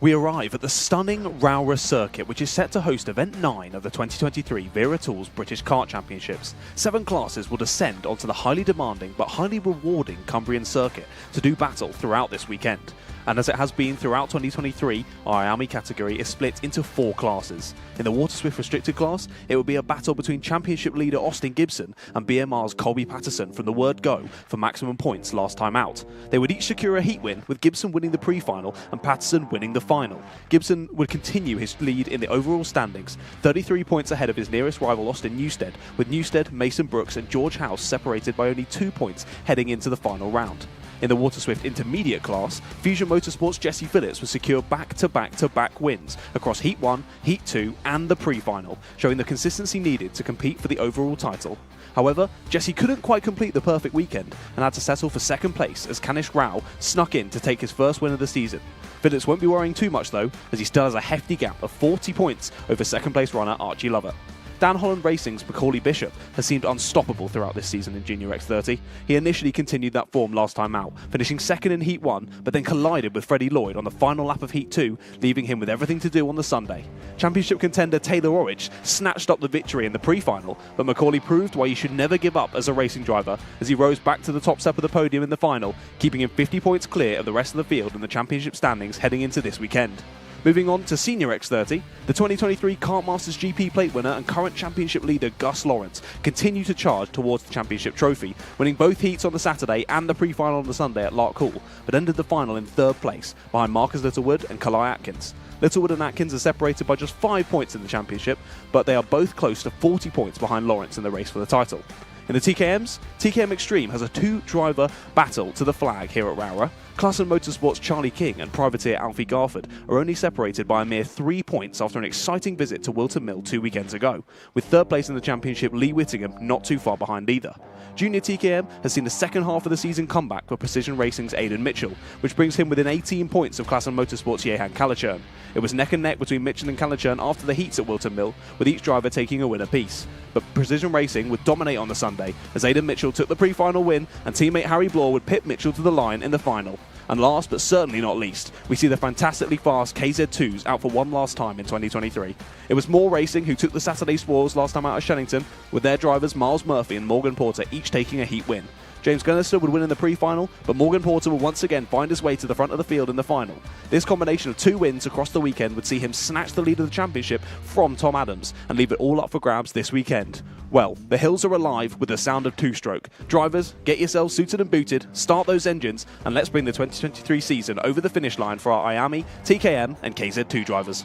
We arrive at the stunning Rowrah circuit, which is set to host event 9 of the 2023 Wera Tools British Kart Championships. 7 classes will descend onto the highly demanding but highly rewarding Cumbrian circuit to do battle throughout this weekend. And as it has been throughout 2023, our IAME category is split into 4 classes. In the Water Swift restricted class, it will be a battle between championship leader Austin Gibson and BMR's Colby Patterson from the word go for maximum points last time out. They would each secure a heat win, with Gibson winning the pre-final and Patterson winning the final. Gibson would continue his lead in the overall standings, 33 points ahead of his nearest rival Austin Newstead, with Newstead, Mason Brooks and George House separated by only 2 points heading into the final round. In the Water Swift intermediate class, Fusion Motorsport's Jesse Phillips would secure back-to-back-to-back wins across Heat 1, Heat 2 and the pre-final, showing the consistency needed to compete for the overall title. However, Jesse couldn't quite complete the perfect weekend and had to settle for second place as Kanish Rao snuck in to take his first win of the season. Phillips won't be worrying too much though, as he still has a hefty gap of 40 points over second place runner Archie Lovett. Dan Holland Racing's Macaulay Bishop has seemed unstoppable throughout this season in Junior X30. He initially continued that form last time out, finishing second in Heat 1, but then collided with Freddie Lloyd on the final lap of Heat 2, leaving him with everything to do on the Sunday. Championship contender Taylor Orridge snatched up the victory in the pre-final, but Macaulay proved why you should never give up as a racing driver, as he rose back to the top step of the podium in the final, keeping him 50 points clear of the rest of the field in the championship standings heading into this weekend. Moving on to Senior X30, the 2023 Kart Masters GP plate winner and current championship leader Gus Lawrence continued to charge towards the championship trophy, winning both heats on the Saturday and the pre-final on the Sunday at Lark Hall, but ended the final in 3rd place, behind Marcus Littlewood and Kalai Atkins. Littlewood and Atkins are separated by just 5 points in the championship, but they are both close to 40 points behind Lawrence in the race for the title. In the TKMs, TKM Extreme has a 2-driver battle to the flag here at Rowrah. Klassen Motorsport's Charlie King and privateer Alfie Garford are only separated by a mere 3 points after an exciting visit to Wilton Mill 2 weekends ago, with 3rd place in the championship Lee Whittingham not too far behind either. Junior TKM has seen the second half of the season comeback for Precision Racing's Aidan Mitchell, which brings him within 18 points of Klassen Motorsport's Jehan Calichurn. It was neck and neck between Mitchell and Calichurn after the heats at Wilton Mill, with each driver taking a win apiece. But Precision Racing would dominate on the Sunday, as Aidan Mitchell took the pre-final win and teammate Harry Bloor would pit Mitchell to the line in the final. And last but certainly not least, we see the fantastically fast KZ2s out for one last time in 2023. It was Moore Racing who took the Saturday spoils last time out of Shellington, with their drivers Miles Murphy and Morgan Porter each taking a heat win. James Gunnister would win in the pre-final, but Morgan Porter will once again find his way to the front of the field in the final. This combination of 2 wins across the weekend would see him snatch the lead of the championship from Tom Adams and leave it all up for grabs this weekend. Well, the hills are alive with the sound of 2-stroke. Drivers, get yourselves suited and booted, start those engines, and let's bring the 2023 season over the finish line for our IAME, TKM and KZ2 drivers.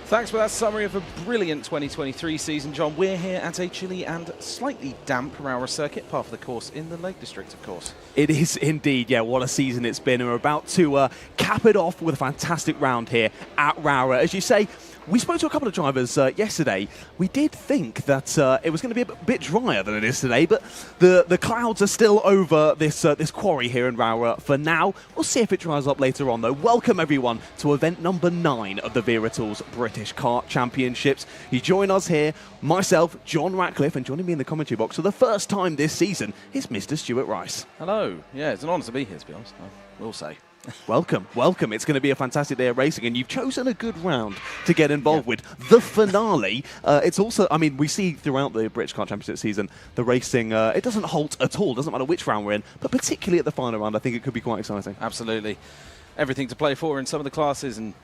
Thanks for that summary of a brilliant 2023 season, John. We're here at a chilly and slightly damp Rowrah circuit, part of the course in the Lake District, of course. It is indeed, yeah, what a season it's been. And we're about to cap it off with a fantastic round here at Rowrah. As you say, we spoke to a couple of drivers yesterday. We did think that it was going to be a bit drier than it is today, but the clouds are still over this quarry here in Rowrah for now. We'll see if it dries up later on, though. Welcome, everyone, to event number 9 of the Wera Tools British Kart Championships. You join us here, myself, John Ratcliffe, and joining me in the commentary box for the first time this season is Mr. Stuart Rice. Hello. Yeah, it's an honour to be here, to be honest, I will say. Welcome, welcome. It's going to be a fantastic day of racing, and you've chosen a good round to get involved with. The finale. It's also, I mean, we see throughout the British Kart Championship season, the racing, it doesn't halt at all. Doesn't matter which round we're in, but particularly at the final round, I think it could be quite exciting. Absolutely. Everything to play for in some of the classes, and,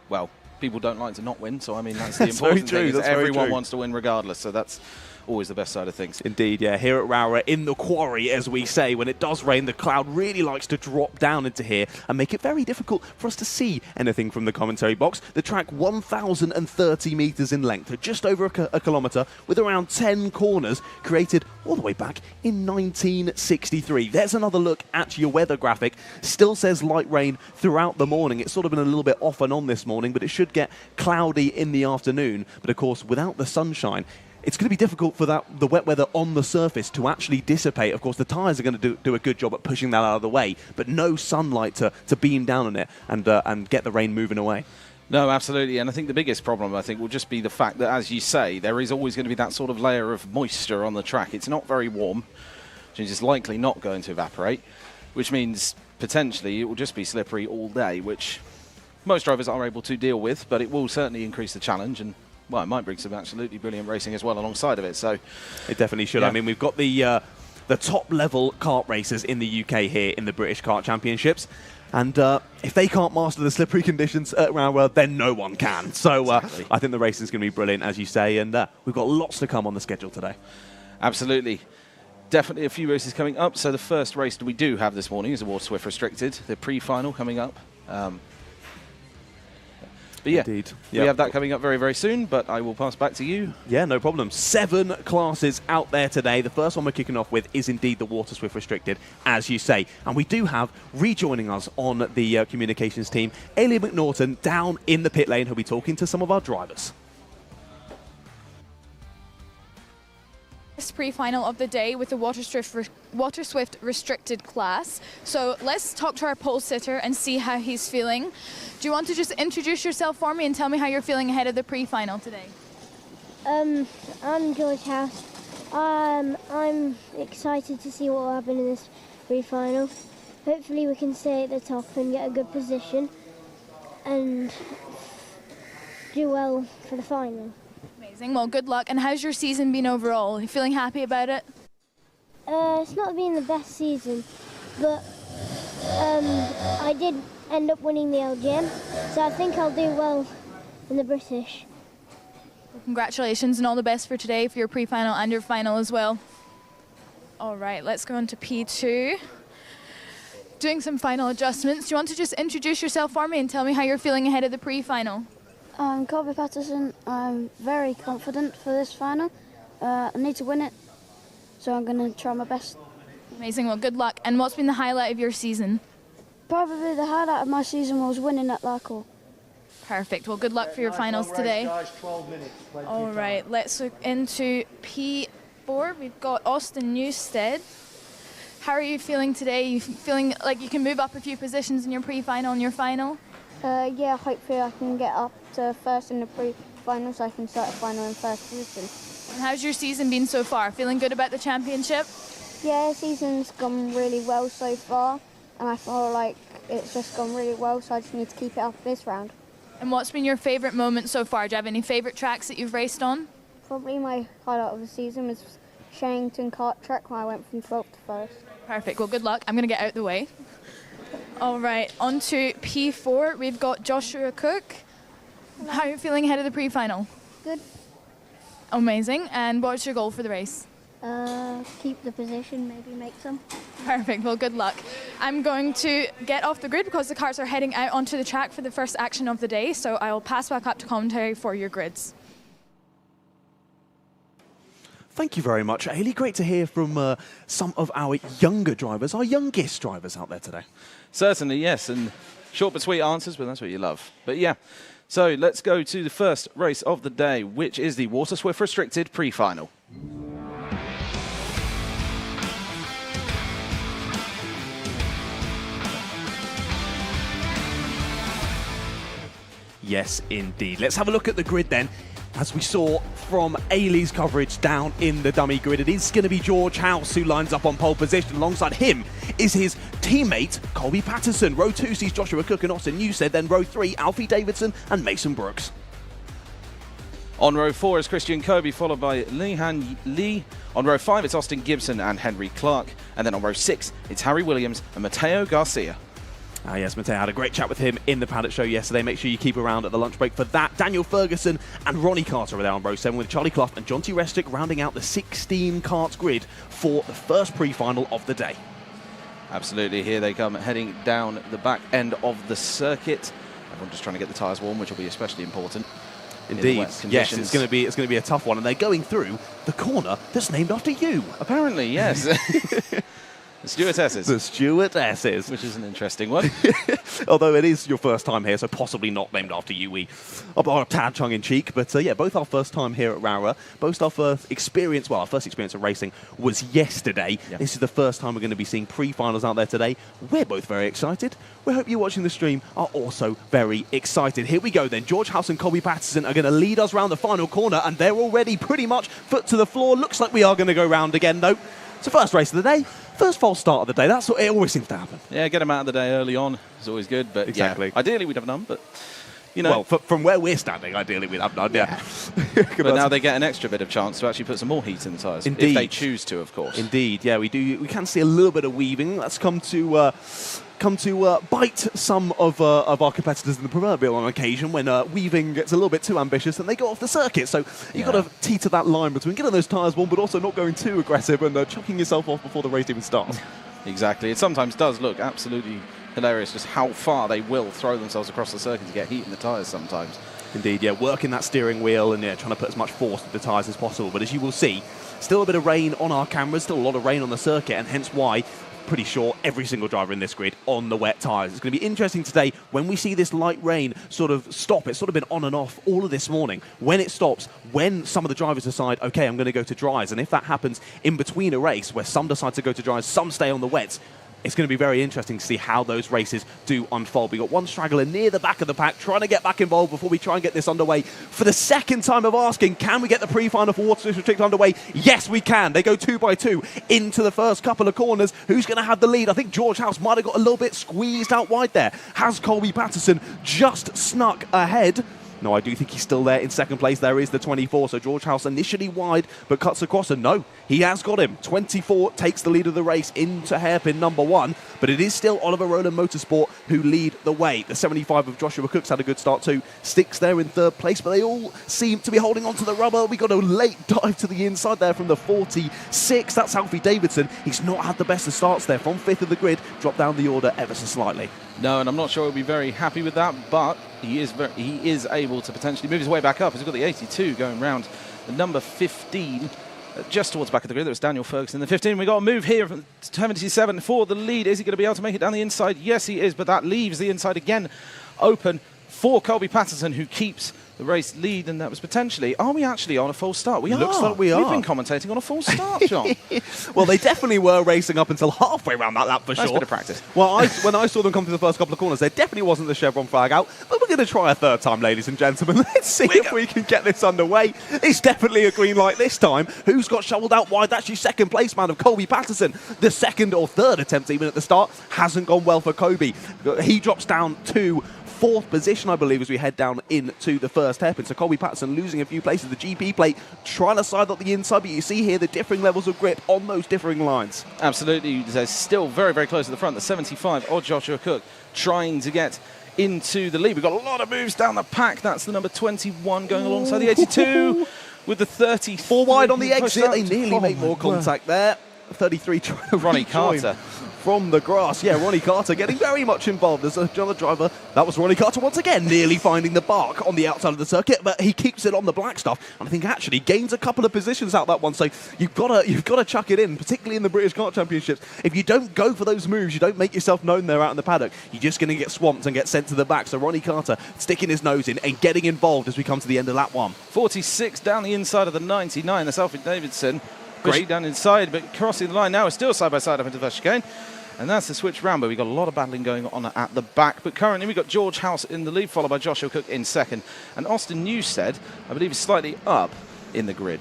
well, people don't like to not win, so I mean, that's the important thing. Is everyone wants to win regardless, so that's always the best side of things. Indeed, yeah. Here at Rowrah, in the quarry, as we say, when it does rain, the cloud really likes to drop down into here and make it very difficult for us to see anything from the commentary box. The track 1,030 metres in length, just over a kilometre, with around 10 corners, created all the way back in 1963. There's another look at your weather graphic. Still says light rain throughout the morning. It's sort of been a little bit off and on this morning, but it should get cloudy in the afternoon. But of course, without the sunshine, it's going to be difficult for the wet weather on the surface to actually dissipate. Of course, the tyres are going to do a good job at pushing that out of the way, but no sunlight to beam down on it and get the rain moving away. No, absolutely. And I think the biggest problem, will just be the fact that, as you say, there is always going to be that sort of layer of moisture on the track. It's not very warm, which is likely not going to evaporate. which means potentially it will just be slippery all day, which most drivers are able to deal with, but it will certainly increase the challenge, and well, it might bring some absolutely brilliant racing as well alongside of it. So it definitely should. Yeah. I mean, we've got the top-level kart racers in the UK here in the British Kart Championships. And if they can't master the slippery conditions at Rowrah, then no one can. So Exactly. I think the racing is going to be brilliant, as you say, and we've got lots to come on the schedule today. Absolutely. Definitely a few races coming up. So the first race that we do have this morning is the Water Swift Restricted, the pre-final coming up. But yeah, Indeed. We have that coming up very, very soon, but I will pass back to you. Yeah, no problem. 7 classes out there today. The first one we're kicking off with is indeed the Water Swift Restricted, as you say. And we do have, rejoining us on the communications team, Aileen McNaughton down in the pit lane, who'll be talking to some of our drivers. Pre-final of the day with the Water Swift restricted class. So let's talk to our pole sitter and see how he's feeling. Do you want to just introduce yourself for me and tell me how you're feeling ahead of the pre-final today? I'm George House. I'm excited to see what will happen in this pre-final. Hopefully we can stay at the top and get a good position and do well for the final. Amazing. Well, good luck. And how's your season been overall? Are you feeling happy about it? It's not been the best season, but I did end up winning the LGM, so I think I'll do well in the British. Well, congratulations and all the best for today, for your pre-final and your final as well. All right, let's go on to P2. Doing some final adjustments. Do you want to just introduce yourself for me and tell me how you're feeling ahead of the pre-final? I'm Colby Patterson. I'm very confident for this final. I need to win it, so I'm going to try my best. Amazing. Well, good luck. And what's been the highlight of your season? Probably the highlight of my season was winning at Larkhall. Perfect. Well, good luck for your finals today. All right, let's look into P4. We've got Austin Newstead. How are you feeling today? You feeling like you can move up a few positions in your pre-final and your final? Yeah, hopefully I can get up to first in the pre-final so I can start a final in first position. And how's your season been so far? Feeling good about the championship? Yeah, the season's gone really well so far, and I feel like it's just gone really well, so I just need to keep it up this round. And what's been your favourite moment so far? Do you have any favourite tracks that you've raced on? Probably my highlight of the season was Sherrington Kart track where I went from 12th to 1st. Perfect. Well, good luck. I'm going to get out the way. All right, on to P4. We've got Joshua Cook. How are you feeling ahead of the pre-final? Good. Amazing. And what's your goal for the race? Keep the position, maybe make some. Perfect. Well, good luck. I'm going to get off the grid because the karts are heading out onto the track for the first action of the day, so I will pass back up to commentary for your grids. Thank you very much, Ailey. Great to hear from some of our younger drivers, our youngest drivers out there today. Certainly, yes, and short but sweet answers, but that's what you love. But yeah, so let's go to the first race of the day, which is the Water Swift Restricted pre-final. Yes, indeed. Let's have a look at the grid then. As we saw from Ailey's coverage down in the dummy grid, it is going to be George House who lines up on pole position. Alongside him is his teammate, Colby Patterson. Row 2 sees Joshua Cook and Austin Newstead. Then row 3, Alfie Davidson and Mason Brooks. On row 4 is Christian Kobe, followed by Lehan Lee. On row 5, it's Austin Gibson and Henry Clark. And then on row 6, it's Harry Williams and Mateo Garcia. Yes, Mateo had a great chat with him in the paddock show yesterday. Make sure you keep around at the lunch break for that. Daniel Ferguson and Ronnie Carter are there on row 7 with Charlie Clough and John T. Restick rounding out the 16 karts grid for the first pre-final of the day. Absolutely, here they come, heading down the back end of the circuit. Everyone just trying to get the tyres warm, which will be especially important. Indeed, yes, it's going to be a tough one, and they're going through the corner that's named after you. Apparently, yes. The stewardesses. The stewardesses. Which is an interesting one. Although it is your first time here, so possibly not named after you. We are a tad tongue-in-cheek, but yeah, both our first time here at Rowrah. Both our first experience, well, our first experience of racing was yesterday. Yeah. This is the first time we're going to be seeing pre-finals out there today. We're both very excited. We hope you watching the stream are also very excited. Here we go then. George House and Colby Patterson are going to lead us round the final corner, and they're already pretty much foot to the floor. Looks like we are going to go round again, though. So first race of the day, First false start of the day, that's what it always seems to happen. Yeah, get them out of the day early on is always good, but Exactly. yeah, ideally we'd have none, but you know. Well, from where we're standing, ideally we'd have none, yeah. But now they get an extra bit of chance to actually put some more heat in the tyres. Indeed. If they choose to, of course. Indeed, yeah, we do. We can see a little bit of weaving. That's come to bite some of our competitors in the proverbial on occasion when weaving gets a little bit too ambitious and they go off the circuit. So you've got to teeter that line between getting those tyres warm but also not going too aggressive and chucking yourself off before the race even starts. Exactly. It sometimes does look absolutely hilarious just how far they will throw themselves across the circuit to get heat in the tyres sometimes. Indeed, yeah, working that steering wheel and trying to put as much force to the tyres as possible. But as you will see, still a bit of rain on our cameras, still a lot of rain on the circuit, and hence why pretty sure every single driver in this grid on the wet tyres. It's going to be interesting today when we see this light rain sort of stop. It's sort of been on and off all of this morning. When it stops, when some of the drivers decide, okay, I'm going to go to dries, and if that happens in between a race where some decide to go to dries, some stay on the wets, it's going to be very interesting to see how those races do unfold. We've got one straggler near the back of the pack trying to get back involved before we try and get this underway. For the second time of asking, can we get the pre-final for Water Restrict underway? Yes, we can. They go 2 by 2 into the first couple of corners. Who's going to have the lead? I think George House might have got a little bit squeezed out wide there. Has Colby Patterson just snuck ahead? No, I do think he's still there in second place. There is the 24, so George House initially wide, but cuts across, and no, he has got him. 24 takes the lead of the race into hairpin number 1, but it is still Oliver Rowland Motorsport who lead the way. The 75 of Joshua Cook's had a good start too. Sticks there in third place, but they all seem to be holding on to the rubber. We got a late dive to the inside there from the 46. That's Alfie Davidson. He's not had the best of starts there. From 5th of the grid, dropped down the order ever so slightly. No, and I'm not sure he'll be very happy with that, but he is able to potentially move his way back up. He's got the 82 going round the number 15, just towards the back of the grid. That was Daniel Ferguson. The 15, we got a move here from 77 for the lead. Is he going to be able to make it down the inside? Yes, he is, but that leaves the inside again open for Colby Patterson, who keeps the race lead, and that was potentially... Are we actually on a full start? We Looks like we are. We've been commentating on a full start, John. Well, they definitely were racing up until halfway around that lap for Nice sure. bit of practice. Well, when I saw them come through the first couple of corners, there definitely wasn't the chevron flag out, but we're going to try a third time, ladies and gentlemen. Let's see if we can get this underway. It's definitely a green light this time. Who's got shoveled out wide? That's your second place man of Colby Patterson. The second or third attempt even at the start hasn't gone well for Colby. He drops down to 4th position, I believe, as we head down into the first hairpin. So Colby Patterson losing a few places. The GP plate trying to side up the inside, but you see here the differing levels of grip on those differing lines. Absolutely. They're still very, very close to the front. The 75 of Joshua Cook trying to get into the lead. We've got a lot of moves down the pack. That's the number 21 going alongside the 82 with the 34 wide on the exit. They nearly make more contact there. 33 trying to Ronnie rejoin Carter. From the grass. Yeah, Ronnie Carter getting very much involved as another driver. That was Ronnie Carter once again, nearly finding the bark on the outside of the circuit, but he keeps it on the black stuff, and I think actually gains a couple of positions out that one. So you've got to chuck it in, particularly in the British Kart Championships. If you don't go for those moves, you don't make yourself known there out in the paddock, you're just going to get swamped and get sent to the back. So Ronnie Carter sticking his nose in and getting involved as we come to the end of lap 1. 46 down the inside of the 99. That's Alfred Davidson. Great down inside, but crossing the line now is still side by side up into the first chicane. And that's the switch round, but we've got a lot of battling going on at the back. But currently we've got George House in the lead, followed by Joshua Cook in second. And Austin Newstead, I believe, is slightly up in the grid.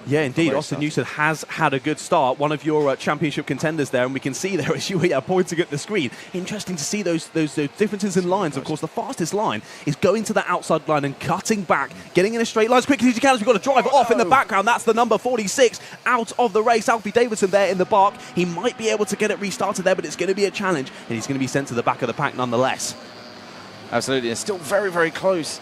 Yeah, indeed. Austin Newstead has had a good start. One of your championship contenders there, and we can see there as you are pointing at the screen. Interesting to see those differences in lines. Of course, the fastest line is going to the outside line and cutting back, getting in a straight line as quickly as you can. As we've got to drive it off in the background. That's the number 46 out of the race. Alfie Davidson there in the bark. He might be able to get it restarted there, but it's going to be a challenge, and he's going to be sent to the back of the pack nonetheless. Absolutely. It's still very, very close.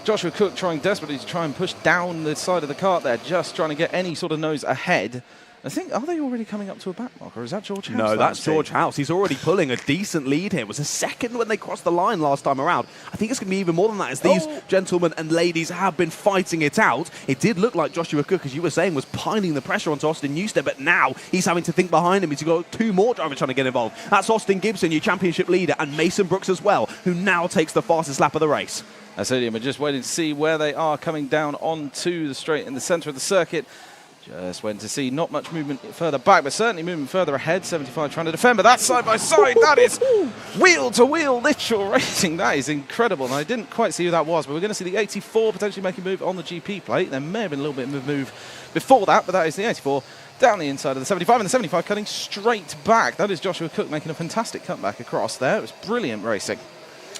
Joshua Cook trying desperately to try and push down the side of the kart there, just trying to get any sort of nose ahead. I think, are they already coming up to a back mark, or is that George House? No, that's George House. He's already pulling a decent lead here. It was a second when they crossed the line last time around. I think it's going to be even more than that, as these gentlemen and ladies have been fighting it out. It did look like Joshua Cook, as you were saying, was piling the pressure onto Austin Newstead, but now he's having to think behind him. He's got 2 more drivers trying to get involved. That's Austin Gibson, your championship leader, and Mason Brooks as well, who now takes the fastest lap of the race. Absolutely, we're just waiting to see where they are coming down onto the straight in the centre of the circuit. Just waiting to see, not much movement further back, but certainly movement further ahead. 75 trying to defend, but that's side by side. That is wheel to wheel literal racing. That is incredible. And I didn't quite see who that was, but we're going to see the 84 potentially making a move on the GP plate. There may have been a little bit of a move before that, but that is the 84 down the inside of the 75, and the 75 cutting straight back. That is Joshua Cook making a fantastic cutback across there. It was brilliant racing.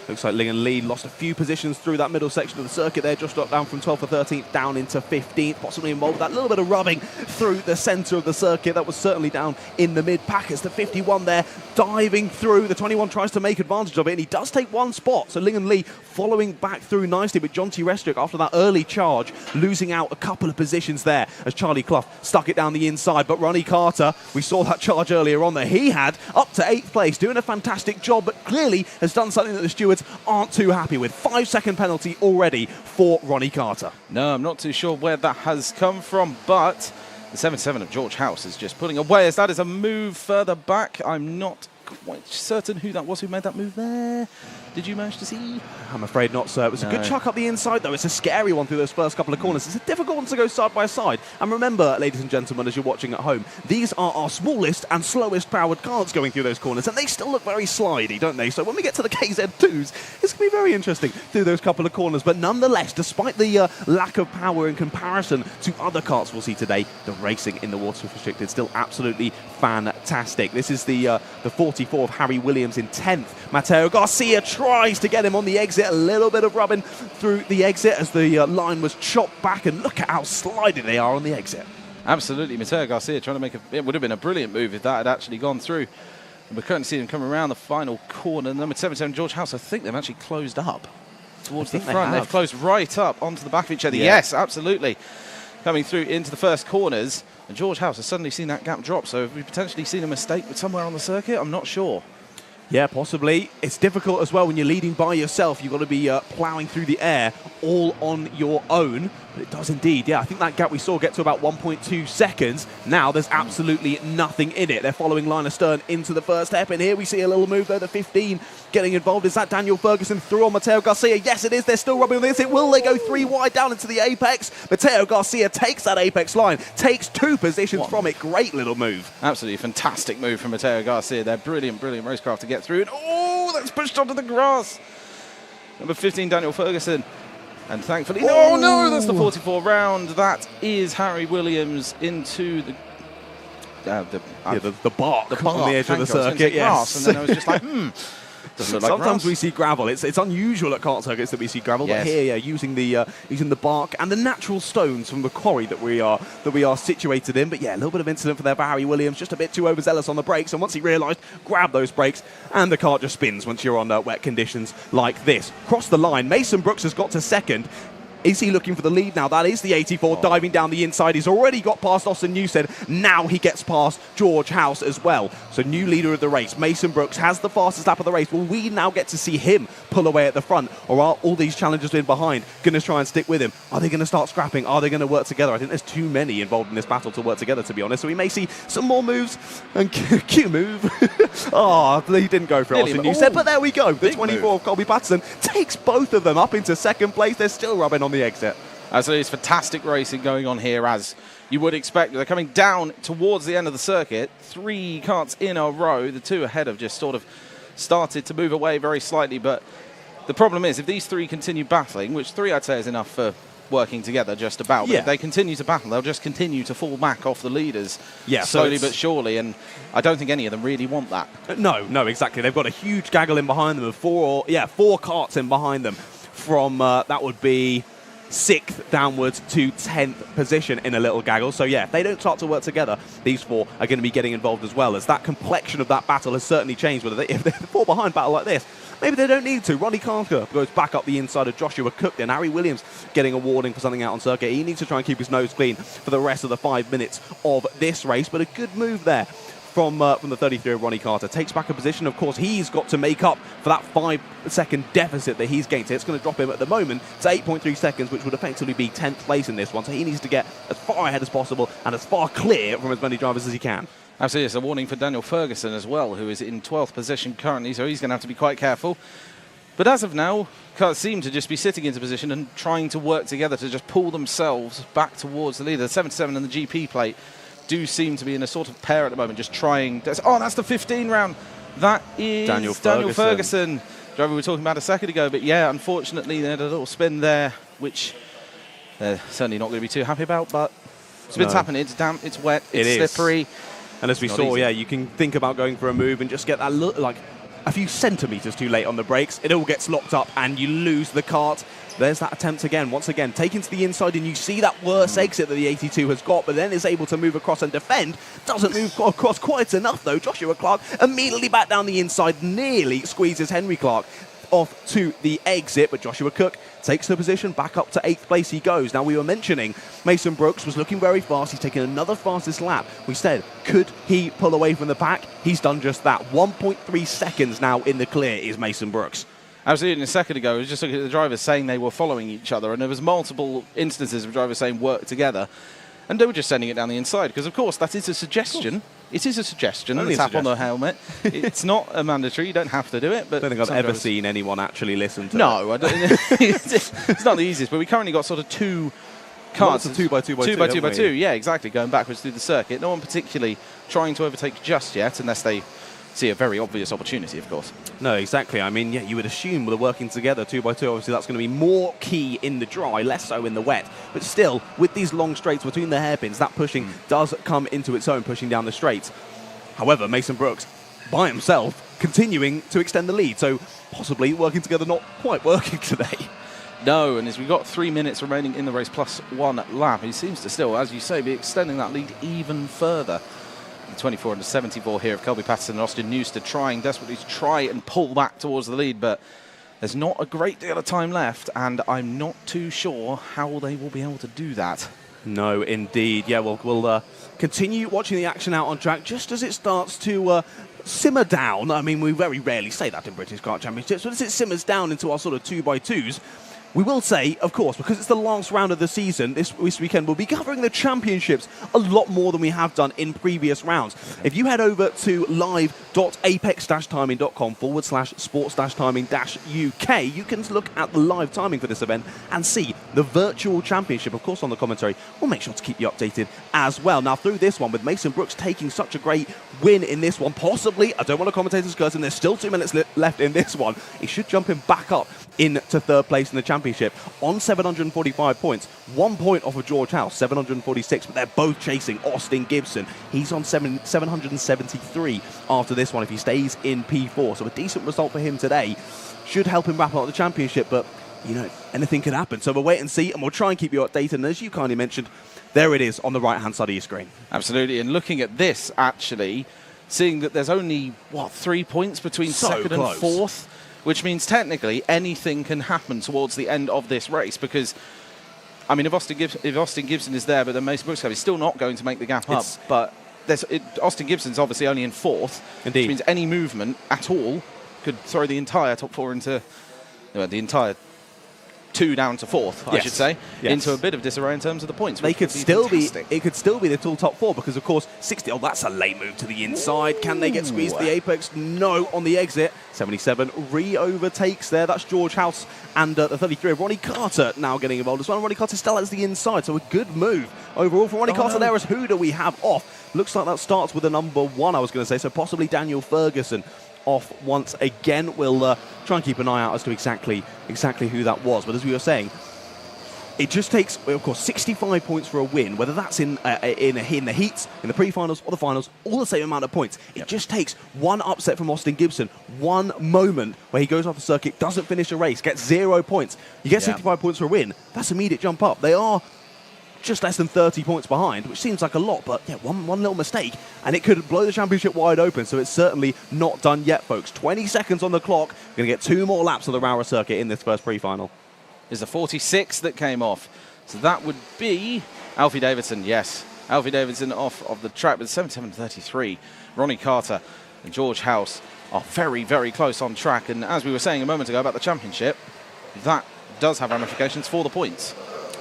Looks like Ling and Lee lost a few positions through that middle section of the circuit there. Just dropped down from 12th to 13th down into 15th, possibly involved with that little bit of rubbing through the centre of the circuit. That was certainly down in the mid-pack as the 51 there diving through. The 21 tries to make advantage of it, and he does take one spot. So Ling and Lee following back through nicely, but John T. Restrick, after that early charge, losing out a couple of positions there as Charlie Clough stuck it down the inside. But Ronnie Carter, we saw that charge earlier on there, he had up to 8th place, doing a fantastic job, but clearly has done something that the stewards aren't too happy with. 5-second penalty already for Ronnie Carter. No, I'm not too sure where that has come from, but the 77 of George House is just pulling away as that is a move further back. I'm not quite certain who that was who made that move there. Did you manage to see? I'm afraid not, sir. It was a good chuck up the inside, though. It's a scary one through those first couple of corners. It's a difficult one to go side by side. And remember, ladies and gentlemen, as you're watching at home, these are our smallest and slowest powered karts going through those corners, and they still look very slidey, don't they? So when we get to the KZ2s, it's going to be very interesting through those couple of corners. But nonetheless, despite the lack of power in comparison to other karts we'll see today, the racing in the Waterford Restricted is still absolutely fantastic. This is the 44 of Harry Williams in 10th. Mateo Garcia tries to get him on the exit. A little bit of rubbing through the exit as the line was chopped back, and look at how slidey they are on the exit. Absolutely. Mateo Garcia trying to make it would have been a brilliant move if that had actually gone through. And we're currently seeing him come around the final corner. Number 77, George House, I think they've actually closed up towards the front. They've closed right up onto the back of each other. Yeah. Yes, absolutely. Coming through into the first corners. And George House has suddenly seen that gap drop. So have we potentially seen a mistake somewhere on the circuit? I'm not sure. Yeah, possibly. It's difficult as well when you're leading by yourself. You've got to be ploughing through the air all on your own. But it does indeed. Yeah, I think that gap we saw get to about 1.2 seconds. Now there's absolutely nothing in it. They're following line astern into the first step. And here we see a little move there, the 15 getting involved. Is that Daniel Ferguson through on Mateo Garcia? Yes, it is. They're still rubbing on this. Will they go 3 wide down into the apex? Mateo Garcia takes that apex line, takes 2 positions from it. Great little move. Absolutely fantastic move from Mateo Garcia. They're brilliant, brilliant racecraft to get through. And oh, that's pushed onto the grass. Number 15, Daniel Ferguson. And thankfully, no, that's the 44 round. That is Harry Williams into the bark on the edge of the circuit. Yes. And then I was just like, doesn't look like sometimes grass. We see gravel. It's unusual at kart circuits that we see gravel, but here, using the bark and the natural stones from the quarry that we are situated in. But yeah, a little bit of incident for there for Harry Williams, just a bit too overzealous on the brakes, and once he realised, grab those brakes, and the kart just spins once you're on wet conditions like this. Cross the line. Mason Brooks has got to second. Is he looking for the lead now? That is the 84 diving down the inside. He's already got past Austin Newstead. Now he gets past George House as well. So new leader of the race. Mason Brooks has the fastest lap of the race. Will we now get to see him pull away at the front? Or are all these challengers in behind going to try and stick with him? Are they going to start scrapping? Are they going to work together? I think there's too many involved in this battle to work together, to be honest. So we may see some more moves. And Q move. He didn't go for it, Austin Newstead. But there we go. The 24 of Colby Patterson takes both of them up into second place. They're still rubbing on the exit. Absolutely, it's fantastic racing going on here, as you would expect. They're coming down towards the end of the circuit. 3 karts in a row. The 2 ahead have just sort of started to move away very slightly. But the problem is, if these 3 continue battling, which 3 I'd say is enough for working together just about, but if they continue to battle, they'll just continue to fall back off the leaders slowly but surely, and I don't think any of them really want that. No, exactly. They've got a huge gaggle in behind them of 4 karts in behind them from, that would be 6th downwards to 10th position in a little gaggle. So yeah, if they don't start to work together, these 4 are going to be getting involved as well, as that complexion of that battle has certainly changed. If they're 4 behind battle like this, maybe they don't need to. Ronnie Carter goes back up the inside of Joshua Cook. Then Harry Williams getting a warning for something out on circuit. He needs to try and keep his nose clean for the rest of the 5 minutes of this race. But a good move there from the 33 of Ronnie Carter. Takes back a position. Of course, he's got to make up for that 5-second deficit that he's gained. So it's going to drop him at the moment to 8.3 seconds, which would effectively be 10th place in this one. So he needs to get as far ahead as possible and as far clear from as many drivers as he can. Absolutely. It's a warning for Daniel Ferguson as well, who is in 12th position currently, so he's going to have to be quite careful. But as of now, cars seem to just be sitting into position and trying to work together to just pull themselves back towards the leader. The 77 and the GP plate do seem to be in a sort of pair at the moment, just trying. That's the 15 round. That is Daniel Ferguson, driver we were talking about a second ago. But yeah, unfortunately, they had a little spin there, which they're certainly not going to be too happy about. But Spin's happening. It's damp, it's wet, it's slippery. And as we saw, you can think about going for a move and just get that look like a few centimetres too late on the brakes. It all gets locked up and you lose the kart. There's that attempt again, once again, taken to the inside, and you see that worse exit that the 82 has got, but then is able to move across and defend. Doesn't move across quite enough, though. Joshua Clark immediately back down the inside, nearly squeezes Henry Clark off to the exit, but Joshua Cook takes the position, back up to 8th place he goes. Now, we were mentioning Mason Brooks was looking very fast. He's taken another fastest lap. We said, could he pull away from the pack? He's done just that. 1.3 seconds now in the clear is Mason Brooks. Absolutely. A second ago, I was just looking at the drivers saying they were following each other, and there was multiple instances of drivers saying work together, and they were just sending it down the inside, because, of course, that is a suggestion. It is a suggestion. Only a tap on the helmet. It's not a mandatory. You don't have to do it. But I don't think I've ever seen anyone actually listen to it. No, I don't. It's not the easiest, but we currently got sort of two cars. Lots of 2x2x2. 2x2x2, yeah, exactly, going backwards through the circuit. No one particularly trying to overtake just yet, unless they see a very obvious opportunity, of course. No, exactly. I mean, yeah, you would assume with working together, 2x2, obviously that's going to be more key in the dry, less so in the wet. But still, with these long straights between the hairpins, that pushing does come into its own, pushing down the straights. However, Mason Brooks, by himself, continuing to extend the lead. So possibly working together not quite working today. No, and as we've got 3 minutes remaining in the race plus one lap, he seems to still, as you say, be extending that lead even further. 24 and 74 here of Kelby Patterson and Austin Newsted trying desperately to try and pull back towards the lead, but there's not a great deal of time left, and I'm not too sure how they will be able to do that. No, indeed. Yeah, we'll continue watching the action out on track just as it starts to simmer down. I mean, we very rarely say that in British Kart Championships, but as it simmers down into our sort of 2x2s, we will say, of course, because it's the last round of the season, this weekend we'll be covering the championships a lot more than we have done in previous rounds. If you head over to live.apex-timing.com/sports-timing-UK, you can look at the live timing for this event and see the virtual championship. Of course, on the commentary, we'll make sure to keep you updated as well. Now, through this one, with Mason Brooks taking such a great win in this one, possibly, I don't want a commentator's curtain, there's still 2 minutes left in this one, he should jump him back up into third place in the championship on 745 points. 1 point off of George House, 746, but they're both chasing Austin Gibson. He's on 773 after this one if he stays in P4. So a decent result for him today should help him wrap up the championship, but you know, anything could happen. So we'll wait and see, and we'll try and keep you updated. And as you kindly mentioned, there it is on the right-hand side of your screen. Absolutely, and looking at this, actually, seeing that there's only, 3 points between second and fourth, which means technically anything can happen towards the end of this race, because, I mean, if Austin Gibson is there, but then Mason Brooks is still not going to make the gap up. But Austin Gibson's obviously only in fourth, Indeed. Which means any movement at all could throw the entire top four into, the entire two down to fourth, I should say, into a bit of disarray in terms of the points. They could still be, it could still be the full top four, because of course 60. Oh, that's a late move to the inside. Can they get squeezed to the apex? No, on the exit. 77 re-overtakes there. That's George House and the 33 of Ronnie Carter now getting involved as well. Ronnie Carter still has the inside, so a good move overall for Ronnie Carter. There is who do we have off? Looks like that starts with a number 1, I was going to say, so possibly Daniel Ferguson off once again. We'll try and keep an eye out as to exactly who that was. But as we were saying, it just takes, of course, 65 points for a win, whether that's in the heats, in the pre-finals or the finals, all the same amount of points. It just takes one upset from Austin Gibson, one moment where he goes off the circuit, doesn't finish a race, gets 0 points. You get 65 points for a win. That's immediate jump up. They are just less than 30 points behind, which seems like a lot, but yeah, one little mistake and it could blow the championship wide open. So it's certainly not done yet, folks. 20 seconds on the clock. We're going to get 2 more laps of the Rowrah circuit in this first pre-final. Is the 46 that came off, so that would be Alfie Davidson. Yes, Alfie Davidson off of the track with 77.33. Ronnie Carter and George House are very, very close on track, and as we were saying a moment ago about the championship, that does have ramifications for the points.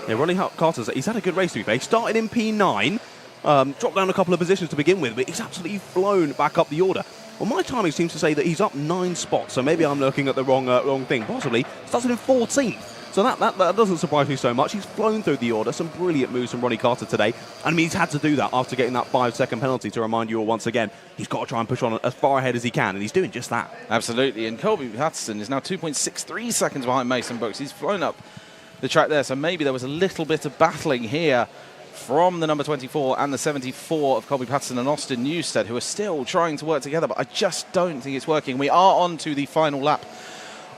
Yeah, Ronnie Carter's, he's had a good race to be fair. He started in P9, dropped down a couple of positions to begin with, but he's absolutely flown back up the order. Well, my timing seems to say that he's up 9 spots, so maybe I'm looking at the wrong thing. Possibly started in 14th. So that doesn't surprise me so much. He's flown through the order. Some brilliant moves from Ronnie Carter today. I mean, he's had to do that after getting that 5-second penalty, to remind you all once again. He's got to try and push on as far ahead as he can, and he's doing just that. Absolutely. And Kelby Patterson is now 2.63 seconds behind Mason Brooks. He's flown up the track there, so maybe there was a little bit of battling here from the number 24 and the 74 of Colby Patterson and Austin Newstead, who are still trying to work together, but I just don't think it's working. We are on to the final lap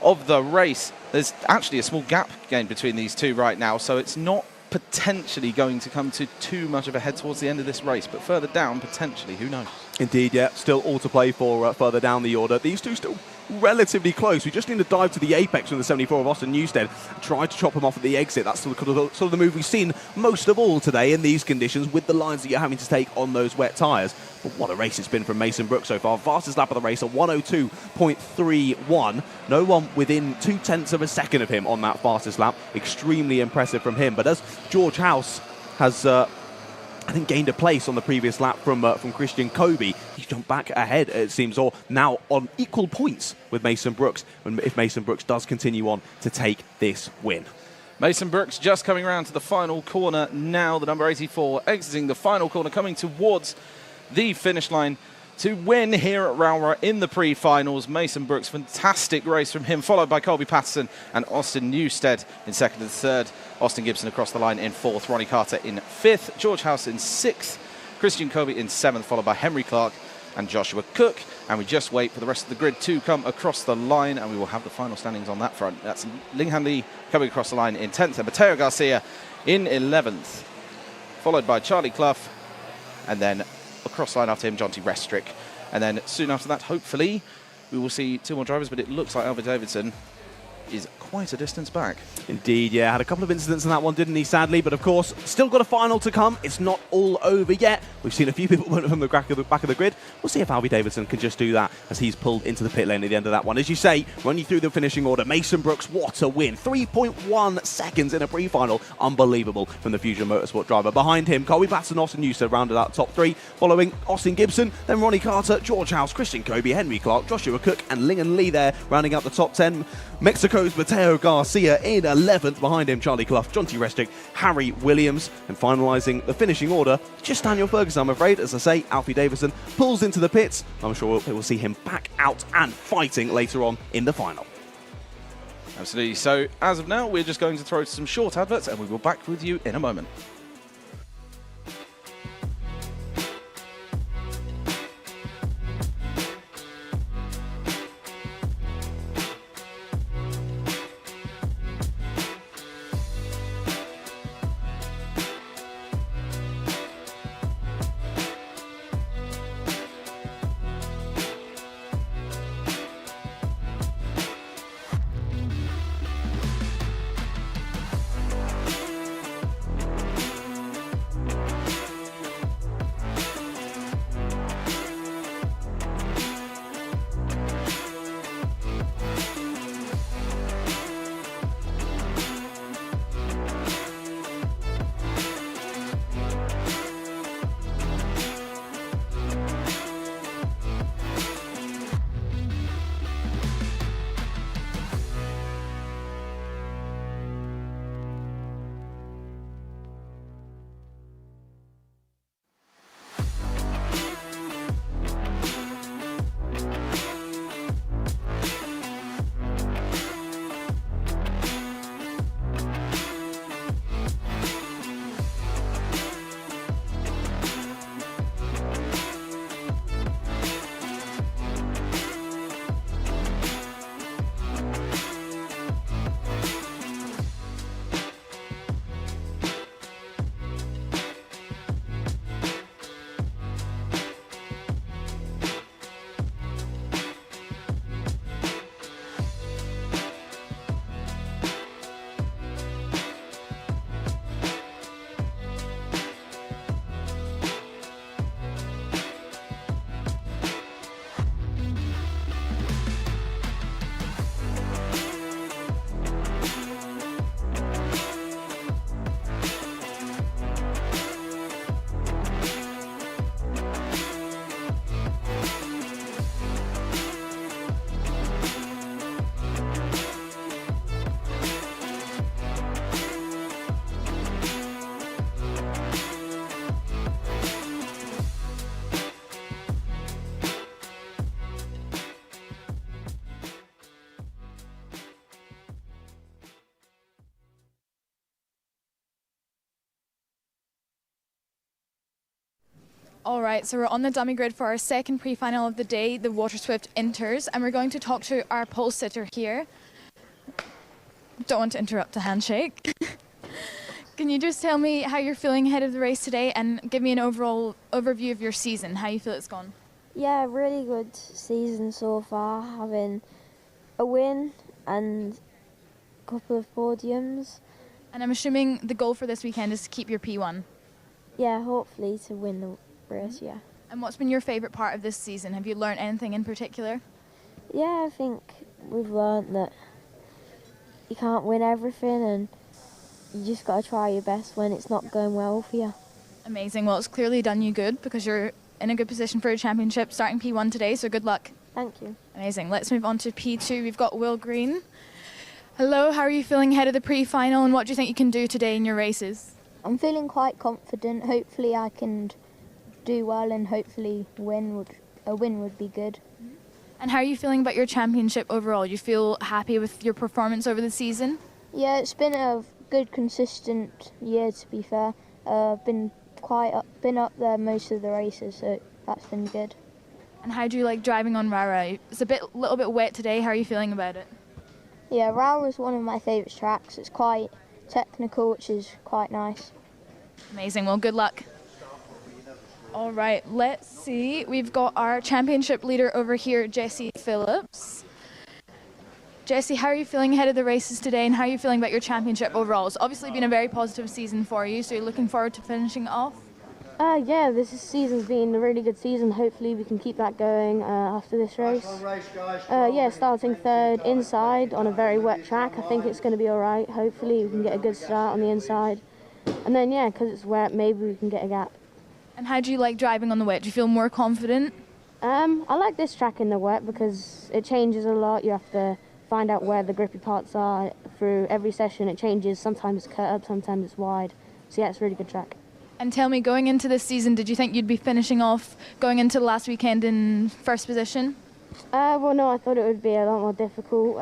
of the race. There's actually a small gap gained between these two right now, so it's not potentially going to come to too much of a head towards the end of this race, but further down, potentially, who knows? Indeed, yeah, still all to play for further down the order. These two still relatively close. We just need to dive to the apex from the 74 of Austin Newstead, try to chop him off at the exit. That's sort of the move we've seen most of all today in these conditions, with the lines that you're having to take on those wet tyres. But what a race it's been from Mason Brooks so far. Fastest lap of the race, a 1:02.31. No one within 0.2 of a second of him on that fastest lap. Extremely impressive from him. But as George House has I think gained a place on the previous lap from Christian Kobe, he's jumped back ahead, it seems, or now on equal points with Mason Brooks, if Mason Brooks does continue on to take this win. Mason Brooks just coming round to the final corner now, the number 84 exiting the final corner, coming towards the finish line to win here at Rowrah in the pre-finals. Mason Brooks, fantastic race from him, followed by Colby Patterson and Austin Newstead in second and third. Austin Gibson across the line in fourth, Ronnie Carter in fifth, George House in sixth, Christian Kobe in seventh, followed by Henry Clark and Joshua Cook. And we just wait for the rest of the grid to come across the line, and we will have the final standings on that front. That's Linghan Lee coming across the line in 10th, and Mateo Garcia in 11th, followed by Charlie Clough, and then across line after him, Jonty Restrick. And then soon after that, hopefully, we will see two more drivers, but it looks like Albert Davidson is quite a distance back. Indeed, yeah. Had a couple of incidents in that one, didn't he, sadly? But of course, still got a final to come. It's not all over yet. We've seen a few people from the back of the grid. We'll see if Albie Davidson can just do that as he's pulled into the pit lane at the end of that one. As you say, run you through the finishing order. Mason Brooks, what a win. 3.1 seconds in a pre-final. Unbelievable from the Fusion Motorsport driver. Behind him, Colby Patterson, Austin Newstead rounded out top three, following Austin Gibson, then Ronnie Carter, George House, Christian Kobe, Henry Clark, Joshua Cook, and Linghan Lee there, rounding out the top 10. Mexico's Mateo Garcia in 11th, behind him Charlie Clough, Jonty Restrick, Harry Williams, and finalising the finishing order, just Daniel Ferguson, I'm afraid. As I say, Alfie Davison pulls into the pits. I'm sure we'll see him back out and fighting later on in the final. Absolutely. So as of now, we're just going to throw some short adverts, and we will be back with you in a moment. All right, so we're on the dummy grid for our second pre-final of the day, the Water Swift Inters, and we're going to talk to our pole sitter here. Don't want to interrupt a handshake. Can you just tell me how you're feeling ahead of the race today and give me an overall overview of your season, how you feel it's gone? Yeah, really good season so far, having a win and a couple of podiums. And I'm assuming the goal for this weekend is to keep your P1. Yeah, hopefully to win the race, yeah. And what's been your favourite part of this season? Have you learned anything in particular? Yeah, I think we've learnt that you can't win everything and you just got to try your best when it's not going well for you. Amazing. Well, it's clearly done you good because you're in a good position for a championship, starting P1 today, so good luck. Thank you. Amazing. Let's move on to P2. We've got Will Green. Hello, how are you feeling ahead of the pre-final and what do you think you can do today in your races? I'm feeling quite confident. Hopefully I can do well and hopefully a win would be good. And how are you feeling about your championship overall? You feel happy with your performance over the season? Yeah, it's been a good, consistent year to be fair. Been up there most of the races, so that's been good. And how do you like driving on Rowrah? It's a little bit wet today. How are you feeling about it? Yeah, Rowrah is one of my favourite tracks. It's quite technical, which is quite nice. Amazing. Well, good luck. All right, let's see. We've got our championship leader over here, Jesse Phillips. Jesse, how are you feeling ahead of the races today and how are you feeling about your championship overall? It's obviously been a very positive season for you, so you're looking forward to finishing off? Yeah, this season's been a really good season. Hopefully we can keep that going after this race. Yeah, starting third inside on a very wet track. I think it's going to be all right. Hopefully we can get a good start on the inside. And then, yeah, because it's wet, maybe we can get a gap. And how do you like driving on the wet? Do you feel more confident? I like this track in the wet because it changes a lot. You have to find out where the grippy parts are through every session. It changes. Sometimes it's curved, sometimes it's wide. So yeah, it's a really good track. And tell me, going into this season, did you think you'd be finishing off going into the last weekend in first position? Well, no, I thought it would be a lot more difficult.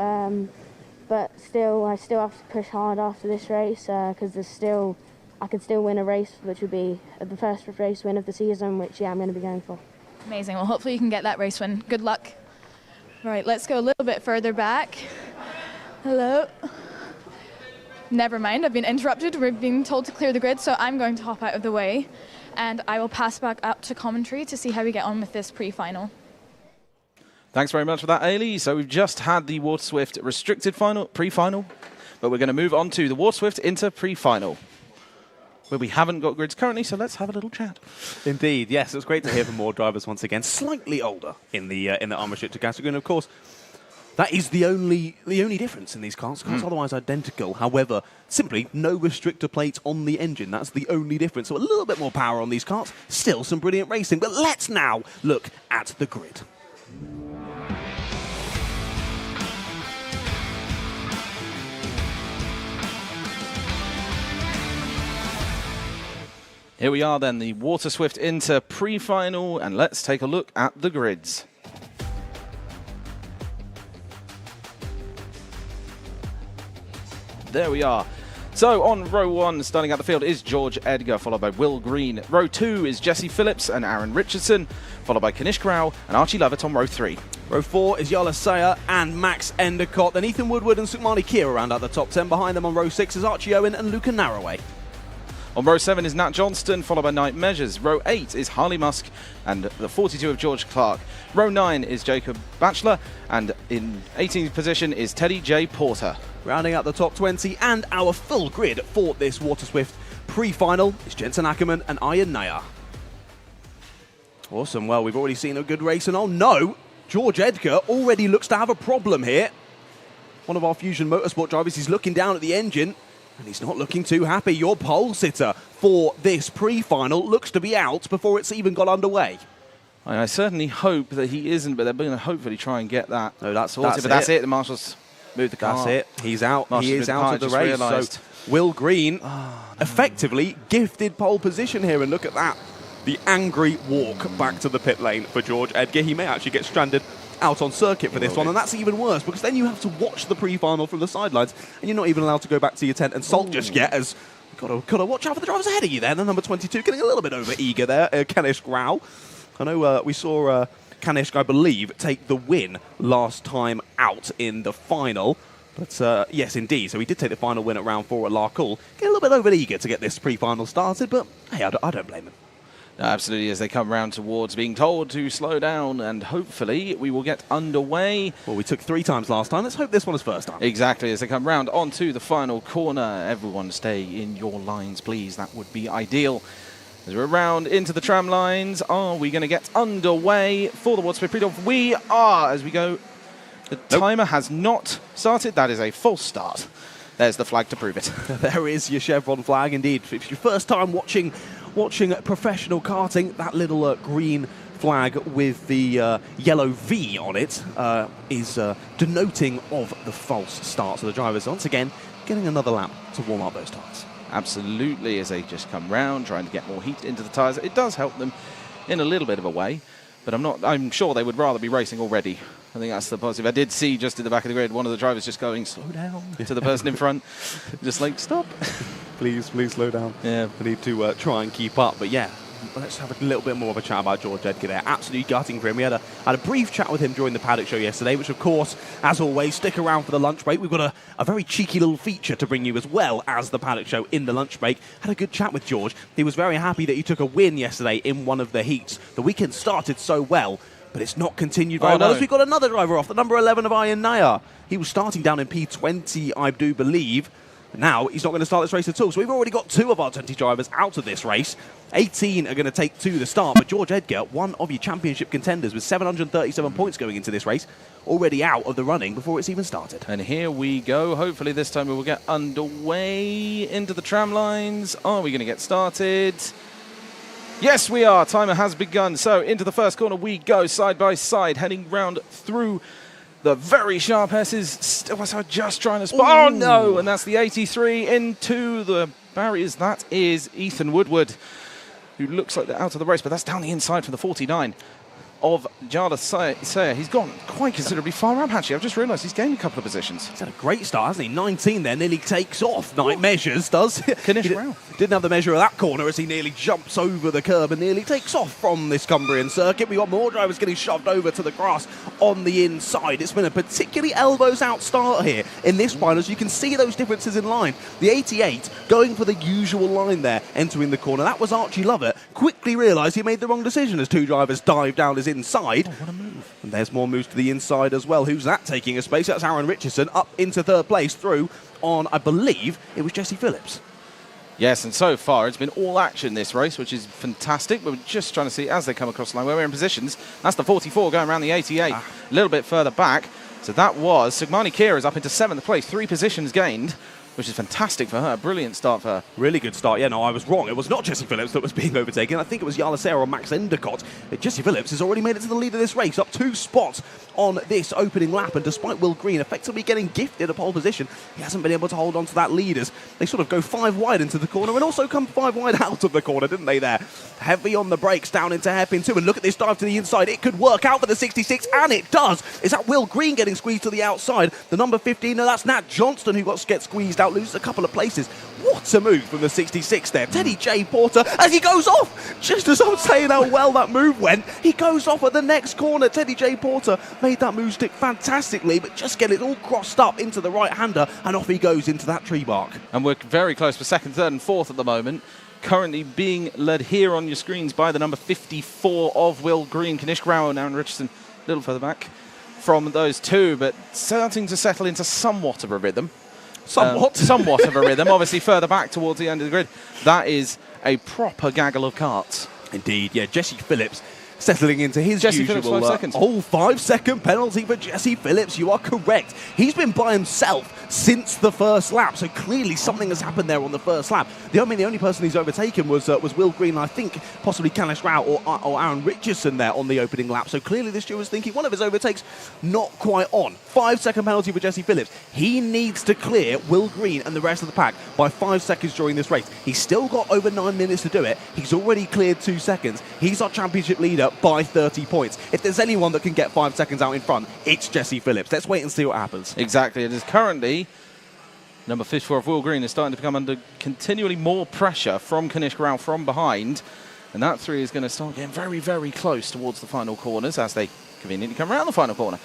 But still, I still have to push hard after this race because I could still win a race, which would be the first race win of the season, which, yeah, I'm going to be going for. Amazing. Well, hopefully you can get that race win. Good luck. Right, let's go a little bit further back. Hello. Never mind, I've been interrupted. We're being told to clear the grid, so I'm going to hop out of the way. And I will pass back up to commentary to see how we get on with this pre-final. Thanks very much for that, Ailey. So we've just had the Water Swift restricted pre-final, but we're going to move on to the Water Swift Inter pre-final, where we haven't got grids currently, so let's have a little chat. Indeed, yes, it was great to hear from more drivers once again, slightly older in the unrestricted category, and of course, that is the only difference in these cars. Cars otherwise identical. However, simply no restrictor plates on the engine. That's the only difference. So a little bit more power on these cars. Still some brilliant racing. But let's now look at the grid. Here we are then, the Water Swift Inter pre-final, and let's take a look at the grids. There we are. So on row 1, starting out the field, is George Edgar, followed by Will Green. Row 2 is Jesse Phillips and Aaron Richardson, followed by Kanish Grau and Archie Lovett on row 3. Row 4 is Yala Sayer and Max Endicott. Then Ethan Woodward and Sukmani Kira round out the top 10. Behind them on row 6 is Archie Owen and Luca Narroway. On row 7 is Nat Johnston, followed by Knight Measures. Row 8 is Harley Musk and the 42 of George Clark. Row 9 is Jacob Batchelor, and in 18th position is Teddy J. Porter. Rounding out the top 20 and our full grid for this Water Swift pre-final is Jensen Ackerman and Ian Nair. Awesome. Well, we've already seen a good race, and oh no, George Edgar already looks to have a problem here. One of our Fusion Motorsport drivers, he's looking down at the engine, and he's not looking too happy. Your pole sitter for this pre-final looks to be out before it's even got underway. I certainly hope that he isn't, but they're going to hopefully try and get that. No, that's sorted. But that's it. The marshals moved the car. That's it. He's out. Marshals he is out of the race. So Will Green effectively gifted pole position here, and look at that. The angry walk back to the pit lane for George Edgar. He may actually get stranded out on circuit for this one, and that's even worse because then you have to watch the pre-final from the sidelines, and you're not even allowed to go back to your tent and salt just yet, as Gotta watch out for the drivers ahead of you then. The number 22 getting a little bit over eager there, Kanishk Rao. I know we saw Kanishk, I believe, take the win last time out in the final. But yes, indeed. So he did take the final win at round 4 at Larcool. Get a little bit over eager to get this pre-final started, but hey, I don't blame him. Absolutely, as they come round towards being told to slow down, and hopefully we will get underway. Well, we took 3 times last time. Let's hope this one is first time. Exactly, as they come round onto the final corner. Everyone stay in your lines, please. That would be ideal. As we're round into the tram lines, are we going to get underway for the Water Speed? We are, as we go. The timer has not started. That is a false start. There's the flag to prove it. There is your chevron flag, indeed. If it's your first time watching professional karting, that little green flag with the yellow V on it is denoting of the false start. So the drivers, once again, getting another lap to warm up those tyres. Absolutely, as they just come round, trying to get more heat into the tyres. It does help them in a little bit of a way, but I'm sure they would rather be racing already. I think that's the positive. I did see just in the back of the grid one of the drivers just going, slow down, to the person in front. Just like, stop. Please slow down. Yeah. We need to try and keep up. But yeah, let's have a little bit more of a chat about George Edgar there. Absolutely gutting for him. We had a brief chat with him during the paddock show yesterday, which of course, as always, stick around for the lunch break. We've got a very cheeky little feature to bring you as well as the paddock show in the lunch break. Had a good chat with George. He was very happy that he took a win yesterday in one of the heats. The weekend started so well, but it's not continued very well. As we've got another driver off, the number 11 of Ian Nair. He was starting down in P20, I do believe. Now, he's not going to start this race at all. So we've already got 2 of our 20 drivers out of this race. 18 are going to take to the start. But George Edgar, one of your championship contenders with 737 points going into this race, already out of the running before it's even started. And here we go. Hopefully this time we will get underway into the tram lines. Are we going to get started? Yes, we are. Timer has begun. So into the first corner we go, side by side, heading round through the very sharp S's. Still just trying to spot. Oh, no. And that's the 83 into the barriers. That is Ethan Woodward, who looks like they're out of the race, but that's down the inside for the 49 of Jada Sayer. He's gone quite considerably far up, actually. I've just realised he's gained a couple of positions. He's had a great start, hasn't he? 19 there, nearly takes off. Night measures, does. Finish well. Didn't have the measure of that corner as he nearly jumps over the curb and nearly takes off from this Cumbrian circuit. We've got more drivers getting shoved over to the grass on the inside. It's been a particularly elbows-out start here in this final, so you can see those differences in line. The 88 going for the usual line there, entering the corner. That was Archie Lovett. Quickly realised he made the wrong decision as 2 drivers dive down his inside. Oh, what a move. And there's more moves to the inside as well. Who's that taking a space? That's Aaron Richardson up into 3rd place through on, I believe, it was Jesse Phillips. Yes, and so far it's been all action this race, which is fantastic. But we're just trying to see as they come across the line where we're in positions. That's the 44 going around the 88, a little bit further back. So that was Sugmani Kira's up into 7th place, 3 positions gained, which is fantastic for her. Brilliant start for her. Really good start. Yeah, no, I was wrong. It was not Jesse Phillips that was being overtaken. I think it was Jarla Serra or Max Endicott. Jesse Phillips has already made it to the lead of this race, up 2 spots on this opening lap. And despite Will Green effectively getting gifted a pole position, he hasn't been able to hold on to that lead as they sort of go 5 wide into the corner and also come 5 wide out of the corner, didn't they there? Heavy on the brakes down into hairpin 2. And look at this dive to the inside. It could work out for the 66, and it does. Is that Will Green getting squeezed to the outside? The number 15, no, that's Nat Johnston who got squeezed out, loses a couple of places. What a move from the 66 there. Teddy J. Porter, as he goes off, just as I'm saying how well that move went, he goes off at the next corner. Teddy J. Porter made that move stick fantastically, but just get it all crossed up into the right-hander, and off he goes into that tree bark. And we're very close for 2nd, 3rd and 4th at the moment. Currently being led here on your screens by the number 54 of Will Green. Kanishk Rao and Aaron Richardson a little further back from those 2, but starting to settle into somewhat of a rhythm. Somewhat of a rhythm, obviously further back towards the end of the grid. That is a proper gaggle of karts. Indeed, yeah, Jesse Phillips settling into his Jesse usual... Phillips, 5 seconds. 5-second penalty for Jesse Phillips. You are correct. He's been by himself since the first lap, so clearly something has happened there on the first lap. The only person he's overtaken was Will Green, I think possibly Kanishk Rao or Aaron Richardson there on the opening lap. So clearly this steward was thinking one of his overtakes not quite on. 5-second penalty for Jesse Phillips. He needs to clear Will Green and the rest of the pack by 5 seconds during this race. He's still got over 9 minutes to do it. He's already cleared 2 seconds. He's our championship leader by 30 points. If there's anyone that can get 5 seconds out in front, it's Jesse Phillips. Let's wait and see what happens. Exactly. It is currently Number 54 of Will Green is starting to become under continually more pressure from Rowrah from behind. And that 3 is going to start getting very, very close towards the final corners as they conveniently come around the final corner.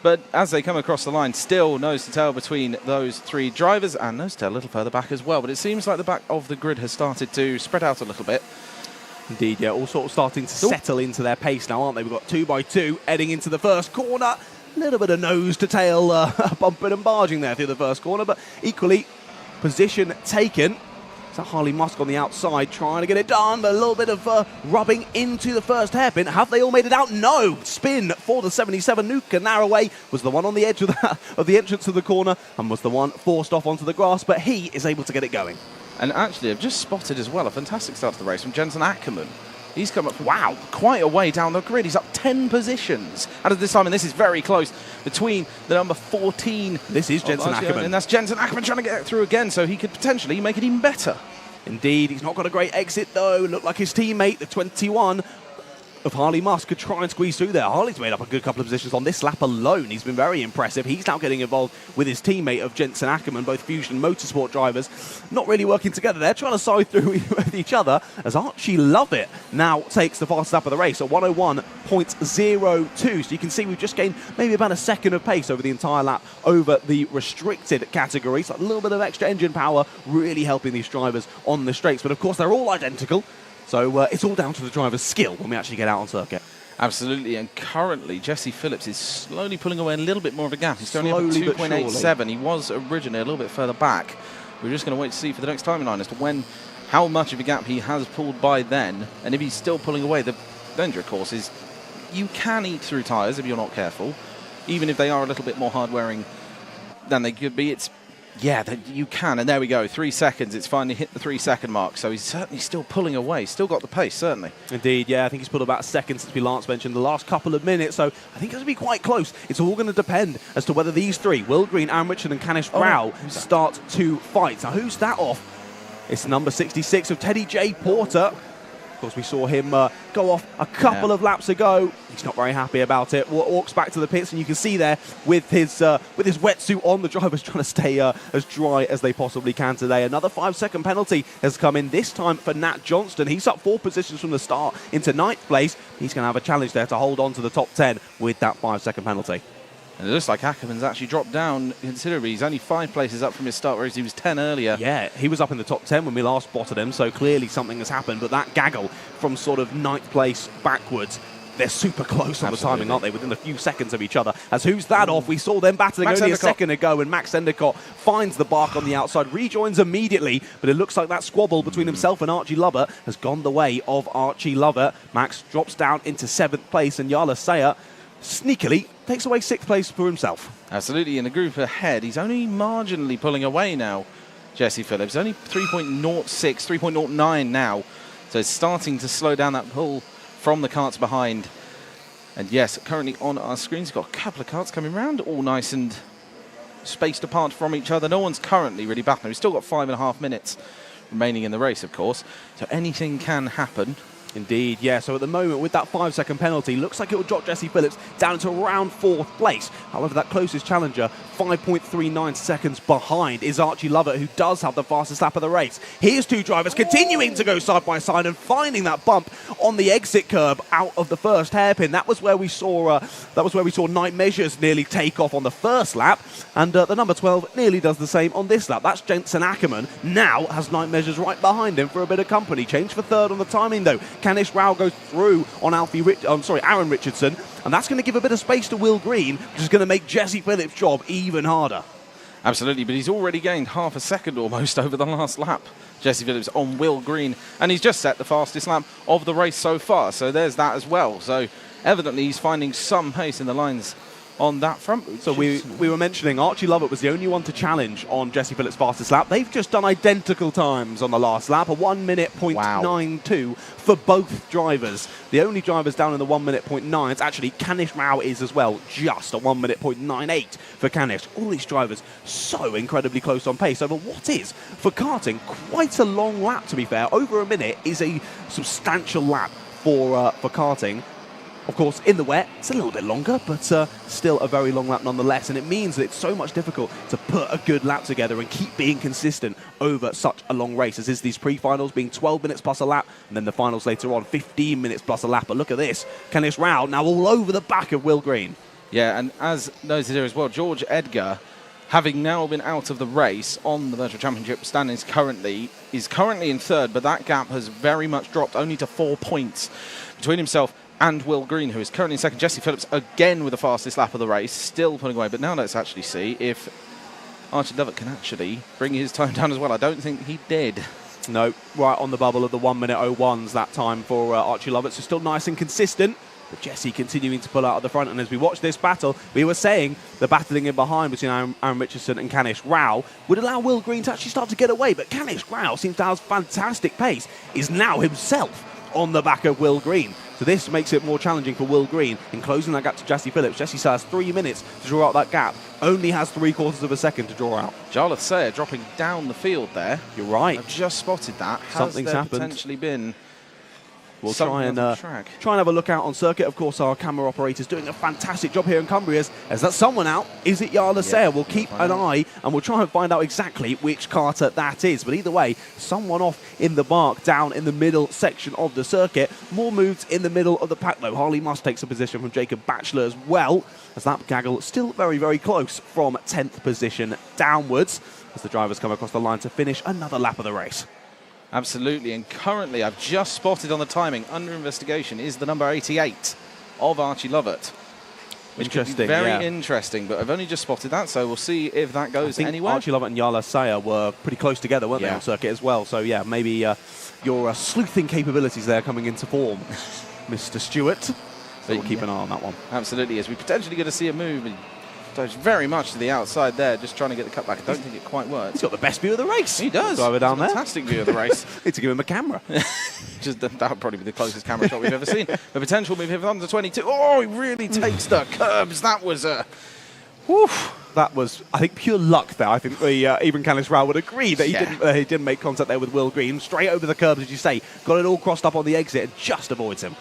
But as they come across the line, still nose to tail between those 3 drivers, and nose to tail a little further back as well. But it seems like the back of the grid has started to spread out a little bit. Indeed, yeah, all sort of starting to settle into their pace now, aren't they? We've got 2 by 2 heading into the first corner. A little bit of nose to tail bumping and barging there through the first corner, but equally position taken. Is that Harley Musk on the outside trying to get it done, but a little bit of rubbing into the first hairpin. Have they all made it out? No! Spin for the 77. Nuka Narroway was the one on the edge of the entrance to the corner and was the one forced off onto the grass, but he is able to get it going. And actually, I've just spotted as well a fantastic start to the race from Jensen Ackerman. He's come up, wow, quite a way down the grid. He's up 10 positions out of this time, and this is very close between the number 14. This is Jensen Ackerman. And that's Jensen Ackerman trying to get through again, so he could potentially make it even better. Indeed, he's not got a great exit, though. Looked like his teammate, the 21 of Harley Musk, could try and squeeze through there. Harley's made up a good couple of positions on this lap alone. He's been very impressive. He's now getting involved with his teammate of Jensen Ackerman, both Fusion Motorsport drivers, not really working together. They're trying to side through with each other as Archie Lovett now takes the fastest lap of the race at 101.02. So you can see we've just gained maybe about a second of pace over the entire lap over the restricted category. So a little bit of extra engine power really helping these drivers on the straights. But of course, they're all identical. So it's all down to the driver's skill when we actually get out on circuit. Absolutely, and currently Jesse Phillips is slowly pulling away a little bit more of a gap. He's only up at Slowly but 2.87. He was originally a little bit further back. We're just going to wait to see for the next timeline as to how much of a gap he has pulled by then. And if he's still pulling away, the danger, of course, is you can eat through tyres if you're not careful. Even if they are a little bit more hard-wearing than they could be, you can, and there we go, 3 seconds. It's finally hit the 3-second mark, so he's certainly still pulling away, still got the pace, certainly. Indeed, yeah, I think he's pulled about a second since we last mentioned the last couple of minutes, so I think it's going to be quite close. It's all going to depend as to whether these 3, Will Green, Aaron Richard and Rowrah, start to fight. Now, who's that off? It's number 66 of Teddy J. Porter. Of course, we saw him go off a couple of laps ago. He's not very happy about it. Walks back to the pits, and you can see there with his wetsuit on, the driver's trying to stay as dry as they possibly can today. Another 5-second penalty has come in, this time for Nat Johnston. He's up 4 positions from the start into 9th place. He's going to have a challenge there to hold on to the top 10 with that 5-second penalty. And it looks like Ackerman's actually dropped down considerably. He's only 5 places up from his start, whereas he was 10 earlier. Yeah, he was up in the top 10 when we last spotted him, so clearly something has happened. But that gaggle from sort of 9th place backwards, they're super close on the timing, aren't they? Within a few seconds of each other. As who's that off? We saw them battling only a second ago, and Max Endicott finds the bark on the outside, rejoins immediately, but it looks like that squabble between himself and Archie Lovett has gone the way of Archie Lovett. Max drops down into 7th place, and Yala Sayer sneakily takes away 6th place for himself. Absolutely, in the group ahead, he's only marginally pulling away now, Jesse Phillips. Only 3.06, 3.09 now. So it's starting to slow down that pull from the karts behind. And yes, currently on our screens, we've got a couple of karts coming round, all nice and spaced apart from each other. No one's currently really battling. We've still got 5.5 minutes remaining in the race, of course. So anything can happen. Indeed, yeah. So at the moment, with that 5-second penalty, looks like it will drop Jesse Phillips down to around 4th place. However, that closest challenger, 5.39 seconds behind, is Archie Lovett, who does have the fastest lap of the race. Here's 2 drivers continuing to go side by side and finding that bump on the exit curb out of the first hairpin. That was where we saw Night Measures nearly take off on the first lap, and the number 12 nearly does the same on this lap. That's Jensen Ackerman. Now has Night Measures right behind him for a bit of company. Change for 3rd on the timing though. Rowrah goes through on Aaron Richardson, and that's going to give a bit of space to Will Green, which is going to make Jesse Phillips' job even harder. Absolutely, but he's already gained half a second almost over the last lap. Jesse Phillips on Will Green, and he's just set the fastest lap of the race so far, so there's that as well. So evidently he's finding some pace in the lines on that front. So we were mentioning Archie Lovett was the only one to challenge on Jesse Phillips' fastest lap. They've just done identical times on the last lap, a 1:92 for both drivers. The only drivers down in the 1:09s, actually Rowrah is as well, just a 1:98 for Kanish. All these drivers so incredibly close on pace over what is, for karting, quite a long lap to be fair. Over a minute is a substantial lap for karting. Of course, in the wet, it's a little bit longer, but still a very long lap nonetheless. And it means that it's so much difficult to put a good lap together and keep being consistent over such a long race, as is these pre-finals being 12 minutes plus a lap, and then the finals later on, 15 minutes plus a lap. But look at this. Kanish Rao now all over the back of Will Green. Yeah, and as noted here as well, George Edgar, having now been out of the race on the Virtual Championship standings is currently in third, but that gap has very much dropped only to 4 points between himself and Will Green, who is currently in second. Jesse Phillips again with the fastest lap of the race, still pulling away. But now let's actually see if Archie Lovett can actually bring his time down as well. I don't think he did. No, right on the bubble of the 1:01s that time for Archie Lovett, so still nice and consistent. But Jesse continuing to pull out at the front, and as we watch this battle, we were saying the battling in behind between Aaron Richardson and Kanish Rao would allow Will Green to actually start to get away, but Kanish Rao seems to have fantastic pace, is now himself on the back of Will Green. So this makes it more challenging for Will Green in closing that gap to Jesse Phillips. Jesse still has 3 minutes to draw out that gap, only has 3/4 of a second to draw out. Jarlath Sayer dropping down the field there. You're right. I've just spotted that. Something's happened. Potentially been... We'll try and have a look out on circuit. Of course, our camera operator's doing a fantastic job here in Cumbria. As that's someone out, is it Jarlath Sayer? We'll keep an eye and we'll try and find out exactly which karter that is. But either way, someone off in the mark down in the middle section of the circuit. More moves in the middle of the pack though. Harley Musk takes a position from Jacob Batchelor as well, as that gaggle still very, very close from 10th position downwards as the drivers come across the line to finish another lap of the race. Absolutely, and currently I've just spotted on the timing, under investigation, is the number 88 of Archie Lovett. Which could be very interesting, but I've only just spotted that, so we'll see if that goes anywhere. Archie Lovett and Jarlath Sayer were pretty close together, weren't they, on circuit as well? So yeah, maybe your sleuthing capabilities there coming into form, Mr. Stewart. So we'll keep an eye on that one. Absolutely, as we potentially going to see a move. Goes very much to the outside there, just trying to get the cut back. I don't think it quite works. He's got the best view of the race. He does. Driver down there. Fantastic view of the race. Need to give him a camera. That would probably be the closest camera shot we've ever seen. A potential move here for under 22. Oh, he really takes the curbs. That was a... That was, I think, pure luck there. I think even Kanish Rao would agree that he didn't make contact there with Will Green. Straight over the curbs, as you say. Got it all crossed up on the exit and just avoids him.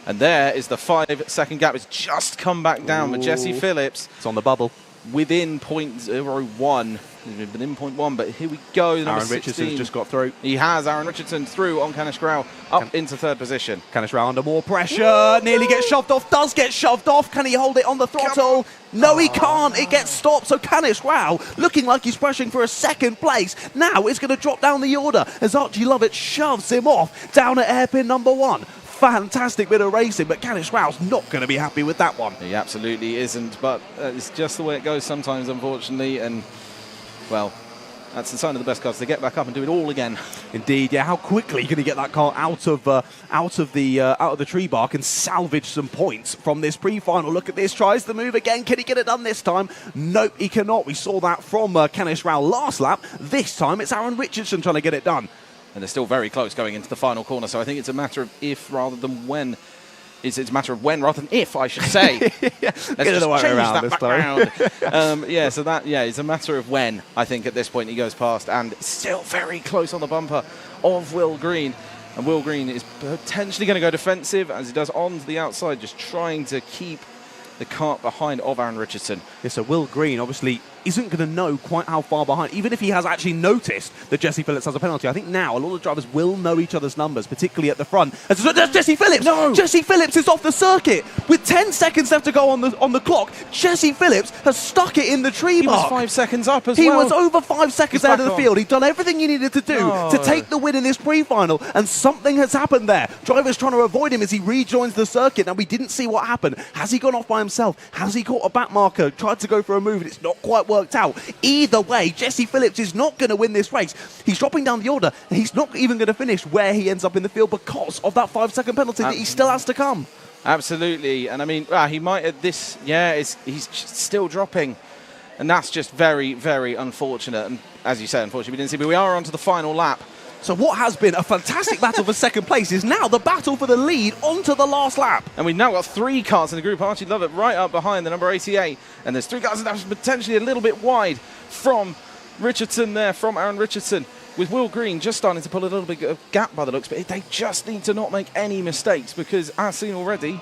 And there is the 5-second gap. It's just come back down with Jesse Phillips. It's on the bubble. Within 0.01. He's within 0.1, but here we go. Aaron Richardson's just got through. He has. Aaron Richardson through on Kanish Rao, up into third position. Kanish Rao under more pressure. Nearly gets shoved off. Does get shoved off. Can he hold it on the throttle? No, he can't. It gets stopped. So Kanish Rao, looking like he's pushing for a second place, now is going to drop down the order as Archie Lovett shoves him off down at hairpin number 1. Fantastic bit of racing, but Kanish Rao's not going to be happy with that one. He absolutely isn't, but it's just the way it goes sometimes, unfortunately, and, well, that's the sign of the best cars. They get back up and do it all again. Indeed, yeah. How quickly can he get that car out of the tree bark and salvage some points from this pre-final? Look at this. Tries the move again. Can he get it done this time? Nope, he cannot. We saw that from Kanish Rao last lap. This time, it's Aaron Richardson trying to get it done. And they're still very close going into the final corner, so I think it's a matter of if rather than when. It's a matter of when rather than if, I should say. Let's just change that background. It's a matter of when, I think, at this point he goes past, and still very close on the bumper of Will Green. And Will Green is potentially going to go defensive, as he does on to the outside, just trying to keep the cart behind of Aaron Richardson. Yeah, so Will Green obviously isn't going to know quite how far behind, even if he has actually noticed that Jesse Phillips has a penalty. I think now a lot of drivers will know each other's numbers, particularly at the front. And so there's Jesse Phillips! No! Jesse Phillips is off the circuit! With 10 seconds left to go on the clock, Jesse Phillips has stuck it in the tree bark. He was 5 seconds up as well. He was over 5 seconds out of the field. He'd done everything he needed to do to take the win in this pre-final, and something has happened there. Drivers trying to avoid him as he rejoins the circuit. Now, we didn't see what happened. Has he gone off by himself? Has he caught a back marker? Tried to go for a move, and it's not quite worked out. Either way, Jesse Phillips is not going to win this race. He's dropping down the order, and he's not even going to finish where he ends up in the field because of that 5-second penalty that he still has to come. Absolutely, and I mean, he might at this, he's still dropping, and that's just very, very unfortunate. And as you said, unfortunately, we didn't see, but we are on to the final lap. So what has been a fantastic battle for second place is now the battle for the lead onto the last lap. And we've now got 3 cars in the group. Archie Lovett right up behind the number 88. And there's 3 cars that are potentially a little bit wide from Richardson there, from Aaron Richardson, with Will Green just starting to pull a little bit of gap by the looks. But they just need to not make any mistakes because, as seen already,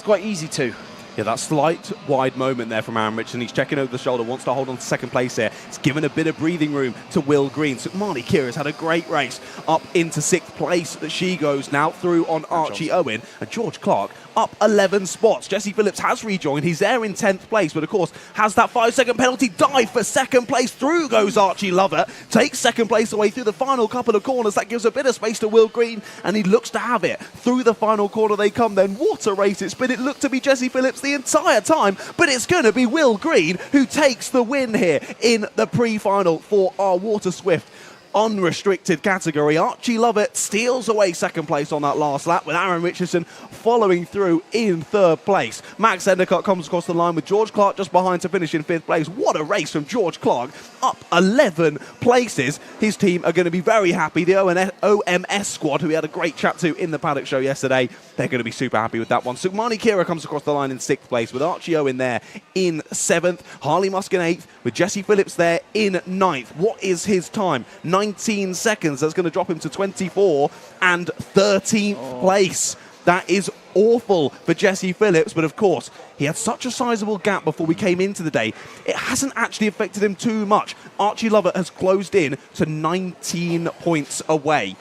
quite easy to. Yeah, that slight wide moment there from Aaron Richardson. He's checking over the shoulder, wants to hold on to second place here. It's given a bit of breathing room to Will Green. So Marnie Kira's had a great race up into 6th place. She goes now through on Archie Owen and George Clark up 11 spots. Jesse Phillips has rejoined. He's there in 10th place, but of course has that 5-second penalty dive for second place. Through goes Archie Lovett, takes second place away through the final couple of corners. That gives a bit of space to Will Green, and he looks to have it. Through the final corner they come then. What a race it's been. It looked to be Jesse Phillips the entire time, but it's going to be Will Green who takes the win here in the pre-final for our Water Swift unrestricted category. Archie Lovett steals away second place on that last lap, with Aaron Richardson following through in 3rd place. Max Endicott comes across the line with George Clark just behind to finish in 5th place. What a race from George Clark, up 11 places. His team are going to be very happy. The OMS squad, who we had a great chat to in the paddock show yesterday, they're going to be super happy with that one. Sukmani Kira comes across the line in 6th place, with Archie Owen there in 7th. Harley Musk in 8th, with Jesse Phillips there in 9th. What is his time? 19 seconds. That's going to drop him to 24 and 13th place. That is awful for Jesse Phillips, but of course, he had such a sizable gap before we came into the day. It hasn't actually affected him too much. Archie Lovett has closed in to 19 points away.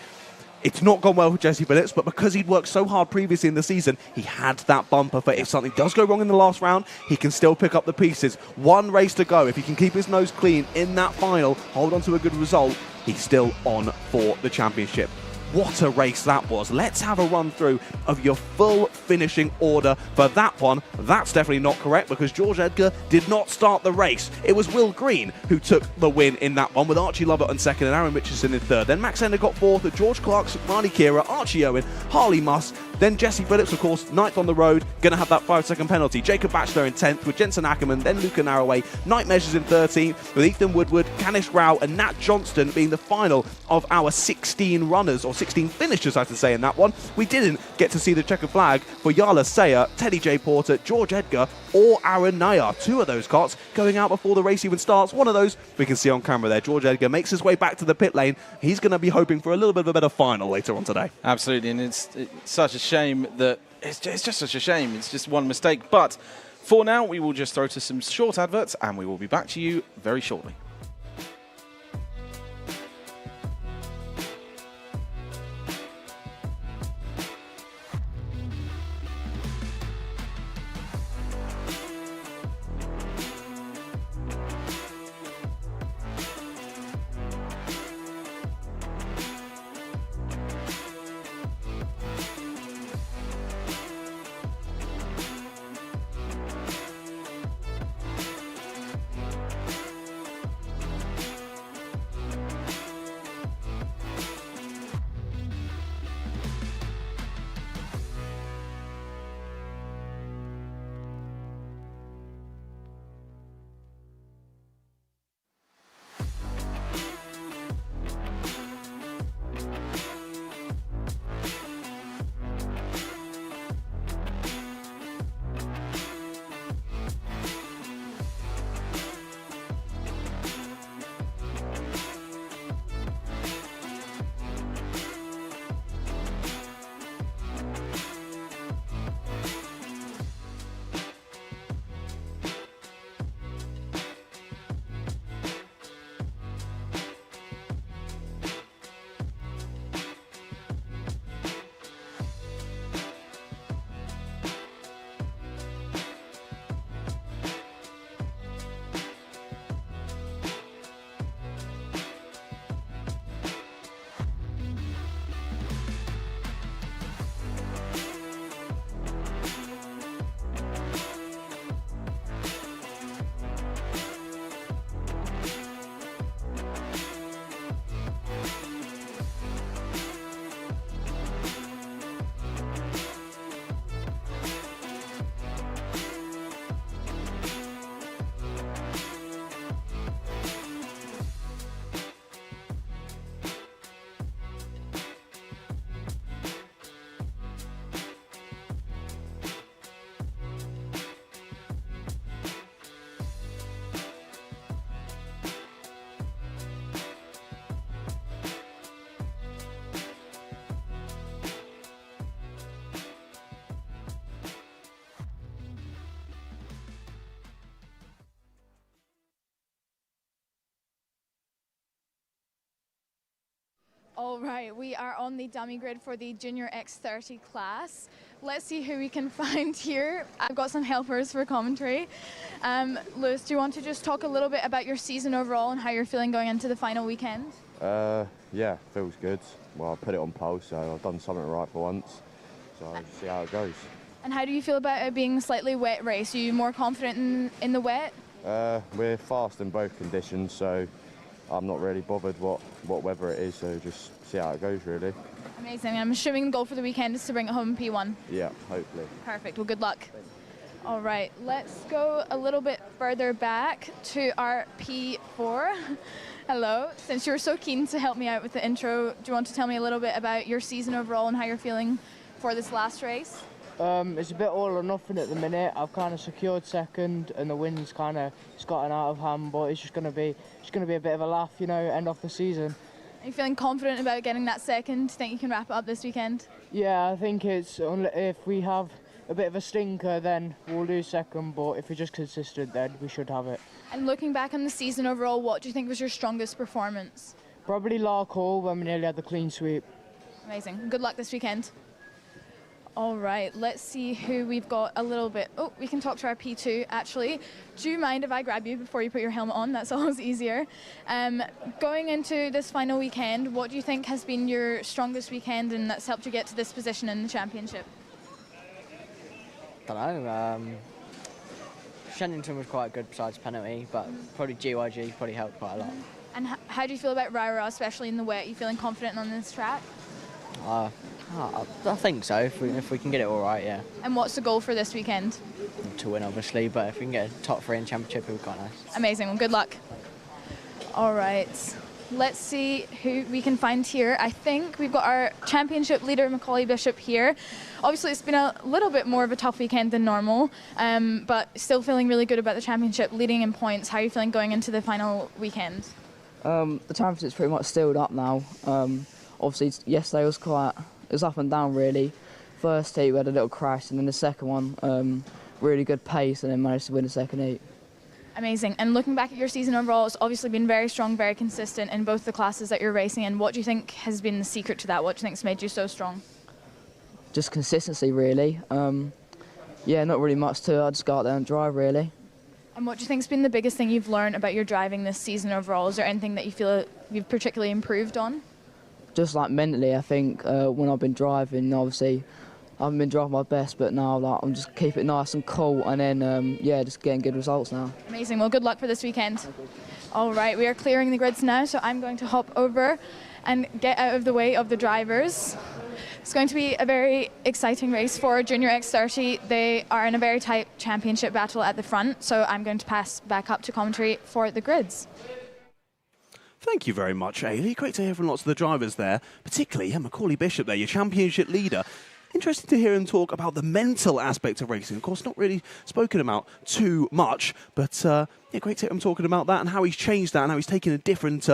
It's not gone well for Jesse Phillips, but because he'd worked so hard previously in the season, he had that bumper for if something does go wrong in the last round, he can still pick up the pieces. One race to go. If he can keep his nose clean in that final, hold on to a good result, he's still on for the championship. What a race that was. Let's have a run through of your full finishing order for that one. That's definitely not correct because George Edgar did not start the race. It was Will Green who took the win in that one, with Archie Lovett on second and Aaron Richardson in third. Then Max Endicott fourth, George Clark, Marnie Kira, Archie Owen, Harley Musk. Then Jesse Phillips, of course, ninth on the road, going to have that 5-second penalty. Jacob Batchelor in 10th with Jensen Ackerman, then Luca Narroway. Night Measures in 13th with Ethan Woodward, Canish Rao and Nat Johnston being the final of our 16 runners, or 16 finishers, I have to say, in that one. We didn't get to see the checkered flag for Yala Sayer, Teddy J. Porter, George Edgar or Aaron Nayar. 2 of those carts going out before the race even starts. One of those we can see on camera there. George Edgar makes his way back to the pit lane. He's going to be hoping for a little bit of a better final later on today. Absolutely, and it's such a shame that it's just such a shame. It's just one mistake. But for now, we will just throw to some short adverts, and we will be back to you very shortly. All right, we are on the dummy grid for the Junior X30 class. Let's see who we can find here. I've got some helpers for commentary. Lewis, do you want to just talk a little bit about your season overall and how you're feeling going into the final weekend? Yeah, feels good. Well, I put it on pole, so I've done something right for once. So I'll see how it goes. And how do you feel about it being a slightly wet race? Are you more confident in the wet? We're fast in both conditions, so I'm not really bothered what weather it is, so just see how it goes, really. Amazing. I'm assuming the goal for the weekend is to bring it home in P1. Yeah, hopefully. Perfect. Well, good luck. All right, let's go a little bit further back to our P4. Hello. Since you were so keen to help me out with the intro, do you want to tell me a little bit about your season overall and how you're feeling for this last race? It's a bit all or nothing at the minute. I've kind of secured second, and the wind's kind of gotten out of hand. But it's just going to be a bit of a laugh, you know, end off the season. Are you feeling confident about getting that second? Think you can wrap it up this weekend? Yeah, I think it's if we have a bit of a stinker, then we'll lose second. But if we're just consistent, then we should have it. And looking back on the season overall, what do you think was your strongest performance? Probably Lark Hall when we nearly had the clean sweep. Amazing. Good luck this weekend. All right, let's see who we've got a little bit. Oh, we can talk to our P2, actually. Do you mind if I grab you before you put your helmet on? That's always easier. Going into this final weekend, what do you think has been your strongest weekend and that's helped you get to this position in the championship? Don't know. Shennington was quite good besides penalty, but probably GYG probably helped quite a lot. And how do you feel about Rowrah, especially in the wet? Are you feeling confident on this track? I think so, if we can get it all right, yeah. And what's the goal for this weekend? To win, obviously, but if we can get a top 3 in championship, it would be quite nice. Amazing. Well, good luck. All right. Let's see who we can find here. I think we've got our championship leader, Macaulay Bishop, here. Obviously, it's been a little bit more of a tough weekend than normal, but still feeling really good about the championship, leading in points. How are you feeling going into the final weekend? The championship's pretty much sealed up now. Obviously, yesterday it was up and down, really. First heat, we had a little crash, and then the second one, really good pace, and then managed to win the second heat. Amazing. And looking back at your season overall, it's obviously been very strong, very consistent in both the classes that you're racing in. What do you think has been the secret to that? What do you think has made you so strong? Just consistency, really. Yeah, not really much to it. I just go out there and drive, really. And what do you think has been the biggest thing you've learned about your driving this season overall? Is there anything that you feel you've particularly improved on? Just like mentally, I think when I've been driving, obviously I haven't been driving my best, but now I'm just keeping it nice and cool, and then yeah, just getting good results now. Amazing. Well, good luck for this weekend. All right, we are clearing the grids now, so I'm going to hop over and get out of the way of the drivers. It's going to be a very exciting race for Junior X30. They are in a very tight championship battle at the front, so I'm going to pass back up to commentary for the grids. Thank you very much, Ailey. Great to hear from lots of the drivers there, particularly Macaulay Bishop there, your championship leader. Interesting to hear him talk about the mental aspect of racing. Of course, not really spoken about too much, but yeah, great to hear him talking about that and how he's changed that and how he's taken a different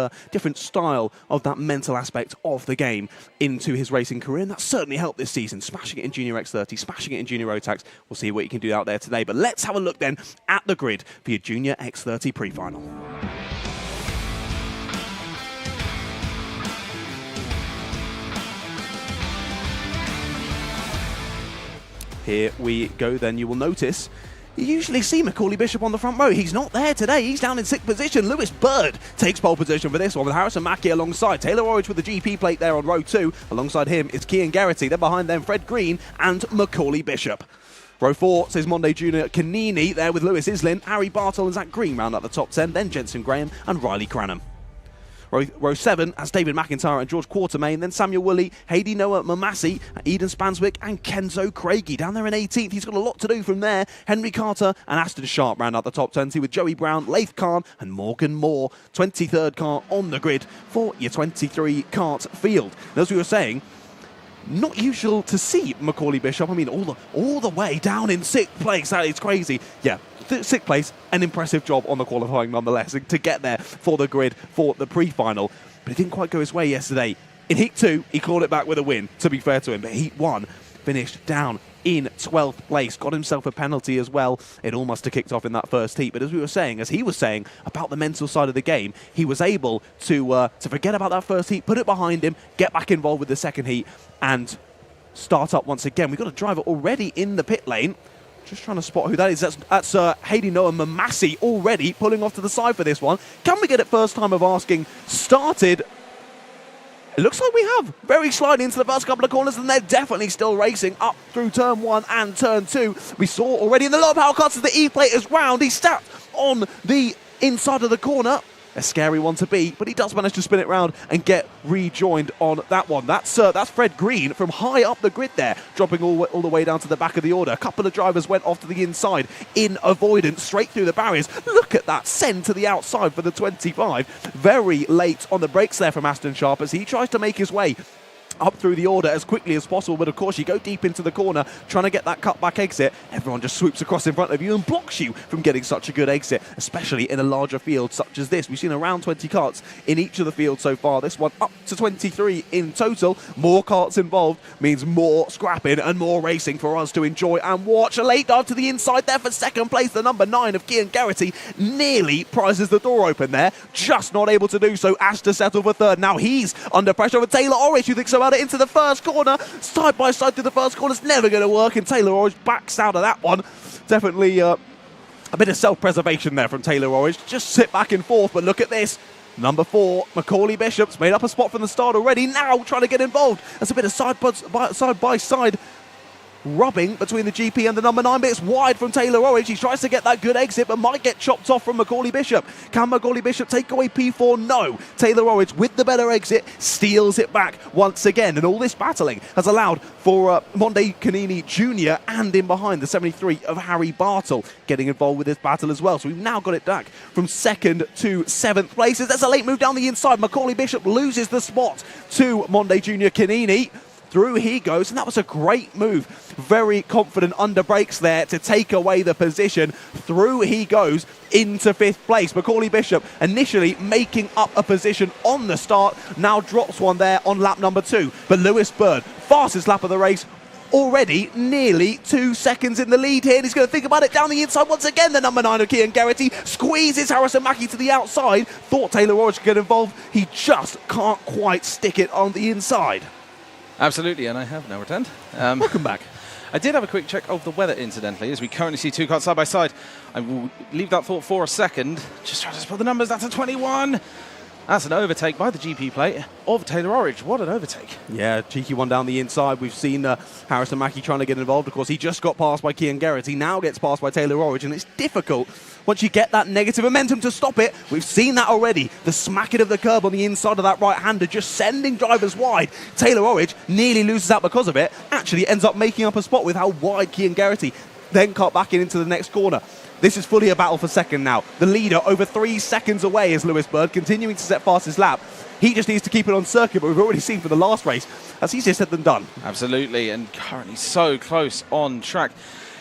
style of that mental aspect of the game into his racing career. And that's certainly helped this season, smashing it in Junior X30, smashing it in Junior Rotax. We'll see what you can do out there today. But let's have a look then at the grid for your Junior X30 pre-final. Here we go then. You will notice you usually see Macaulay Bishop on the front row. He's not there today. He's down in 6th position. Lewis Bird takes pole position for this one with Harrison Mackie alongside. Taylor Orridge with the GP plate there on row 2. Alongside him is Kian Garrity. Then behind them, Fred Green and Macaulay Bishop. Row 4 says Monday Junior Canini there with Lewis Islin. Harry Bartle and Zach Green round out the top 10. Then Jensen Graham and Riley Cranham. Row 7 has David McIntyre and George Quartermain, then Samuel Woolley, Haydee Noah Mamasi, Eden Spanswick and Kenzo Craigie. Down there in 18th, he's got a lot to do from there. Henry Carter and Aston Sharp round out the top 20 with Joey Brown, Laith Khan and Morgan Moore. 23rd car on the grid for your 23 kart field. And as we were saying, not usual to see Macaulay Bishop. I mean, all the way down in 6th place. That is crazy. Yeah, 6th place, an impressive job on the qualifying nonetheless to get there for the grid for the pre-final. But it didn't quite go his way yesterday. In Heat 2, he clawed it back with a win, to be fair to him. But Heat 1 finished down in 12th place. Got himself a penalty as well. It all must have kicked off in that first heat. But as we were saying, as he was saying about the mental side of the game, he was able to forget about that first heat, put it behind him, get back involved with the second heat, and start up once again. We've got a driver already in the pit lane. Just trying to spot who that is. That's Hayley Noah Mamasi already pulling off to the side for this one. Can we get it first time of asking started? It looks like we have. Very slightly into the first couple of corners, and they're definitely still racing up through turn 1 and turn 2. We saw already in the low power cuts as the E-plate is round. He's stacked on the inside of the corner. A scary one to beat, but he does manage to spin it round and get rejoined on that one. That's Fred Green from high up the grid there, dropping all the way down to the back of the order. A couple of drivers went off to the inside in avoidance, straight through the barriers. Look at that send to the outside for the 25. Very late on the brakes there from Aston Sharp as he tries to make his way up through the order as quickly as possible, but of course you go deep into the corner trying to get that cutback exit. Everyone just swoops across in front of you and blocks you from getting such a good exit, especially in a larger field such as this. We've seen around 20 karts in each of the fields so far. This one up to 23 in total. More karts involved means more scrapping and more racing for us to enjoy and watch. A late dive to the inside there for second place. The number 9 of Kian Garrity nearly prizes the door open there, just not able to do so. Ash to settle for third. Now he's under pressure over Taylor Orridge, who thinks about it into the first corner. Side by side through the first corner. It's never going to work, and Taylor Orridge backs out of that one. Definitely a bit of self-preservation there from Taylor Orridge. Just sit back and forth, but look at this. Number 4, Macaulay Bishop's made up a spot from the start already. Now trying to get involved. There's a bit of side by side rubbing between the GP and the number 9, but it's wide from Taylor Orridge. He tries to get that good exit, but might get chopped off from Macaulay Bishop. Can Macaulay Bishop take away P4? No. Taylor Orridge, with the better exit, steals it back once again, and all this battling has allowed for Monday Canini Junior and in behind the 73 of Harry Bartle getting involved with this battle as well. So we've now got it back from 2nd to 7th places. There's a late move down the inside. Macaulay Bishop loses the spot to Monday Junior Canini. Through he goes, and that was a great move. Very confident under brakes there to take away the position. Through he goes into 5th place. Macaulay Bishop initially making up a position on the start, now drops one there on lap number 2. But Lewis Bird, fastest lap of the race, already nearly 2 seconds in the lead here, and he's going to think about it down the inside once again. The number 9 of Kian Garrity squeezes Harrison Mackie to the outside. Thought Taylor Orridge could get involved. He just can't quite stick it on the inside. Absolutely, and I have now returned. Welcome back. I did have a quick check of the weather, incidentally, as we currently see 2 cars side by side. I will leave that thought for a second. Just trying to spot the numbers. That's a 21. That's an overtake by the GP plate of Taylor Orridge. What an overtake. Yeah, cheeky one down the inside. We've seen Harrison Mackie trying to get involved. Of course, he just got passed by Kian Garrity. Now gets passed by Taylor Orridge, and it's difficult once you get that negative momentum to stop it. We've seen that already. The smacking of the curb on the inside of that right-hander, just sending drivers wide. Taylor Orridge nearly loses out because of it. Actually ends up making up a spot with how wide Kian Garrity then cut back into the next corner. This is fully a battle for second now. The leader over 3 seconds away is Lewis Bird, continuing to set fastest lap. He just needs to keep it on circuit, but we've already seen for the last race, that's easier said than done. Absolutely, and currently so close on track.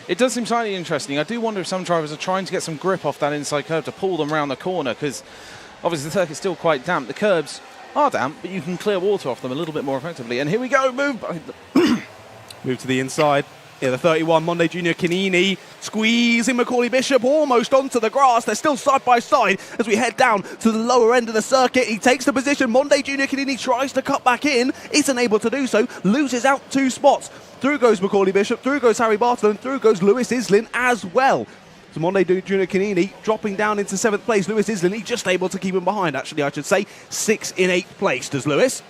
It does seem slightly interesting. I do wonder if some drivers are trying to get some grip off that inside curve to pull them around the corner, because obviously the circuit's still quite damp. The curbs are damp, but you can clear water off them a little bit more effectively. And here we go, move to the inside. Yeah, the 31, Monday Junior Canini, squeezing Macaulay Bishop almost onto the grass. They're still side by side as we head down to the lower end of the circuit. He takes the position. Monday Junior Canini tries to cut back in, isn't able to do so, loses out 2 spots. Through goes Macaulay Bishop, through goes Harry Bartle, and through goes Lewis Islin as well. So Monday Junior Canini dropping down into 7th place. Lewis Islin, he's just able to keep him behind, actually, I should say. 6th in 8th place, does Lewis.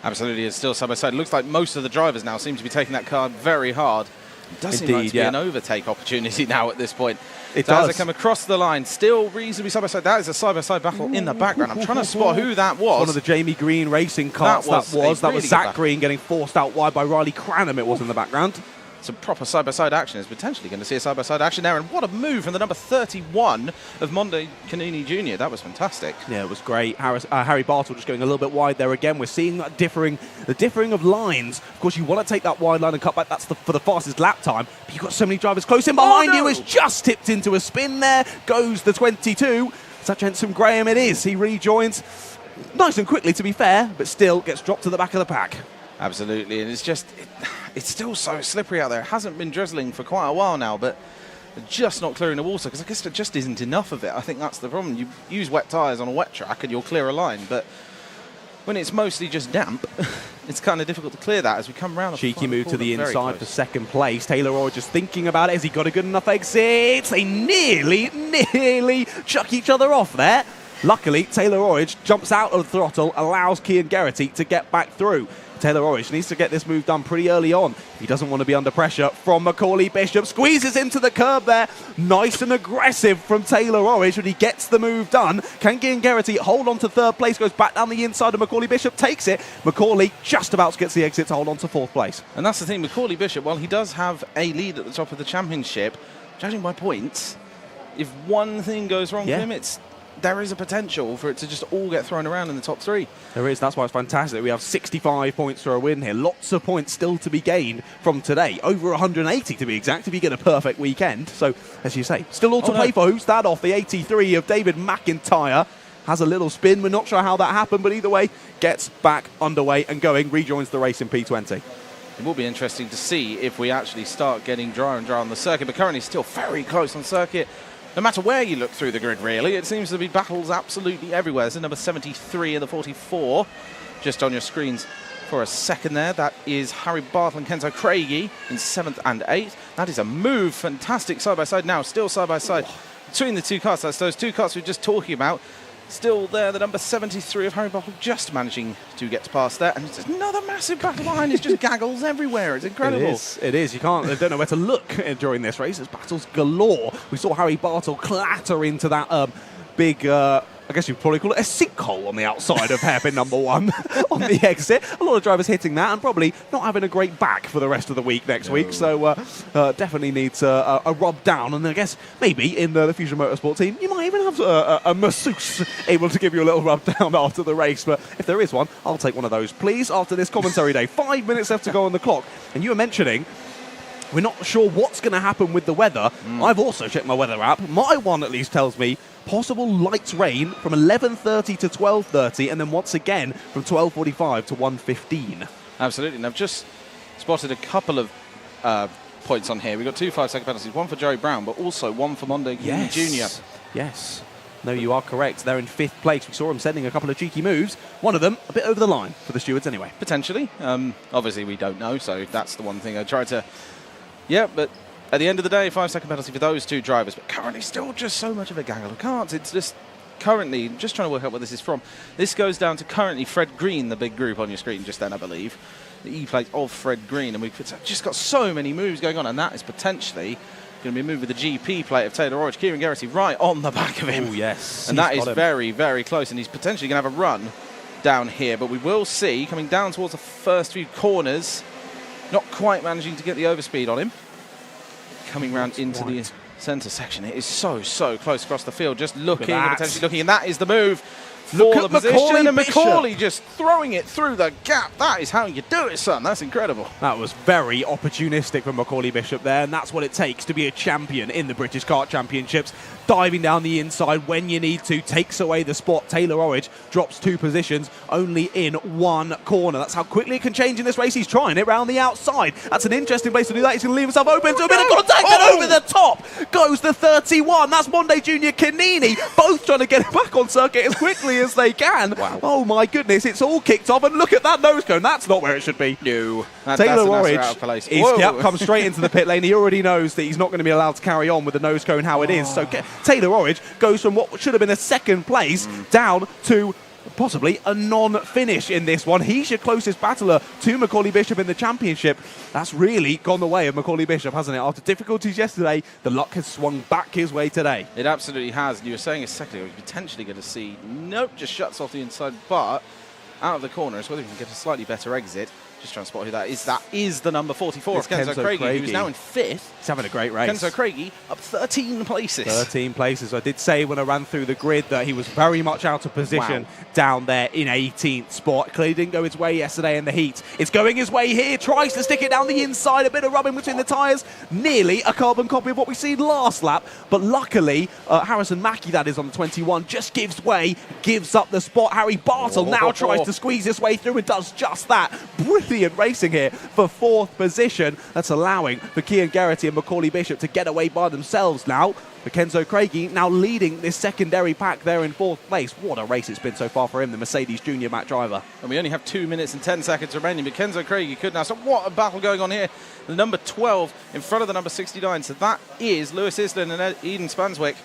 Absolutely, it's still side by side. It looks like most of the drivers now seem to be taking that car very hard. It does seem like to be an overtake opportunity now at this point. It does. As they come across the line, still reasonably side by side. That is a side by side battle in the background. I'm trying to spot who that was. One of the Jamie Green racing karts that was Zach Green getting forced out wide by Riley Cranham. It was in the background. Some proper side-by-side action is potentially going to see a side-by-side action there. And what a move from the number 31 of Monday Canini Junior. That was fantastic. Yeah, it was great. Harry Bartle just going a little bit wide there again. We're seeing that the differing of lines. Of course, you want to take that wide line and cut back. That's for the fastest lap time. But you've got so many drivers close in behind you. It's just tipped into a spin there. Goes the 22. Such Ensom Graham it is. He rejoins nice and quickly, to be fair, but still gets dropped to the back of the pack. Absolutely, and it's just, it's still so slippery out there. It hasn't been drizzling for quite a while now, but just not clearing the water, because I guess there just isn't enough of it. I think that's the problem. You use wet tyres on a wet track and you'll clear a line, but when it's mostly just damp, it's kind of difficult to clear that as we come around. Cheeky move to the inside for second place. Taylor Roy just thinking about it. Has he got a good enough exit? They nearly chuck each other off there. Luckily, Taylor Orridge jumps out of the throttle, allows Cian Geraghty to get back through. Taylor Orridge needs to get this move done pretty early on. He doesn't want to be under pressure from Macaulay Bishop. Squeezes into the curb there. Nice and aggressive from Taylor Orridge when he gets the move done. Can Cian Geraghty hold on to third place? Goes back down the inside of Macaulay Bishop. Takes it. Macaulay just about gets the exit to hold on to fourth place. And that's the thing. Macaulay Bishop, while he does have a lead at the top of the championship, judging by points, if one thing goes wrong for him, there is a potential for it to just all get thrown around in the top three. There is. That's why it's fantastic. We have 65 points for a win here. Lots of points still to be gained from today. Over 180 to be exact, if you get a perfect weekend. So, as you say, still all to play for. Who's that off? The 83 of David McIntyre has a little spin. We're not sure how that happened, but either way, gets back underway and going. Rejoins the race in P20. It will be interesting to see if we actually start getting drier and drier on the circuit, but currently still very close on circuit. No matter where you look through the grid, really, it seems to be battles absolutely everywhere. There's a number 73 and the 44 just on your screens for a second there. That is Harry Bartle and Kenzo Craigie in 7th and 8th. That is a move. Fantastic side-by-side now, still side-by-side between the two cars. That's those two cars we were just talking about. Still there, the number 73 of Harry Bartle just managing to get past there. And it's another massive battle behind. It's just gaggles everywhere. It's incredible. It is. You can't, I don't know where to look during this race. There's battles galore. We saw Harry Bartle clatter into that big, I guess you'd probably call it a sinkhole on the outside of hairpin number 1 on the exit. A lot of drivers hitting that and probably not having a great back for the rest of the week next week. So definitely needs a rub down. And I guess maybe in the Fusion Motorsport team, you might even have a masseuse able to give you a little rub down after the race. But if there is one, I'll take one of those, please, after this commentary day. 5 minutes left to go on the clock. And you were mentioning we're not sure what's going to happen with the weather. I've also checked my weather app. My one at least tells me possible light rain from 11:30 to 12:30, and then once again from 12:45 to 1:15. Absolutely. And I've just spotted a couple of points on here. We've got 2 5-second penalties, one for Joey Brown, but also one for Monday Junior. Yes. No, you are correct. They're in 5th place. We saw him sending a couple of cheeky moves. One of them a bit over the line for the stewards anyway. Potentially. Obviously, we don't know, so that's the one thing I tried to... Yeah, but at the end of the day, 5-second penalty for those two drivers, but currently still just so much of a gaggle of carts. It's just currently, just trying to work out where this is from. This goes down to currently Fred Green, the big group on your screen just then, I believe. The E-plate of Fred Green, and we've just got so many moves going on, and that is potentially going to be a move with the GP plate of Taylor Orridge. Cian Geraghty right on the back of him. Oh, yes. And that is very, very close, and he's potentially going to have a run down here, but we will see, coming down towards the first few corners, not quite managing to get the overspeed on him. Coming round into the centre section. It is so close across the field. Just looking, and potentially looking, and that is the move for the position. And Macaulay just throwing it through the gap. That is how you do it, son. That's incredible. That was very opportunistic from Macaulay Bishop there, and that's what it takes to be a champion in the British Kart Championships. Diving down the inside when you need to, takes away the spot. Taylor Orridge drops 2 positions, only in 1 corner. That's how quickly it can change in this race. He's trying it round the outside. That's an interesting place to do that. He's going to leave himself open to a bit of contact, and over the top goes the 31. That's Monday Junior Canini, both trying to get it back on circuit as quickly as they can. Wow. Oh my goodness, it's all kicked off, and look at that nose cone. That's not where it should be. No. Taylor Orridge comes straight into the pit lane. He already knows that he's not going to be allowed to carry on with the nose cone how it is. So Taylor Orridge goes from what should have been a 2nd place down to possibly a non-finish in this one. He's your closest battler to Macaulay Bishop in the championship. That's really gone the way of Macaulay Bishop, hasn't it? After difficulties yesterday, the luck has swung back his way today. It absolutely has. And you were saying a second ago, you're potentially going to see, nope, just shuts off the inside, but out of the corner, so whether we can get a slightly better exit. Just trying to spot who that is. That is the number 44 of Kenzo Craigie, who's now in 5th. He's having a great race. Kenzo Craigie up 13 places. 13 places. I did say when I ran through the grid that he was very much out of position down there in 18th spot. Clearly didn't go his way yesterday in the heat. It's going his way here. Tries to stick it down the inside. A bit of rubbing between the tyres. Nearly a carbon copy of what we seen last lap. But luckily, Harrison Mackie, that is on the 21, just gives way, gives up the spot. Harry Bartle now tries to squeeze his way through and does just that. Brilliant brilliant racing here for 4th position. That's allowing for Cian Geraghty and Macaulay Bishop to get away by themselves now. For Kenzo Craigie now leading this secondary pack there in 4th place. What a race it's been so far for him, the Mercedes Junior Mac driver. And we only have 2 minutes and 10 seconds remaining, but Kenzo Craigie could now. So what a battle going on here. The number 12 in front of the number 69. So that is Lewis Island and Eden Spanswick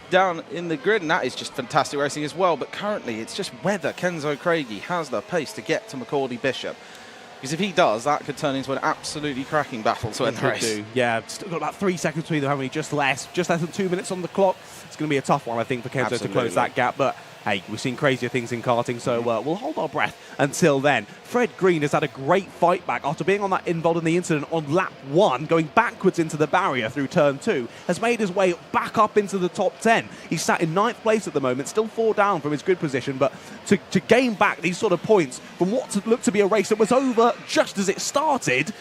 down in the grid, and that is just fantastic racing as well. But currently it's just whether Kenzo Craigie has the pace to get to Macaulay Bishop. Because if he does, that could turn into an absolutely cracking battle to end the race. Yeah, still got about 3 seconds between them, haven't we? Just less than 2 minutes on the clock. It's going to be a tough one, I think, for Kenzo to close that gap. But hey, we've seen crazier things in karting, so we'll hold our breath until then. Fred Green has had a great fight back after being involved in the incident on lap 1, going backwards into the barrier through turn 2, has made his way back up into the top 10. He's sat in 9th place at the moment, still 4 down from his grid position, but to gain back these sort of points from what looked to be a race that was over just as it started,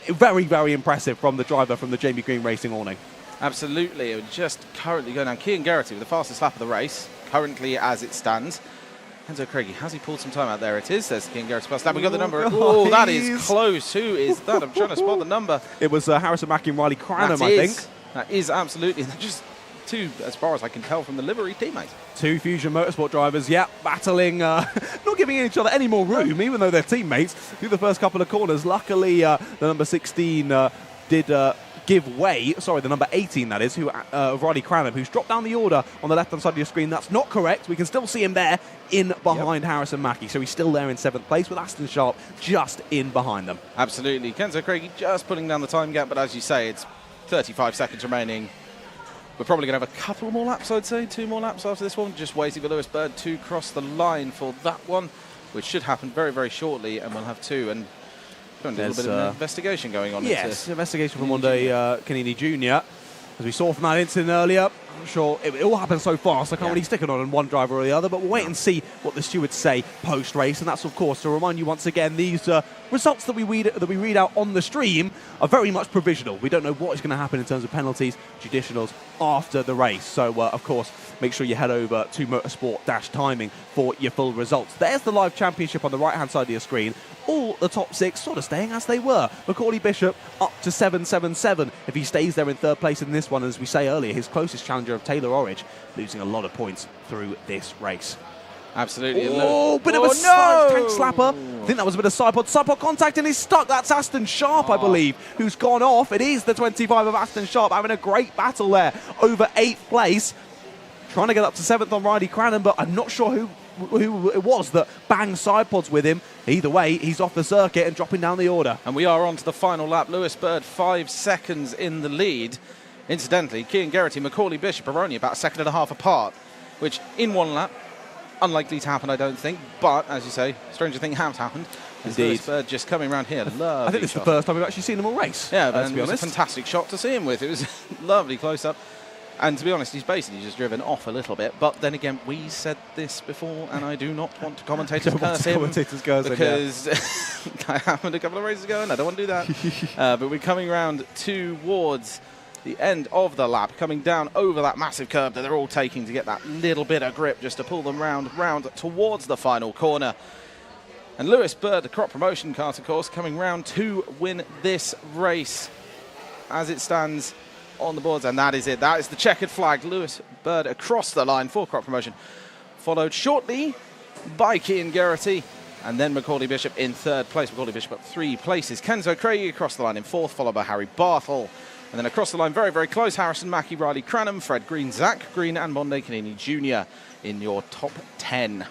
very, very impressive from the driver from the Jamie Green Racing awning. Absolutely. It was just currently going down. Cian Geraghty with the fastest lap of the race, currently as it stands. Kenzo Craigie, has he pulled some time out? There it is. There's Cian Geraghty's first lap. We've got the number. Oh, that is close. Who is that? I'm trying to spot the number. It was Harrison Mackey and Riley Cranham, I think. That is absolutely. They're just 2, as far as I can tell from the livery teammates. 2 Fusion Motorsport drivers, battling, not giving each other any more room, even though they're teammates, through the first couple of corners. Luckily, the number 16 did give way. Sorry, the number 18, that is, Riley Cranham, who's dropped down the order on the left-hand side of your screen. That's not correct. We can still see him there in behind Harrison Mackey. So he's still there in 7th place with Aston Sharp just in behind them. Absolutely. Kenzo Craigie just pulling down the time gap, but as you say, it's 35 seconds remaining. We're probably going to have a couple more laps, I'd say. 2 more laps after this one. Just waiting for Lewis Bird to cross the line for that one, which should happen very, very shortly, and we'll have 2. And there's a little bit of investigation going on. Yes, investigation from Monday Canini Junior. As we saw from that incident earlier, I'm sure it all happened so fast, I can't really stick it on one driver or the other, but we'll wait and see what the stewards say post-race. And that's, of course, to remind you once again, these results that we read out on the stream are very much provisional. We don't know what is going to happen in terms of penalties, judicials after the race. So, of course, make sure you head over to Motorsport-Timing for your full results. There's the live championship on the right-hand side of your screen. All the top 6 sort of staying as they were. Macaulay Bishop up to 777 if he stays there in 3rd place in this one. As we say earlier, his closest challenger of Taylor Orridge losing a lot of points through this race. Absolutely. Oh, bit of a tank slapper. I think that was a bit of side pod contact, and he's stuck. That's Aston Sharp, I believe, who's gone off. It is the 25 of Aston Sharp having a great battle there over 8th place. Trying to get up to 7th on Riley Cranham, but I'm not sure who it was that banged side pods with him. Either way, he's off the circuit and dropping down the order. And we are on to the final lap. Lewis Bird 5 seconds in the lead. Incidentally, Cian Geraghty and Macaulay Bishop are only about 1.5 seconds apart, which in one lap, unlikely to happen, I don't think. But, as you say, stranger things have happened. Indeed. Lewis Bird just coming around here. I think it's the first time we've actually seen them all race. Yeah, but to be honest. It was a fantastic shot to see him with. It was lovely close-up. And to be honest, he's basically just driven off a little bit. But then again, we said this before, and I do not want commentators to curse him. Because that happened a couple of races ago, and I don't want to do that. But we're coming round towards the end of the lap, coming down over that massive curve that they're all taking to get that little bit of grip just to pull them round towards the final corner. And Lewis Bird, the crop promotion kart, of course, coming round to win this race as it stands on the boards, and that is it. That is the checkered flag. Lewis Bird across the line for crop promotion, followed shortly by Cian Geraghty, and then Macaulay Bishop in 3rd place. Macaulay Bishop up 3 places. Kenzo Craigie across the line in 4th, followed by Harry Bartle. And then across the line, very, very close, Harrison Mackey, Riley Cranham, Fred Green, Zach Green, and Monday Canini Junior in your top 10.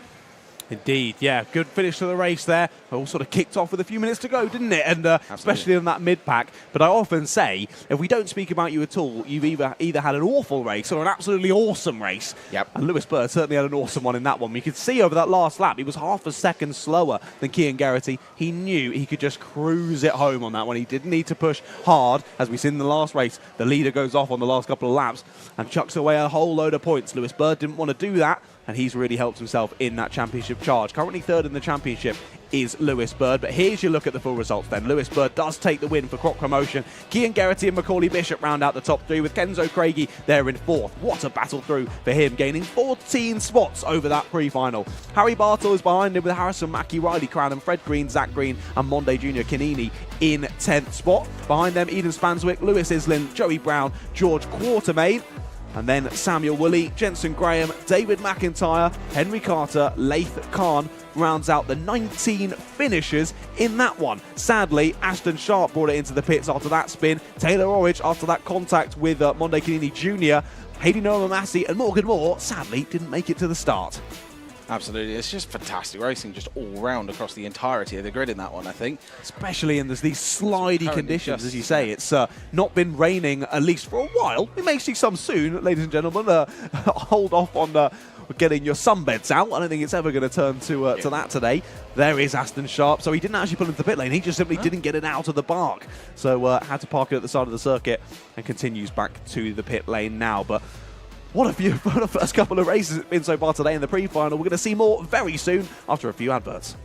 Indeed, yeah, good finish to the race there. It all sort of kicked off with a few minutes to go, didn't it? And especially in that mid-pack. But I often say, if we don't speak about you at all, you've either had an awful race or an absolutely awesome race. Yep. And Lewis Bird certainly had an awesome one in that one. You could see over that last lap, he was half a second slower than Cian Geraghty. He knew he could just cruise it home on that one. He didn't need to push hard. As we've seen in the last race, the leader goes off on the last couple of laps and chucks away a whole load of points. Lewis Bird didn't want to do that, and he's really helped himself in that championship charge. Currently 3rd in the championship is Lewis Bird. But here's your look at the full results then. Lewis Bird does take the win for Croc Promotion. Cian Geraghty and Macaulay Bishop round out the top 3 with Kenzo Craigie there in 4th. What a battle through for him, gaining 14 spots over that pre-final. Harry Bartle is behind him with Harrison Mackie, Riley Cranham, Fred Green, Zach Green and Monday Junior Canini in 10th spot. Behind them, Eden Spanswick, Lewis Islin, Joey Brown, George Quartermain. And then Samuel Woolley, Jensen Graham, David McIntyre, Henry Carter, Laith Khan rounds out the 19 finishers in that one. Sadly, Ashton Sharp brought it into the pits after that spin. Taylor Orridge after that contact with Monday Canini Jr. Hayden Noah Massey and Morgan Moore sadly didn't make it to the start. Absolutely, it's just fantastic racing just all round across the entirety of the grid in that one, I think. Especially in these slidey conditions, as you say. It's not been raining, at least for a while. We may see some soon, ladies and gentlemen. Hold off on getting your sunbeds out. I don't think it's ever going to turn to that today. There is Aston Sharp. So he didn't actually pull into the pit lane. He just simply didn't get it out of the park. So had to park it at the side of the circuit and continues back to the pit lane now. But what a first couple of races it's been so far today in the pre-final. We're going to see more very soon after a few adverts.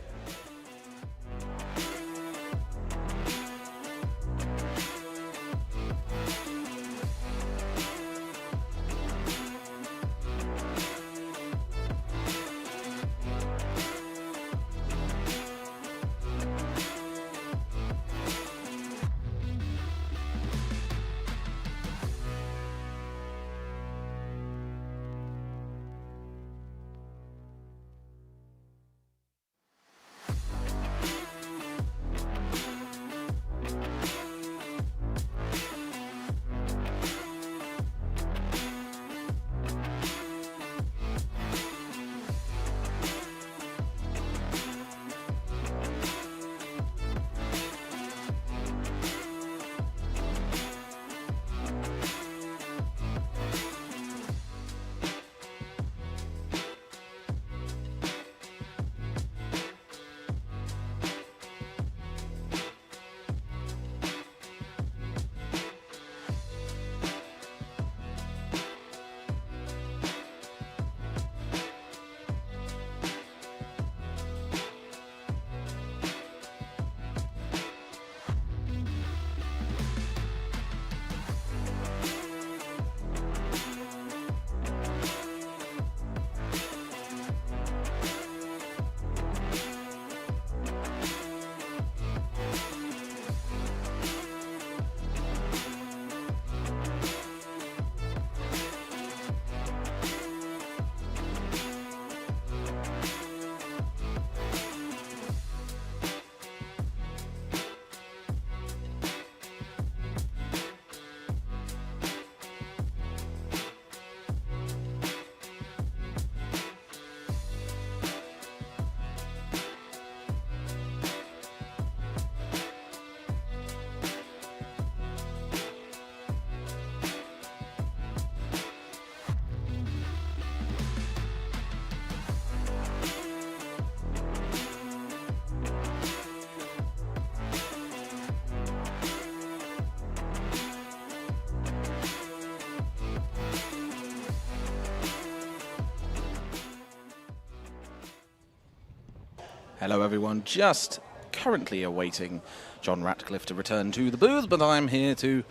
Hello everyone, just currently awaiting John Ratcliffe to return to the booth, but I'm here to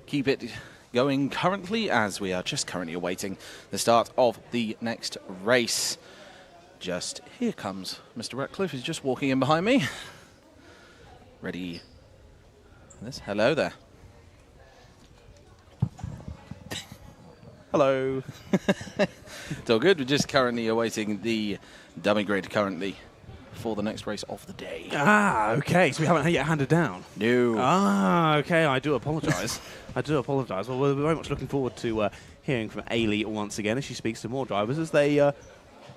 keep it going currently as we are just currently awaiting the start of the next race. Just here comes Mr. Ratcliffe, he's just walking in behind me. Ready for this? Hello there. Hello. It's all good, we're just currently awaiting the dummy grid currently for the next race of the day. Ah, okay. So we haven't yet handed down. No. Ah, okay. I do apologise. I do apologise. Well, we're very much looking forward to hearing from Ailey once again as she speaks to more drivers as they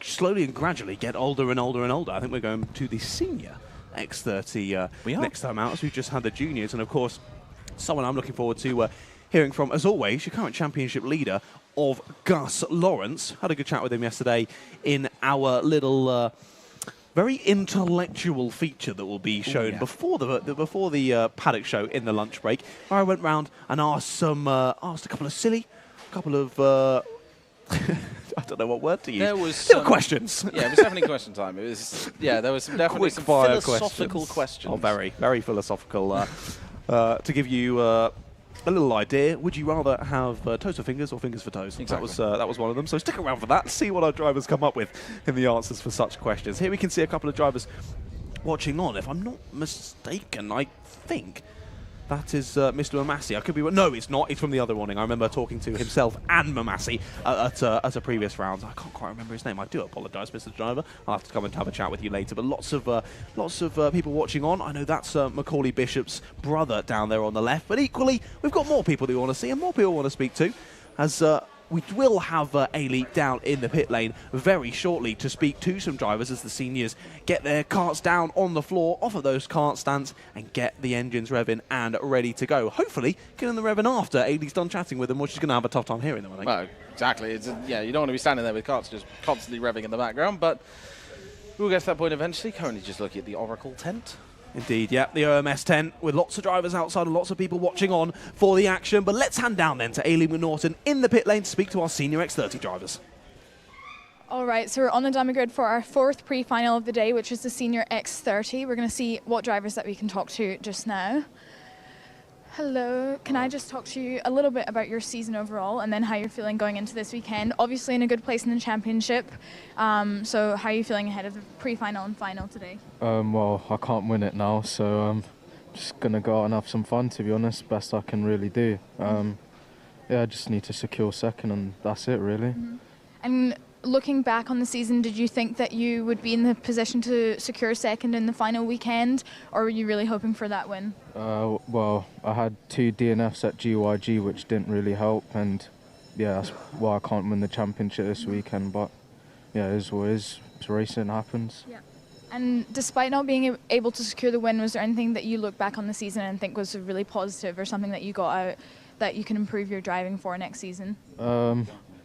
slowly and gradually get older and older and older. I think we're going to the Senior X30 next time out, as we've just had the Juniors. And, of course, someone I'm looking forward to hearing from, as always, your current championship leader of Gus Lawrence. Had a good chat with him yesterday in our little very intellectual feature that will be shown before the paddock show in the lunch break, where I went round and asked a couple of I don't know what word to use. There was Still questions. Yeah, it was definitely question time. It was, there was definitely some philosophical questions. Oh, very, very philosophical. To give you a little idea, would you rather have toes for fingers or fingers for toes? Exactly. That was one of them. So stick around for that. See what our drivers come up with in the answers for such questions. Here we can see a couple of drivers watching on. If I'm not mistaken, I think that is Mr. Mamassi. I could be wrong. No, it's not. It's from the other awning. I remember talking to himself and Mamassi at a previous round. I can't quite remember his name. I do apologise, Mr. Driver. I'll have to come and have a chat with you later. But lots of people watching on. I know that's Macaulay Bishop's brother down there on the left. But equally, we've got more people that we want to see and more people we want to speak to. As we will have A-League down in the pit lane very shortly to speak to some drivers as the seniors get their karts down on the floor, off of those kart stands, and get the engines revving and ready to go. Hopefully, getting the revving after A-League's done chatting with them, or she's going to have a tough time hearing them, I think. Well, exactly. You don't want to be standing there with karts just constantly revving in the background, but we'll get to that point eventually. Currently just looking at the Oracle tent. Indeed, yeah, the OMS tent with lots of drivers outside and lots of people watching on for the action. But let's hand down then to Aileen McNaughton in the pit lane to speak to our Senior X30 drivers. All right, so we're on the dummy grid for our fourth pre-final of the day, which is the Senior X30. We're going to see what drivers that we can talk to just now. Hello, can I just talk to you a little bit about your season overall and then how you're feeling going into this weekend? Obviously in a good place in the championship, so how are you feeling ahead of the pre-final and final today? Well, I can't win it now, so I'm just going to go out and have some fun, to be honest, best I can really do. I just need to secure second and that's it, really. Mm-hmm. And looking back on the season, did you think that you would be in the position to secure second in the final weekend, or were you really hoping for that win? Well, I had 2 DNFs at GYG, which didn't really help, and yeah, that's why I can't win the championship this weekend, but yeah, it is what it is. It's racing, happens. Yeah. And despite not being able to secure the win, was there anything that you look back on the season and think was really positive, or something that you got out that you can improve your driving for next season?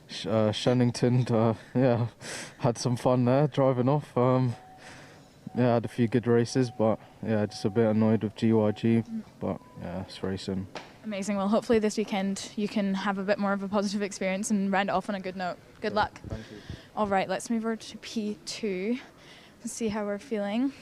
Shannington, had some fun there driving off. Had a few good races, but yeah, just a bit annoyed with GYG, but yeah, it's racing. Amazing. Well, hopefully this weekend you can have a bit more of a positive experience and round it off on a good note. Good luck. Thank you. All right, let's move over to P2 and see how we're feeling.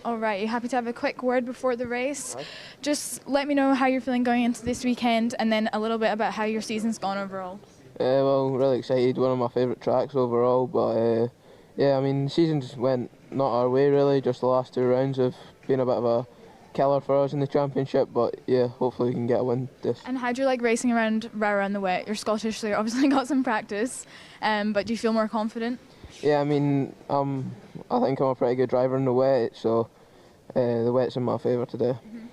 All right, you happy to have a quick word before the race? Right. Just let me know how you're feeling going into this weekend and then a little bit about how your season's gone overall. Well, really excited, one of my favourite tracks overall, but I mean, the season just went not our way really, just the last 2 rounds have been a bit of a killer for us in the championship, but yeah, hopefully we can get a win this. And how do you like racing around Rowrah in the wet? You're Scottish, so you've obviously got some practice, but do you feel more confident? Yeah, I mean, I think I'm a pretty good driver in the wet, so the wet's in my favour today. Mm-hmm.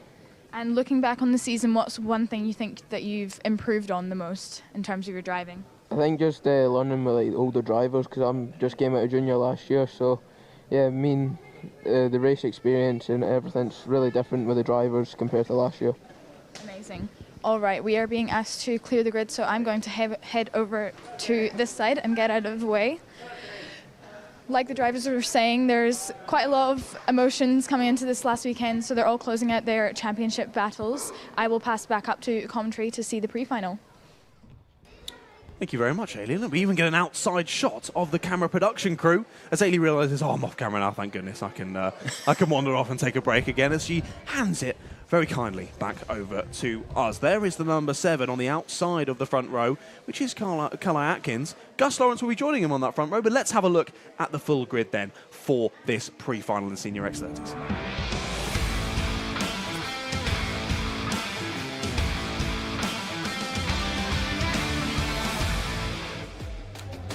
And looking back on the season, what's one thing you think that you've improved on the most in terms of your driving? I think just learning with like older drivers, because I'm just came out of junior last year, so yeah, I mean, the race experience and everything's really different with the drivers compared to last year. Amazing. All right, we are being asked to clear the grid, so I'm going to head over to this side and get out of the way. Like the drivers were saying, there's quite a lot of emotions coming into this last weekend, so they're all closing out their championship battles. I will pass back up to commentary to see the pre-final. Thank you very much, Aileen. We even get an outside shot of the camera production crew as Aileen realises, oh, I'm off camera now, thank goodness. I can wander off and take a break again as she hands it very kindly back over to us. There is the number 7 on the outside of the front row, which is Carly Atkins. Gus Lawrence will be joining him on that front row, but let's have a look at the full grid then for this pre-final in Senior X30s.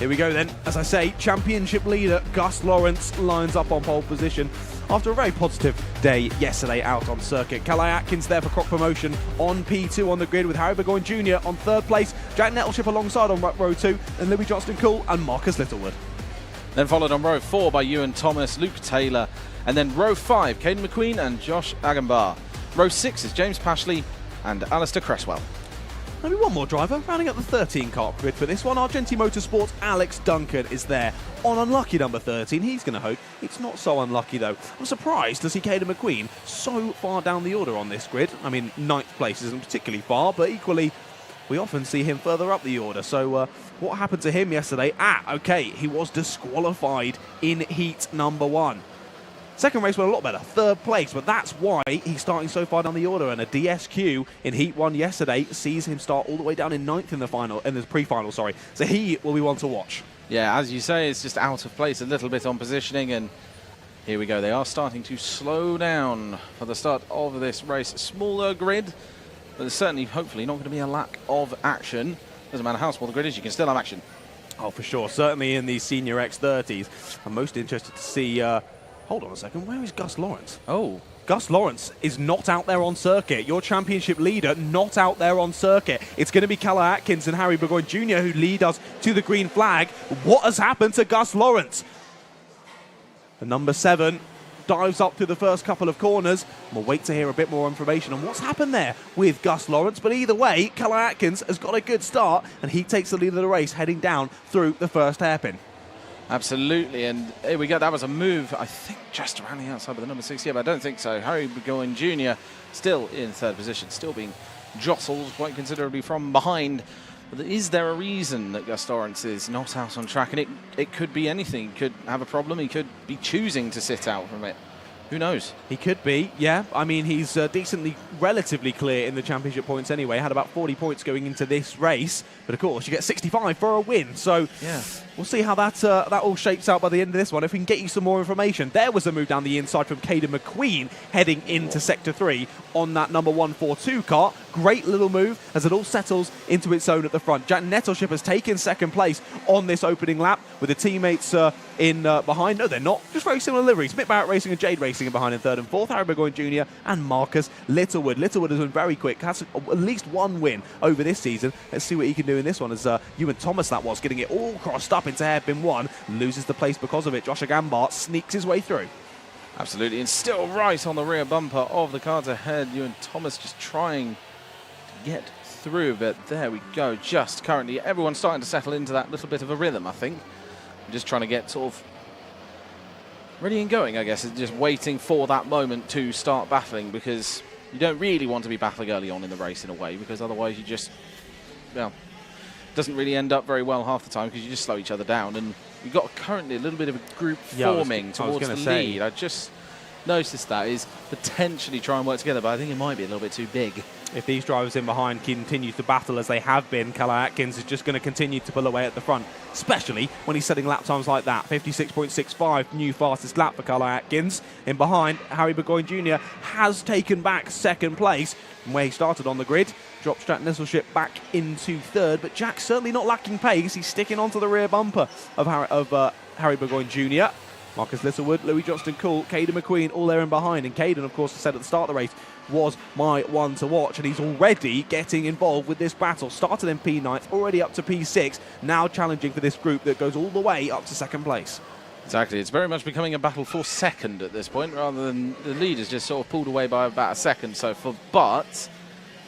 Here we go then. As I say, championship leader Gus Lawrence lines up on pole position after a very positive day yesterday out on circuit. Calais Atkins there for Croc Promotion on P2 on the grid with Harry Burgoyne Jr. on 3rd place, Jack Nettleship alongside on row 2, and Louis Johnston-Cool and Marcus Littlewood. Then followed on row 4 by Ewan Thomas, Luke Taylor, and then row 5, Caden McQueen and Josh Agambar. Row 6 is James Pashley and Alistair Cresswell. Maybe one more driver, rounding up the 13 kart grid for this one. Argenti Motorsport Alex Duncan is there on unlucky number 13. He's going to hope it's not so unlucky though. I'm surprised to see Caden McQueen so far down the order on this grid. I mean, 9th place isn't particularly far, but equally we often see him further up the order. So what happened to him yesterday? Okay, he was disqualified in heat number 1. Second race went a lot better, 3rd place, but that's why he's starting so far down the order. And a DSQ in heat 1 yesterday sees him start all the way down in 9th in the pre-final. So he will be one to watch. Yeah, as you say, it's just out of place a little bit on positioning, and here we go. They are starting to slow down for the start of this race. Smaller grid, but there's certainly, hopefully, not going to be a lack of action. Doesn't matter how small the grid is, you can still have action. Oh, for sure. Certainly in these Senior X30s. I'm most interested to see... hold on a second. Where is Gus Lawrence? Oh. Gus Lawrence is not out there on circuit. Your championship leader not out there on circuit. It's going to be Calla Atkins and Harry Burgoyne Jr. who lead us to the green flag. What has happened to Gus Lawrence? The number 7 dives up through the first couple of corners. We'll wait to hear a bit more information on what's happened there with Gus Lawrence. But either way, Calla Atkins has got a good start, and he takes the lead of the race heading down through the first hairpin. Absolutely, and here we go. That was a move, I think, just around the outside of the number 6 here, but I don't think so. Harry Burgoyne Jr. still in 3rd position, still being jostled quite considerably from behind. But is there a reason that Gus Lawrence is not out on track? And it could be anything. He could have a problem. He could be choosing to sit out from it. Who knows? He could be, yeah. I mean, he's relatively clear in the championship points anyway. Had about 40 points going into this race. But of course, you get 65 for a win. So yeah, we'll see how that all shapes out by the end of this one. If we can get you some more information. There was a move down the inside from Caden McQueen heading into Sector 3 on that number 142 kart. Great little move as it all settles into its own at the front. Jack Nettleship has taken 2nd place on this opening lap with the teammates in behind. No, they're not. Just very similar liveries. Mick Barrett Racing and Jade Racing are behind in 3rd and 4th. Harry Burgoyne Jr. and Marcus Littlewood. Littlewood has been very quick. Has at least 1 win over this season. Let's see what he can do in this one as Ewan Thomas that was getting it all crossed up into hairpin 1. Loses the place because of it. Joshua Gambart sneaks his way through. Absolutely, and still right on the rear bumper of the cars ahead. Ewan Thomas just trying to get through, but there we go. Just currently, everyone's starting to settle into that little bit of a rhythm, I think. Just trying to get sort of ready and going, I guess, just waiting for that moment to start battling, because you don't really want to be battling early on in the race in a way, because otherwise you just, well, doesn't really end up very well half the time, because you just slow each other down. And you've got currently a little bit of a group forming towards the lead. I just noticed that is potentially try and work together, but I think it might be a little bit too big. If these drivers in behind continue to battle as they have been, Calla Atkins is just going to continue to pull away at the front, especially when he's setting lap times like that. 56.65, new fastest lap for Calla Atkins. In behind, Harry Burgoyne Jr. has taken back 2nd place from where he started on the grid. Drops Jack Nestleship back into 3rd, but Jack's certainly not lacking pace. He's sticking onto the rear bumper of Harry Burgoyne Jr. Marcus Littlewood, Louis Johnston-Cool, Caden McQueen, all there in behind. And Caden, of course, said at the start of the race, was my one to watch. And he's already getting involved with this battle. Started in P9, already up to P6, now challenging for this group that goes all the way up to 2nd place. Exactly. It's very much becoming a battle for 2nd at this point, rather than the leaders just sort of pulled away by about a 2nd so far. But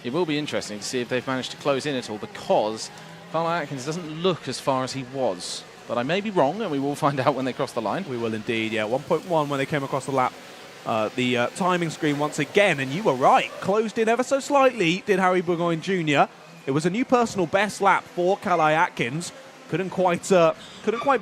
it will be interesting to see if they've managed to close in at all, because Calla Atkins doesn't look as far as he was. But I may be wrong, and we will find out when they cross the line. We will indeed, yeah. 1.1 when they came across the lap. The timing screen once again, and you were right. Closed in ever so slightly, did Harry Burgoyne Jr. It was a new personal best lap for Calla Atkins. Couldn't quite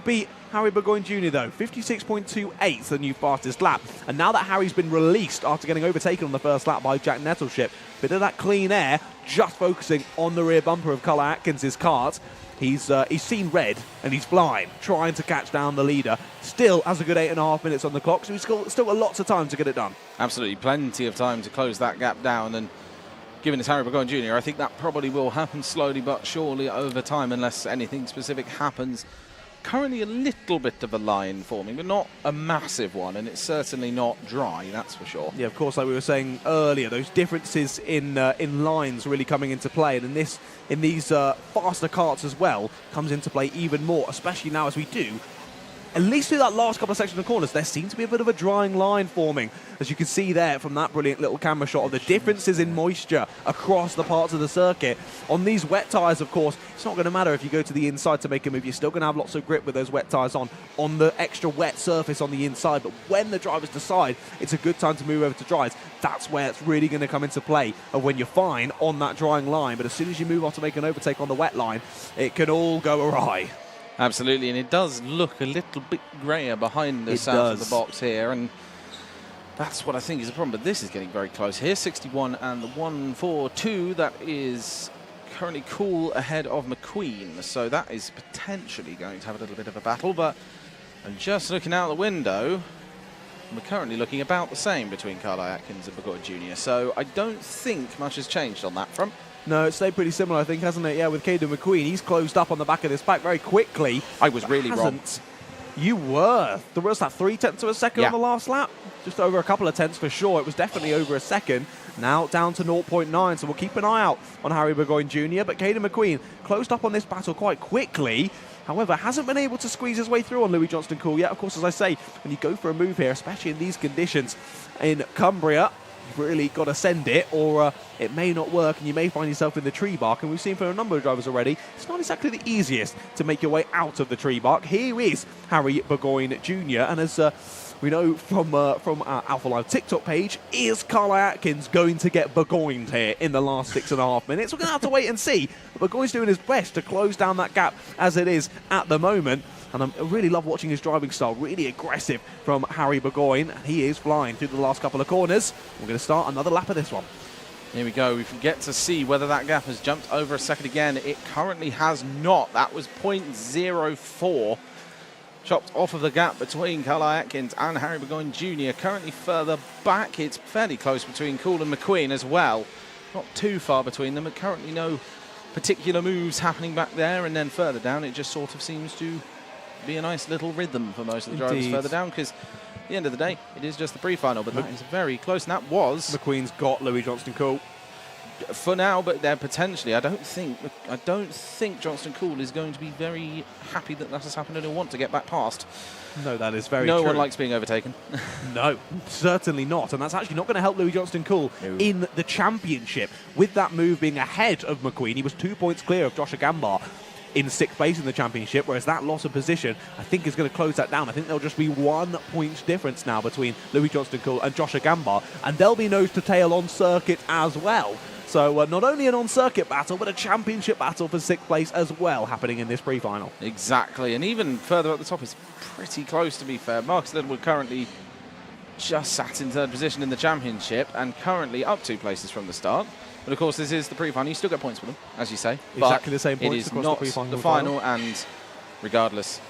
beat Harry Burgoyne Jr. though. 56.28, the new fastest lap. And now that Harry's been released after getting overtaken on the first lap by Jack Nettleship, bit of that clean air, just focusing on the rear bumper of Calla Atkins' kart. He's seen red and he's flying, trying to catch down the leader. Still has a good 8.5 minutes on the clock, so he's still got lots of time to get it done. Absolutely, plenty of time to close that gap down. And given it's Harry Burgoyne Jr., I think that probably will happen slowly but surely over time, unless anything specific happens. Currently a little bit of a line forming, but not a massive one, and it's certainly not dry, that's for sure. Yeah, of course, like we were saying earlier, those differences in lines really coming into play, and in these faster karts as well comes into play even more, especially now as we do at least through that last couple of sections of corners, there seems to be a bit of a drying line forming, as you can see there from that brilliant little camera shot of the differences in moisture across the parts of the circuit. On these wet tyres, of course, it's not going to matter if you go to the inside to make a move. You're still going to have lots of grip with those wet tyres on the extra wet surface on the inside. But when the drivers decide it's a good time to move over to dries, that's where it's really going to come into play, of when you're fine on that drying line. But as soon as you move on to make an overtake on the wet line, it can all go awry. Absolutely, and it does look a little bit grayer behind the south of the box here, and that's what I think is the problem. But this is getting very close here. 61 and the 142, that is currently Cool ahead of McQueen, so that is potentially going to have a little bit of a battle. But I'm just looking out the window, we're currently looking about the same between Carly Atkins and Burgoyne Junior, so I don't think much has changed on that front. No, it's stayed pretty similar, I think, hasn't it? Yeah, with Caden McQueen, he's closed up on the back of this pack very quickly. I was really wrong. You were. There was that 0.3 of a second on the last lap. Just over a couple of tenths for sure. It was definitely over a second. Now down to 0.9, so we'll keep an eye out on Harry Burgoyne Jr. But Caden McQueen closed up on this battle quite quickly. However, hasn't been able to squeeze his way through on Louis Johnston-Cool yet. Of course, as I say, when you go for a move here, especially in these conditions in Cumbria, you've really got to send it, or it may not work and you may find yourself in the tree bark. And we've seen from a number of drivers already, it's not exactly the easiest to make your way out of the tree bark. Here is Harry Burgoyne Jr. And as we know from our Alpha Live TikTok page, is Carly Atkins going to get Burgoyned here in the last 6.5 minutes? We're going to have to wait and see. But Burgoyne's doing his best to close down that gap as it is at the moment. And I really love watching his driving style, really aggressive from Harry Burgoyne. He is flying through the last couple of corners. We're going to start another lap of this one. Here we go. We can get to see whether that gap has jumped over a second again. It currently has not. That was 0.04. Chopped off of the gap between Carly Atkins and Harry Burgoyne Jr. Currently further back. It's fairly close between Cool and McQueen as well. Not too far between them, but currently no particular moves happening back there. And then further down, it just sort of seems to be a nice little rhythm for most of the drivers further down, because at the end of the day, it is just the pre-final, but that is very close, and that was... McQueen's got Louis Johnston-Cool. For now, but they're potentially, I don't think Johnston-Cool is going to be very happy that that has happened and he'll want to get back past. No, that is very true. No one likes being overtaken. No, certainly not. And that's actually not going to help Louis Johnston-Cool in the championship. With that move being ahead of McQueen, he was 2 points clear of Joshua Gambar in 6th place in the championship, whereas that loss of position, I think, is going to close that down. I think there'll just be 1 point difference now between Louis Johnston-Cool and Joshua Gambar, and they'll be nose to tail on circuit as well. So not only an on-circuit battle, but a championship battle for 6th place as well happening in this pre-final. Exactly, and even further at the top, it's pretty close, to be fair. Marcus Littlewood currently just sat in 3rd position in the championship and currently up 2 places from the start. But of course, this is the pre-final. You still get points for them, as you say. Exactly the same points. It is not the final, and regardless,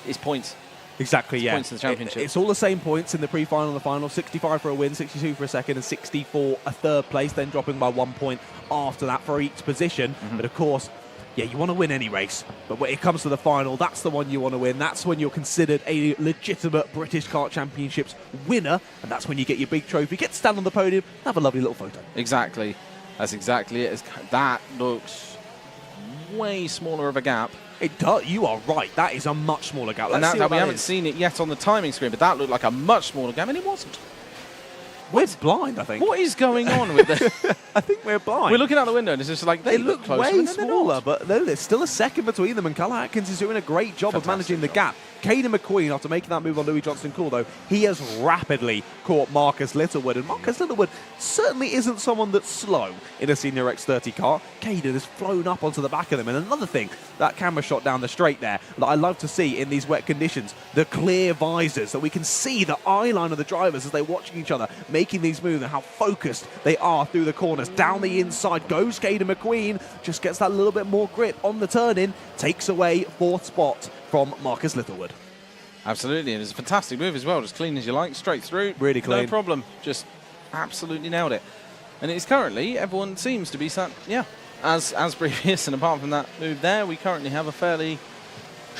it's points. Exactly, yeah. Points in the championship. It's all the same points in the pre-final and the final. 65 for a win, 62 for a second, and 60 for a 3rd place, then dropping by 1 point after that for each position. But of course, yeah, you want to win any race. But when it comes to the final, that's the one you want to win. That's when you're considered a legitimate British Kart Championships winner. And that's when you get your big trophy, get to stand on the podium, have a lovely little photo. Exactly. That's exactly it. That looks way smaller of a gap. It does. You are right. That is a much smaller gap. And we haven't seen it yet on the timing screen, but that looked like a much smaller gap, and it wasn't. We're blind, I think. What is going on with this? I think we're blind. We're looking out the window, and it's just like they look way smaller, but there's still a second between them, and Carly Atkins is doing a great job of managing the gap. Caden McQueen, after making that move on Louis Johnston-Cool, though, he has rapidly caught Marcus Littlewood, and Marcus Littlewood certainly isn't someone that's slow in a Senior X30 car. Caden has flown up onto the back of them, and another thing, that camera shot down the straight there, that I love to see in these wet conditions, the clear visors, so we can see the eye line of the drivers as they're watching each other, making these moves, and how focused they are through the corners. Down the inside goes Caden McQueen, just gets that little bit more grip on the turn-in, takes away 4th spot from Marcus Littlewood. Absolutely, and it's a fantastic move as well, just clean as you like, straight through. Really clean. No problem, just absolutely nailed it. And it's currently, everyone seems to be sat, as previous, and apart from that move there, we currently have a fairly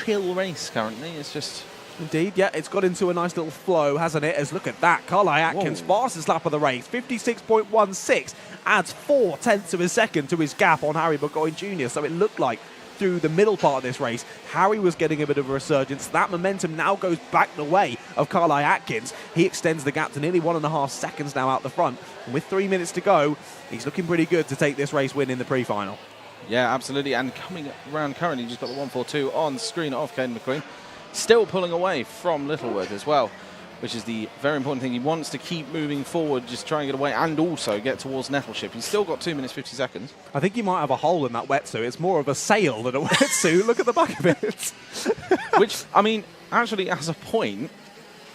chill race currently. It's just... Indeed, yeah, it's got into a nice little flow, hasn't it? As look at that, Carly Atkins, fastest lap of the race, 56.16, adds 0.4 of a second to his gap on Harry Burgoyne Jr. So it looked like through the middle part of this race, Harry was getting a bit of a resurgence. That momentum now goes back the way of Karl Atkins. He extends the gap to nearly 1.5 seconds now out the front. And with 3 minutes to go, he's looking pretty good to take this race win in the pre-final. Yeah, absolutely. And coming around currently, just got the 142 on screen off Caden McQueen. Still pulling away from Littlewood as well, which is the very important thing. He wants to keep moving forward, just try and get away, and also get towards Nettleship. He's still got 2 minutes 50 seconds. I think he might have a hole in that wetsuit. It's more of a sail than a wetsuit. Look at the back of it. Which, I mean, actually, as a point,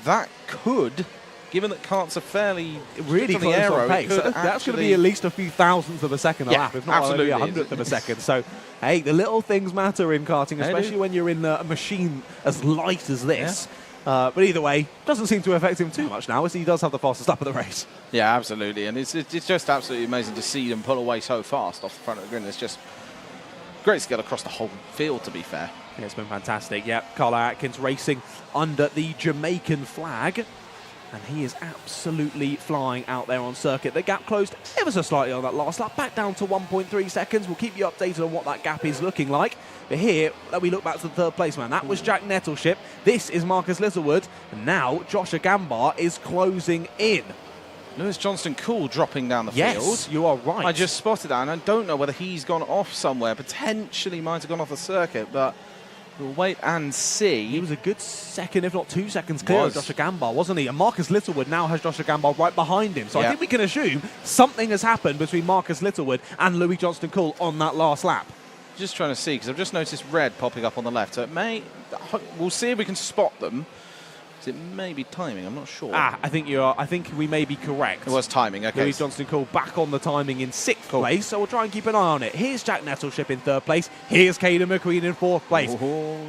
that could, given that Kart's are fairly really close on pace, that's going to be at least a few thousandths of a second a lap, if not absolutely a hundredth of a second. So, hey, the little things matter in karting, especially when you're in a machine as light as this. Yeah. But either way, doesn't seem to affect him too much now, as he does have the fastest lap of the race. Yeah, absolutely. And it's just absolutely amazing to see them pull away so fast off the front of the grid. It's just great to get across the whole field, to be fair. Yeah, it's been fantastic. Yeah, Karl Atkins racing under the Jamaican flag. And he is absolutely flying out there on circuit. The gap closed ever so slightly on that last lap, back down to 1.3 seconds. We'll keep you updated on what that gap is looking like. But here, we look back to the third place man. That was Jack Nettleship. This is Marcus Littlewood. And now Josh Agambar is closing in. Lewis Johnston Cool dropping down the field. Yes, you are right. I just spotted that, and I don't know whether he's gone off somewhere. Potentially might have gone off the circuit, but we'll wait and see. He was a good second, if not 2 seconds clear of Josh Agambar, wasn't he? And Marcus Littlewood now has Josh Agambar right behind him. So I think we can assume something has happened between Marcus Littlewood and Louis Johnston Cool on that last lap. Just trying to see, because I've just noticed red popping up on the left. So it may... We'll see if we can spot them. It may be timing, I'm not sure. I think you are. I think we may be correct. It was timing, okay. Louis Johnston Cool back on the timing in 6th place, so we'll try and keep an eye on it. Here's Jack Nettleship in 3rd place. Here's Caden McQueen in 4th place.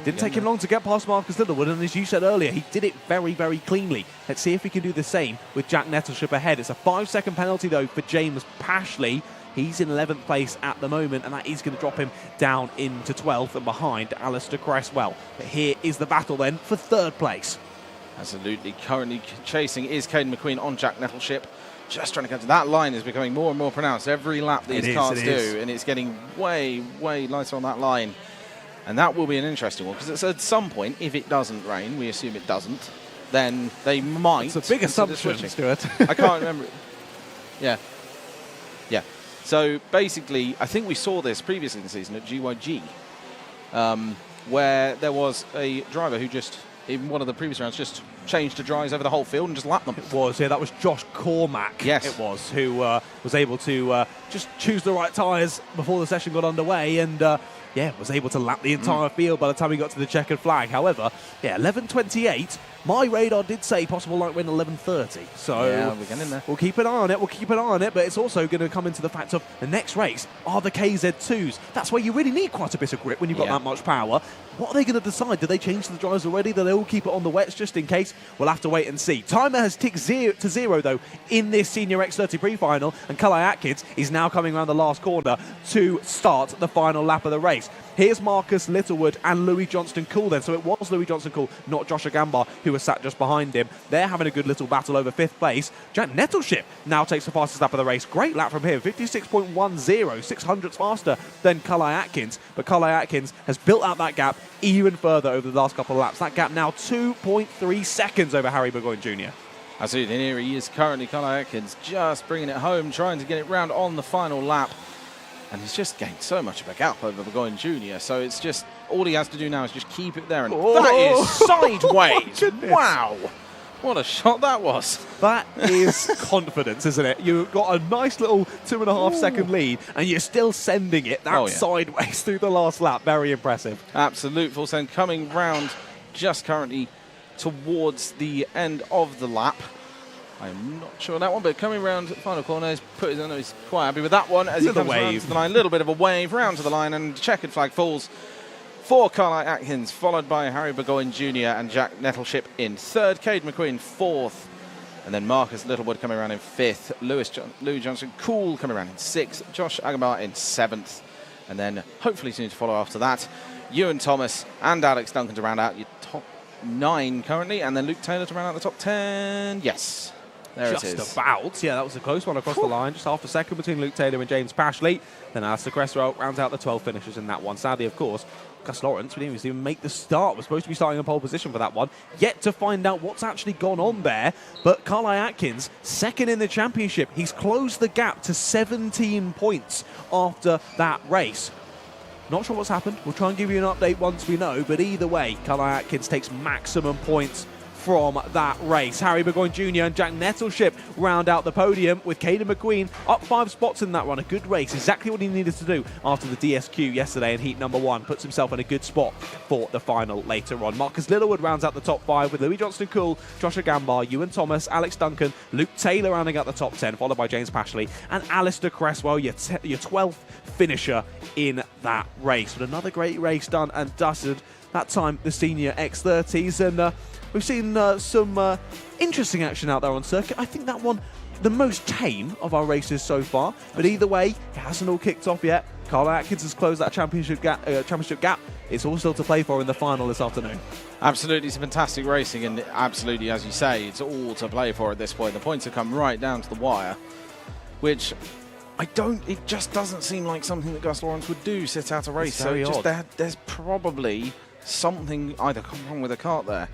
Didn't take him long to get past Marcus Littlewood, and as you said earlier, he did it very, very cleanly. Let's see if we can do the same with Jack Nettleship ahead. It's a 5-second penalty, though, for James Pashley. He's in 11th place at the moment, and that is going to drop him down into 12th and behind Alistair Cresswell. But here is the battle, then, for 3rd place. Absolutely. Currently chasing is Caden McQueen on Jack Nettleship. Just trying to catch that line is becoming more and more pronounced every lap these cars do, and it's getting way, way lighter on that line. And that will be an interesting one, because at some point, if it doesn't rain, we assume it doesn't, then they might. It's a big assumption, Stuart. I can't remember. Yeah. Yeah. So basically, I think we saw this previously in the season at GYG, where there was a driver who just, in one of the previous rounds, just changed to dries over the whole field and just lapped them. It was, yeah, that was Josh Cormack. Yes. It was, who was able to just choose the right tyres before the session got underway and, was able to lap the entire field by the time he got to the checkered flag. However, 11.28, my radar did say possible light win 11.30. So yeah, we're getting in there. We'll keep an eye on it, but it's also going to come into the fact of the next race are the KZ2s. That's where you really need quite a bit of grip when you've got that much power. What are they going to decide? Do they change the drives already? Do they all keep it on the wets just in case? We'll have to wait and see. Timer has ticked 0 to 0, though, in this Senior X30 pre-final, and Karl Atkins is now coming around the last corner to start the final lap of the race. Here's Marcus Littlewood and Louis Johnston Cool then. So it was Louis Johnston Cool, not Josh Agambar, who was sat just behind him. They're having a good little battle over 5th place. Jack Nettleship now takes the fastest lap of the race. Great lap from him, 56.10, 600ths faster than Karl Atkins. But Karl Atkins has built out that gap even further over the last couple of laps. That gap now 2.3 seconds over Harry Burgoyne Jr. Absolutely, and here he is currently, Karl Atkins, just bringing it home, trying to get it round on the final lap. And he's just gained so much of a gap over Burgoyne Jr. So it's just, all he has to do now is just keep it there. And that is sideways. Wow. What a shot that was. That is confidence, isn't it? You've got a nice little 2.5 second lead, and you're still sending it sideways through the last lap. Very impressive. Absolute full send coming round just currently towards the end of the lap. I'm not sure on that one, but coming round the final corner, he's quite happy with that one as he comes round to the line. A little bit of a wave round to the line, and checkered flag falls for Karl Atkins, followed by Harry Burgoyne Jr. and Jack Nettleship in 3rd, Caden McQueen 4th, and then Marcus Littlewood coming around in 5th, Louis Johnston Cool coming around in 6th, Josh Agambar in 7th, and then hopefully soon to follow after that, Ewan Thomas and Alex Duncan to round out your top 9 currently, and then Luke Taylor to round out the top 10. Yes. There just it is. about. Yeah, that was a close one across the line. Just half a second between Luke Taylor and James Pashley. Then Alistair Cresswell rounds out the 12 finishers in that one. Sadly, of course, Gus Lawrence, we didn't even make the start. We're supposed to be starting in pole position for that one. Yet to find out what's actually gone on there. But Carly Atkins, second in the championship. He's closed the gap to 17 points after that race. Not sure what's happened. We'll try and give you an update once we know. But either way, Carly Atkins takes maximum points from that race. Harry Burgoyne Jr. and Jack Nettleship round out the podium with Caden McQueen up 5 spots in that run. A good race, exactly what he needed to do after the DSQ yesterday in heat number 1. Puts himself in a good spot for the final later on. Marcus Littlewood rounds out the top 5 with Louis Johnston-Cool, Joshua Gambar, Ewan Thomas, Alex Duncan, Luke Taylor rounding out the top 10, followed by James Pashley and Alistair Cresswell, your 12th finisher in that race. But another great race done and dusted. That time the Senior X30s, and we've seen some interesting action out there on circuit. I think that one, the most tame of our races so far. But either way, it hasn't all kicked off yet. Carly Atkins has closed that championship gap. It's all still to play for in the final this afternoon. Absolutely, some fantastic racing, and absolutely, as you say, it's all to play for at this point. The points have come right down to the wire, which it just doesn't seem like something that Gus Lawrence would do, sit out a race. It's very odd. There's probably something either come wrong with the kart there.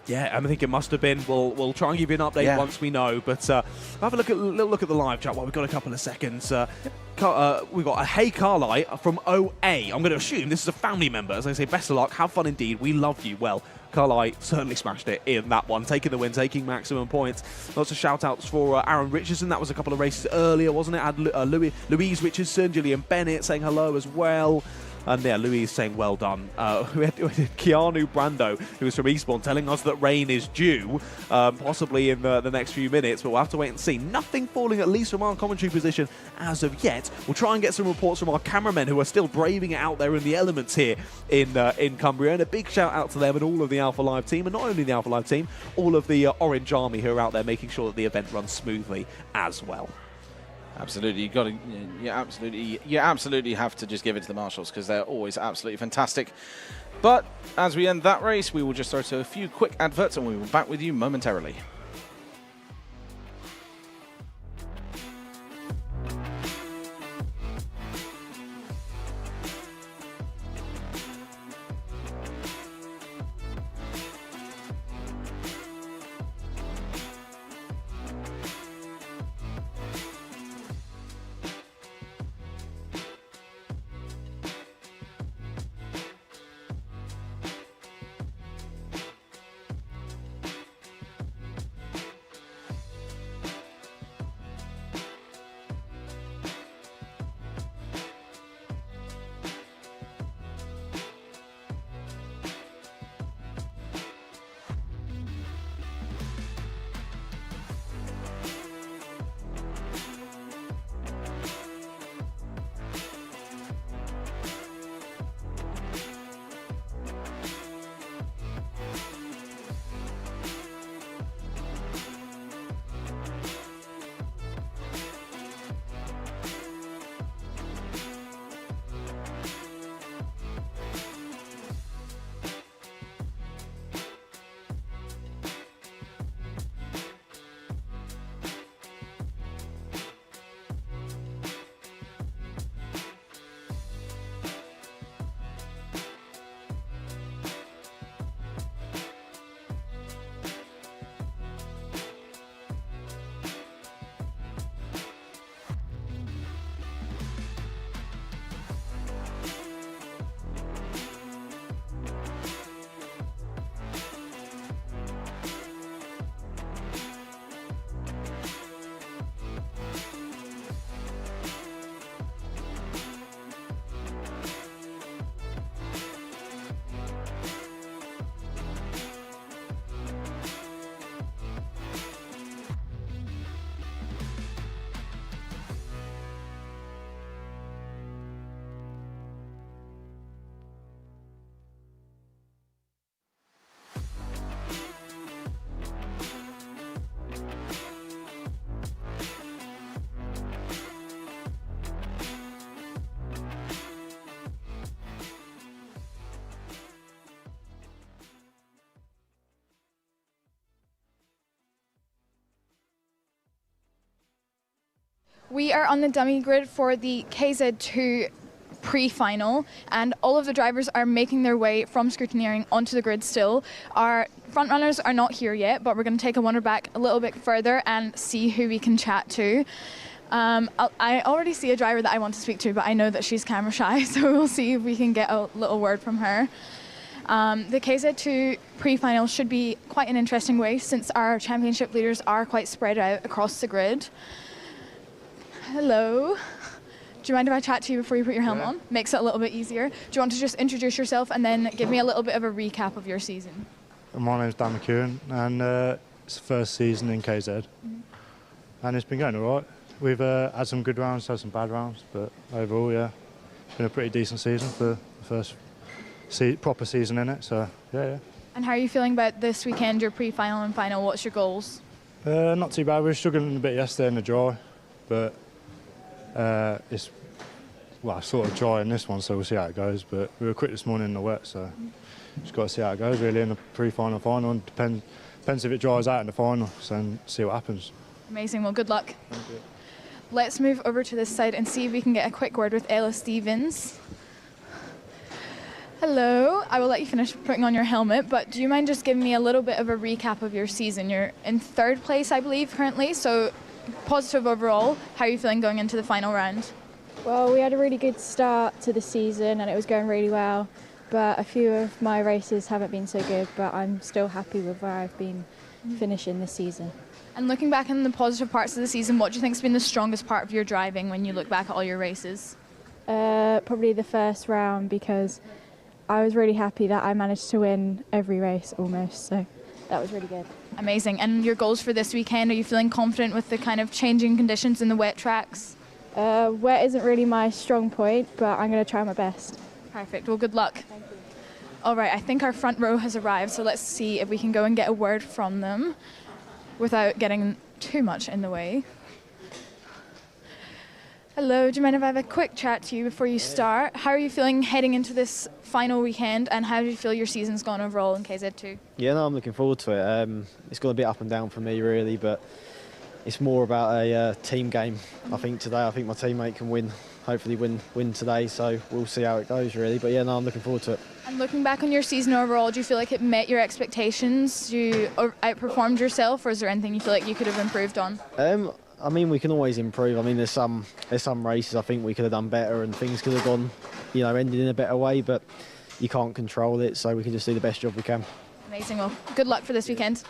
Yeah, I think it must have been. We'll try and give you an update once we know. But have a little look at the live chat while we've got a couple of seconds. We've got a Hey Carly from OA. I'm going to assume this is a family member. As I say, best of luck. Have fun indeed. We love you. Well, Carly certainly smashed it in that one, taking the win, taking maximum points. Lots of shout-outs for Aaron Richardson. That was a couple of races earlier, wasn't it? Had Louise Richardson, Gillian Bennett saying hello as well. And yeah, Louise saying well done. We had Keanu Brando, who was from Eastbourne, telling us that rain is due, possibly in the next few minutes, but we'll have to wait and see. Nothing falling, at least from our commentary position as of yet. We'll try and get some reports from our cameramen who are still braving it out there in the elements here in Cumbria. And a big shout out to them and all of the Alpha Live team, and not only the Alpha Live team, all of the Orange Army who are out there making sure that the event runs smoothly as well. Absolutely, you absolutely have to just give it to the marshals because they're always absolutely fantastic. But as we end that race, we will just throw to a few quick adverts and we will be back with you momentarily. We are on the dummy grid for the KZ2 pre-final, and all of the drivers are making their way from scrutineering onto the grid still. Our front runners are not here yet, but we're going to take a wander back a little bit further and see who we can chat to. I already see a driver that I want to speak to, but I know that she's camera shy, so we'll see if we can get a little word from her. The KZ2 pre-final should be quite an interesting race since our championship leaders are quite spread out across the grid. Hello. Do you mind if I chat to you before you put your helmet on? Makes it a little bit easier. Do you want to just introduce yourself and then give me a little bit of a recap of your season? My name's Dan McEwen, and it's the first season in KZ, and it's been going all right. We've had some good rounds, had some bad rounds, but overall, yeah, it's been a pretty decent season for the first proper season in it, so yeah. And how are you feeling about this weekend, your pre-final and final? What's your goals? Not too bad. We were struggling a bit yesterday in the dry, but it's sort of dry in this one, so we'll see how it goes. But we were quick this morning in the wet, so just got to see how it goes really in the pre-final, final. And depends if it dries out in the final, so see what happens. Amazing. Well, good luck. Thank you. Let's move over to this side and see if we can get a quick word with Ella Stevens. Hello. I will let you finish putting on your helmet, but do you mind just giving me a little bit of a recap of your season? You're in third place, I believe, currently, so positive overall. How are you feeling going into the final round? Well, we had a really good start to the season and it was going really well, but a few of my races haven't been so good, but I'm still happy with where I've been finishing this season. And looking back on the positive parts of the season, what do you think has been the strongest part of your driving when you look back at all your races? Probably the first round, because I was really happy that I managed to win every race almost, so that was really good. Amazing. And your goals for this weekend, are you feeling confident with the kind of changing conditions in the wet tracks? Wet isn't really my strong point, but I'm going to try my best. Perfect. Well, good luck. Thank you. All right, I think our front row has arrived, so let's see if we can go and get a word from them without getting too much in the way. Hello, do you mind if I have a quick chat to you before you start? How are you feeling heading into this final weekend, and how do you feel your season's gone overall in KZ2? Yeah, no, I'm looking forward to it. It's going to be up and down for me really, but it's more about a team game. I think today, I think my teammate can win, hopefully win today, so we'll see how it goes really. But yeah, no, I'm looking forward to it. And looking back on your season overall, do you feel like it met your expectations? You outperformed yourself, or is there anything you feel like you could have improved on? I mean, we can always improve. I mean, there's some races I think we could have done better and things could have gone, ended in a better way, but you can't control it, so we can just do the best job we can. Amazing. Well, good luck for this weekend.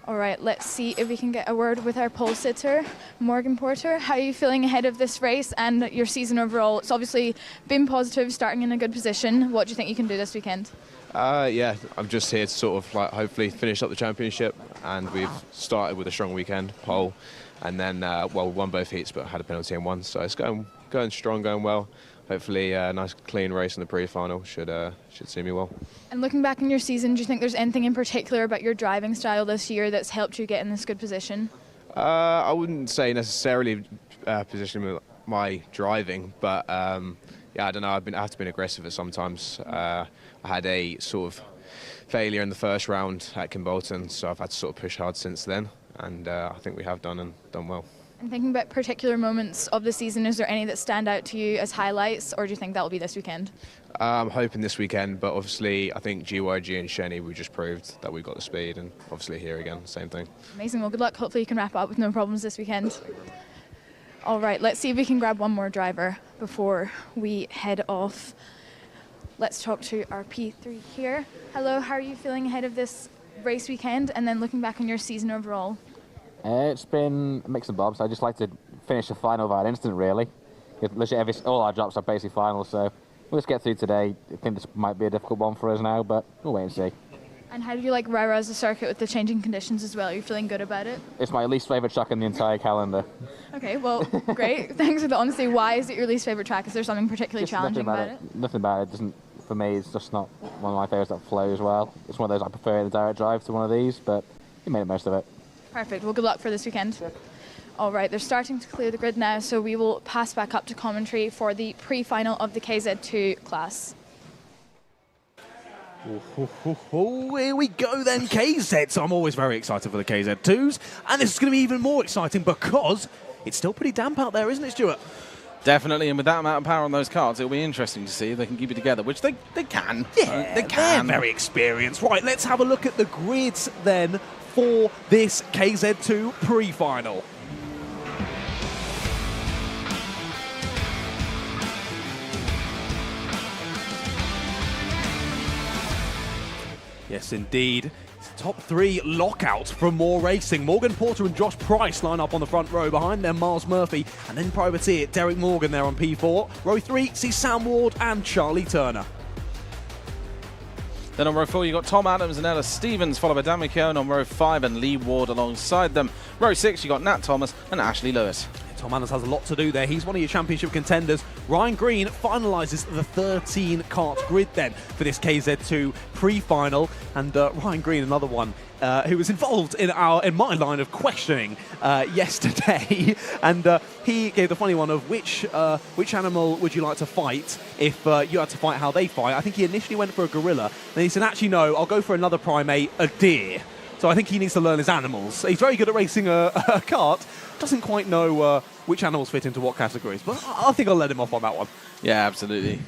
All right, let's see if we can get a word with our pole sitter, Morgan Porter. How are you feeling ahead of this race and your season overall? It's obviously been positive, starting in a good position. What do you think you can do this weekend? Yeah, I'm just here to sort of hopefully finish up the championship, and we've started with a strong weekend, pole, and then we won both heats but had a penalty in one, so it's going strong, going well. Hopefully a nice clean race in the pre-final should suit me well. And looking back in your season, do you think there's anything in particular about your driving style this year that's helped you get in this good position? I wouldn't say necessarily positioning my driving, but yeah, I don't know, I have to be aggressive at sometimes. I had a sort of failure in the first round at Kimbolton, so I've had to sort of push hard since then, and I think we have done well. And thinking about particular moments of the season, is there any that stand out to you as highlights, or do you think that will be this weekend? I'm hoping this weekend, but obviously I think GYG and Shenny, we just proved that we've got the speed, and obviously here again, same thing. Amazing. Well, good luck. Hopefully you can wrap up with no problems this weekend. All right, let's see if we can grab one more driver before we head off. Let's talk to our P3 here. Hello, how are you feeling ahead of this race weekend, and then looking back on your season overall? It's been a mix and bobs. I just like to finish the final by an instant, really. Literally all our drops are basically finals, so we'll just get through today. I think this might be a difficult one for us now, but we'll wait and see. And how do you like Rowrah as a circuit with the changing conditions as well? Are you feeling good about it? It's my least favourite track in the entire calendar. Okay, well, great. Thanks for the honesty. Why is it your least favourite track? Is there something particularly challenging about it? Nothing about it. Doesn't, for me, it's just not one of my favourites that flows well. It's one of those I prefer the direct drive to one of these, but you made the most of it. Perfect. Well, good luck for this weekend. Sure. All right, they're starting to clear the grid now, so we will pass back up to commentary for the pre-final of the KZ2 class. Here we go then, KZ. So I'm always very excited for the KZ2s, and this is going to be even more exciting because it's still pretty damp out there, isn't it, Stuart? Definitely, and with that amount of power on those carts, it'll be interesting to see if they can keep it together, which they can. Yeah, they can. They're very experienced. Right, let's have a look at the grids then for this KZ2 pre-final. Yes, indeed. Top 3 lockout from More Racing. Morgan Porter and Josh Price line up on the front row. Behind them, Miles Murphy. And then privateer Derek Morgan there on P4. Row 3 sees Sam Ward and Charlie Turner. Then on row 4, you've got Tom Adams and Ella Stevens, followed by Dan McKeown on row 5 and Lee Ward alongside them. Row 6, you've got Nat Thomas and Ashley Lewis. Tom Adams has a lot to do there. He's one of your championship contenders. Ryan Green finalises the 13 kart grid then for this KZ2 pre-final. And Ryan Green, another one who was involved in my line of questioning yesterday. And he gave the funny one of which animal would you like to fight if you had to fight how they fight. I think he initially went for a gorilla. Then he said, actually, no, I'll go for another primate, a deer. So I think he needs to learn his animals. He's very good at racing a kart. Doesn't quite know which animals fit into what categories, but I think I'll let him off on that one. Yeah, absolutely.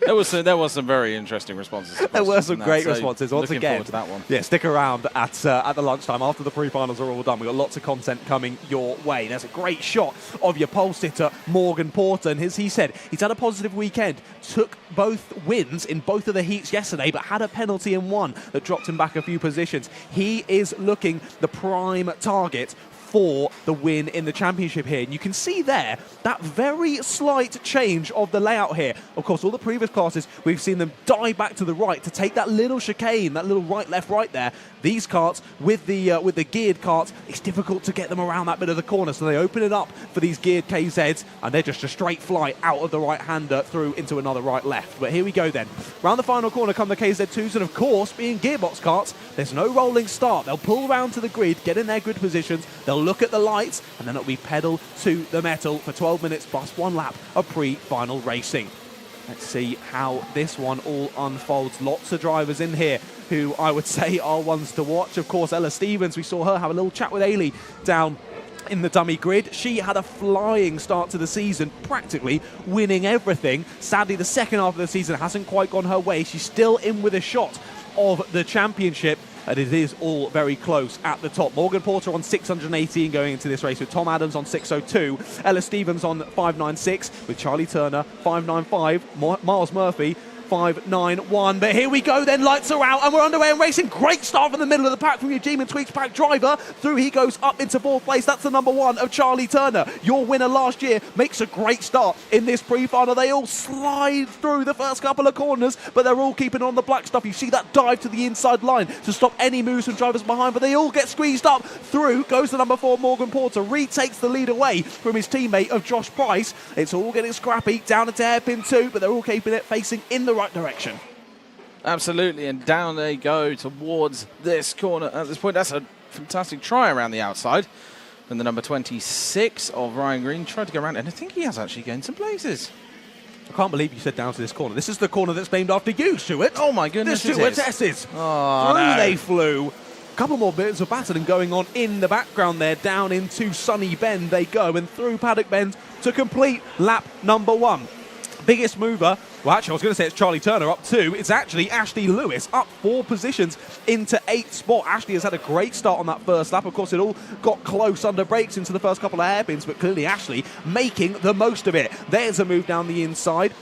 there was some very interesting responses. There were some great responses. Once looking again, forward to that one. Yeah, stick around at the lunchtime after the pre-finals are all done. We've got lots of content coming your way. There's a great shot of your pole sitter, Morgan Porter. And as he said, he's had a positive weekend. Took both wins in both of the heats yesterday, but had a penalty in one that dropped him back a few positions. He is looking the prime target for the win in the championship here. And you can see there that very slight change of the layout here. Of course, all the previous classes, we've seen them dive back to the right to take that little chicane, that little right, left, right there. These karts, with the geared karts, it's difficult to get them around that bit of the corner, so they open it up for these geared KZs, and they're just a straight fly out of the right-hander through into another right-left. But here we go then. Round the final corner come the KZ2s, and of course, being gearbox karts, there's no rolling start. They'll pull round to the grid, get in their grid positions, they'll look at the lights, and then it'll be pedal to the metal for 12 minutes plus one lap of pre-final racing. Let's see how this one all unfolds. Lots of drivers in here who I would say are ones to watch. Of course, Ella Stevens, we saw her have a little chat with Ailey down in the dummy grid. She had a flying start to the season, practically winning everything. Sadly, the second half of the season hasn't quite gone her way. She's still in with a shot of the championship, and it is all very close at the top. Morgan Porter on 618 going into this race, with Tom Adams on 602, Ella Stevens on 596, with Charlie Turner 595, Miles Murphy 591. But here we go then, lights are out and we're underway and racing. Great start from the middle of the pack from Eugene and Tweaks Pack driver. Through he goes up into fourth place. That's the number 1 of Charlie Turner. Your winner last year makes a great start in this pre-final. They all slide through the first couple of corners, but they're all keeping on the black stuff. You see that dive to the inside line to stop any moves from drivers behind, but they all get squeezed up. Through goes the number 4 Morgan Porter. Retakes the lead away from his teammate of Josh Price. It's all getting scrappy down into hairpin 2, but they're all keeping it facing in the right direction. Absolutely, and down they go towards this corner at this point. That's a fantastic try around the outside. And the number 26 of Ryan Green tried to go around, and I think he has actually gained some places. I can't believe you said down to this corner. This is the corner that's named after you, Stuart. Oh my goodness, the Stuartesses. Oh, through no. they flew. A couple more bits of battling going on in the background there. Down into Sunny Bend they go, and through Paddock Bend to complete lap number 1. Biggest mover, well, actually, I was going to say it's Charlie Turner up 2. It's actually Ashley Lewis up 4 positions into 8th spot. Ashley has had a great start on that first lap. Of course, it all got close under brakes into the first couple of hairpins, but clearly Ashley making the most of it. There's a move down the inside.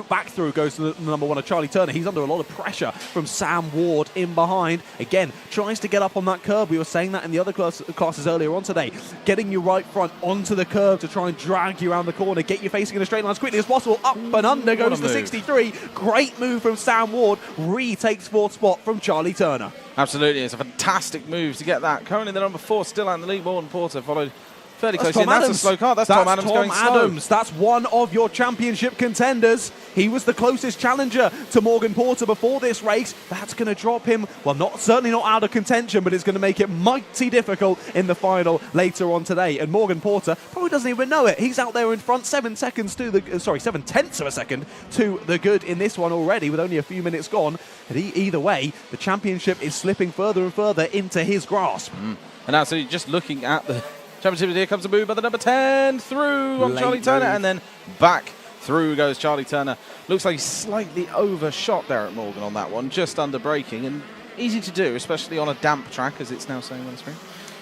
Back through goes to the number 1 of Charlie Turner. He's under a lot of pressure from Sam Ward in behind. Again, tries to get up on that curb. We were saying that in the other classes earlier on today. Getting you right front onto the curb to try and drag you around the corner. Get you facing in a straight line as quickly as possible. Up and under goes the 63. Great move from Sam Ward. Retakes 4th spot from Charlie Turner. Absolutely, it's a fantastic move to get that. Currently the number 4 still out in the lead. Morgan Porter followed fairly close in. That's a slow car. That's Tom Adams going slow. That's one of your championship contenders. He was the closest challenger to Morgan Porter before this race. That's going to drop him, well, certainly not out of contention, but it's going to make it mighty difficult in the final later on today. And Morgan Porter probably doesn't even know it. He's out there in front, 7 tenths of a second to the good in this one already, with only a few minutes gone. And either way, the championship is slipping further and further into his grasp. And now, so you're just looking at the Championship. Here comes a move by the number 10 through on Late Charlie Turner, move. and then back through goes Charlie Turner. Looks like he slightly overshot Derek Morgan on that one, just under braking, and easy to do, especially on a damp track, as it's now saying on the screen.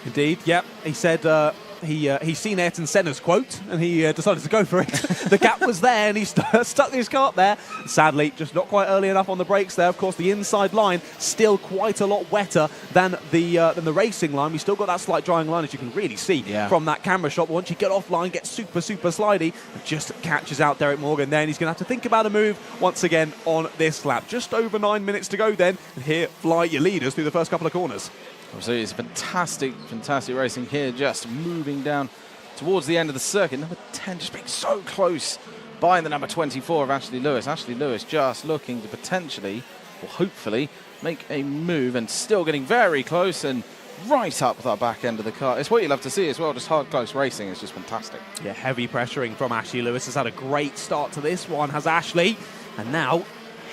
Indeed, yep. He said he's seen Ayrton Senna's quote and he decided to go for it. The gap was there and he stuck his kart there. Sadly, just not quite early enough on the brakes there. Of course, the inside line still quite a lot wetter than the racing line. We still got that slight drying line, as you can really see from that camera shot. But once you get offline, get super slidey, it just catches out Derek Morgan. Then he's going to have to think about a move once again on this lap. Just over 9 minutes to go then. And here fly your leaders through the first couple of corners. Absolutely, it's fantastic racing here, just moving down towards the end of the circuit. Number 10 just being so close by the number 24 of Ashley Lewis. Ashley Lewis just looking to potentially, or hopefully, make a move and still getting very close and right up that back end of the car. It's what you love to see as well, just hard, close racing. It's just fantastic. Yeah, heavy pressuring from Ashley Lewis. Has had a great start to this one, has Ashley. And now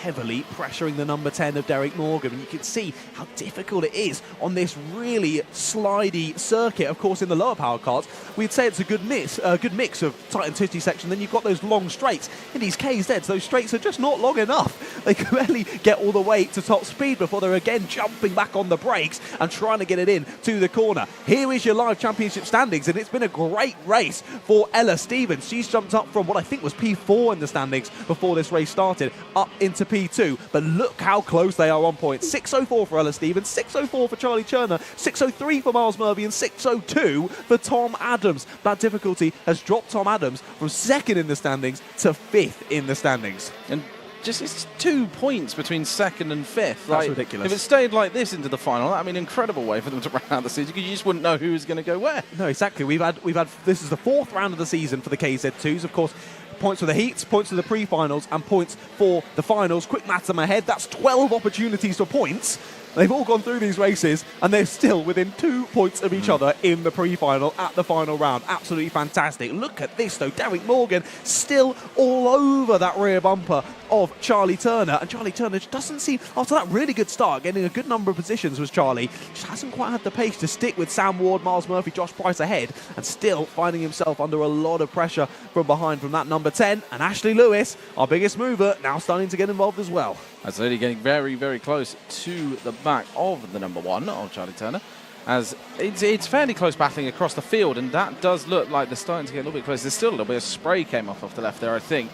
heavily pressuring the number 10 of Derek Morgan. And you can see how difficult it is on this really slidey circuit. Of course, in the lower power karts, we'd say it's a good mix of tight and twisty section. Then you've got those long straights. In these KZs, those straights are just not long enough. They can barely get all the way to top speed before they're again jumping back on the brakes and trying to get it in to the corner. Here is your live championship standings, and it's been a great race for Ella Stevens. She's jumped up from what I think was P4 in the standings before this race started, up into P2, but look how close they are on points. 6:04 for Ella Stevens, 6:04 for Charlie Turner, 6:03 for Miles Murphy, and 6:02 for Tom Adams. That difficulty has dropped Tom Adams from second in the standings to fifth in the standings. And just it's 2 points between second and fifth. That's ridiculous. If it stayed like this into the final, I mean, incredible way for them to round out the season, because you just wouldn't know who was going to go where. No, exactly. We've had this is the fourth round of the season for the KZ2s. Of course, points for the heats, points for the pre-finals, and points for the finals. Quick maths in my head, that's 12 opportunities for points. They've all gone through these races, and they're still within 2 points of each other in the pre-final at the final round. Absolutely fantastic. Look at this, though. Derek Morgan still all over that rear bumper of Charlie Turner. And Charlie Turner just doesn't seem, after that really good start, getting a good number of positions was Charlie, just hasn't quite had the pace to stick with Sam Ward, Miles Murphy, Josh Price ahead, and still finding himself under a lot of pressure from behind from that number 10. And Ashley Lewis, our biggest mover, now starting to get involved as well. Absolutely, getting very close to the back of the number 1 of Charlie Turner, as it's fairly close battling across the field, and that does look like they're starting to get a little bit close. There's still a little bit of spray came off the left there, I think.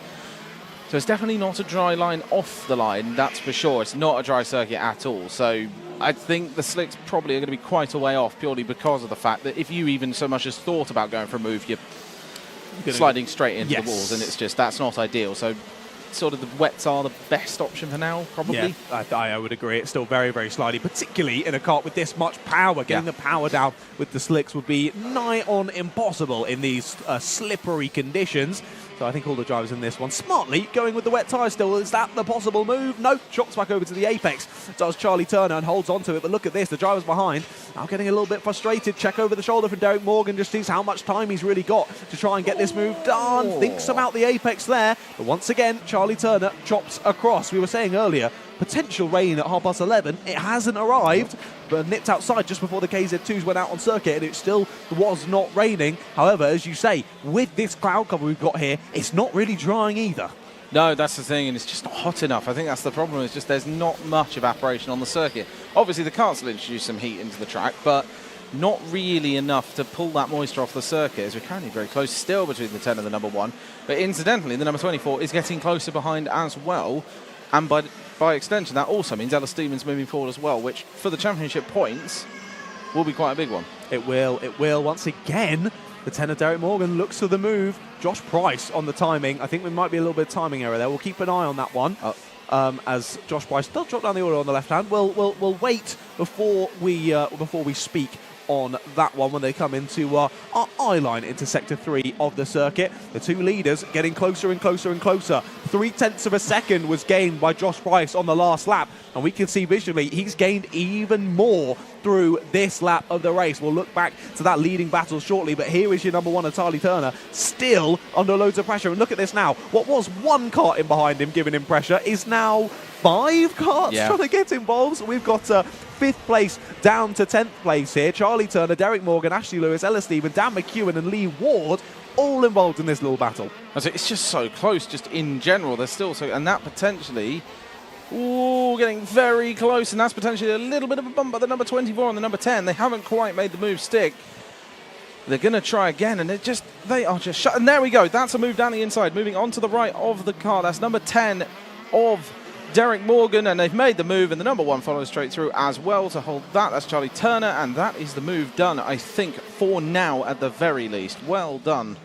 So it's definitely not a dry line off the line, that's for sure. It's not a dry circuit at all. So I think the slicks probably are going to be quite a way off, purely because of the fact that if you even so much as thought about going for a move, you're sliding straight into the walls, and it's just, that's not ideal. So sort of the wets are the best option for now, probably. Yeah, I would agree. It's still very slidey, particularly in a kart with this much power. Getting the power down with the slicks would be nigh on impossible in these slippery conditions. So I think all the drivers in this one smartly going with the wet tyres still. Is that the possible move? No. Drops back over to the apex. Does Charlie Turner and holds on to it. But look at this. The drivers behind now getting a little bit frustrated. Check over the shoulder from Derek Morgan. Just sees how much time he's really got to try and get this move done. Thinks about the apex there. But once again, Charlie Turner chops across. We were saying earlier, potential rain at 11:30. It hasn't arrived, but nipped outside just before the KZ2s went out on circuit, and it still was not raining. However, as you say, with this cloud cover we've got here, it's not really drying either. No, that's the thing, and it's just not hot enough. I think that's the problem. It's just there's not much evaporation on the circuit. Obviously, the karts will introduce some heat into the track, but not really enough to pull that moisture off the circuit, as we're currently very close still between the 10 and the number 1. But incidentally, the number 24 is getting closer behind as well, and by extension, that also means Ella Stevens moving forward as well, which for the championship points will be quite a big one. It will. Once again, the 10 of Derek Morgan looks for the move. Josh Price on the timing. I think there might be a little bit of timing error there. We'll keep an eye on that one. As Josh Price does drop down the order on the left hand. We'll wait before we speak on that one when they come into our eye line into sector 3 of the circuit. The two leaders getting closer and closer and closer. 0.3 of a second was gained by Josh Price on the last lap, and we can see visually he's gained even more through this lap of the race. We'll look back to that leading battle shortly, but here is your number 1, Charlie Turner, still under loads of pressure. And look at this now. What was one kart in behind him giving him pressure is now 5 karts trying to get involved. So we've got 5th place down to 10th place here. Charlie Turner, Derek Morgan, Ashley Lewis, Ella Stephen, Dan McEwen and Lee Ward all involved in this little battle. It's just so close, just in general. They're still so, and that potentially, getting very close, and that's potentially a little bit of a bump by the number 24 and the number 10. They haven't quite made the move stick. They're going to try again, and they are just shut. And there we go. That's a move down the inside, moving on to the right of the car. That's number 10 of Derek Morgan, and they've made the move, and the number 1 follows straight through as well to hold that. That's Charlie Turner, and that is the move done, I think, for now at the very least. Well done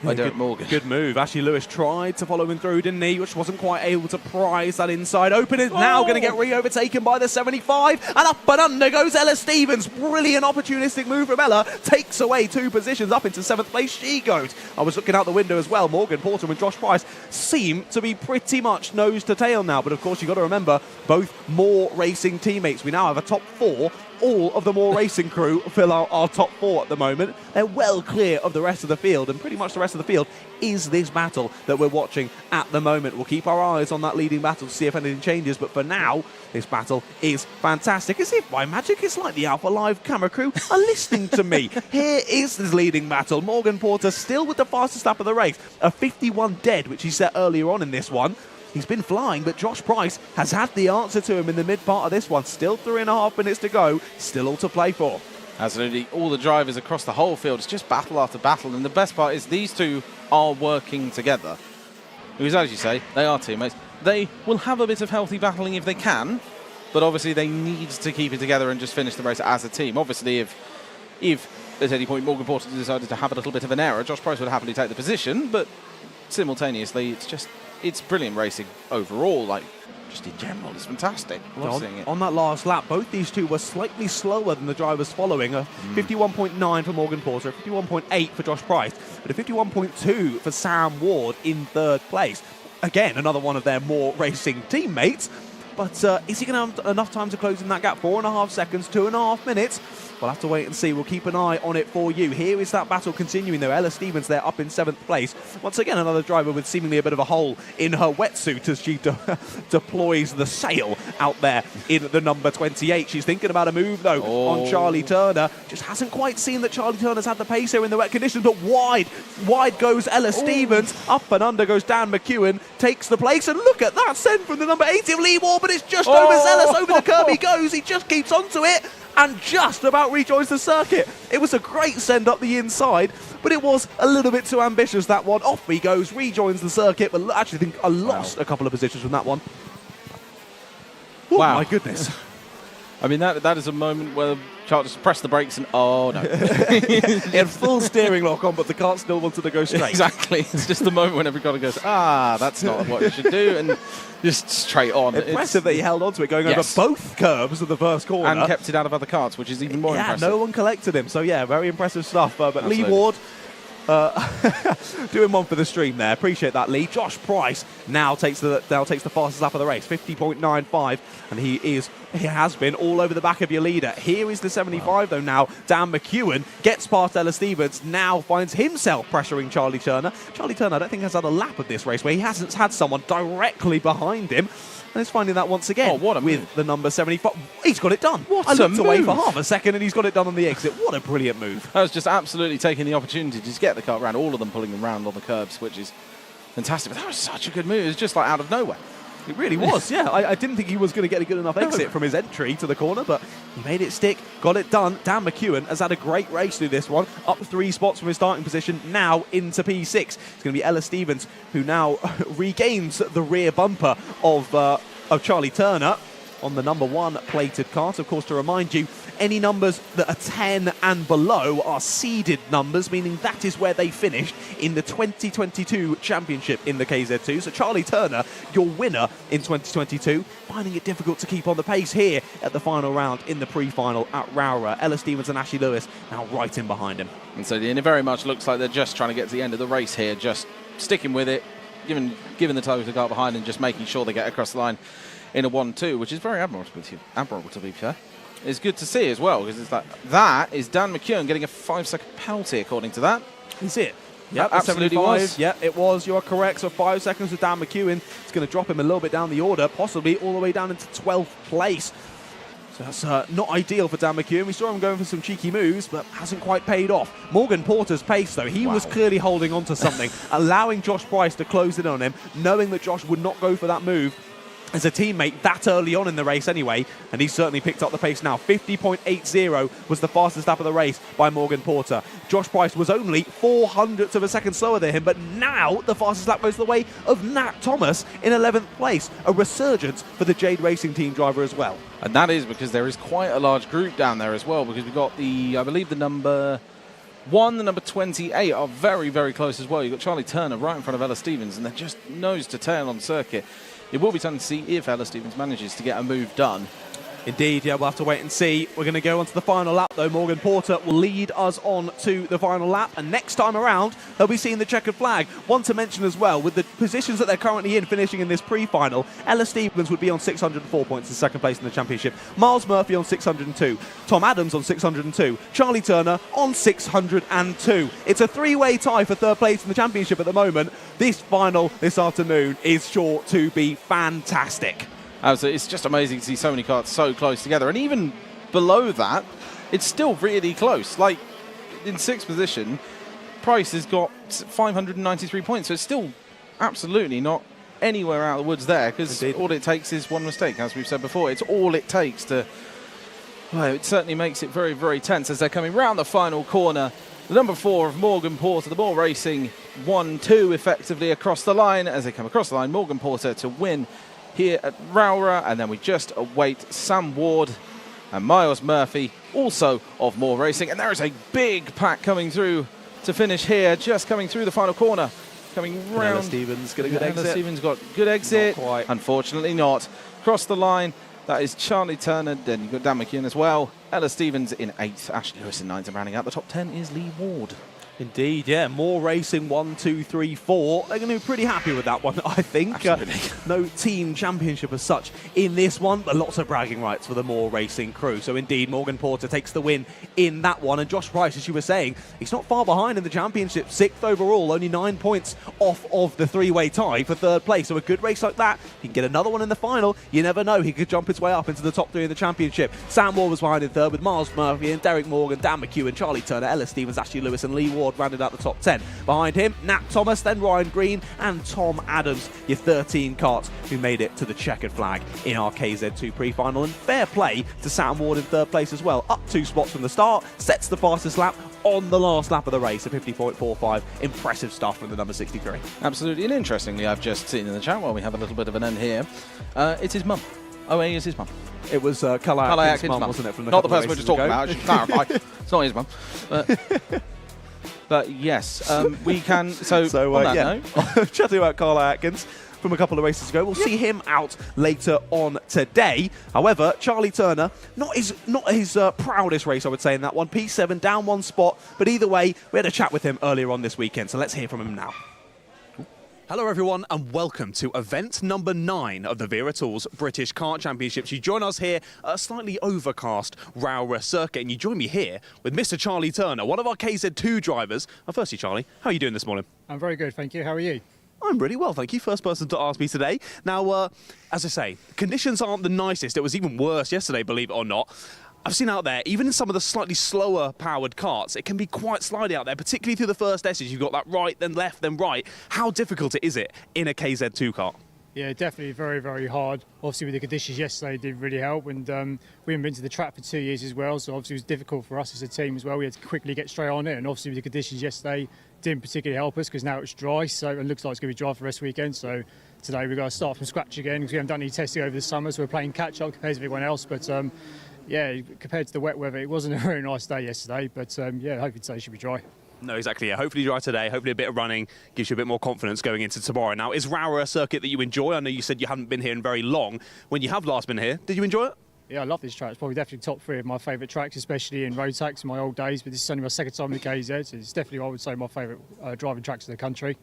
by Derek Morgan. Good move. Ashley Lewis tried to follow him through, didn't he? Which wasn't quite able to prize that inside open. Is now going to get re-overtaken by the 75. And up and under goes Ella Stevens. Brilliant opportunistic move from Ella. Takes away 2 positions. Up into 7th place she goes. I was looking out the window as well. Morgan Porter and Josh Price seem to be pretty much nose to tail now. But of course, you've got to remember, both Moore Racing teammates. We now have a top 4. All of the Moore Racing crew fill out our top 4 at the moment. They're well clear of the rest of the field, and pretty much the rest of the field is this battle that we're watching at the moment. We'll keep our eyes on that leading battle to see if anything changes, but for now, this battle is fantastic. As if by magic, it's like the Alpha Live camera crew are listening to me. Here is this leading battle. Morgan Porter still with the fastest lap of the race, a 51 dead, which he set earlier on in this one. He's been flying, but Josh Price has had the answer to him in the mid part of this one. Still 3.5 minutes to go. Still all to play for. Absolutely. All the drivers across the whole field. It's just battle after battle. And the best part is these two are working together. Because, as you say, they are teammates. They will have a bit of healthy battling if they can. But obviously they need to keep it together and just finish the race as a team. Obviously, if at any point Morgan Porter decided to have a little bit of an error, Josh Price would happily take the position. But simultaneously, it's brilliant racing overall, like just in general. It's fantastic. Love seeing it. On that last lap, both these two were slightly slower than the drivers following. A 51.9 for Morgan Porter, a 51.8 for Josh Price, but a 51.2 for Sam Ward in 3rd place. Again, another one of their Moore Racing teammates. But is he going to have enough time to close in that gap? 4.5 seconds, 2.5 minutes. We'll have to wait and see. We'll keep an eye on it for you. Here is that battle continuing, though. Ella Stevens there up in 7th place. Once again, another driver with seemingly a bit of a hole in her wetsuit as she deploys the sail out there in the number 28. She's thinking about a move, though, on Charlie Turner. Just hasn't quite seen that Charlie Turner's had the pace here in the wet conditions, but wide goes Ella Stevens. Up and under goes Dan McEwen. Takes the place, and look at that send from the number 80 of Lee Ward, but it's just overzealous. Over the curb he goes. He just keeps onto it and just about rejoins the circuit. It was a great send up the inside, but it was a little bit too ambitious, that one. Off he goes, rejoins the circuit, but I actually think I lost a couple of positions from that one. Oh, wow. My goodness. I mean, that is a moment where Charles just pressed the brakes and, oh, no. He had full steering lock on, but the car still wanted to go straight. Exactly. It's just the moment when every car goes, that's not what you should do, and just straight on. Impressive that he held on to it, going over both curbs of the first corner. And kept it out of other carts, which is even more impressive. No one collected him, so yeah, very impressive stuff. But Lee Ward, doing one for the stream there. Appreciate that, Lee. Josh Price now takes the fastest lap of the race, 50.95, and he has been all over the back of your leader. Here is the 75 though now. Dan McEwen gets past Ella Stevens, now finds himself pressuring Charlie Turner. Charlie Turner, I don't think, has had a lap of this race where he hasn't had someone directly behind him. And he's finding that once again with the number 75. He's got it done. I looked away for half a second and he's got it done on the exit. What a brilliant move. That was just absolutely taking the opportunity to just get the car around, all of them pulling them around on the curbs, which is fantastic. But that was such a good move. It was just like out of nowhere. It really was, yeah. I didn't think he was going to get a good enough exit from his entry to the corner, but he made it stick, got it done. Dan McEwen has had a great race through this one, up 3 spots from his starting position, now into P6. It's going to be Ella Stevens, who now regains the rear bumper of Charlie Turner on the number 1 plated kart. Of course, to remind you, any numbers that are 10 and below are seeded numbers, meaning that is where they finished in the 2022 championship in the KZ2. So Charlie Turner, your winner in 2022, finding it difficult to keep on the pace here at the final round in the pre-final at Rowrah. Ella Stevens and Ashley Lewis now right in behind him. And so it very much looks like they're just trying to get to the end of the race here, just sticking with it, giving the toe to the car behind and just making sure they get across the line in a 1-2, which is very admirable to be fair. It's good to see as well, because it's like, that is Dan McEwen getting a 5-second penalty, according to that. Is it? Yeah, absolutely 75. was. Yeah, it was. You are correct. So 5 seconds with Dan McEwen. It's going to drop him a little bit down the order, possibly all the way down into 12th place. So that's not ideal for Dan McEwen. We saw him going for some cheeky moves, but hasn't quite paid off. Morgan Porter's pace, though, he was clearly holding on to something, allowing Josh Price to close in on him, knowing that Josh would not go for that move as a teammate that early on in the race anyway, and he certainly picked up the pace now. 50.80 was the fastest lap of the race by Morgan Porter. Josh Price was only 0.04 of a second slower than him, but now the fastest lap goes the way of Nat Thomas in 11th place. A resurgence for the Jade Racing team driver as well. And that is because there is quite a large group down there as well, because we've got the, I believe the number 1, the number 28 are very, very close as well. You've got Charlie Turner right in front of Ella Stevens, and they're just nose to tail on circuit. It will be time to see if Ella Stevens manages to get a move done. Indeed, yeah, we'll have to wait and see. We're going to go on to the final lap, though. Morgan Porter will lead us on to the final lap, and next time around, they'll be seeing the checkered flag. One to mention as well, with the positions that they're currently in, finishing in this pre-final, Ella Stevens would be on 604 points in second place in the championship, Miles Murphy on 602, Tom Adams on 602, Charlie Turner on 602. It's a three-way tie for third place in the championship at the moment. This final this afternoon is sure to be fantastic. Absolutely. It's just amazing to see so many karts so close together. And even below that, it's still really close. Like, in 6th position, Price has got 593 points. So it's still absolutely not anywhere out of the woods there, because all it takes is one mistake, as we've said before. It's all it takes to... Well, it certainly makes it very, very tense as they're coming round the final corner. The number 4 of Morgan Porter, the ball racing 1-2 effectively across the line. As they come across the line, Morgan Porter to win here at Rowrah, and then we just await Sam Ward and Miles Murphy, also of More Racing. And there is a big pack coming through to finish here, just coming through the final corner, coming round. Ella Stevens got a good exit. Ella Stevens got good exit. Not quite. Unfortunately not. Across the line, that is Charlie Turner, then you've got Dan McKeon as well. Ella Stevens in 8th, Ashley Lewis in 9th, and rounding out the top 10 is Lee Ward. Indeed, yeah. More Racing 1, 2, 3, 4. They're going to be pretty happy with that one, I think. No team championship as such in this one, but lots of bragging rights for the More Racing crew. So indeed, Morgan Porter takes the win in that one. And Josh Price, as you were saying, he's not far behind in the championship. 6th overall, only 9 points off of the three-way tie for third place. So a good race like that, he can get another one in the final. You never know. He could jump his way up into the top 3 in the championship. Sam Ward was behind in third with Miles Murphy and Derek Morgan, Dan McEwen, Charlie Turner, Ella Stevens, Ashley Lewis and Lee Ward rounded out the top 10. Behind him, Nat Thomas, then Ryan Green and Tom Adams, your 13 karts who made it to the checkered flag in our KZ2 pre-final. And fair play to Sam Ward in third place as well. Up 2 spots from the start, sets the fastest lap on the last lap of the race, a 50.45. Impressive stuff from the number 63. Absolutely, and interestingly, I've just seen in the chat while we have a little bit of an end here, it's his mum. OA is his mum. It was Carla Atkins' mum, wasn't it? From not the person we're just talking about, I should clarify. It's not his mum. But yes, we can. So on that note, chatting about Carla Atkins from a couple of races ago. We'll see him out later on today. However, Charlie Turner, not his proudest race, I would say, in that one. P7, down 1 spot. But either way, we had a chat with him earlier on this weekend. So let's hear from him now. Hello everyone and welcome to event number 9 of the Wera Tools British Kart Championships. You join us here at a slightly overcast Rowrah circuit, and you join me here with Mr. Charlie Turner, one of our KZ2 drivers. Firstly, Charlie, how are you doing this morning? I'm very good, thank you. How are you? I'm really well, thank you. First person to ask me today. Now, as I say, conditions aren't the nicest. It was even worse yesterday, believe it or not. I've seen out there, even in some of the slightly slower powered karts, it can be quite slidey out there, particularly through the first S's. You've got that right, then left, then right. How difficult is it in a KZ2 kart? Yeah, definitely very, very hard. Obviously, with the conditions yesterday, it did really help. And we haven't been to the track for 2 years as well, so obviously it was difficult for us as a team as well. We had to quickly get straight on it. And obviously, with the conditions yesterday, didn't particularly help us because now it's dry. So it looks like it's going to be dry for the rest of the weekend. So today we've got to start from scratch again because we haven't done any testing over the summer. So we're playing catch-up compared to everyone else. But yeah, compared to the wet weather, it wasn't a very nice day yesterday, but yeah, hopefully today should be dry. No, exactly. Yeah. Hopefully dry today. Hopefully a bit of running gives you a bit more confidence going into tomorrow. Now, is Rowrah a circuit that you enjoy? I know you said you haven't been here in very long. When you have last been here, did you enjoy it? Yeah, I love this track. It's probably definitely top 3 of my favourite tracks, especially in road tracks in my old days, but this is only my second time in the KZ, so it's definitely, I would say, my favourite driving tracks in the country.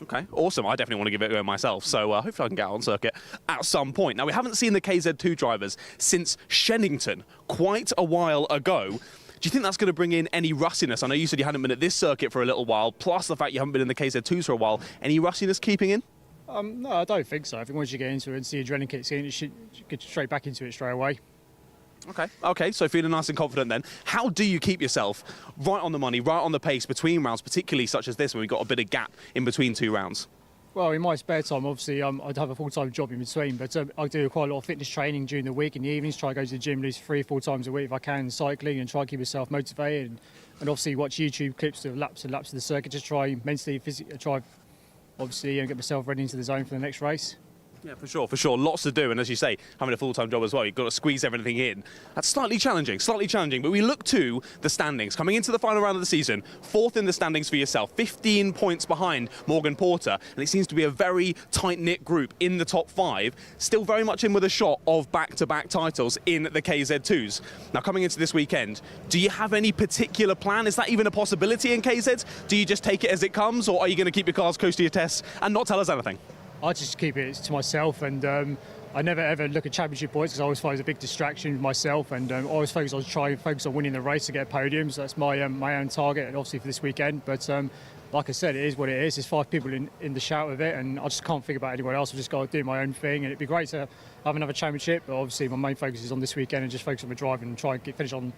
Okay, awesome. I definitely want to give it a go myself, so hopefully I can get out on circuit at some point. Now, we haven't seen the KZ2 drivers since Shennington quite a while ago. you think that's going to bring in any rustiness? I know you said you hadn't been at this circuit for a little while, plus the fact you haven't been in the KZ2s for a while. Any rustiness keeping in? No, I don't think so. I think once you get into it and see adrenaline kicks in, you should get straight back into it straight away. Okay, so feeling nice and confident then. How do you keep yourself right on the money, right on the pace between rounds, particularly such as this, when we've got a bit of gap in between 2 rounds? Well, in my spare time, obviously, I'd have a full-time job in between, but I do quite a lot of fitness training during the week. In the evenings, try to go to the gym at least 3 or 4 times a week if I can, cycling, and try to keep myself motivated. And obviously watch YouTube clips of laps and laps of the circuit, just try mentally, physically, obviously, get myself ready into the zone for the next race. Yeah, for sure. Lots to do, and as you say, having a full-time job as well, you've got to squeeze everything in. That's slightly challenging, but we look to the standings. Coming into the final round of the season, 4th in the standings for yourself, 15 points behind Morgan Porter, and it seems to be a very tight-knit group in the top 5, still very much in with a shot of back-to-back titles in the KZ2s. Now, coming into this weekend, do you have any particular plan? Is that even a possibility in KZs? Do you just take it as it comes, or are you going to keep your cars close to your tests and not tell us anything? I just keep it to myself, and I never ever look at championship points because I always find it's a big distraction for myself, and I always focus on winning the race to get podiums. That's my own target, and obviously for this weekend. But like I said, it is what it is. There's 5 people in the shout of it, and I just can't think about anyone else. I've just got to do my own thing, and it'd be great to have another championship. But obviously, my main focus is on this weekend and just focus on my driving and try and finish on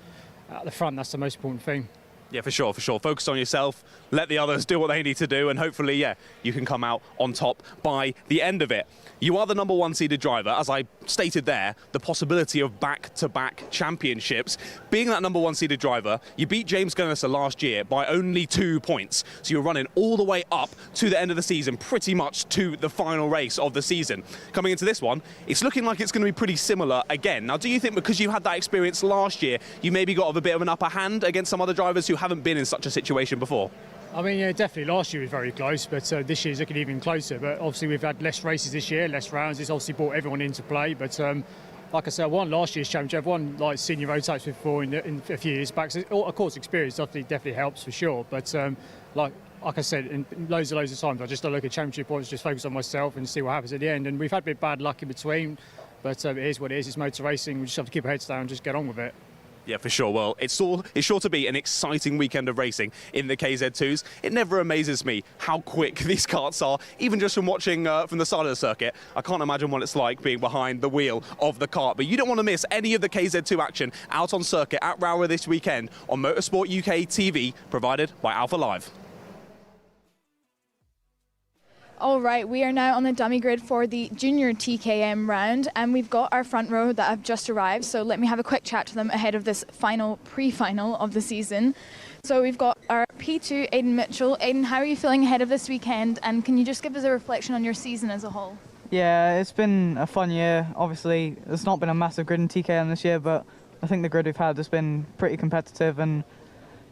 at the front. That's the most important thing. Yeah, for sure. Focus on yourself, let the others do what they need to do, and hopefully, yeah, you can come out on top by the end of it. You are the number 1 seeded driver. As I stated there, the possibility of back-to-back championships. Being that number 1 seeded driver, you beat James Gunnisser last year by only 2 points. So you're running all the way up to the end of the season, pretty much to the final race of the season. Coming into this one, it's looking like it's going to be pretty similar again. Now, do you think because you had that experience last year, you maybe got a bit of an upper hand against some other drivers who haven't been in such a situation before? I mean, yeah, definitely last year was very close, but this year's looking even closer. But obviously we've had less races this year, less rounds. It's obviously brought everyone into play. But like I said, I won last year's championship. I've won like senior road types before in a few years back. So, of course, experience definitely helps for sure. But like I said, in loads of times, I just don't look at championship points, just focus on myself and see what happens at the end. And we've had a bit of bad luck in between, but it is what it is. It's motor racing. We just have to keep our heads down and just get on with it. Yeah, for sure. Well, it's sure to be an exciting weekend of racing in the KZ2s. It never amazes me how quick these karts are, even just from watching from the side of the circuit. I can't imagine what it's like being behind the wheel of the kart. But you don't want to miss any of the KZ2 action out on circuit at Rowrah this weekend on Motorsport UK TV, provided by Alpha Live. All right, we are now on the dummy grid for the junior TKM round, and we've got our front row that have just arrived, so let me have a quick chat to them ahead of this pre-final of the season. So we've got our P2, Aidan Mitchell. Aidan, how are you feeling ahead of this weekend, and can you just give us a reflection on your season as a whole? Yeah, it's been a fun year. Obviously, there's not been a massive grid in TKM this year, but I think the grid we've had has been pretty competitive, and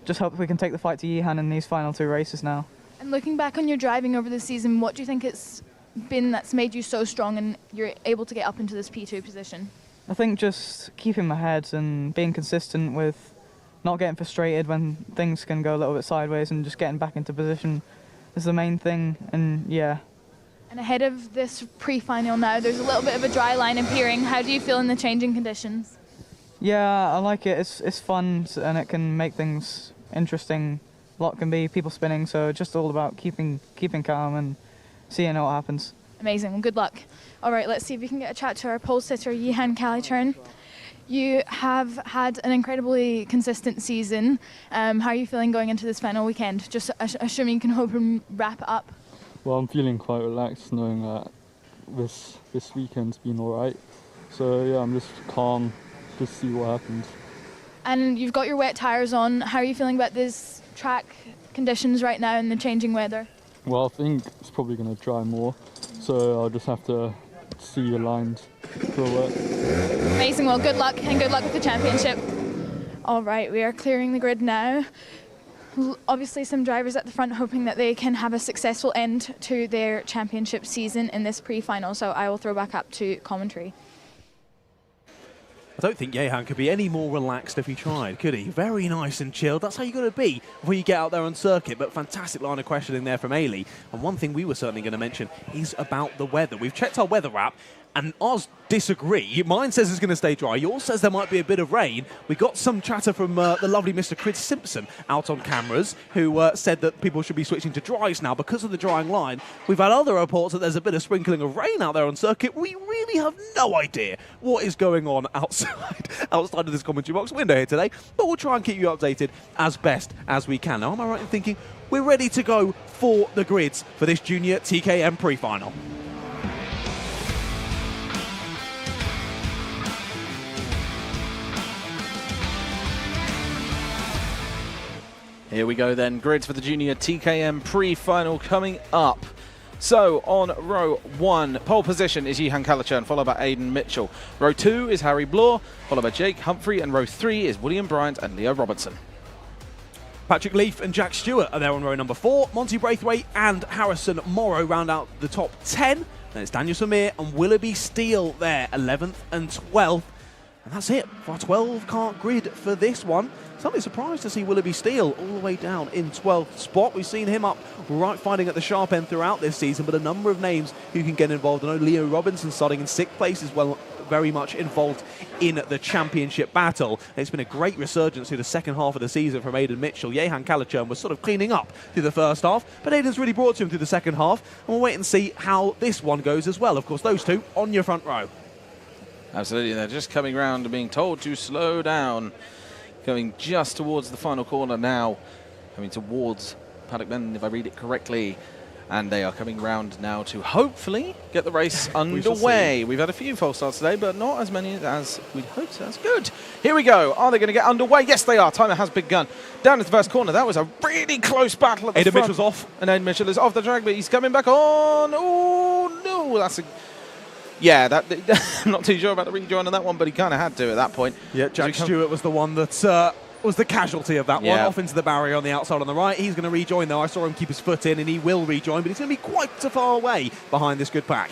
just hope we can take the fight to Yihan in these final 2 races now. And looking back on your driving over the season, what do you think it's been that's made you so strong and you're able to get up into this P2 position? I think just keeping my head and being consistent with not getting frustrated when things can go a little bit sideways and just getting back into position is the main thing, and yeah. And ahead of this pre-final now, there's a little bit of a dry line appearing. How do you feel in the changing conditions? Yeah, I like it. It's fun and it can make things interesting. A lot can be people spinning, so just all about keeping calm and seeing what happens. Amazing. Well, good luck. All right, let's see if we can get a chat to our pole sitter, Yihan Caliturn. You have had an incredibly consistent season. How are you feeling going into this final weekend? Just assuming you can hope and wrap it up. Well, I'm feeling quite relaxed knowing that this weekend's been all right. So yeah, I'm just calm, just see what happens. And you've got your wet tyres on. How are you feeling about this track conditions right now in the changing weather? Well, I think it's probably going to dry more, so I'll just have to see the lines for a bit. Amazing. Well, good luck, and good luck with the championship. All right, we are clearing the grid now. Obviously, some drivers at the front hoping that they can have a successful end to their championship season in this pre-final, so I will throw back up to commentary. I don't think Yihan could be any more relaxed if he tried, could he? Very nice and chilled. That's how you got to be when you get out there on circuit. But fantastic line of questioning there from Ailey. And one thing we were certainly going to mention is about the weather. We've checked our weather app, and ours disagree. Mine says it's going to stay dry. Yours says there might be a bit of rain. We got some chatter from the lovely Mr. Chris Simpson out on cameras, who said that people should be switching to dries now because of the drying line. We've had other reports that there's a bit of sprinkling of rain out there on circuit. We really have no idea what is going on outside of this commentary box window here today, but we'll try and keep you updated as best as we can. Now, am I right in thinking we're ready to go for the grids for this junior TKM pre-final? Here we go then, grids for the junior TKM pre-final coming up. So on row 1, pole position is Johan Kalachern, followed by Aidan Mitchell. Row 2 is Harry Bloor, followed by Jake Humphrey, and row 3 is William Bryant and Leo Robertson. Patrick Leaf and Jack Stewart are there on row number 4. Monty Braithwaite and Harrison Morrow round out the top 10. Then it's Daniel Samir and Willoughby Steele there, 11th and 12th. And that's it for our 12-kart grid for this one. Slightly surprised to see Willoughby Steele all the way down in 12th spot. We've seen him up right fighting at the sharp end throughout this season, but a number of names who can get involved. I know Leo Robinson starting in 6th place is very much involved in the championship battle. It's been a great resurgence through the second half of the season from Aidan Mitchell. Johan Kalachern was sort of cleaning up through the first half, but Aidan's really brought to him through the second half, and we'll wait and see how this one goes as well. Of course, those two on your front row. Absolutely, they're just coming round and being told to slow down. Going just towards the final corner now, coming towards Paddock Bend, if I read it correctly. And they are coming round now to hopefully get the race underway. We've had a few false starts today, but not as many as we'd hoped. So that's good. Here we go. Are they going to get underway? Yes, they are. Timer has begun. Down to the first corner. That was a really close battle at the front. Aidan Mitchell's off. And Aidan Mitchell is off the track, but he's coming back on. Oh, no. That's a... Yeah, I'm not too sure about the rejoin on that one, but he kind of had to at that point. Yeah, Jack Stewart was the one that was the casualty of that one, off into the barrier on the outside on the right. He's going to rejoin, though. I saw him keep his foot in, and he will rejoin, but he's going to be quite a far away behind this good pack.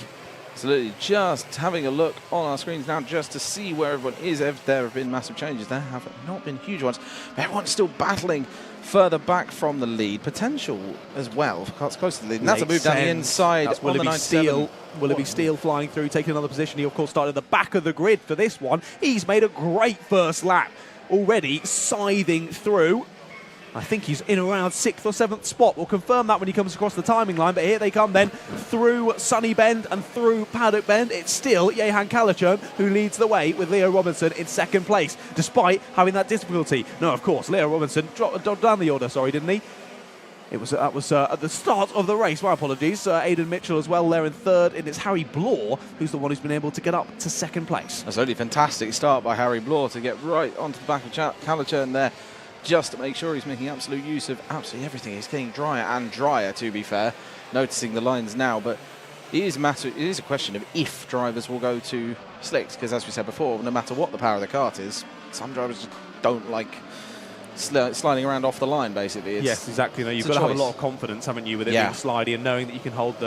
Absolutely. Just having a look on our screens now just to see where everyone is. There have been massive changes. There have not been huge ones. But everyone's still battling further back from the lead. Potential as well. It's close to the lead. And that's a move down the inside. That's Willoughby Steele. Willoughby Steele flying through, taking another position. He, of course, started at the back of the grid for this one. He's made a great first lap already, scything through. I think he's in around 6th or 7th spot. We'll confirm that when he comes across the timing line. But here they come then through Sunny Bend and through Paddock Bend. It's still Johan Kalachern who leads the way with Leo Robinson in 2nd place, despite having that difficulty. No, of course, Leo Robinson dropped down the order, that was at the start of the race. My apologies. Aidan Mitchell as well there in 3rd, and it's Harry Bloor who's the one who's been able to get up to 2nd place. That's only a fantastic start by Harry Bloor to get right onto the back of Kalachern there, just to make sure he's making absolute use of absolutely everything. He's getting drier and drier, to be fair, noticing the lines now, but it is a question of if drivers will go to slicks, because as we said before, no matter what the power of the kart is, some drivers just don't like sliding around off the line, basically. Yes, exactly. No, you've got to have a lot of confidence, haven't you, with it being slidey and knowing that you can hold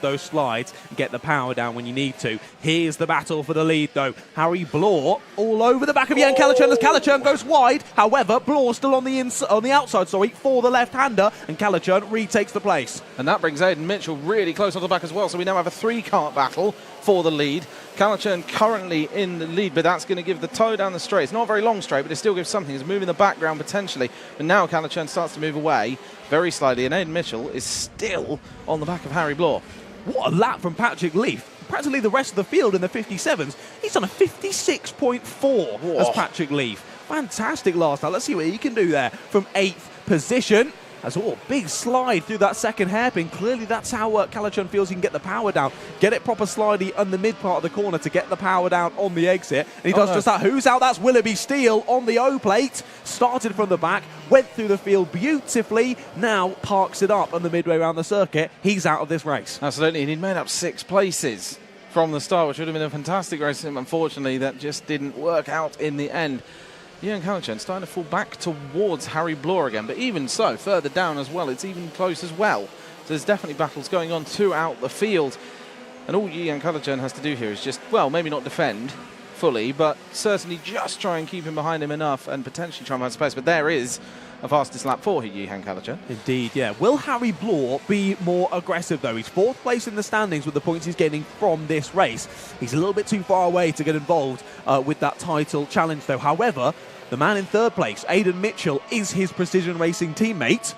those slides and get the power down when you need to. Here's the battle for the lead, though. Harry Bloor all over the back of Johan Kalachern as Kalachern goes wide. However, Bloor still on the outside, for the left-hander, and Kalachern retakes the place. And that brings Aidan Mitchell really close on the back as well, so we now have a 3-kart battle for the lead. Kalachern currently in the lead, but that's going to give the toe down the straight. It's not a very long straight, but it still gives something. It's moving the background potentially. But now Kalachern starts to move away very slightly, and Aidan Mitchell is still on the back of Harry Bloor. What a lap from Patrick Leaf. Practically the rest of the field in the 57s. He's on a 56.4 as Patrick Leaf. Fantastic last lap. Let's see what he can do there from 8th position. As big slide through that second hairpin. Clearly that's how Kalachern feels he can get the power down. Get it proper slidey on the mid part of the corner to get the power down on the exit. And he does just that. Who's out? That's Willoughby Steele on the O-plate. Started from the back, went through the field beautifully. Now parks it up on the midway around the circuit. He's out of this race. Absolutely, and he'd made up 6 places from the start, which would have been a fantastic race. Unfortunately, that just didn't work out in the end. Johan Kalachern starting to fall back towards Harry Bloor again, but even so, further down as well, it's even close as well. So there's definitely battles going on throughout the field. And all Johan Kalachern has to do here is just, well, maybe not defend fully, but certainly just try and keep him behind him enough and potentially try and find space. But there is a fastest lap for Johan Kalicher. Indeed, yeah. Will Harry Blore be more aggressive, though? He's 4th place in the standings with the points he's getting from this race. He's a little bit too far away to get involved with that title challenge, though. However, the man in 3rd place, Aidan Mitchell, is his Precision Racing teammate.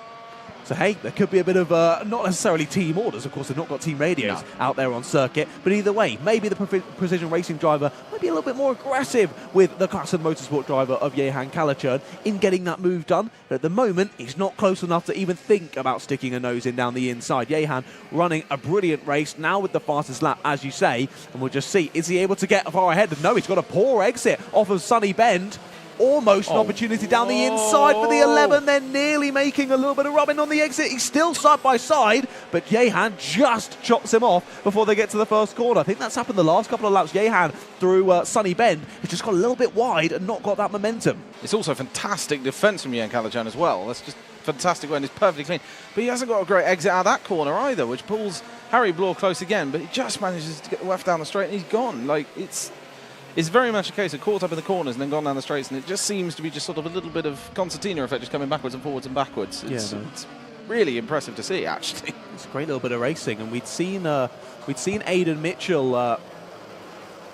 So, hey, there could be a bit of, not necessarily team orders. Of course, they've not got team radios out there on circuit. But either way, maybe the Precision Racing driver might be a little bit more aggressive with the Class and Motorsport driver of Johan Kalicher in getting that move done. But at the moment, he's not close enough to even think about sticking a nose in down the inside. Johan running a brilliant race, now with the fastest lap, as you say. And we'll just see, is he able to get far ahead? No, he's got a poor exit off of Sunny Bend. Almost an opportunity down the inside for the 11. They're nearly making a little bit of rubbing on the exit. He's still side by side, but Johan just chops him off before they get to the first corner. I think that's happened the last couple of laps. Johan through Sunny Bend has just got a little bit wide and not got that momentum. It's also fantastic defence from Johan Kalicher as well. That's just fantastic when it's perfectly clean. But he hasn't got a great exit out of that corner either, which pulls Harry Blore close again, but he just manages to get the left down the straight and he's gone. Like, it's very much a case of caught up in the corners and then gone down the straights, and it just seems to be just sort of a little bit of concertina effect, just coming backwards and forwards and backwards. It's really impressive to see, actually. It's a great little bit of racing, and we'd seen Aidan Mitchell.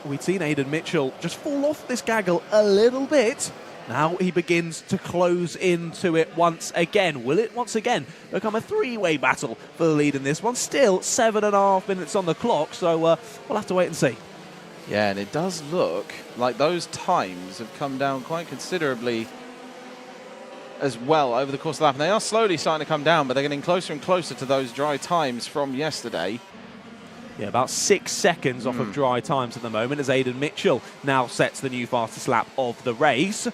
We'd seen Aidan Mitchell just fall off this gaggle a little bit. Now he begins to close into it once again. Will it once again become a 3-way battle for the lead in this one? Still 7.5 minutes on the clock, so we'll have to wait and see. Yeah, and it does look like those times have come down quite considerably as well over the course of the lap. And they are slowly starting to come down, but they're getting closer and closer to those dry times from yesterday. Yeah, about 6 seconds off of dry times at the moment as Aidan Mitchell now sets the new fastest lap of the race.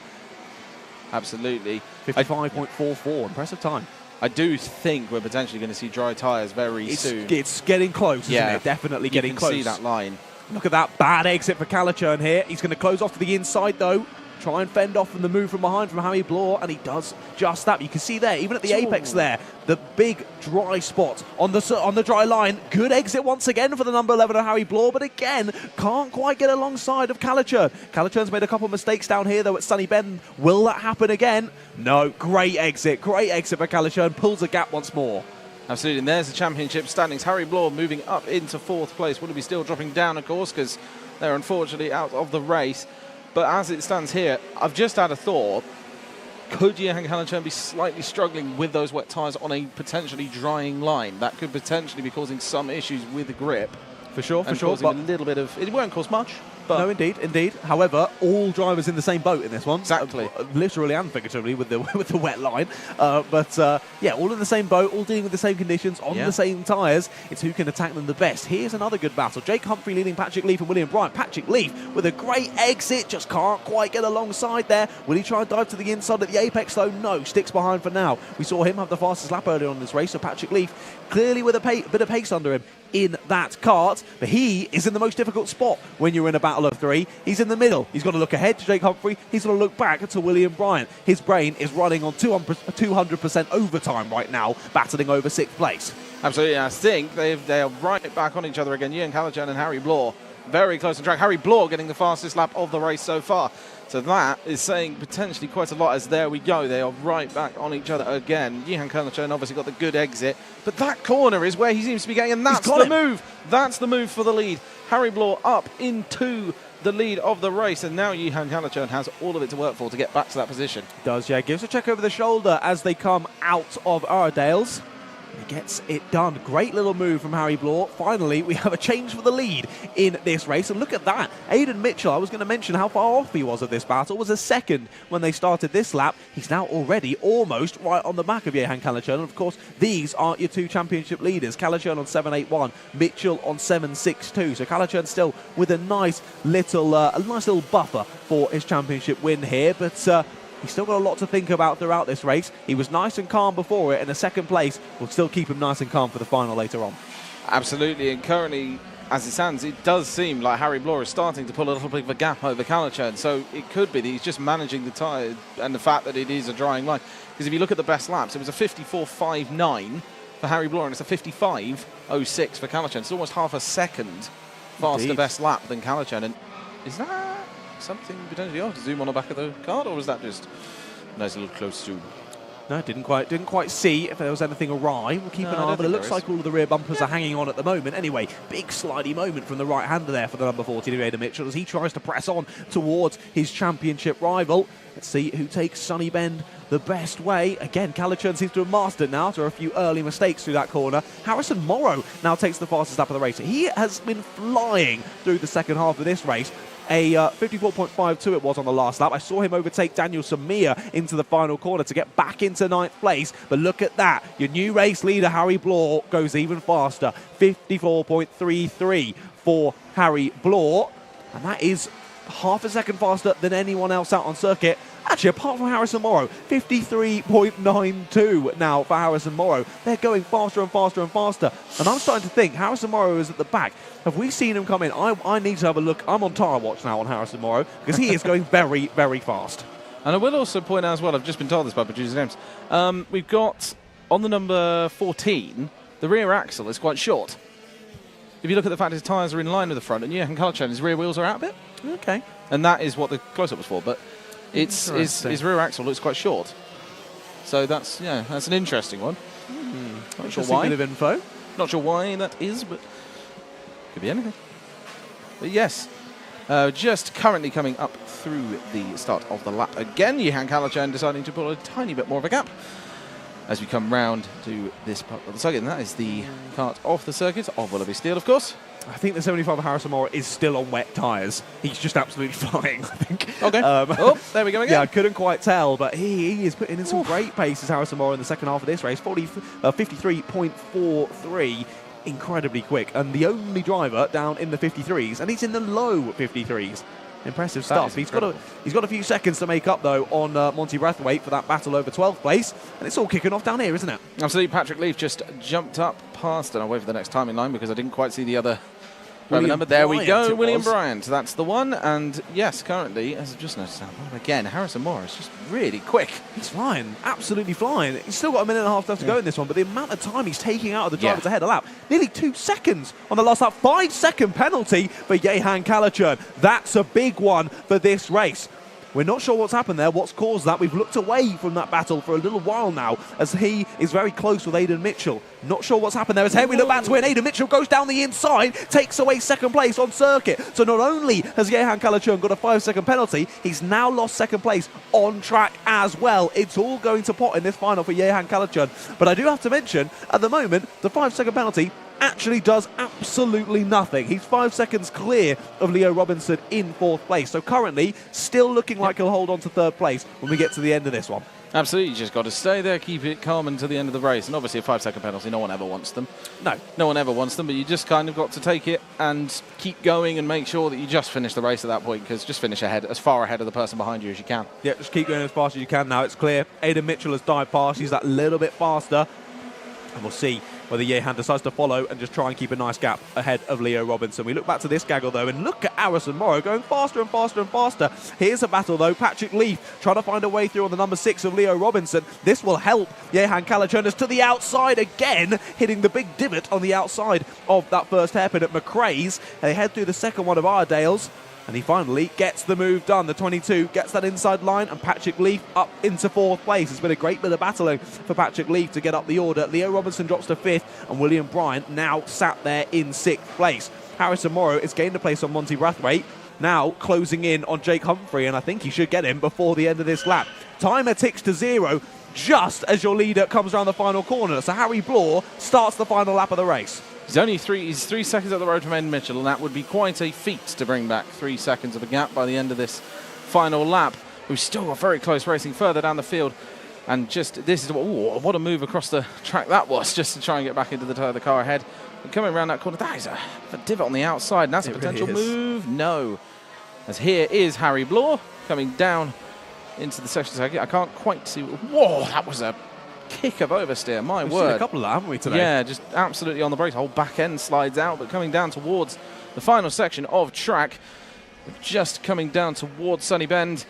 Absolutely. 55.44, impressive time. I do think we're potentially going to see dry tyres very soon. It's getting close, isn't it? Definitely getting close. You can see that line. Look at that bad exit for Kalicher here. He's going to close off to the inside, though. Try and fend off from the move from behind from Harry Blore, and he does just that. You can see there, even at the apex there, the big dry spot on the dry line. Good exit once again for the number 11 of Harry Blore, but again, can't quite get alongside of Kalicher. Kalicher's made a couple of mistakes down here, though, at Sunny Bend. Will that happen again? No. Great exit for Kalicher, and pulls a gap once more. Absolutely, and there's the championship standings. Harry Blore moving up into 4th place. Will he be still dropping down, of course, because they're unfortunately out of the race. But as it stands here, I've just had a thought. Could Johan Kalicher be slightly struggling with those wet tyres on a potentially drying line? That could potentially be causing some issues with the grip. For sure. But a little bit of... It won't cause much. But no, indeed. However, all drivers in the same boat in this one. Exactly. Literally and figuratively with the wet line. Yeah, all in the same boat, all dealing with the same conditions, on the same tyres. It's who can attack them the best. Here's another good battle. Jake Humphrey leading Patrick Leaf and William Bryant. Patrick Leaf with a great exit, just can't quite get alongside there. Will he try and dive to the inside at the apex, though? No, sticks behind for now. We saw him have the fastest lap earlier on this race, so Patrick Leaf clearly with a bit of pace under him in that kart, but he is in the most difficult spot when you're in a battle of 3. He's in the middle. He's got to look ahead to Jake Humphrey. He's got to look back to William Bryant. His brain is running on 200% overtime right now, battling over 6th place. Absolutely, I think they are right back on each other again. Johan Kalicher and Harry Blore very close on track. Harry Blore getting the fastest lap of the race so far. So that is saying potentially quite a lot, as there we go. They are right back on each other again. Johan Kalicher obviously got the good exit, but that corner is where he seems to be going, and that's the move. That's the move for the lead. Harry Blore up into the lead of the race, and now Johan Kalicher has all of it to work for to get back to that position. Does, yeah. Gives a check over the shoulder as they come out of Iredale's. He gets it done. Great little move from Harry Blore. Finally, we have a change for the lead in this race. And look at that. Aidan Mitchell, I was going to mention how far off he was of this battle, was a second when they started this lap. He's now already almost right on the back of Johan Kalicher. And of course, these are your two championship leaders. Kalicher on 7.81, Mitchell on 7.62. So Kalicher still with a nice little buffer for his championship win here. But he's still got a lot to think about throughout this race. He was nice and calm before it, and a second place will still keep him nice and calm for the final later on. Absolutely, and currently, as it stands, it does seem like Harry Blore is starting to pull a little bit of a gap over Kalicher, and so it could be that he's just managing the tyre and the fact that it is a drying line. Because if you look at the best laps, it was a 54.59 for Harry Blore, and it's a 55.06 for Kalicher. It's almost half a second faster best lap than Kalicher, and is that... something potentially off? Zoom on the back of the card, or was that just a nice little close zoom? No, didn't quite see if there was anything awry. We'll keep an eye, but it looks like all of the rear bumpers are hanging on at the moment. Anyway, big slidey moment from the right-hander there for the number 14 of Aidan Mitchell as he tries to press on towards his championship rival. Let's see who takes Sunny Bend the best way. Again, Calichurn seems to have mastered now after a few early mistakes through that corner. Harrison Morrow now takes the fastest lap of the race. He has been flying through the second half of this race. A 54.52 it was on the last lap. I saw him overtake Daniel Samir into the final corner to get back into 9th place. But look at that. Your new race leader, Harry Blore, goes even faster. 54.33 for Harry Blore. And that is half a second faster than anyone else out on circuit. Actually, apart from Harrison Morrow, 53.92 now for Harrison Morrow. They're going faster and faster and faster. And I'm starting to think Harrison Morrow is at the back. Have we seen him come in? I need to have a look. I'm on tyre watch now on Harrison Morrow because he is going very, very fast. And I will also point out as well, I've just been told this by producer James, we've got on the number 14, the rear axle is quite short. If you look at the fact his tyres are in line with the front, and Johan Calichurn, his rear wheels are out a bit. Okay. And that is what the close-up was for, but his rear axle looks quite short. So that's an interesting one. Not sure why. Bit of info. Not sure why that is, but could be anything. But yes, just currently coming up through the start of the lap again. Johan Calichurn deciding to pull a tiny bit more of a gap as we come round to this part of the circuit. And that is the kart off the circuit of Willoughby Steel, of course. I think the 75 of Harrison Morrow is still on wet tyres. He's just absolutely flying, I think. Okay. There we go again. Yeah, I couldn't quite tell, but he is putting in some great paces, Harrison Morrow, in the second half of this race. 53.43. Incredibly quick. And the only driver down in the 53s, and he's in the low 53s. Impressive stuff. He's got a few seconds to make up, though, on Monty Brathwaite for that battle over 12th place. And it's all kicking off down here, isn't it? Absolutely. Patrick Leaf just jumped up past, and I'll wait for the next time in line because I didn't quite see the other number. There we go, William Bryant. That's the one. And yes, currently, as I've just noticed, again, Harrison Morris is just really quick. He's flying, absolutely flying. He's still got a minute and a half left to go in this one, but the amount of time he's taking out of the drivers ahead of lap, nearly 2 seconds on the last lap. 5-second penalty for Johan Calichurn. That's a big one for this race. We're not sure what's happened there, what's caused that. We've looked away from that battle for a little while now as he is very close with Aidan Mitchell. Not sure what's happened there. As here we look back to win. Aidan Mitchell goes down the inside, takes away second place on circuit. So not only has Johan Calichurn got a 5-second penalty, he's now lost second place on track as well. It's all going to pot in this final for Johan Calichurn. But I do have to mention, at the moment, the 5-second penalty actually does absolutely nothing. He's 5 seconds clear of Leo Robinson in 4th place. So currently, still looking like he'll hold on to 3rd place when we get to the end of this one. Absolutely, you just got to stay there, keep it calm until the end of the race. And obviously a 5-second penalty, no one ever wants them. No one ever wants them, but you just kind of got to take it and keep going and make sure that you just finish the race at that point, because just finish ahead, as far ahead of the person behind you as you can. Yeah, just keep going as fast as you can now. It's clear. Aidan Mitchell has dived past. He's that little bit faster. And we'll see whether Johan decides to follow and just try and keep a nice gap ahead of Leo Robinson. We look back to this gaggle, though, and look at Harrison Morrow going faster and faster and faster. Here's a battle, though. Patrick Leaf trying to find a way through on the number 6 of Leo Robinson. This will help Johan Calichurn to the outside again, hitting the big divot on the outside of that first hairpin at McRae's. They head through the second one of Iredale's. And he finally gets the move done. The 22 gets that inside line, and Patrick Leaf up into 4th place. It's been a great bit of battling for Patrick Leaf to get up the order. Leo Robinson drops to 5th, and William Bryant now sat there in 6th place. Harrison Morrow has gained a place on Monty Brathwaite, now closing in on Jake Humphrey, and I think he should get him before the end of this lap. Timer ticks to 0 just as your leader comes around the final corner. So Harry Blore starts the final lap of the race. He's 3 seconds up the road from Aidan Mitchell, and that would be quite a feat to bring back 3 seconds of the gap by the end of this final lap. We've still got very close racing further down the field, and just this is what a move across the track that was, just to try and get back into the car ahead. And coming around that corner, that is a divot on the outside, and that's a potential move. No, as here is Harry Blore coming down into the section circuit. I can't quite see. Whoa, that was a kick of oversteer, my word. We've seen a couple of that, haven't we, today? Yeah, just absolutely on the brakes. The whole back end slides out, but coming down towards the final section of track, just coming down towards Sunny Bend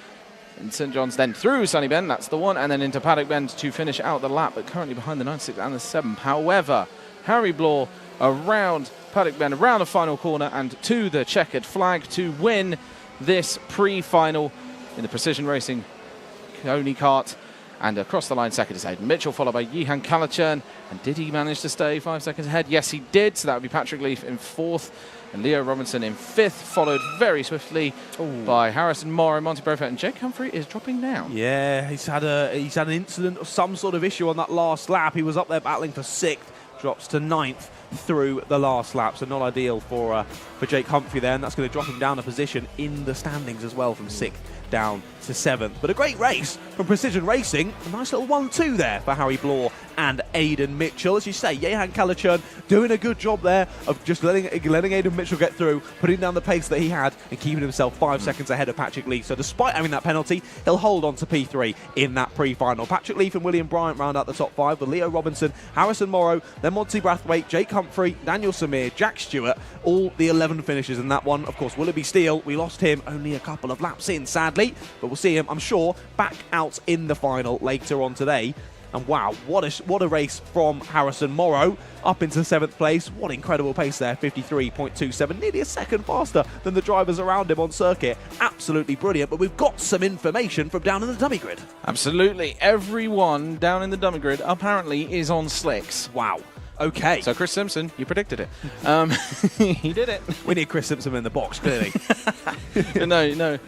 in St John's, then through Sunny Bend, that's the one, and then into Paddock Bend to finish out the lap, but currently behind the 9.6 and the 7. However, Harry Blore around Paddock Bend, around the final corner, and to the checkered flag to win this pre-final in the precision racing Coney Kart. And across the line, second is Aidan Mitchell, followed by Yihan Kalachern. And did he manage to stay 5 seconds ahead? Yes, he did. So that would be Patrick Leaf in fourth and Leo Robinson in fifth, followed very swiftly by Harrison Morrow, Monty Brofett, and Jake Humphrey is dropping down. Yeah, he's had an incident of some sort of issue on that last lap. He was up there battling for sixth, drops to ninth through the last lap, so not ideal for Jake Humphrey there, and that's going to drop him down a position in the standings as well from sixth down to seventh. But a great race from Precision Racing. A nice little 1-2 there for Harry Blore and Aidan Mitchell. As you say, Yihan Kalachern doing a good job there of just letting Aidan Mitchell get through, putting down the pace that he had and keeping himself 5 seconds ahead of Patrick Leaf. So despite having that penalty, he'll hold on to P3 in that pre-final. Patrick Leaf and William Bryant round out the top 5 with Leo Robinson, Harrison Morrow, then Monty Brathwaite, Jake Humphrey, Daniel Samir, Jack Stewart, all the 11 finishes in that one. Of course, Willoughby Steele, we lost him only a couple of laps in, sadly, but we'll see him, I'm sure, back out in the final later on today. And wow, what a race from Harrison Morrow up into 7th place. What incredible pace there, 53.27, nearly a second faster than the drivers around him on circuit. Absolutely brilliant, but we've got some information from down in the dummy grid. Absolutely, everyone down in the dummy grid apparently is on slicks. Wow. Okay. So Chris Simpson, you predicted it. He did it. We need Chris Simpson in the box, clearly. No.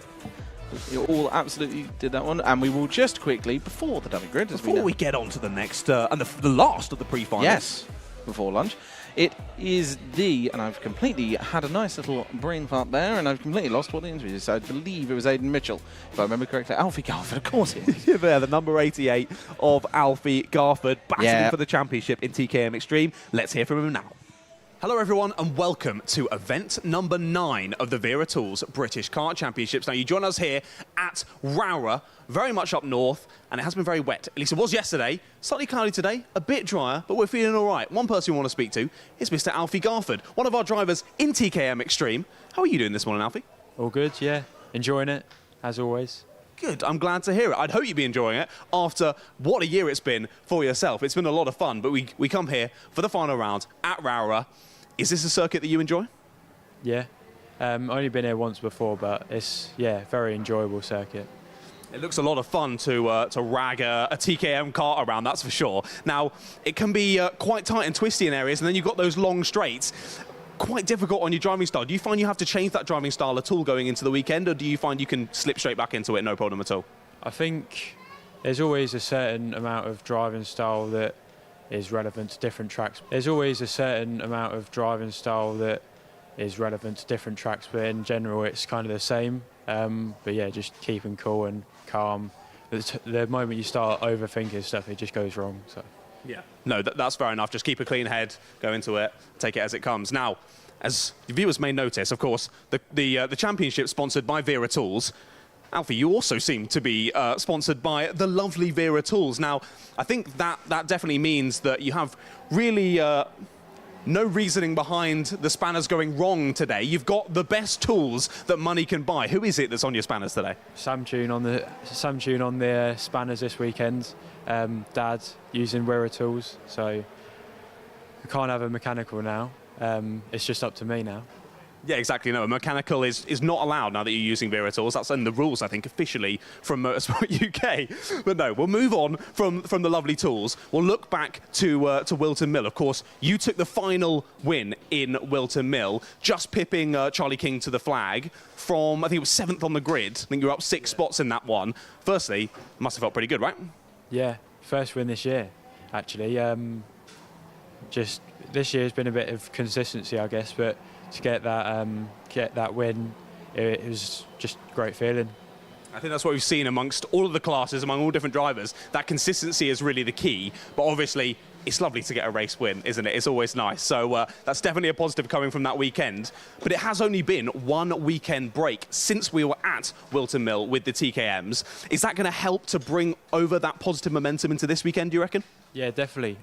You all absolutely did that one, and we will just quickly, before the dummy grid, before we get on to the next and the last of the pre-finals. Yes, before lunch. It is and I've completely had a nice little brain fart there, and I've completely lost what the interview is. I believe it was Aidan Mitchell, if I remember correctly. Alfie Garford, of course it was. Yeah, the number 88 of Alfie Garford, battling for the championship in TKM Extreme. Let's hear from him now. Hello everyone and welcome to event number 9 of the Wera Tools British Kart Championships. Now you join us here at Rowrah, very much up north, and it has been very wet. At least it was yesterday, slightly cloudy today, a bit drier, but we're feeling all right. One person we want to speak to is Mr. Alfie Garford, one of our drivers in TKM Extreme. How are you doing this morning, Alfie? All good, yeah. Enjoying it, as always. Good, I'm glad to hear it. I'd hope you'd be enjoying it after what a year it's been for yourself. It's been a lot of fun, but we come here for the final round at Rowrah. Is this a circuit that you enjoy? Yeah, only been here once before, but it's, very enjoyable circuit. It looks a lot of fun to rag a TKM kart around, that's for sure. Now, it can be quite tight and twisty in areas, and then you've got those long straights. Quite difficult on your driving style. Do you find you have to change that driving style at all going into the weekend, or do you find you can slip straight back into it, no problem at all? I think there's always a certain amount of driving style that is relevant to different tracks. There's always a certain amount of driving style that is relevant to different tracks, but in general it's kind of the same. But yeah, just keeping cool and calm. The moment you start overthinking stuff, it just goes wrong. So. Yeah. No, that's fair enough. Just keep a clean head, go into it, take it as it comes. Now, as viewers may notice, of course, the championship sponsored by Wera Tools. Alfie, you also seem to be sponsored by the lovely Wera Tools. Now, I think that definitely means that you have really no reasoning behind the spanners going wrong today. You've got the best tools that money can buy. Who is it that's on your spanners today? Samtune on the spanners this weekend. Dad using Wera Tools, so we can't have a mechanical now. It's just up to me now. Yeah, exactly. No, a mechanical is not allowed now that you're using Wera Tools. That's in the rules, I think, officially from Motorsport UK. But no, we'll move on from the lovely tools. We'll look back to Wilton Mill. Of course, you took the final win in Wilton Mill, just pipping Charlie King to the flag from, I think it was 7th on the grid. I think you were up 6 spots in that one. Firstly, must have felt pretty good, right? Yeah, first win this year, actually. Just this year's been a bit of consistency, I guess, but to get that win, it was just a great feeling. I think that's what we've seen amongst all of the classes, among all different drivers. That consistency is really the key, but obviously it's lovely to get a race win, isn't it? It's always nice. So that's definitely a positive coming from that weekend. But it has only been one weekend break since we were at Wilton Mill with the TKMs. Is that going to help to bring over that positive momentum into this weekend, do you reckon? Yeah, definitely.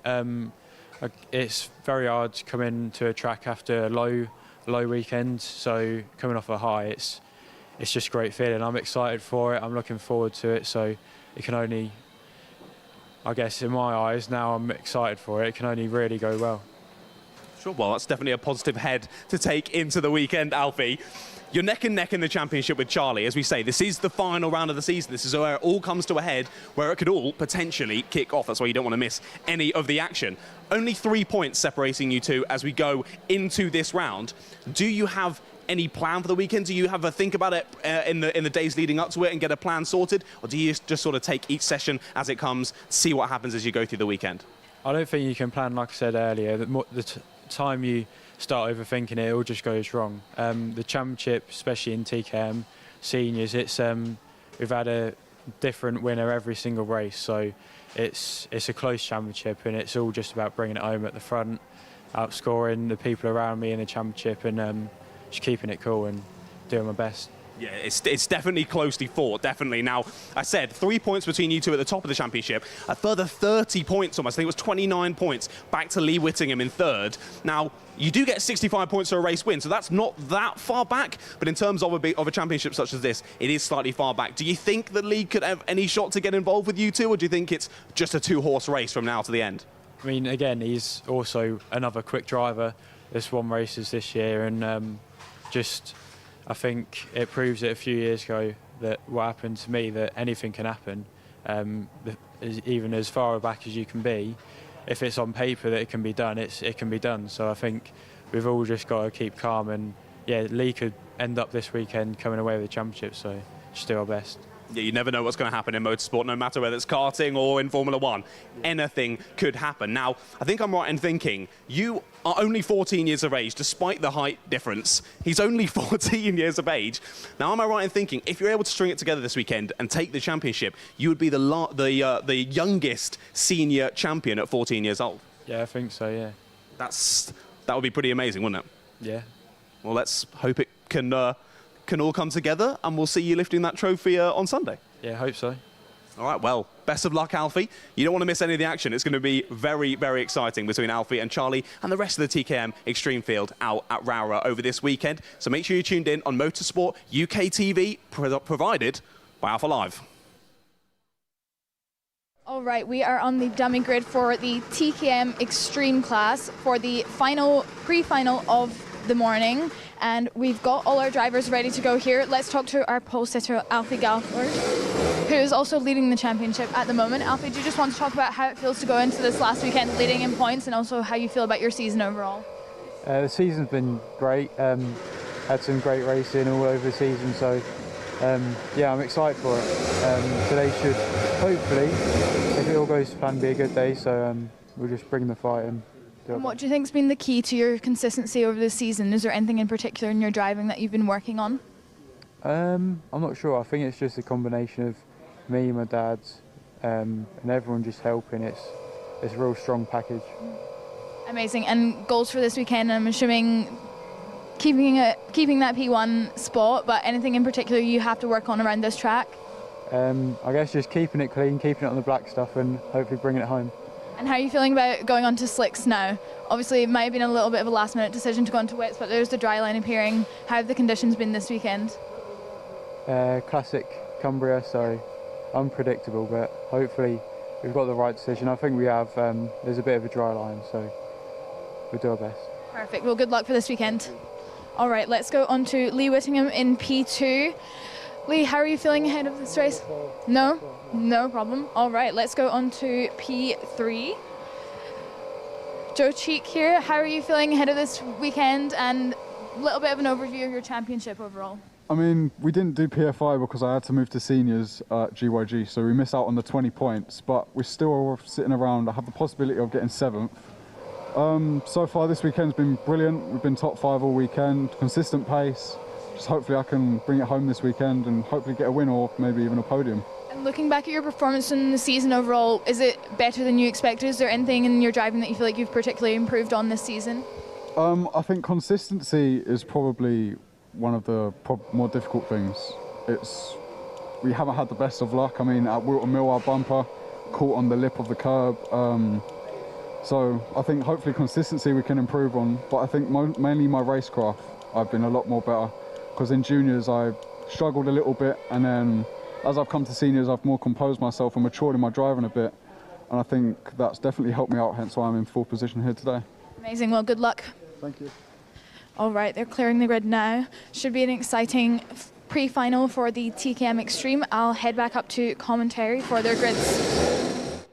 It's very hard to come into a track after a low weekend, so coming off a high, it's just a great feeling. I'm excited for it, I'm looking forward to it, so it can only, I guess in my eyes, now I'm excited for it, it can only really go well. Sure, well, that's definitely a positive head to take into the weekend, Alfie. You're neck and neck in the championship with Charlie. As we say, this is the final round of the season. This is where it all comes to a head, where it could all potentially kick off. That's why you don't want to miss any of the action. Only 3 points separating you two as we go into this round. Do you have any plan for the weekend? Do you have a think about it in the days leading up to it and get a plan sorted? Or do you just sort of take each session as it comes, see what happens as you go through the weekend? I don't think you can plan, like I said earlier, the time you start overthinking it, it all just goes wrong. The championship, especially in TKM Seniors, it's we've had a different winner every single race, so it's a close championship, and it's all just about bringing it home at the front, outscoring the people around me in the championship, and just keeping it cool and doing my best. Yeah, it's definitely closely fought, definitely. Now, I said 3 points between you two at the top of the championship, a further 30 points almost. I think it was 29 points back to Lee Whittingham in third. Now, you do get 65 points for a race win, so that's not that far back, but in terms of a championship such as this, it is slightly far back. Do you think the league could have any shot to get involved with you two, or do you think it's just a two-horse race from now to the end? I mean, again, he's also another quick driver. There's won races this year, and I think it proves it a few years ago that what happened to me, that anything can happen, even as far back as you can be. If it's on paper that it can be done, it can be done. So I think we've all just got to keep calm, and yeah, Lee could end up this weekend coming away with the championship, so just do our best. Yeah, you never know what's going to happen in motorsport, no matter whether it's karting or in Formula One. Yeah. Anything could happen. Now, I think I'm right in thinking you are only 14 years of age, despite the height difference. He's only 14 years of age. Now, am I right in thinking if you're able to string it together this weekend and take the championship, you would be the youngest senior champion at 14 years old? Yeah, I think so, yeah. That would be pretty amazing, wouldn't it? Yeah. Well, let's hope it can all come together, and we'll see you lifting that trophy on Sunday. Yeah, I hope so. All right, well, best of luck, Alfie. You don't want to miss any of the action. It's going to be very, very exciting between Alfie and Charlie and the rest of the TKM Extreme field out at Rowrah over this weekend. So make sure you're tuned in on Motorsport UK TV, provided by Alpha Live. All right, we are on the dummy grid for the TKM Extreme class for the pre-final of the morning, and we've got all our drivers ready to go here. Let's talk to our pole sitter, Alfie Galford, who is also leading the championship at the moment. Alfie, do you just want to talk about how it feels to go into this last weekend leading in points, and also how you feel about your season overall? The season's been great. Had some great racing all over the season, so yeah, I'm excited for it. Today should hopefully, if it all goes to plan, be a good day, so we'll just bring the fight in. And what do you think's been the key to your consistency over the season? Is there anything in particular in your driving that you've been working on? I'm not sure. I think it's just a combination of me, my dad, and everyone just helping. It's a real strong package. Amazing. And goals for this weekend, I'm assuming keeping that P1 spot, but anything in particular you have to work on around this track? I guess just keeping it clean, keeping it on the black stuff, and hopefully bringing it home. And how are you feeling about going on to slicks now? Obviously, it might have been a little bit of a last-minute decision to go on to wets, but there's the dry line appearing. How have the conditions been this weekend? Classic Cumbria, so unpredictable, but hopefully we've got the right decision. I think we have. There's a bit of a dry line, so we'll do our best. Perfect. Well, good luck for this weekend. All right, let's go on to Lee Whittingham in P2. Lee, how are you feeling ahead of this race? No? No problem. All right, let's go on to P3. Joe Cheek here. How are you feeling ahead of this weekend, and a little bit of an overview of your championship overall? I mean, we didn't do PFI because I had to move to seniors at GYG, so we missed out on the 20 points, but we're still sitting around. I have the possibility of getting 7th. So far this weekend's been brilliant. We've been top 5 all weekend, consistent pace. Just hopefully I can bring it home this weekend and hopefully get a win or maybe even a podium. And looking back at your performance in the season overall, is it better than you expected? Is there anything in your driving that you feel like you've particularly improved on this season? I think consistency is probably one of the more difficult things. We haven't had the best of luck. I mean, at Wilton Mill, our bumper caught on the lip of the curb. So I think hopefully consistency we can improve on, but I think mainly my racecraft, I've been a lot more better. Because in juniors I struggled a little bit, and then as I've come to seniors I've more composed myself and matured in my driving a bit, and I think that's definitely helped me out, hence why I'm in 4th position here today. Amazing. Well, good luck. Thank you. All right, they're clearing the grid now. Should be an exciting pre-final for the TKM Extreme. I'll head back up to commentary for their grids.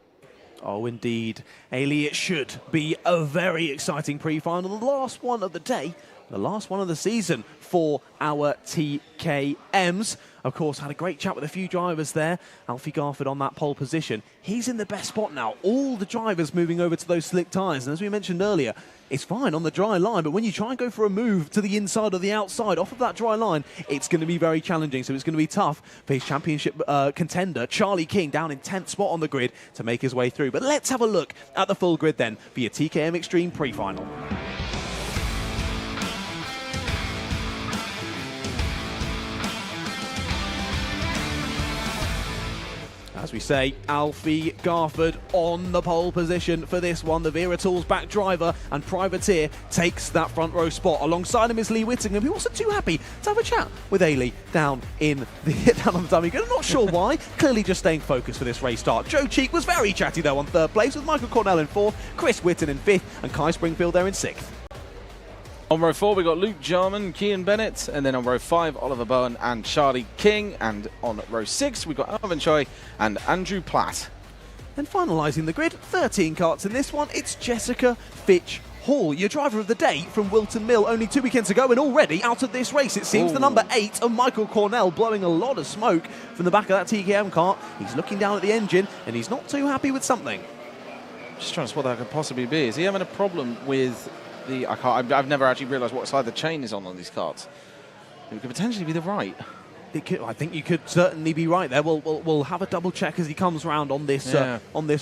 Oh, indeed. Ailey, it should be a very exciting pre-final. The last one of the day, the last one of the season for our TKMs. Of course, had a great chat with a few drivers there. Alfie Garford on that pole position. He's in the best spot now. All the drivers moving over to those slick tyres. And as we mentioned earlier, it's fine on the dry line, but when you try and go for a move to the inside or the outside off of that dry line, it's going to be very challenging. So it's going to be tough for his championship contender, Charlie King, down in 10th spot on the grid to make his way through. But let's have a look at the full grid then for your TKM Extreme pre-final. As we say, Alfie Garford on the pole position for this one. The Wera Tools back driver and privateer takes that front row spot. Alongside him is Lee Whittingham, who wasn't too happy to have a chat with Ailey down on the dummy grid. I'm not sure why. Clearly just staying focused for this race start. Joe Cheek was very chatty though on 3rd place, with Michael Cornell in 4th, Chris Whitten in 5th, and Kai Springfield there in 6th. On row 4, we got Luke Jarman, Cian Bennett, and then on row 5, Oliver Bowen and Charlie King, and on row 6, we got Alvin Choi and Andrew Platt. And finalising the grid, 13 karts in this one, it's Jessica Fitch Hall, your driver of the day from Wilton Mill. Only 2 weekends ago and already out of this race. It seems the number 8 of Michael Cornell blowing a lot of smoke from the back of that TKM kart. He's looking down at the engine and he's not too happy with something. Just trying to spot what that could possibly be. Is he having a problem with I've never actually realised what side the chain is on these carts. It could potentially be the right. I think you could certainly be right there. We'll have a double check as he comes round on this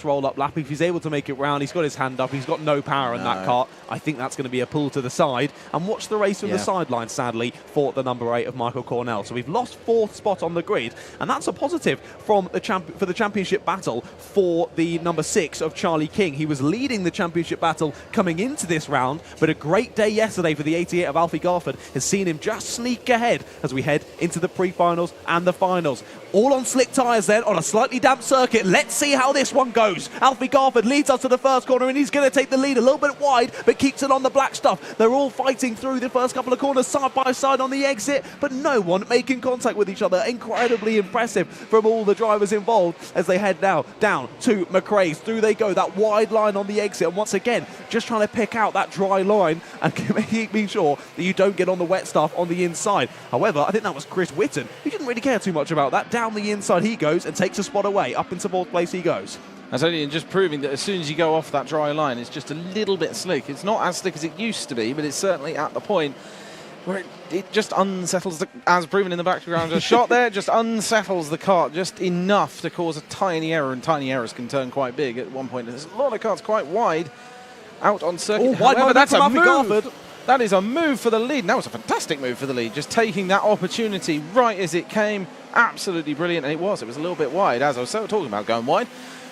roll-up lap. If he's able to make it round, he's got his hand up. He's got no power in that kart. I think that's going to be a pull to the side. And watch the race from the sideline, sadly, for the number 8 of Michael Cornell. So we've lost 4th spot on the grid, and that's a positive from for the championship battle for the number 6 of Charlie King. He was leading the championship battle coming into this round, but a great day yesterday for the 88 of Alfie Garford has seen him just sneak ahead as we head into the pre-finals and the finals. All on slick tyres then, on a slightly damp circuit. Let's see how this one goes. Alfie Garford leads us to the first corner and he's going to take the lead a little bit wide, but keeps it on the black stuff. They're all fighting through the first couple of corners side by side on the exit, but no one making contact with each other. Incredibly impressive from all the drivers involved as they head now down to McRae's. Through they go, that wide line on the exit, and once again, just trying to pick out that dry line and making sure that you don't get on the wet stuff on the inside. However, I think that was Chris Whitten, who didn't really care too much about that. Down the inside he goes and takes a spot away. Up into 4th place he goes. That's only just proving that as soon as you go off that dry line, it's just a little bit slick. It's not as slick as it used to be, but it's certainly at the point where it just unsettles, as proven in the background, a shot there, just unsettles the kart just enough to cause a tiny error, and tiny errors can turn quite big at one point. There's a lot of karts quite wide out on circuit. However, that's a move. That is a move for the lead. And that was a fantastic move for the lead, just taking that opportunity right as it came. Absolutely brilliant, and it was a little bit wide, as I was talking about going wide,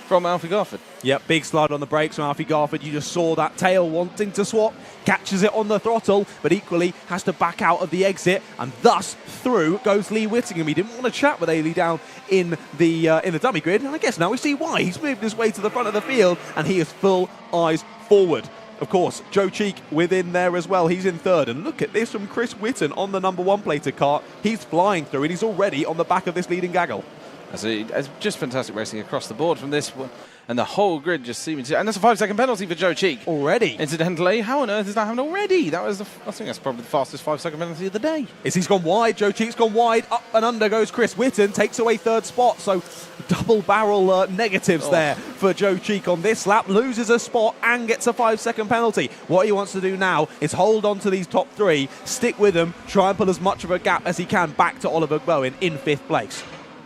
from Alfie Garford. Yep, big slide on the brakes from Alfie Garford. You just saw that tail wanting to swap, catches it on the throttle, but equally has to back out of the exit, and thus through goes Lee Whittingham. He didn't want to chat with Ailey down in the dummy grid, and I guess now we see why. He's moved his way to the front of the field, and he is full eyes forward. Of course, Joe Cheek within there as well. He's in 3rd. And look at this from Chris Whitten on the number 1 plated kart. He's flying through, and he's already on the back of this leading gaggle. It's just fantastic racing across the board from this one. And the whole grid just seeming to... And that's a 5-second penalty for Joe Cheek. Already? Incidentally, how on earth is that happening already? I think that's probably the fastest 5-second penalty of the day. He's gone wide. Joe Cheek's gone wide. Up and under goes Chris Whitten. Takes away 3rd spot. So double barrel negatives there for Joe Cheek on this lap. Loses a spot and gets a 5-second penalty. What he wants to do now is hold on to these top 3, stick with them, try and pull as much of a gap as he can back to Oliver Bowen in 5th place.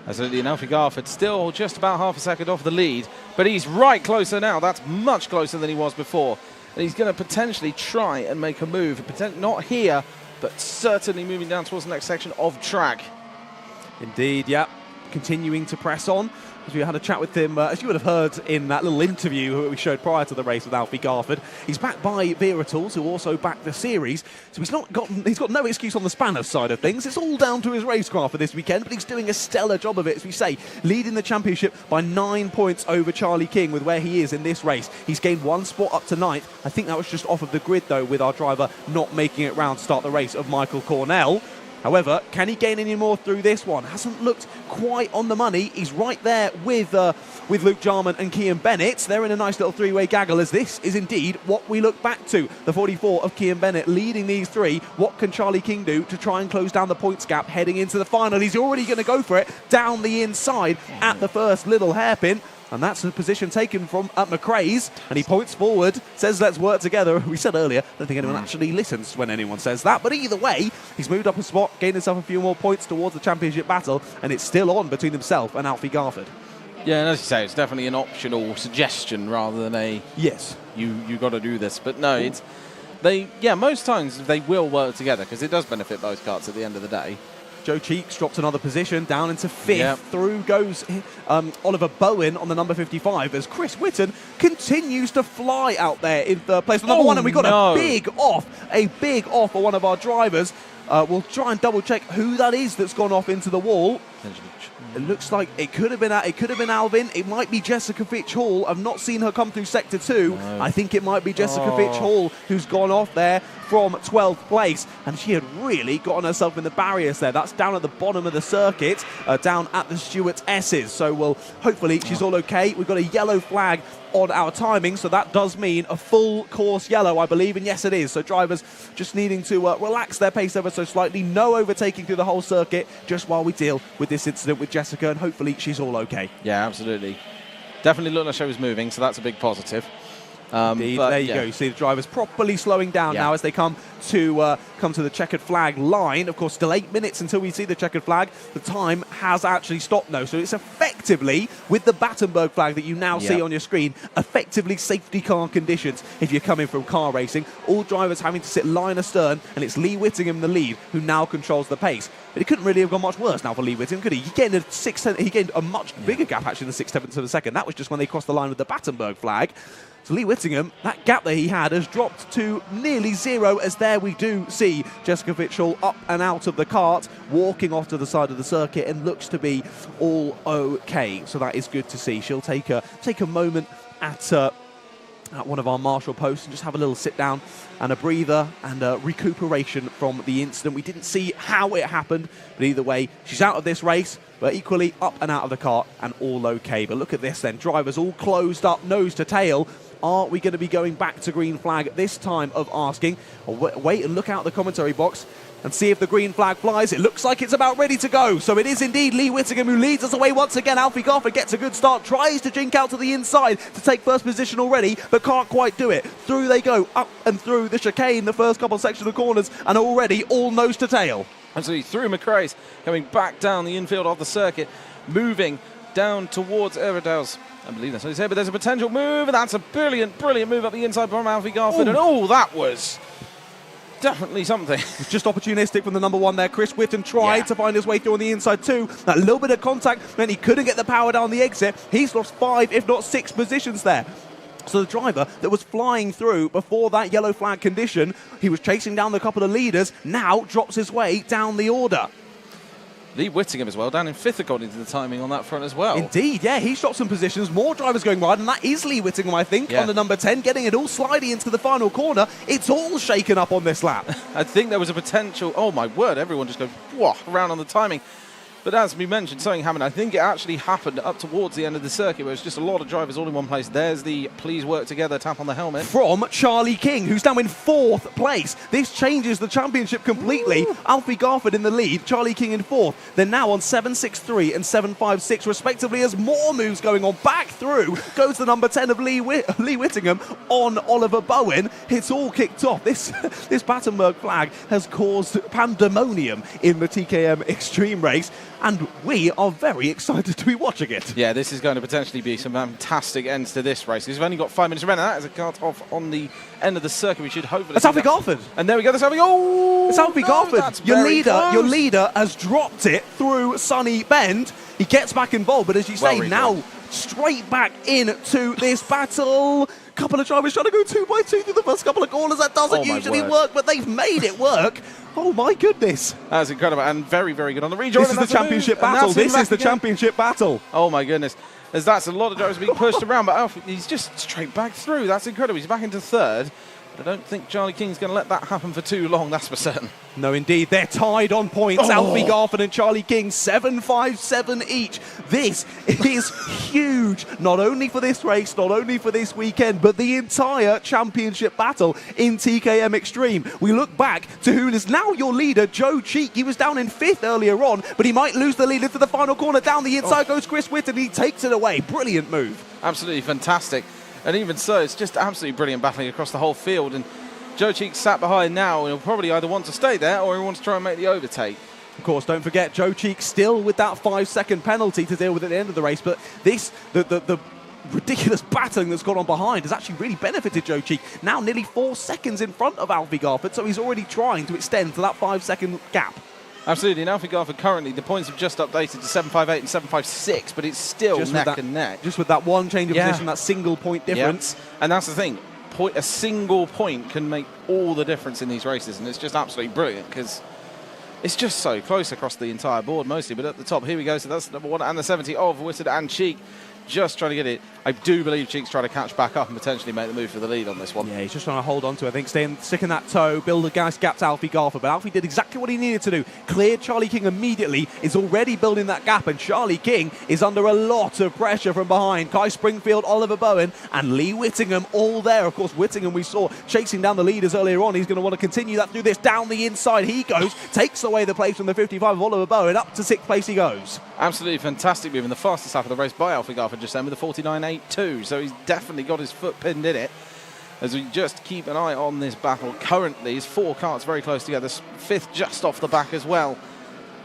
Absolutely, and Alfie Garford still just about half a second off the lead, but he's right closer now. That's much closer than he was before. And he's going to potentially try and make a move. Not here, but certainly moving down towards the next section of track. Indeed, yeah. continuing to press on. As we had a chat with him, as you would have heard in that little interview we showed prior to the race with Alfie Garford, he's backed by Wera Tools, who also backed the series. So he's got no excuse on the spanner side of things. It's all down to his racecraft for this weekend, but he's doing a stellar job of it, as we say, leading the championship by 9 points over Charlie King with where he is in this race. He's gained 1 spot up to 9th. I think that was just off of the grid, though, with our driver not making it round to start the race of Michael Cornell. However, can he gain any more through this one? Hasn't looked quite on the money. He's right there with Luke Jarman and Kian Bennett. They're in a nice little three-way gaggle, as this is indeed what we look back to. The 44 of Kian Bennett leading these three. What can Charlie King do to try and close down the points gap heading into the final? He's already going to go for it down the inside at the first little hairpin. And that's the position taken from McRae's, and he points forward, says let's work together. We said earlier, I don't think anyone actually listens when anyone says that, but either way, he's moved up a spot, gained himself a few more points towards the championship battle, and it's still on between himself and Alfie Garford. Yeah, and as you say, it's definitely an optional suggestion rather than a yes, you got to do this. But no, it's most times they will work together because it does benefit both karts at the end of the day. Joe Cheeks drops another position down into 5th. Yep. Through goes Oliver Bowen on the number 55 as Chris Whitton continues to fly out there in third place. Number 1, and we got a big off for one of our drivers. We'll try and double check who that is that's gone off into the wall. It looks like it could have been Alvin. It might be Jessica Fitch Hall. I've not seen her come through sector 2. No. I think it might be Jessica Fitch Hall who's gone off there from 12th place, and she had really gotten herself in the barriers there. That's down at the bottom of the circuit, down at the Stuart S's. So hopefully she's all okay. We've got a yellow flag on our timing, so that does mean a full course yellow, I believe, and yes it is. So drivers just needing to relax their pace ever so slightly. No overtaking through the whole circuit, just while we deal with this incident with Jessica, and hopefully she's all okay. Yeah, absolutely. Definitely looked like she was moving, so that's a big positive. Indeed, there you go. You see the drivers properly slowing down now as they come to the checkered flag line. Of course, still 8 minutes until we see the checkered flag. The time has actually stopped now, so it's effectively, with the Battenberg flag that you now see on your screen, effectively safety car conditions if you're coming from car racing. All drivers having to sit line astern, and it's Lee Whittingham in the lead who now controls the pace. But it couldn't really have gone much worse now for Lee Whittingham, could he? He gained a much bigger gap actually in the 6/7 of a second. That was just when they crossed the line with the Battenberg flag. So Lee Whittingham, that gap that he had has dropped to nearly 0, as there we do see Jessica Fitchall up and out of the kart, walking off to the side of the circuit, and looks to be all okay. So that is good to see. She'll take a moment at one of our marshal posts and just have a little sit down and a breather and a recuperation from the incident. We didn't see how it happened, but either way, she's out of this race, but equally up and out of the kart and all okay. But look at this then, drivers all closed up, nose to tail. Are we going to be going back to green flag at this time of asking? Or wait and look out the commentary box and see if the green flag flies. It looks like it's about ready to go. So it is indeed Lee Whittingham who leads us away once again. Alfie Garford gets a good start, tries to jink out to the inside to take first position already, but can't quite do it. Through they go, up and through the chicane, the first couple of sections of corners, and already all nose to tail. Absolutely, through McRae's, coming back down the infield of the circuit, moving down towards Eredale's. I believe that's what he said, but there's a potential move, and that's a brilliant move up the inside from Alfie Garford, and that was definitely something. Just opportunistic from the number 1 there. Chris Whitton tried to find his way through on the inside too. That little bit of contact meant he couldn't get the power down the exit. He's lost 5, if not 6 positions there. So the driver that was flying through before that yellow flag condition, he was chasing down the couple of leaders, now drops his way down the order. Lee Whittingham as well, down in 5th according to the timing on that front as well. Indeed, yeah, he's dropped some positions, more drivers going wide, and that is Lee Whittingham, I think, on the number 10, getting it all sliding into the final corner. It's all shaken up on this lap. I think there was a potential, oh my word, everyone just goes around on the timing. But as we mentioned, something happened. I think it actually happened up towards the end of the circuit where it's just a lot of drivers all in one place. There's the please work together tap on the helmet. From Charlie King, who's now in 4th place. This changes the championship completely. Ooh. Alfie Garford in the lead, Charlie King in 4th. They're now on 7.63 and 7.56 respectively, as more moves going on. Back through goes the number 10 of Lee Whittingham on Oliver Bowen. It's all kicked off. This Battenberg flag has caused pandemonium in the TKM Extreme race. and we are very excited to be watching it. Yeah, this is going to potentially be some fantastic ends to this race. We've only got 5 minutes to run, and that is a Kart off on the end of the circuit. We should hopefully. That's Alfie Garford. And there we go. That's Alfie. Oh, it's Alfie Garford. Your leader has dropped it through Sunny Bend. He gets back involved, but as you say, now straight back into this battle. Couple of drivers trying to go 2 by 2 through the first couple of corners. That doesn't usually work, but they've made it work. Oh my goodness. That's incredible, and very, very good on the rejoin. This is the championship battle. This is the championship battle. Oh my goodness. As that's a lot of drivers being pushed around, but Alfie, he's just straight back through. That's incredible. He's back into third. I don't think Charlie King's going to let that happen for too long, that's for certain. No, indeed. They're tied on points. Alfie Garford and Charlie King, 7.57 each. This is huge, not only for this race, not only for this weekend, but the entire championship battle in TKM Extreme. We look back to who is now your leader, Joe Cheek. He was down in 5th earlier on, but he might lose the lead into the final corner. Down the inside goes Chris Whitten. He takes it away. Brilliant move. Absolutely fantastic. And even so, it's just absolutely brilliant battling across the whole field. And Joe Cheek sat behind now, and he'll probably either want to stay there or he wants to try and make the overtake. Of course, don't forget, Joe Cheek still with that 5-second penalty to deal with at the end of the race. But this, the ridiculous battling that's gone on behind has actually really benefited Joe Cheek. Now nearly 4 seconds in front of Alfie Garford, so he's already trying to extend to that 5-second gap. Absolutely, and Alfie Garford currently, the points have just updated to 7.58 and 7.56, but it's still neck and neck. Just with that one change of position, that single point difference. Yep. And that's the thing, a single point can make all the difference in these races, and it's just absolutely brilliant because it's just so close across the entire board mostly, but at the top, here we go, so that's number 1 and the 70 of Whitten and Cheek. Just trying to get it. I do believe Cheek's trying to catch back up and potentially make the move for the lead on this one. Yeah, he's just trying to hold on to it. I think sticking that toe, build a gas gap to Alfie Garford. But Alfie did exactly what he needed to do. Cleared Charlie King immediately, is already building that gap, and Charlie King is under a lot of pressure from behind. Kai Springfield, Oliver Bowen, and Lee Whittingham all there. Of course, Whittingham we saw chasing down the leaders earlier on. He's going to want to continue that through this. Down the inside he goes, takes away the place from the 55 of Oliver Bowen. Up to 6th place he goes. Absolutely fantastic move, and the fastest lap of the race by Alfie Garford just then with a 49.82, so he's definitely got his foot pinned in it. As we just keep an eye on this battle, currently it's 4 karts very close together, 5th just off the back as well.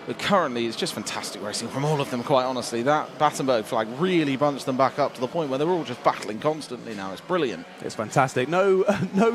But currently it's just fantastic racing from all of them, quite honestly. That Battenberg flag really bunched them back up to the point where they're all just battling constantly now. It's brilliant. It's fantastic. No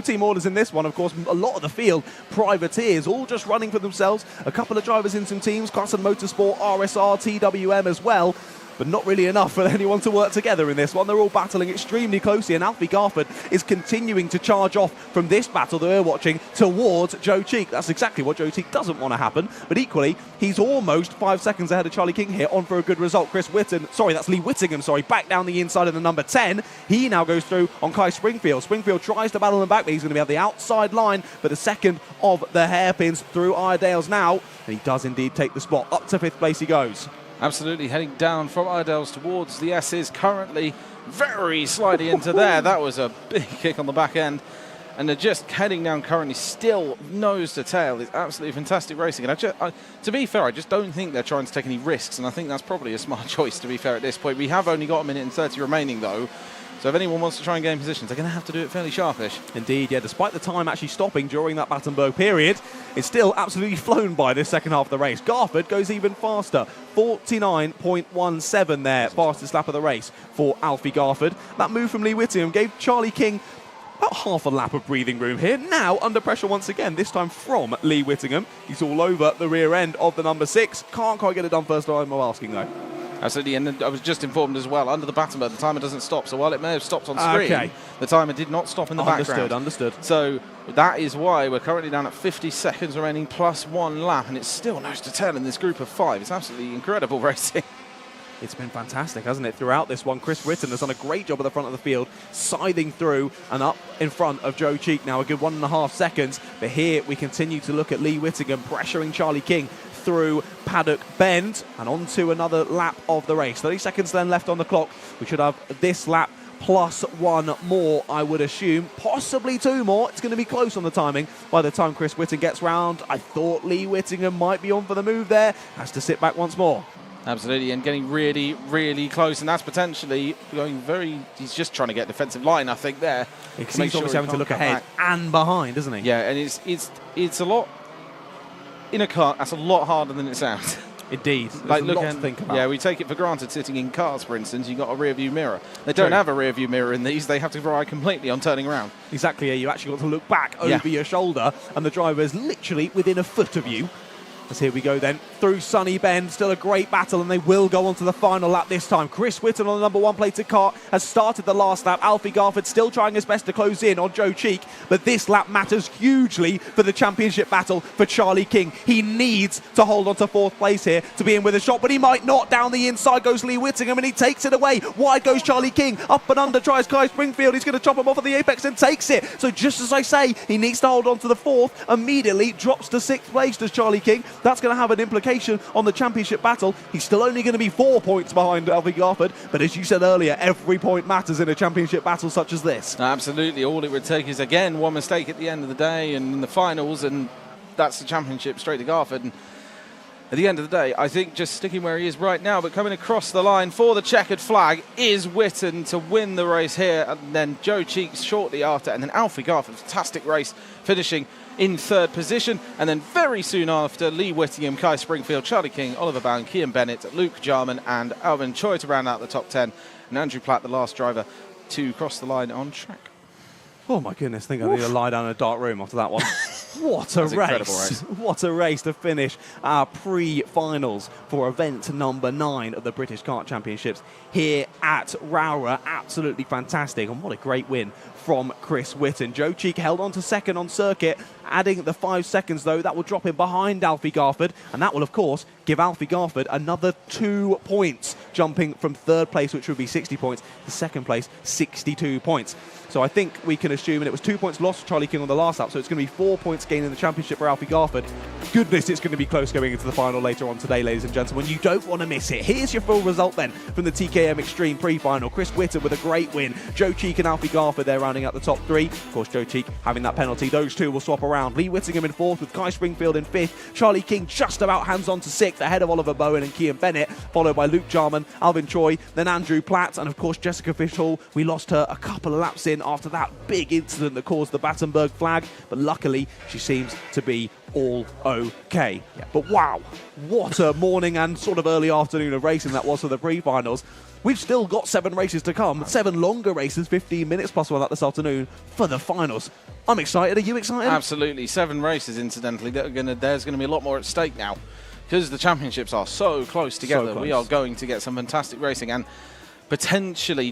team orders in this one. Of course, a lot of the field, privateers, all just running for themselves. A couple of drivers in some teams, Class and Motorsport, RSR, TWM as well. But not really enough for anyone to work together in this one. They're all battling extremely closely, and Alfie Garford is continuing to charge off from this battle that we're watching towards Joe Cheek. That's exactly what Joe Cheek doesn't want to happen, but equally, he's almost 5 seconds ahead of Charlie King here, on for a good result. That's Lee Whittingham, back down the inside of the number 10. He now goes through on Kai Springfield. Springfield tries to battle him back, but he's going to be at the outside line, but the second of the hairpins through Iredale's now, and he does indeed take the spot. Up to 5th place he goes. Absolutely, heading down from Iredale's towards the S's, currently very slightly into there. That was a big kick on the back end. And they're just heading down currently, still nose to tail. It's absolutely fantastic racing. And to be fair, I just don't think they're trying to take any risks, and I think that's probably a smart choice, to be fair, at this point. We have only got 1 minute and 30 remaining, though. So if anyone wants to try and gain positions, they're going to have to do it fairly sharpish. Indeed, yeah. Despite the time actually stopping during that Battenberg period, it's still absolutely flown by this second half of the race. Garford goes even faster. 49.17 there, fastest lap of the race for Alfie Garford. That move from Lee Whittingham gave Charlie King about half a lap of breathing room here. Now under pressure once again, this time from Lee Whittingham. He's all over the rear end of the number 6. Can't quite get it done first time, I'm asking though. Absolutely, and I was just informed as well, under the Battenberg, the timer doesn't stop, so while it may have stopped on screen, the timer did not stop in the background. Understood. So that is why we're currently down at 50 seconds remaining plus 1 lap, and it's still nose to tail in this group of 5. It's absolutely incredible racing. It's been fantastic, hasn't it, throughout this one. Chris Whitten has done a great job at the front of the field, scything through and up in front of Joe Cheek. Now a good 1.5 seconds, but here we continue to look at Lee Whittingham pressuring Charlie King through Paddock Bend and onto another lap of the race. 30 seconds then left on the clock. We should have this lap plus 1 more, I would assume. Possibly 2 more. It's going to be close on the timing by the time Chris Whitten gets round. I thought Lee Whittingham might be on for the move there. Has to sit back once more. Absolutely, and getting really, really close, and that's potentially going he's just trying to get defensive line, I think, there. He's obviously having to look ahead and behind, isn't he? Yeah, and it's a lot, in a kart, that's a lot harder than it sounds. Indeed. Like, There's a look lot at, to think about. yeah, we take it for granted sitting in cars, for instance. You've got a rear view mirror. They don't True. have a rear view mirror in these. They have to rely completely on turning around. Exactly, yeah. You actually got to look back over your shoulder, and the driver is literally within a foot of you. As here we go then, through Sunny Bend, still a great battle, and they will go on to the final lap this time. Chris Whitten on the number 1 plated car has started the last lap. Alfie Garford still trying his best to close in on Joe Cheek, but this lap matters hugely for the championship battle for Charlie King. He needs to hold on to 4th place here to be in with a shot, but he might not. Down the inside goes Lee Whittingham, and he takes it away. Wide goes Charlie King, up and under tries Kai Springfield. He's going to chop him off at the apex and takes it. So just as I say, he needs to hold on to the 4th, immediately drops to 6th place, does Charlie King. That's going to have an implication on the championship battle. He's still only going to be 4 points behind Alfie Garford, but as you said earlier, every point matters in a championship battle such as this. Absolutely. All it would take is, again, one mistake at the end of the day and in the finals, and that's the championship straight to Garford. And at the end of the day, I think just sticking where he is right now, but coming across the line for the checkered flag is Whitten to win the race here, and then Joe Cheeks shortly after, and then Alfie Garford, fantastic race, finishing in 3rd position, and then very soon after, Lee Whittingham, Kai Springfield, Charlie King, Oliver Bowen, Kian Bennett, Luke Jarman and Alvin Choi to round out the top 10, and Andrew Platt, the last driver to cross the line on track. Oh my goodness, I think I need to lie down in a dark room after that one. What a race. What a race to finish our pre-finals for event number 9 of the British Kart Championships here at Rowrah. Absolutely fantastic, and what a great win from Chris Whitten. Joe Cheek held on to 2nd on circuit, adding the 5 seconds though. That will drop him behind Alfie Garford, and that will of course give Alfie Garford another 2 points, jumping from 3rd place, which would be 60 points, to 2nd place, 62 points. So I think we can assume, and it was 2 points lost for Charlie King on the last lap, so it's going to be 4 points gained in the championship for Alfie Garford. Goodness, it's going to be close going into the final later on today, ladies and gentlemen. You don't want to miss it. Here's your full result then from the TKM Extreme pre-final. Chris Whitten with a great win. Joe Cheek and Alfie Garford, they're rounding out the top 3. Of course, Joe Cheek having that penalty. Those two will swap around. Lee Whittingham in 4th with Kai Springfield in 5th. Charlie King just about hands-on to 6th, ahead of Oliver Bowen and Kian Bennett, followed by Luke Jarman, Alvin Choi, then Andrew Platt, and of course Jessica Fishall. We lost her a couple of laps in after that big incident that caused the Battenberg flag, but luckily she seems to be all okay. But wow, what a morning and sort of early afternoon of racing that was for the pre-finals. We've still got 7 races to come, 7 longer races, 15 minutes plus one this afternoon for the finals. I'm excited. Are you excited? Absolutely. 7 races, incidentally. There's going to be a lot more at stake now because the championships are so close together. So close. We are going to get some fantastic racing and potentially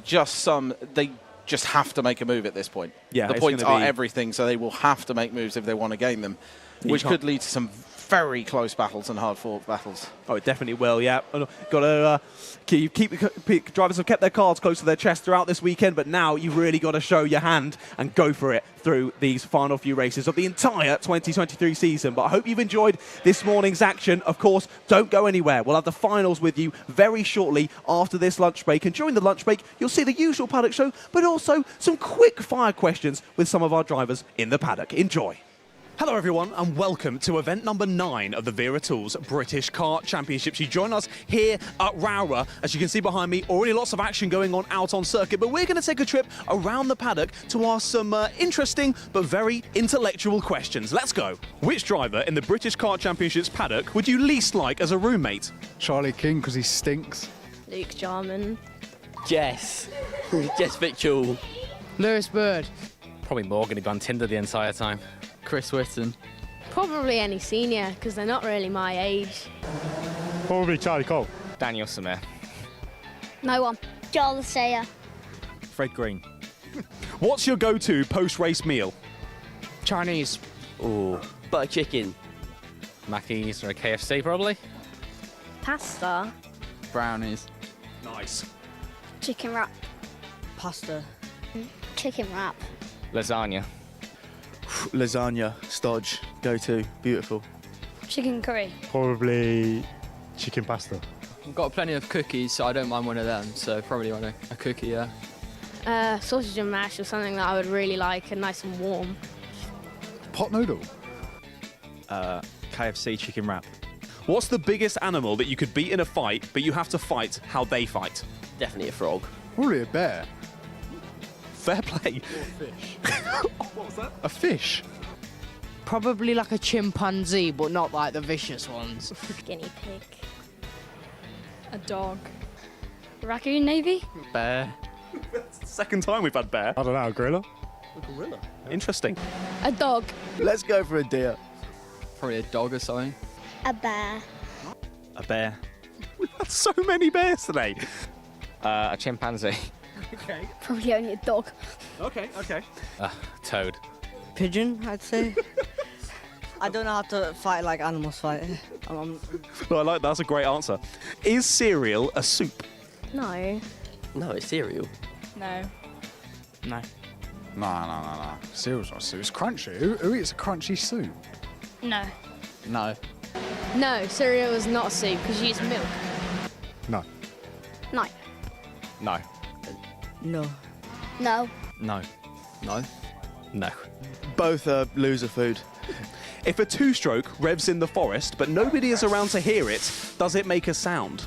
they just have to make a move at this point. Yeah, the points are everything, so they will have to make moves if they want to gain them, which could lead to some very close battles and hard-fought battles. Oh, it definitely will, yeah. Got to keep drivers have kept their cards close to their chest throughout this weekend, but now you've really got to show your hand and go for it through these final few races of the entire 2023 season. But I hope you've enjoyed this morning's action. Of course, don't go anywhere. We'll have the finals with you very shortly after this lunch break. And during the lunch break, you'll see the usual paddock show, but also some quick-fire questions with some of our drivers in the paddock. Enjoy. Hello everyone and welcome to event number 9 of the Wera Tools British Kart Championships. You join us here at Rowrah. As you can see behind me, already lots of action going on out on circuit, but we're going to take a trip around the paddock to ask some interesting but very intellectual questions. Let's go. Which driver in the British Kart Championships paddock would you least like as a roommate? Charlie King, because he stinks. Luke Jarman. Jess. Jess Victual. Lewis Bird. Probably Morgan, he'd be on Tinder the entire time. Chris Whitten. Probably any senior, because they're not really my age. Probably Charlie Cole. Daniel Smith. No one. Joel Sayer. Fred Green. What's your go-to post-race meal? Chinese. Ooh. Butter chicken. Mackey's or a KFC probably. Pasta. Brownies. Nice. Chicken wrap. Pasta. Chicken wrap. Lasagna. Lasagna, stodge, go-to, beautiful. Chicken curry. Probably chicken pasta. I've got plenty of cookies, so I don't mind one of them, so probably want a cookie, yeah. Sausage and mash or something that I would really like and nice and warm. Pot noodle. KFC chicken wrap. What's the biggest animal that you could beat in a fight, but you have to fight how they fight? Definitely a frog. Probably a bear. Fair play. Or a fish. What was that? A fish. Probably like a chimpanzee, but not like the vicious ones. Guinea pig. A dog. Raccoon, maybe? Bear. That's the second time we've had bear. I don't know, a gorilla? A gorilla. Interesting. A dog. Let's go for a deer. Probably a dog or something. A bear. A bear. We've had so many bears today. A chimpanzee. Okay. Probably only a dog. Okay. Toad. Pigeon, I'd say. I don't know how to fight like animals fight. No, I like that. That's a great answer. Is cereal a soup? No. No, it's cereal. No. No. No. Cereal's not soup. It's crunchy. Who eats a crunchy soup? No. No. No, cereal is not a soup because you use milk. No. No. No. No. No. No. No. No. Both are loser food. If a two-stroke revs in the forest, but nobody is around to hear it, does it make a sound?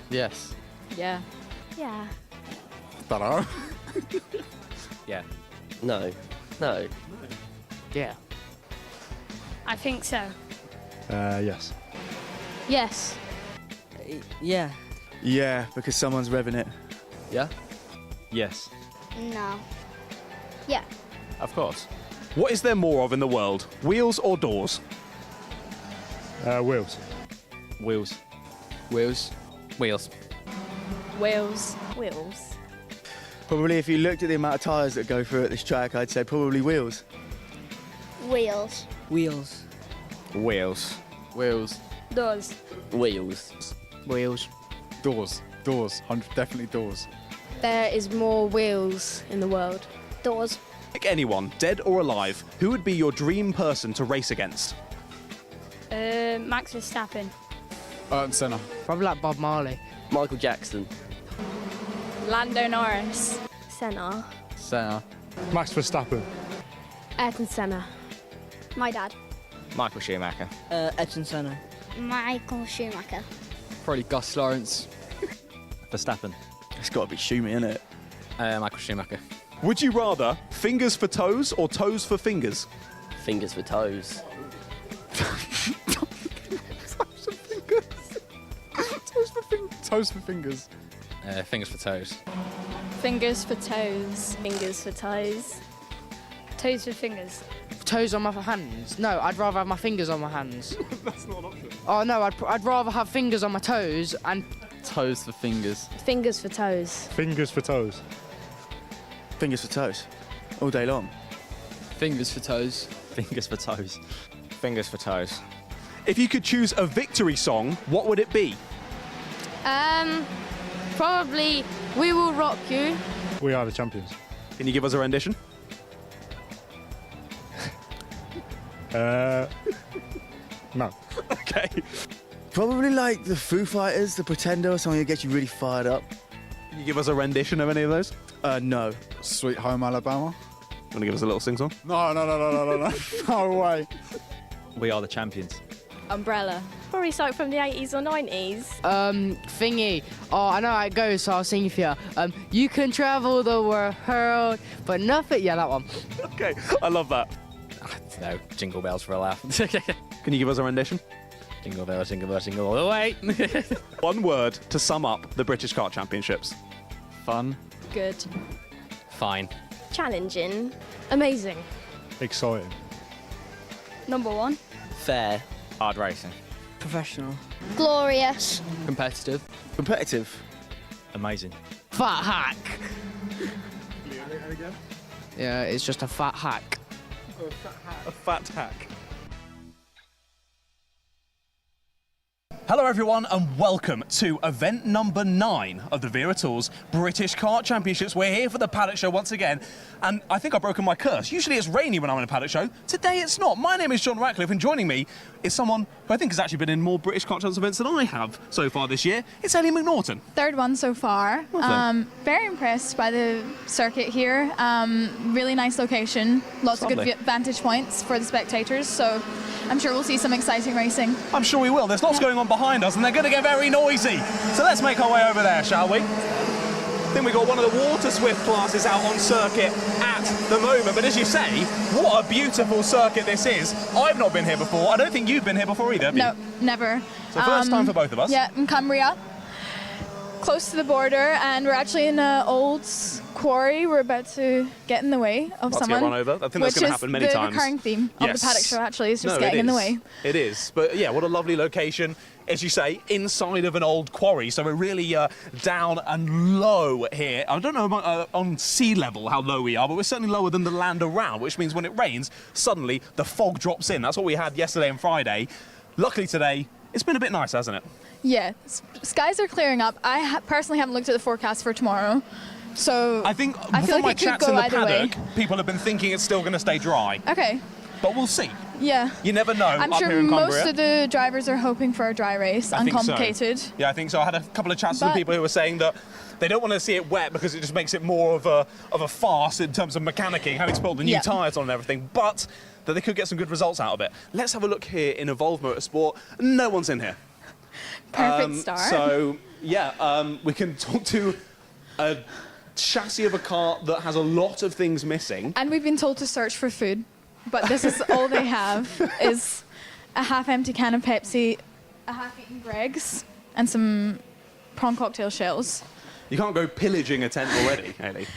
Yes. Yeah. Yeah. Dunno. Yeah. No. No. Yeah. I think so. Yes. Yes. Yeah. Yeah, because someone's revving it. Yeah? Yes. No. Yeah. Of course. What is there more of in the world, wheels or doors? Wheels. Wheels. Wheels. Wheels. Wheels. Wheels. Probably if you looked at the amount of tyres that go through at this track, I'd say probably wheels. Wheels. Wheels. Wheels. Wheels. Doors. Wheels. Wheels. Doors. Definitely doors. There is more wheels in the world. Doors. Pick anyone, dead or alive, who would be your dream person to race against? Max Verstappen. Senna. Probably like Bob Marley. Michael Jackson. Lando Norris. Senna. Senna. Max Verstappen. Ayrton Senna. My dad. Michael Schumacher. Edson Senna. Michael Schumacher. Probably Gus Lawrence. Verstappen. It's got to be Schumi, innit? Michael Schumacher. Would you rather fingers for toes or toes for fingers? Fingers for toes. Toes for fingers. Fingers for toes. Fingers for toes. Fingers for toes. Toes for fingers. Toes on my hands. No, I'd rather have my fingers on my hands. That's not an option. Oh no, I'd rather have fingers on my toes and Toes for fingers. Fingers for toes. Fingers for toes. Fingers for toes. All day long. Fingers for toes. Fingers for toes. Fingers for toes. If you could choose a victory song, what would it be? Probably We Will Rock You. We are the champions. Can you give us a rendition? No. Okay. Probably like the Foo Fighters, the Pretender, or something that gets you really fired up. Can you give us a rendition of any of those? No. Sweet Home Alabama. Want to give us a little sing-song? No. No way. We are the champions. Umbrella. Probably something from the 80s or 90s. Thingy. Oh, I know how it goes, so I'll sing it for you. You can travel the world, but nothing. Yeah, that one. Okay, I love that. No, jingle bells for a laugh. Can you give us a rendition? Jingle bells, jingle all the way. One word to sum up the British Kart Championships. Fun. Good. Fine. Challenging. Amazing. Exciting. Number one. Fair. Hard racing. Professional. Glorious. Competitive. Competitive. Amazing. Fat hack. Yeah, it's just a fat hack. A fat hack. Hello everyone and welcome to event number 9 of the Wera Tools British Kart Championships. We're here for the paddock show once again, and I think I've broken my curse. Usually it's rainy when I'm in a paddock show. Today it's not. My name is John Ratcliffe and joining me is someone who I think has actually been in more British Kart Championships events than I have so far this year. It's Ellie McNaughton. Third one so far. Very impressed by the circuit here. Really nice location. Lots of good vantage points for the spectators. So I'm sure we'll see some exciting racing. I'm sure we will. There's lots going on behind us and they're going to get very noisy. So let's make our way over there, shall we? I think we've got one of the water swift classes out on circuit at the moment. But as you say, what a beautiful circuit this is. I've not been here before. I don't think you've been here before either, have you? No, never. So first time for both of us. Yeah, in Cumbria. close to the border, and we're actually in an old quarry. We're about to get in the way of About to someone. get run over. I think that's going to happen many times. Which is the recurring theme of the paddock show, actually, is just No, getting it in the is. way. It is. But yeah, what a lovely location. As you say, inside of an old quarry. So we're really down and low here. I don't know about, on sea level how low we are, but we're certainly lower than the land around, which means when it rains, suddenly the fog drops in. That's what we had yesterday and Friday. Luckily today, it's been a bit nice, hasn't it? Yeah, skies are clearing up. I personally haven't looked at the forecast for tomorrow, so I think I feel from my like it could chats go in the either way. paddock, people have been thinking it's still going to stay dry. Okay. But we'll see. Yeah. You never know. I'm up sure here in most Cumbria. of the drivers are hoping for a dry race, I think so. uncomplicated. Yeah, I think so. I had a couple of chats with But- people who were saying that they don't want to see it wet because it just makes it more of a farce in terms of mechanicking, having to put all the new Yeah. tyres on and everything, but that they could get some good results out of it. Let's have a look here in Evolve Motorsport. No one's in here. Perfect start. So, yeah, we can talk to a chassis of a car that has a lot of things missing. And we've been told to search for food, but this is all they have is a half-empty can of Pepsi, a half-eaten Greggs, and some prawn cocktail shells. You can't go pillaging a tent already, Hayley.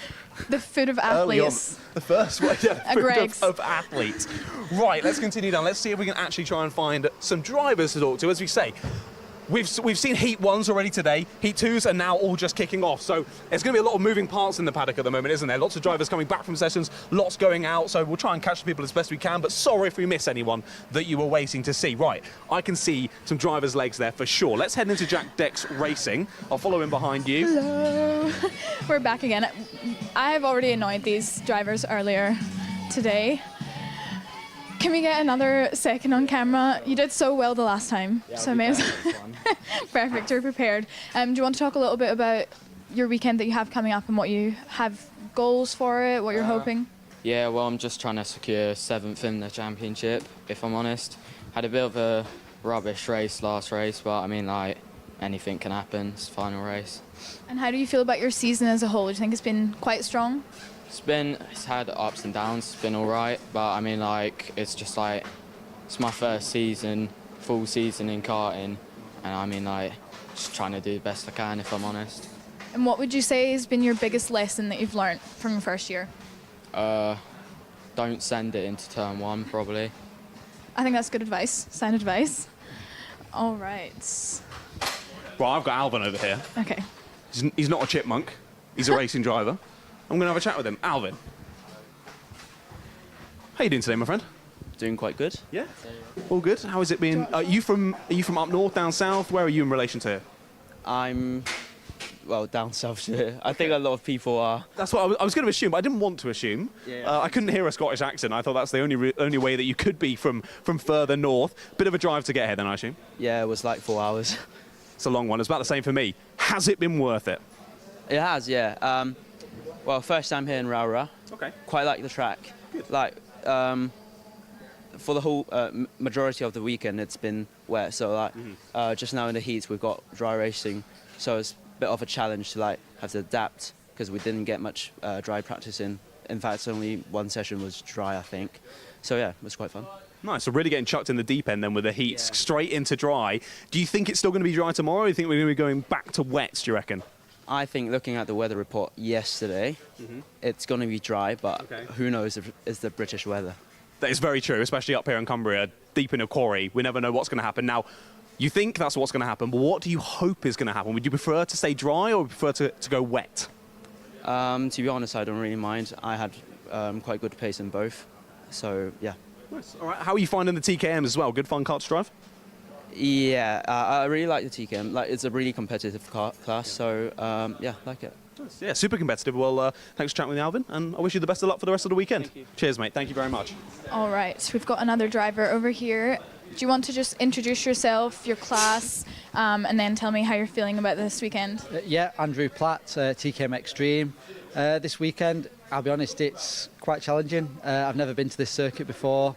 The food of Early on, athletes. the first one, yeah, A food Greggs. of athletes. Right, let's continue down. Let's see if we can actually try and find some drivers to talk to. As we say, we've seen Heat 1s already today. Heat 2s are now all just kicking off. So there's going to be a lot of moving parts in the paddock at the moment, isn't there? Lots of drivers coming back from sessions, lots going out. So we'll try and catch the people as best we can. But sorry if we miss anyone that you were waiting to see. Right, I can see some drivers' legs there for sure. Let's head into Jack Deck's Racing. I'll follow in behind you. Hello. We're back again. I have already annoyed these drivers earlier today. Can we get another second on camera? You did so well the last time, so may as well. Perfect, you're prepared. Do you want to talk a little bit about your weekend that you have coming up and what you have goals for it, what you're hoping? Yeah, well, I'm just trying to secure 7th in the championship, if I'm honest. Had a bit of a rubbish race last race, but I mean, like, anything can happen. It's the final race. And how do you feel about your season as a whole? Do you think it's been quite strong? It's had ups and downs, it's been all right, but I mean, like, it's just like, it's my first season, full season in karting, and I mean, like, just trying to do the best I can, if I'm honest. And what would you say has been your biggest lesson that you've learnt from your first year? Don't send it into turn 1, probably. I think that's good advice, sound advice. All right. Right, I've got Alvin over here. Okay. He's not a chipmunk. He's a racing driver. I'm going to have a chat with him. Alvin. How you doing today, my friend? Doing quite good. Yeah. All good. How has it been? Are you from up north, down south? Where are you in relation to? I'm, well, down south here. I think a lot of people are. That's what I was going to assume, but I didn't want to assume. Yeah. I couldn't hear a Scottish accent. I thought that's the only way that you could be from further north. Bit of a drive to get here, then, I assume. Yeah, it was like 4 hours. It's a long one. It's about the same for me. Has it been worth it? It has, yeah. Well, first time here in Rowrah. Okay. Quite like the track. Good. Like, for the whole majority of the weekend, it's been wet. So, like, just now in the heats, we've got dry racing. So it's a bit of a challenge to, like, have to adapt because we didn't get much dry practice in. In fact, only one session was dry, I think. So, yeah, it was quite fun. Nice. So really getting chucked in the deep end then with the heats straight into dry. Do you think it's still going to be dry tomorrow? Or do you think we're going to be going back to wets, do you reckon? I think looking at the weather report yesterday, it's going to be dry, but who knows if it's the British weather. That is very true, especially up here in Cumbria, deep in a quarry. We never know what's going to happen. Now, you think that's what's going to happen, but what do you hope is going to happen? Would you prefer to stay dry or prefer to go wet? To be honest, I don't really mind. I had quite good pace in both, so yeah. Nice. All right. How are you finding the TKMs as well? Good fun kart to drive? Yeah, I really like the TKM. Like, it's a really competitive class, so yeah, like it. Nice. Yeah, super competitive. Well, thanks for chatting with me, Alvin, and I wish you the best of luck for the rest of the weekend. Thank you. Cheers, mate. Thank you very much. All right, we've got another driver over here. Do you want to just introduce yourself, your class, and then tell me how you're feeling about this weekend? Yeah, Andrew Platt, TKM Extreme. This weekend, I'll be honest, it's quite challenging. I've never been to this circuit before,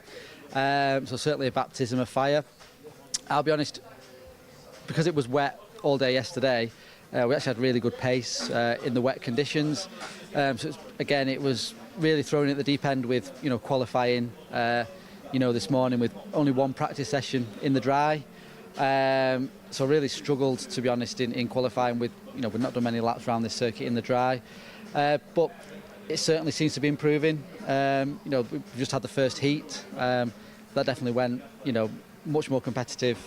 so certainly a baptism of fire. I'll be honest, because it was wet all day yesterday, we actually had really good pace in the wet conditions. So again, it was really thrown at the deep end with qualifying. This morning with only one practice session in the dry. So really struggled, to be honest, in qualifying with, we've not done many laps around this circuit in the dry. But it certainly seems to be improving. We've just had the first heat. That definitely went, much more competitive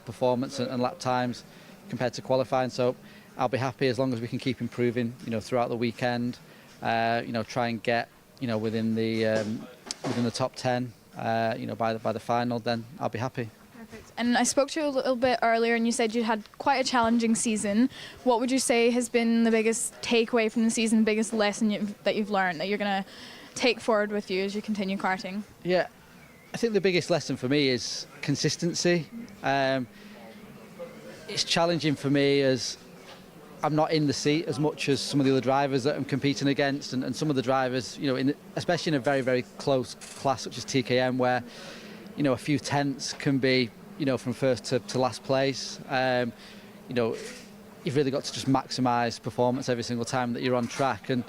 performance and lap times compared to qualifying. So I'll be happy as long as we can keep improving, throughout the weekend. Try and get, within the top 10, by the final. Then I'll be happy. Perfect. And I spoke to you a little bit earlier, and you said you had quite a challenging season. What would you say has been the biggest takeaway from the season, biggest lesson that you've learned that you're going to take forward with you as you continue karting? Yeah, I think the biggest lesson for me is consistency. It's challenging for me as I'm not in the seat as much as some of the other drivers that I'm competing against, and some of the drivers, especially in a very, very close class such as TKM, where, a few tenths can be, from first to last place. You've really got to just maximise performance every single time that you're on track. And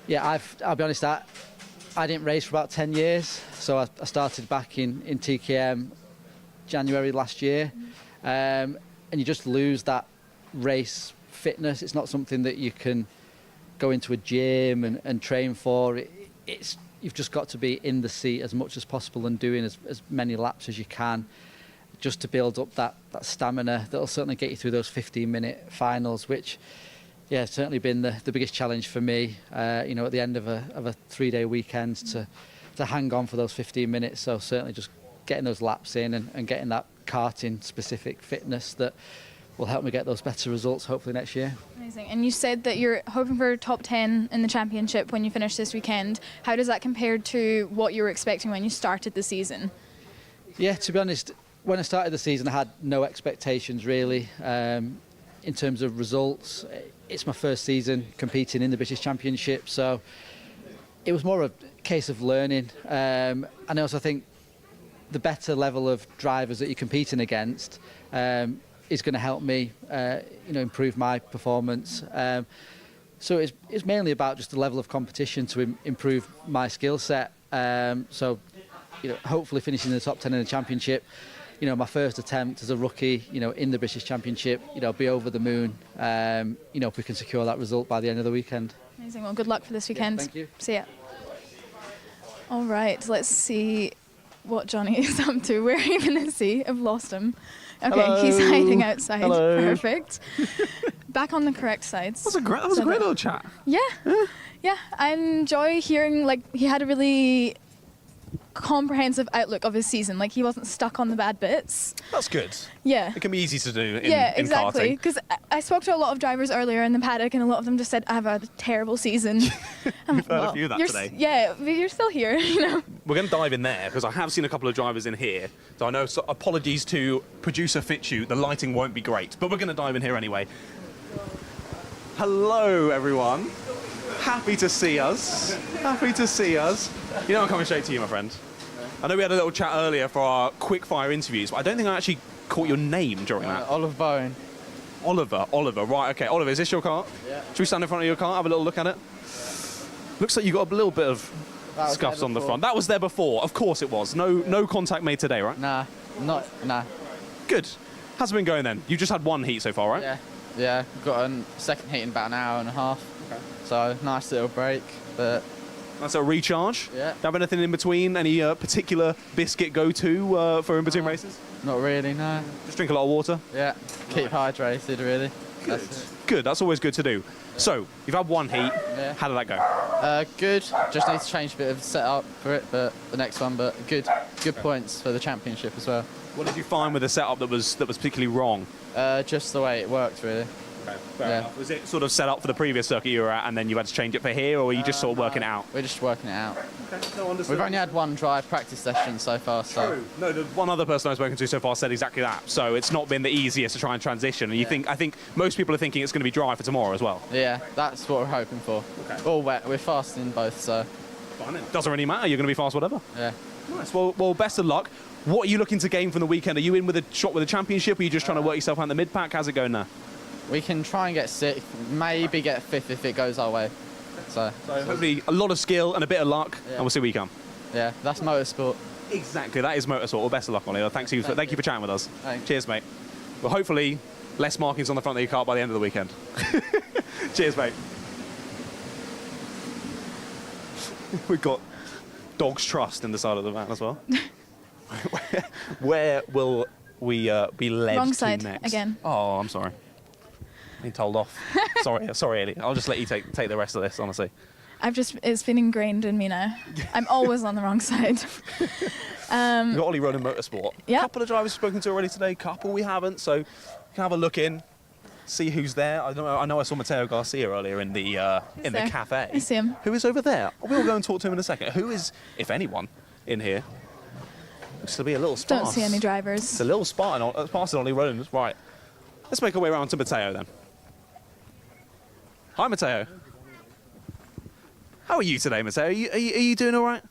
yeah, I'll be honest, I didn't race for about 10 years. So I started back in TKM January last year. And you just lose that race fitness. It's not something that you can go into a gym and train for. You've just got to be in the seat as much as possible and doing as many laps as you can, just to build up that stamina that'll certainly get you through those 15-minute finals, which, yeah, certainly been the biggest challenge for me, at the end of a 3-day weekend to hang on for those 15 minutes. So certainly just getting those laps in and getting that karting specific fitness that will help me get those better results hopefully next year. Amazing. And you said that you're hoping for top 10 in the championship when you finish this weekend. How does that compare to what you were expecting when you started the season? Yeah, to be honest, when I started the season I had no expectations really in terms of results. It's my first season competing in the British Championship, so it was more a case of learning. And I also think the better level of drivers that you're competing against is going to help me, improve my performance. So it's mainly about just the level of competition to improve my skill set. So, hopefully finishing in the top 10 in the championship. My first attempt as a rookie, in the British Championship, be over the moon. If we can secure that result by the end of the weekend. Amazing. Well, good luck for this weekend. Yeah, thank you. See ya. All right, let's see what Johnny is up to. Where even is he? I've lost him. Okay, Hello. He's hiding outside. Hello. Perfect. Back on the correct sides. That was a great little chat. Yeah. Yeah, I enjoy hearing, he had a really comprehensive outlook of his season. He wasn't stuck on the bad bits. That's good. Yeah. It can be easy to do in exactly. karting. Because I spoke to a lot of drivers earlier in the paddock, and a lot of them just said, "I've had a terrible season." We've heard a few of that today. Yeah, but you're still here, We're going to dive in there because I have seen a couple of drivers in here. So I know, apologies to producer Fitchu, the lighting won't be great, but we're going to dive in here anyway. Hello, everyone. Happy to see us. Happy to see us. I'm coming straight to you, my friend. I know we had a little chat earlier for our quick-fire interviews, but I don't think I actually caught your name during that. Oliver Bowen. Oliver, right, okay. Oliver, is this your car? Yeah. Should we stand in front of your car, have a little look at it? Looks like you got a little bit of scuffs on the front. That was there before, of course it was. No contact made today, right? Nah. Good. How's it been going then? You just had one heat so far, right? Yeah. Got a second heat in about an hour and a half. Okay. So nice little break, but. That's a recharge? Yeah. Do you have anything in between? Any particular biscuit go-to for in between races? Not really, no. Just drink a lot of water? Yeah. Keep hydrated, really. Good. That's always good to do. Yeah. So, you've had one heat. Yeah. How did that go? Good. Just need to change a bit of setup for it, but the next one. But good points for the championship as well. What did you find with the setup that was particularly wrong? Just the way it worked, really. Okay, fair enough. Was it sort of set up for the previous circuit you were at and then you had to change it for here, or were you just sort of working it out? We're just working it out. Okay, no, understood. We've only had one drive practice session so far, so... True. No, the one other person I've spoken to so far said exactly that, so it's not been the easiest to try and transition, and I think most people are thinking it's going to be dry for tomorrow as well. Yeah, that's what we're hoping for. Okay. All wet, we're fast in both, so... Fine, it doesn't really matter, you're going to be fast whatever. Yeah. Nice, well, best of luck. What are you looking to gain from the weekend? Are you in with a shot with the championship, or are you just trying to work yourself out in the mid-pack? How's it going there? We can try and get 6th, maybe get 5th if it goes our way. So hopefully a lot of skill and a bit of luck, and we'll see where you come. Yeah, that's motorsport. Exactly, that is motorsport. Well, best of luck, Ollie. Thank you for chatting with us. Thanks. Cheers, mate. Well, hopefully, less markings on the front of your car by the end of the weekend. Cheers, mate. We've got Dog's Trust in the side of the van as well. Where will we be led Wrong to side next? again. Oh, I'm sorry. Been told off. sorry, Ellie. I'll just let you take the rest of this, honestly. It's been ingrained in me now. I'm always on the wrong side. We've got Ollie running Motorsport. Yeah. A couple of drivers we've spoken to already today, couple we haven't, so you can have a look in, see who's there. I know I saw Matteo Garcia earlier in the there? cafe. I see him. Who is over there? We'll go and talk to him in a second. Who is, if anyone, in here? Looks to be a little sparse. Don't see any drivers. It's a little sparse on Ollie Rollins. Right. Let's make our way around to Matteo then. Hi, Matteo. How are you today, Matteo? Are you doing all right?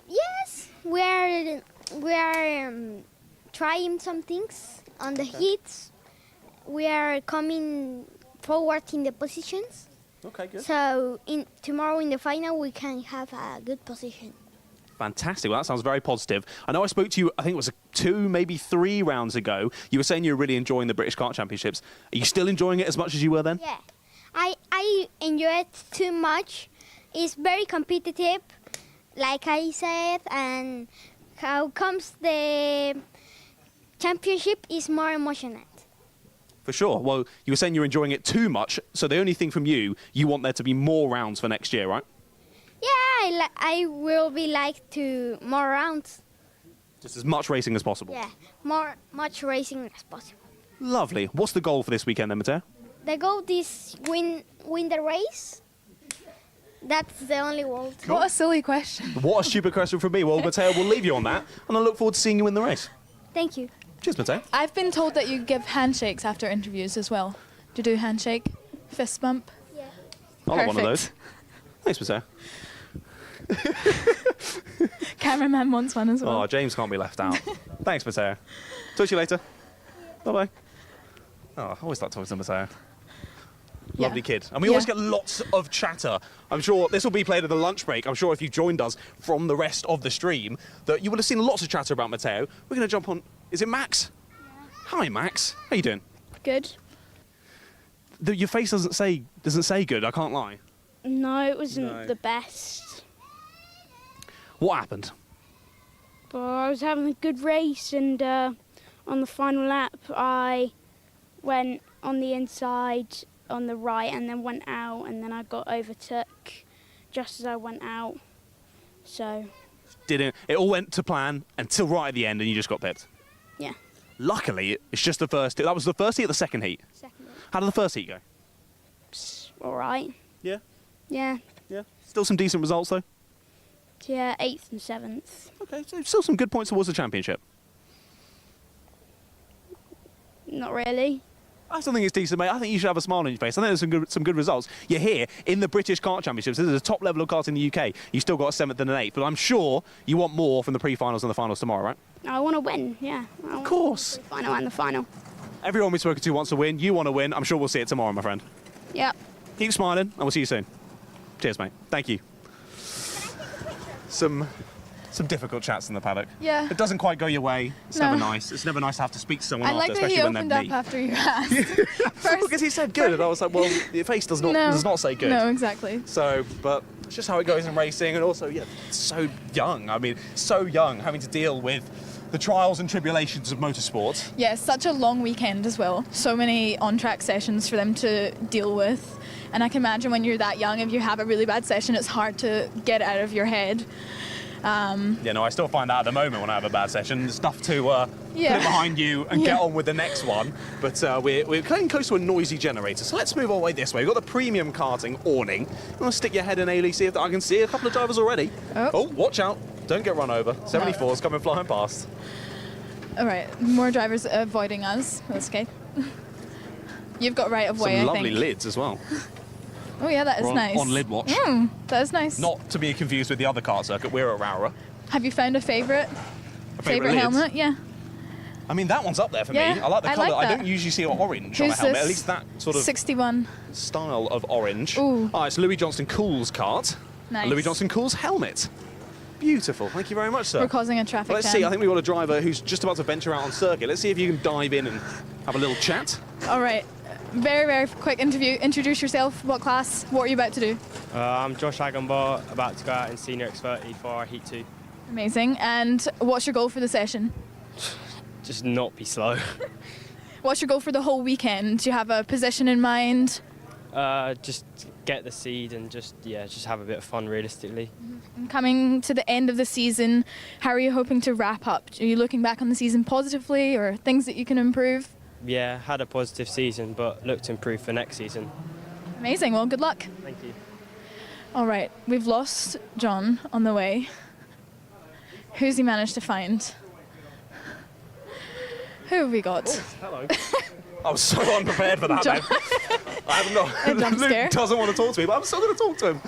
Yes, we are trying some things on the heats. We are coming forward in the positions. Okay, good. So tomorrow in the final we can have a good position. Fantastic. Well, that sounds very positive. I know I spoke to you, I think it was 2, maybe 3 rounds ago. You were saying you were really enjoying the British Kart Championships. Are you still enjoying it as much as you were then? Yeah, I enjoy it too much. It's very competitive, like I said, and how comes the championship is more emotional. For sure. Well, you were saying you're enjoying it too much, so the only thing from you want there to be more rounds for next year, right? Yeah, I will be like to more rounds. Just as much racing as possible. Yeah, much racing as possible. Lovely. What's the goal for this weekend then, Matteo? The goal is win the race. That's the only goal. What a silly question. What a stupid question from me. Well, Matteo, we'll leave you on that, and I look forward to seeing you in the race. Thank you. Cheers, Matteo. I've been told that you give handshakes after interviews as well. Do you do handshake? Fist bump? Yeah. I'll have one of Perfect. those. Thanks, Matteo. Cameraman wants one as well. Oh, James can't be left out. Thanks, Matteo. Talk to you later. Bye-bye. Oh, I always like talking to Matteo. Lovely kid. And we always get lots of chatter. I'm sure this will be played at the lunch break. I'm sure if you joined us from the rest of the stream, that you would have seen lots of chatter about Matteo. We're going to jump on... Is it Max? Yeah. Hi, Max. How you doing? Good. Your face doesn't say good, I can't lie. No, it wasn't the best. What happened? But I was having a good race, and on the final lap, I went on the inside on the right and then went out, and then I got overtook just as I went out. So It all went to plan until right at the end, and you just got pipped. yeah. Luckily, it's just the first heat. That was the first heat or the second heat? Second heat. How did the first heat go? All right. Yeah? Yeah. Yeah. Still some decent results, though? Yeah, 8th and 7th. Okay, so still some good points towards the championship. Not really. I still think it's decent, mate. I think you should have a smile on your face. I think there's some good results. You're here in the British Kart Championships. This is a top level of karting in the UK. You've still got a 7th and an 8th, but I'm sure you want more from the pre-finals and the finals tomorrow, right? I want to win, yeah. Of course. The final and the final. Everyone we've spoken to wants to win. You want to win. I'm sure we'll see it tomorrow, my friend. Yep. Keep smiling, and we'll see you soon. Cheers, mate. Thank you. Some difficult chats in the paddock. Yeah. It doesn't quite go your way. It's never nice. It's never nice to have to speak to someone I after, like that especially he when opened they're up me. after you asked. Because he said good, and I was like, well, your face does not say good. No, exactly. So, but it's just how it goes in racing, and also, yeah, so young. I mean, so young, having to deal with the trials and tribulations of motorsport. Yeah, such a long weekend as well. So many on-track sessions for them to deal with. And I can imagine when you're that young, if you have a really bad session, it's hard to get out of your head. Yeah, no, I still find that at the moment when I have a bad session. There's stuff to put Yeah. it behind you and get on with the next one. But we're getting close to a noisy generator, so let's move our way this way. We've got the premium karting awning. You want to stick your head in, Ailey, see if I can see a couple of drivers already. Oh, watch out. Don't get run over. 74's coming flying past. All right, more drivers avoiding us. That's okay. You've got right of way, Some I lovely think. lids as well. Oh yeah, that is We're nice. on lid watch. That is nice. Not to be confused with the other kart circuit. We're at Rowrah. Have you found a favourite? Favourite lids? helmet? Yeah. I mean, that one's up there for Yeah, me. I like the I colour. like I that. don't usually see orange on a Who's helmet. this? At least that sort of 61. style of orange. Ooh. Oh, it's Louis Johnston Cool's kart. Nice. Louis Johnston Cool's helmet. Beautiful. Thank you very much, sir. We're causing a traffic Let's jam. see. I think we've got a driver who's just about to venture out on circuit. Let's see if you can dive in and have a little chat. All right. Very, very quick interview. Introduce yourself. What class? What are you about to do? I'm Josh Agambar, about to go out in Senior X30 for Heat 2. Amazing. And what's your goal for the session? Just not be slow. What's your goal for the whole weekend? Do you have a position in mind? Just get the seed and just have a bit of fun realistically. And coming to the end of the season, how are you hoping to wrap up? Are you looking back on the season positively or things that you can improve? Yeah, had a positive season, but look to improve for next season. Amazing. Well, good luck. Thank you. All right. We've lost John on the way. Who's he managed to find? Who have we got? Hello. I was so unprepared for that, John. man. I have not. A jump Luke scare. doesn't want to talk to me, but I'm still going to talk to him.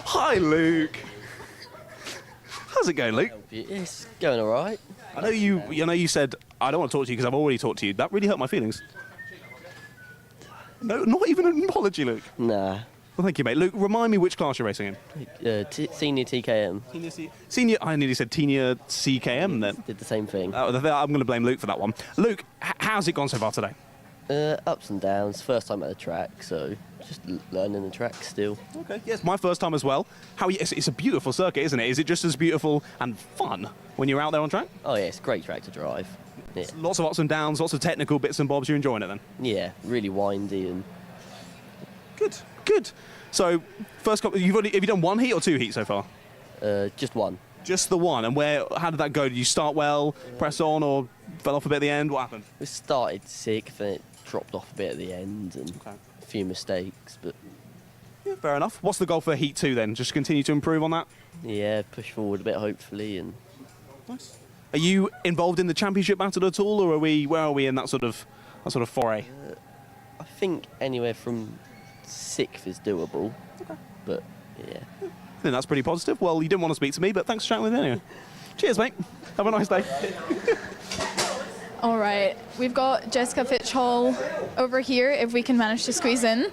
Hi, Luke. How's it going, Luke? It's going all right. I know you said I don't want to talk to you because I've already talked to you. That really hurt my feelings. No, not even an apology, Luke. Nah. Well, thank you, mate. Luke, remind me which class you're racing in. Senior TKM. Senior. I nearly said Senior CKM then. Did the same thing. I'm going to blame Luke for that one. Luke, how's it gone so far today? Ups and downs. First time at the track, so just learning the track still. Okay. Yes, my first time as well. It's a beautiful circuit, isn't it? Is it just as beautiful and fun when you're out there on track? Oh yeah, it's a great track to drive. Yeah. Lots of ups and downs, lots of technical bits and bobs. You're enjoying it then? Yeah, really windy and. Good. So, first couple, have you done one heat or two heats so far? Just one. Just the one. And how did that go? Did you start well, press on, or fell off a bit at the end? What happened? We started sick, then it dropped off a bit at the end, and a few mistakes, but. Yeah, fair enough. What's the goal for heat 2 then? Just continue to improve on that? Yeah, push forward a bit hopefully, and. Nice. Are you involved in the championship battle at all, or where are we in that sort of foray? I think anywhere from 6th is doable, but yeah. I think that's pretty positive. Well, you didn't want to speak to me, but thanks for chatting with me anyway. Cheers, mate. Have a nice day. All right. We've got Jessica Fitchhall over here, if we can manage to squeeze in.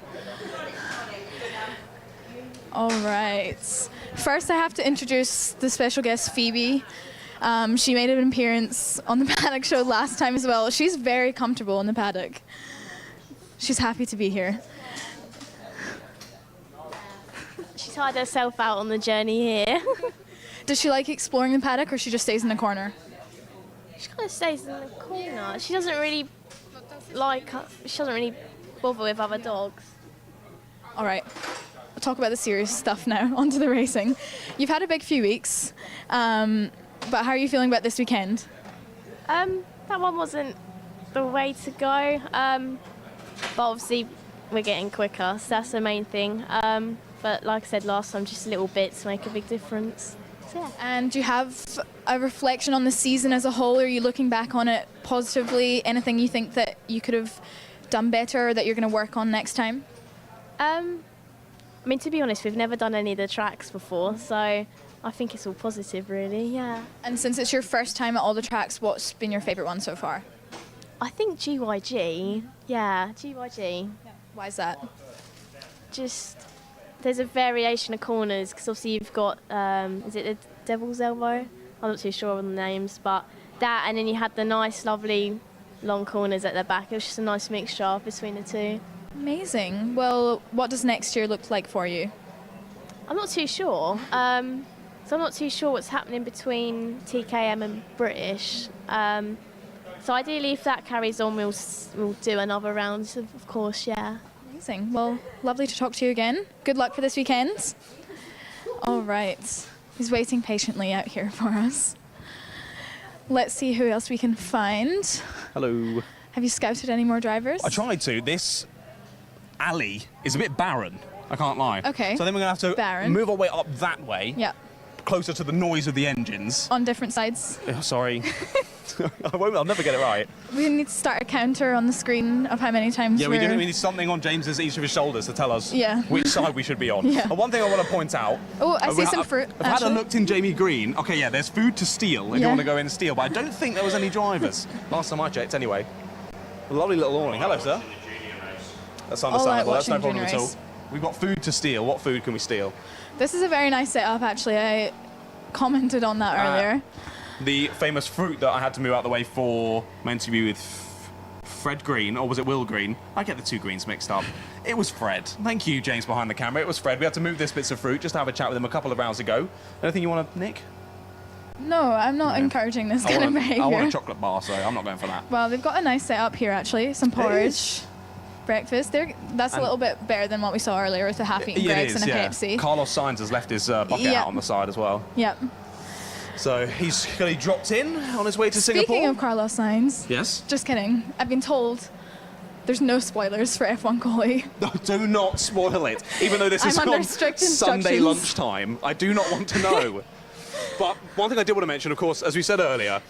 All right. First, I have to introduce the special guest, Phoebe. She made an appearance on the paddock show last time as well. She's very comfortable in the paddock. She's happy to be here. She tired herself out on the journey here. Does she like exploring the paddock, or she just stays in the corner? She kind of stays in the corner. She doesn't really bother with other dogs. All right. We'll talk about the serious stuff now. Onto the racing. You've had a big few weeks, but how are you feeling about this weekend? That one wasn't the way to go, but obviously we're getting quicker, so that's the main thing. But like I said last time, just little bits make a big difference. So, yeah. And do you have a reflection on the season as a whole? Are you looking back on it positively? Anything you think that you could have done better, or that you're going to work on next time? I mean, to be honest, we've never done any of the tracks before, so I think it's all positive, really, yeah. And since it's your first time at all the tracks, what's been your favourite one so far? I think GYG. Yeah, GYG. Yeah. Why is that? Just, there's a variation of corners, because obviously you've got, is it the Devil's Elbow? I'm not too sure on the names, but that, and then you had the nice, lovely long corners at the back. It was just a nice mixture between the two. Amazing. Well, what does next year look like for you? I'm not too sure. So I'm not too sure what's happening between TKM and British. So ideally, if that carries on, we'll do another round, of course, yeah. Amazing. Well, lovely to talk to you again. Good luck for this weekend. All right. He's waiting patiently out here for us. Let's see who else we can find. Hello. Have you scouted any more drivers? I tried to. This alley is a bit barren, I can't lie. Okay. So then we're going to have to move our way up that way. Yeah. Closer to the noise of the engines. On different sides. Oh, sorry. I'll never get it right. We need to start a counter on the screen of how many times we do. We need something on each of his shoulders to tell us which side we should be on. Yeah. And one thing I want to point out. Oh, I see some fruit. I've had a look in Jamie Green. Okay, yeah, there's food to steal if you want to go in and steal, but I don't think there was any drivers. Last time I checked, anyway. A lovely little awning. Hello, sir. That's understandable. That's no problem at all. We've got food to steal. What food can we steal? This is a very nice setup, actually. commented on that earlier. The famous fruit that I had to move out of the way for my interview with Fred Green, or was it Will Green? I get the two Greens mixed up. It was Fred. Thank you, James, behind the camera. It was Fred. We had to move this bits of fruit just to have a chat with him a couple of rounds ago. Anything you want to nick? No, I'm not encouraging this kind of behaviour. I want a chocolate bar, so I'm not going for that. Well, they've got a nice setup here, actually. Some porridge, breakfast. That's a little bit better than what we saw earlier with the half-eaten Greggs and a KFC. Carlos Sainz has left his bucket out on the side as well. Yep. So he's going to be dropped in on his way to Singapore. Speaking of Carlos Sainz. Yes? Just kidding. I've been told there's no spoilers for F1 quali. No, do not spoil it. Even though this is under on strict Sunday instructions. lunchtime, I do not want to know. But one thing I did want to mention, of course, as we said earlier,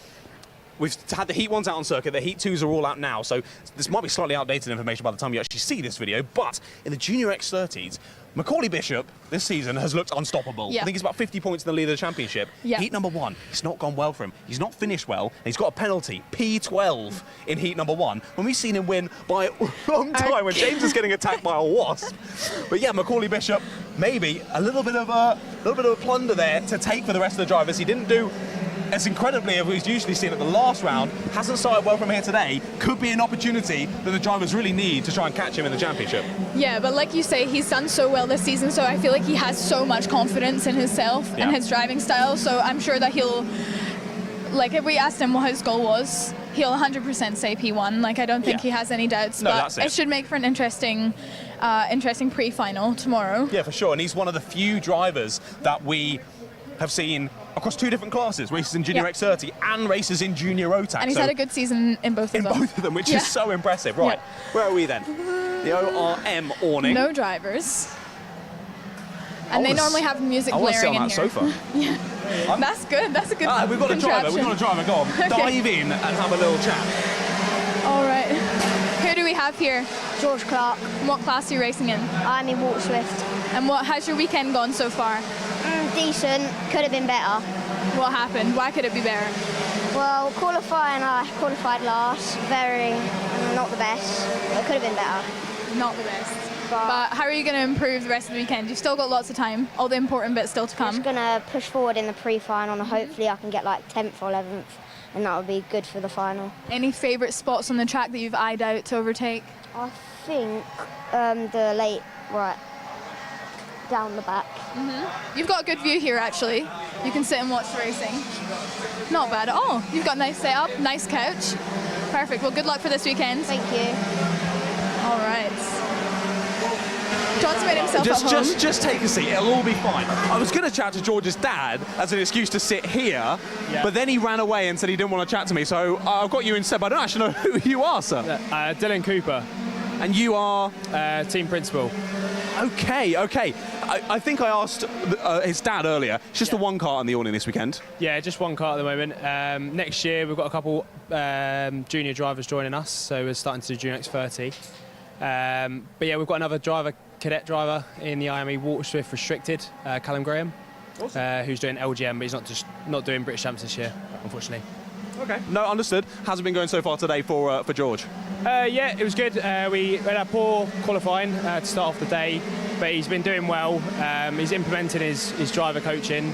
we've had the Heat 1s out on circuit, the Heat 2s are all out now, so this might be slightly outdated information by the time you actually see this video, but in the Junior X30s, Macaulay Bishop this season has looked unstoppable. Yeah. I think he's about 50 points in the lead of the championship. Yeah. Heat number 1, it's not gone well for him. He's not finished well, and he's got a penalty, P12, in Heat number 1, when we've seen him win by a long time, when James is getting attacked by a wasp. But yeah, Macaulay Bishop, maybe a little bit of a plunder there to take for the rest of the drivers. He didn't do as incredibly as we've usually seen at the last round, hasn't started well from here today, could be an opportunity that the drivers really need to try and catch him in the championship. Yeah, but like you say, he's done so well this season, so I feel like he has so much confidence in himself and his driving style, so I'm sure that he'll, like if we asked him what his goal was, he'll 100% say P1. Like I don't think he has any doubts, No, but that's it. Should make for an interesting pre-final tomorrow. Yeah, for sure, and he's one of the few drivers that we have seen across two different classes, races in Junior X30 and races in Junior Rotax. And he's had a good season in both of them. In both of them, which is so impressive. Right, where are we then? The ORM awning. No drivers. And they normally have music I want to sit blaring on in that here. sofa. Yeah. That's good. That's a good We've got a driver. We've got a driver. Go on. Okay. Dive in and have a little chat. All right. Who do we have here? George Clark. What class are you racing in? I'm in Water Swift. And how's your weekend gone so far? Decent. Could have been better. What happened? Why could it be better? Well, qualifying, I qualified last. Not the best. It could have been better. Not the best. But how are you going to improve the rest of the weekend? You've still got lots of time. All the important bits still to come. I'm just going to push forward in the pre-final and hopefully I can get like 10th or 11th and that would be good for the final. Any favourite spots on the track that you've eyed out to overtake? I think the late right down the back. You've got a good view here actually. You can sit and watch the racing. Not bad at all. You've got a nice setup, nice couch. Perfect. Well, good luck for this weekend. Thank you. All right. John's made himself at home. Just take a seat. It'll all be fine. I was going to chat to George's dad as an excuse to sit here, but then he ran away and said he didn't want to chat to me. So I've got you instead. But I don't actually know who you are, sir. Dylan Cooper. And you are? Team principal. Okay. I think I asked his dad earlier. It's just the one kart on the awning this weekend. Yeah, just one kart at the moment. Next year we've got a couple junior drivers joining us, so we're starting to do Junior X30. But yeah, we've got another cadet driver in the IAME Water Swift Restricted, Callum Graham, who's doing LGM, but he's not doing British Champs this year, unfortunately. Okay. No, understood. How's it been going so far today for George? Yeah, it was good. We had a poor qualifying to start off the day, but he's been doing well. He's implemented his driver coaching,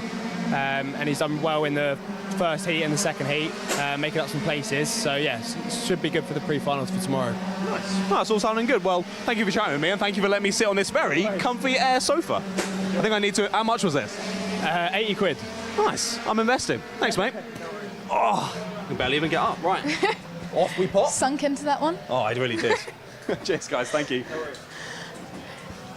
and he's done well in the first heat and the second heat, making up some places. So yeah, it should be good for the pre-finals for tomorrow. Nice. Well, that's all sounding good. Well, thank you for chatting with me, and thank you for letting me sit on this very comfy air sofa. I think I need to. How much was this? 80 quid. Nice. I'm investing. Thanks, mate. Oh, I can barely even get up. Right. Off we pop. Sunk into that one. Oh, I really did. Cheers, guys. Thank you.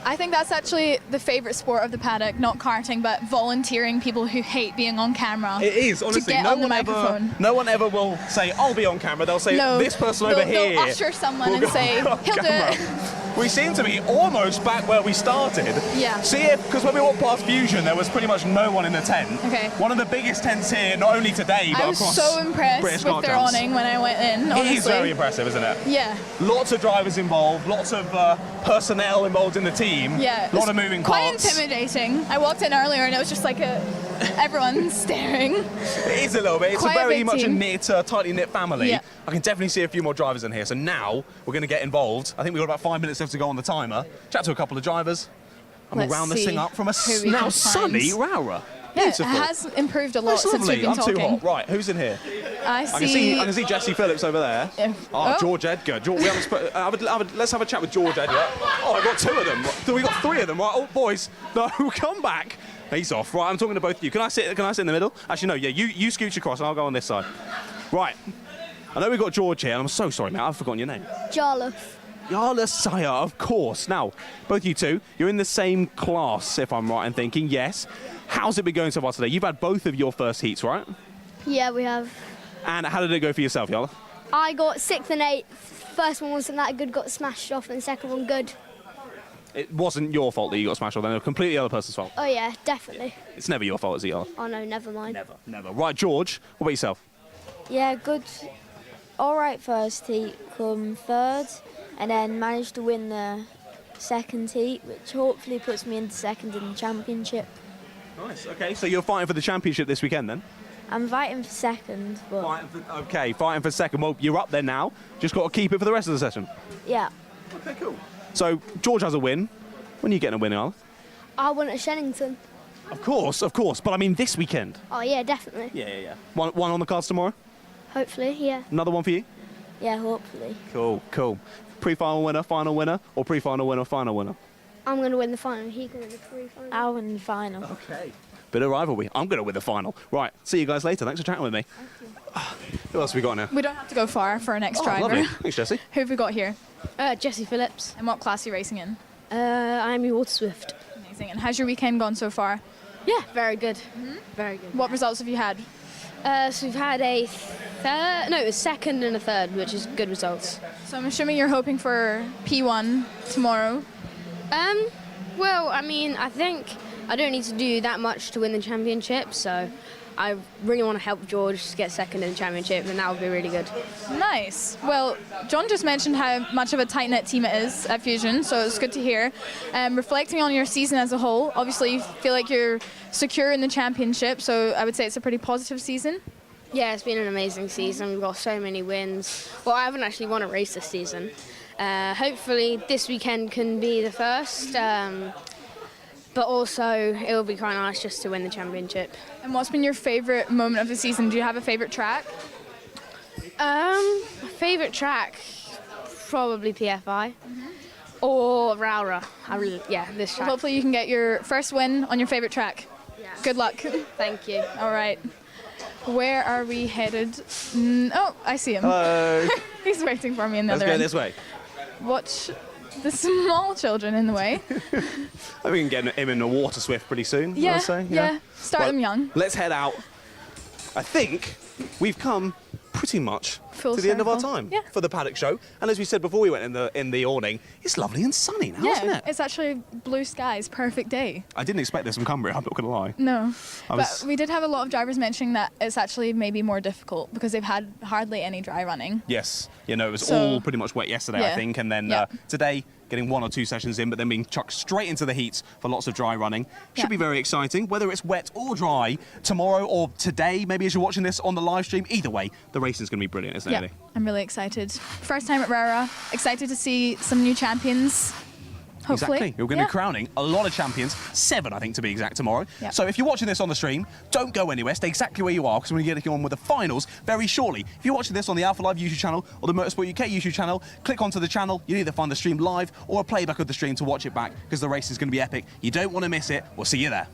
I think that's actually the favourite sport of the paddock, not karting, but volunteering people who hate being on camera. It is, honestly. To get on the microphone. No one ever will say, I'll be on camera. They'll say, this person over here. They'll usher someone and say, he'll do it. We seem to be almost back where we started. Yeah. See if, because when we walked past Fusion, there was pretty much no one in the tent. Okay. One of the biggest tents here, not only today, but across I was so impressed British with kart their jumps. awning when I went in, honestly. It is very impressive, isn't it? Yeah. Lots of drivers involved, lots of personnel involved in the team. Yeah. A lot of moving quite parts. Intimidating. I walked in earlier and it was just like everyone staring. It is a little bit. It's Quite a very big much team. a knit, tightly knit family. Yeah. I can definitely see a few more drivers in here. So now we're going to get involved. I think we've got about 5 minutes left to go on the timer. Chat to a couple of drivers. And we'll Let's round this see thing up from a who we now can sunny find. Rowrah. Yeah, Beautiful. it has improved a lot That's since lovely. we've been I'm talking. too hot. Right, who's in here? I can see Jesse Phillips over there. Yeah. Oh, Oh. George Edgar. We haven't let's have a chat with George Edgar. Oh, I got 2 of them. We got 3 of them. Right, oh, boys, no, come back. He's off. Right, I'm talking to both of you. Can I sit in the middle? Actually, no. Yeah, you scooch across, and I'll go on this side. Right. I know we've got George here, and I'm so sorry, mate. I've forgotten your name. Jarlath. Yarla Sire, of course. Now, both you two, you're in the same class, if I'm right in thinking. Yes. How's it been going so far today? You've had both of your first heats, right? Yeah, we have. And how did it go for yourself, Yarla? I got 6th and 8th. First one wasn't that good, got smashed off, and the second one good. It wasn't your fault that you got smashed off, then. It was completely the other person's fault. Oh yeah, definitely. It's never your fault, is it, Yarla? Oh no, never mind. Never. Right, George, what about yourself? Yeah, good. All right first heat, come 3rd, and then managed to win the 2nd heat, which hopefully puts me into 2nd in the championship. Nice. Okay, so you're fighting for the championship this weekend, then? I'm fighting for 2nd, but Okay, fighting for 2nd. Well, you're up there now. Just got to keep it for the rest of the session. yeah. Okay, cool. So George has a win. When are you getting a win, Yarla? I won at Shennington. Of course. But I mean this weekend. Oh yeah, definitely. Yeah. One on the cards tomorrow? Hopefully, yeah. Another one for you? Yeah, hopefully. Cool. Pre-final winner, final winner, or pre-final winner, final winner? I'm going to win the final. He can win the pre-final. I'll win the final. Okay. Bit of rivalry. I'm going to win the final. Right, see you guys later. Thanks for chatting with me. Who else have we got now? We don't have to go far for our next Oh, driver. lovely. Thanks, Jesse. Who have we got here? Jesse Phillips. And what class are you racing in? IAME Water Swift. Amazing. And how's your weekend gone so far? Yeah, very good. Very good. What results have you had? So we've had a it was 2nd and a 3rd, which is good results. So I'm assuming you're hoping for P1 tomorrow. Well, I mean, I think I don't need to do that much to win the championship, so I really want to help George get 2nd in the championship, and that would be really good. Nice. Well, John just mentioned how much of a tight-knit team it is at Fusion, so it's good to hear. Reflecting on your season as a whole, obviously you feel like you're secure in the championship, so I would say it's a pretty positive season. Yeah, it's been an amazing season. We've got so many wins. Well, I haven't actually won a race this season. Hopefully this weekend can be the first, but also it will be quite nice just to win the championship. And what's been your favourite moment of the season? Do you have a favourite track? Favourite track, probably PFI or Rowrah. This track. Well, hopefully you can get your first win on your favourite track. Yeah. Good luck. Thank you. All right. Where are we headed? Oh, I see him. Hello. He's waiting for me in the Let's other go end. this way. Watch the small children in the way. I think we can get him in a water swift pretty soon, I Yeah, would say. yeah. Start them young. Let's head out. I think we've come pretty much Full to the end of our circle. time Yeah. for the paddock show. And as we said before we went in the awning, it's lovely and sunny now, isn't Yeah, it? it's actually blue skies, perfect day. I didn't expect this from Cumbria, I'm not going to lie. No, I was- but we did have a lot of drivers mentioning that it's actually maybe more difficult because they've had hardly any dry running. Yes, it was So- all pretty much wet yesterday, I Yeah. think, and then Yeah. today getting 1 or 2 sessions in, but then being chucked straight into the heats for lots of dry running. Should Yeah. be very exciting, whether it's wet or dry, tomorrow or today, maybe as you're watching this on the live stream. Either way, the racing's going to be brilliant, isn't it, Yeah, Eddie? I'm really excited. First time at Rowrah. Excited to see some new champions. Hopefully. Exactly. You're going to be crowning a lot of champions, 7 I think to be exact tomorrow. Yeah. So if you're watching this on the stream, don't go anywhere, stay exactly where you are because we're going to get on with the finals very shortly. If you're watching this on the Alpha Live YouTube channel or the Motorsport UK YouTube channel, click onto the channel. You'll either find the stream live or a playback of the stream to watch it back because the race is going to be epic. You don't want to miss it. We'll see you there.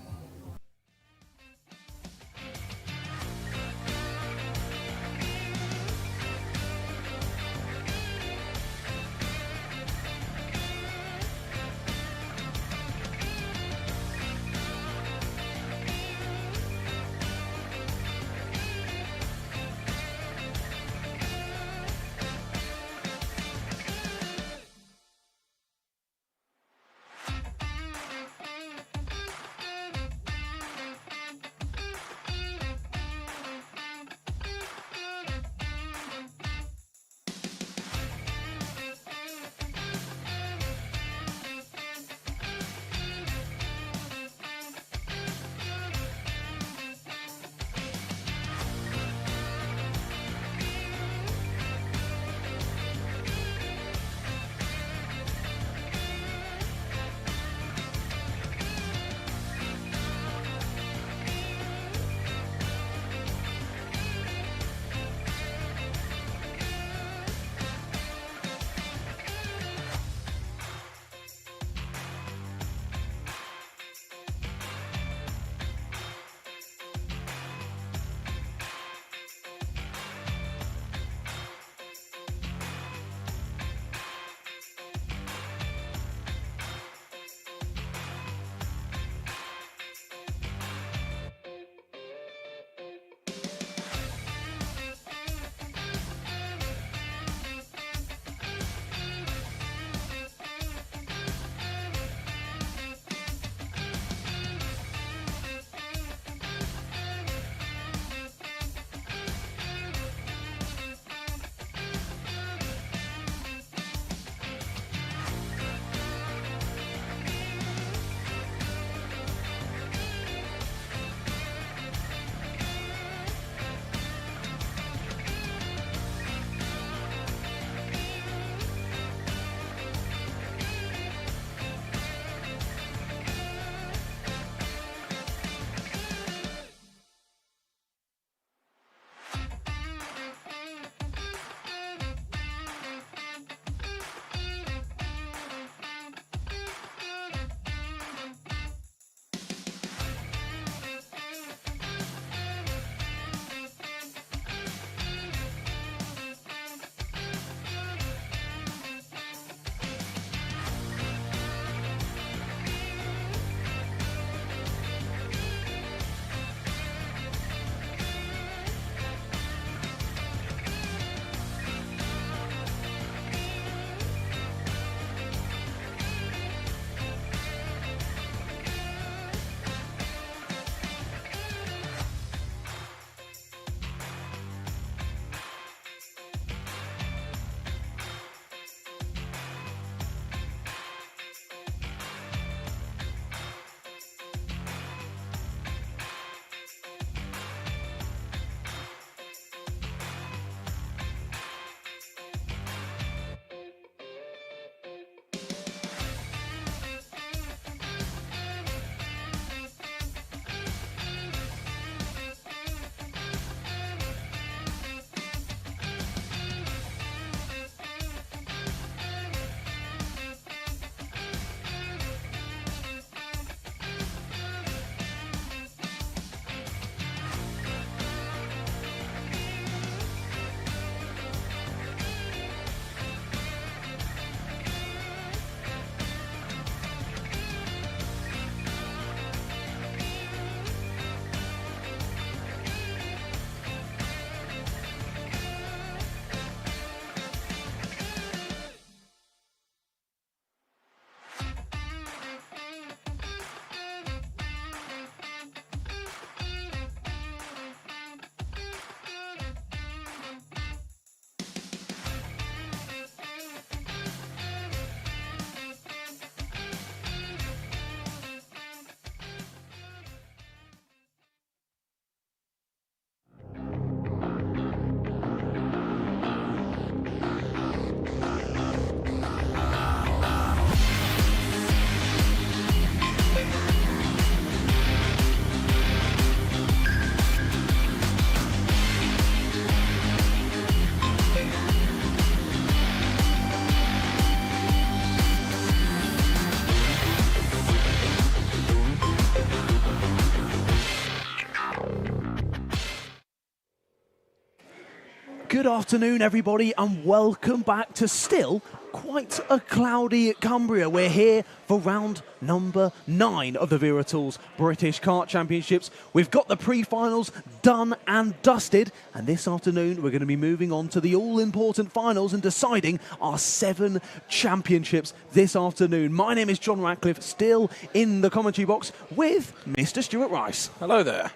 Good afternoon, everybody, and welcome back to still quite a cloudy Cumbria. We're here for round number 9 of the Wera Tools British Kart Championships. We've got the pre-finals done and dusted, and this afternoon we're going to be moving on to the all-important finals and deciding our 7 championships this afternoon. My name is John Radcliffe, still in the commentary box with Mr. Stuart Rice. Hello there.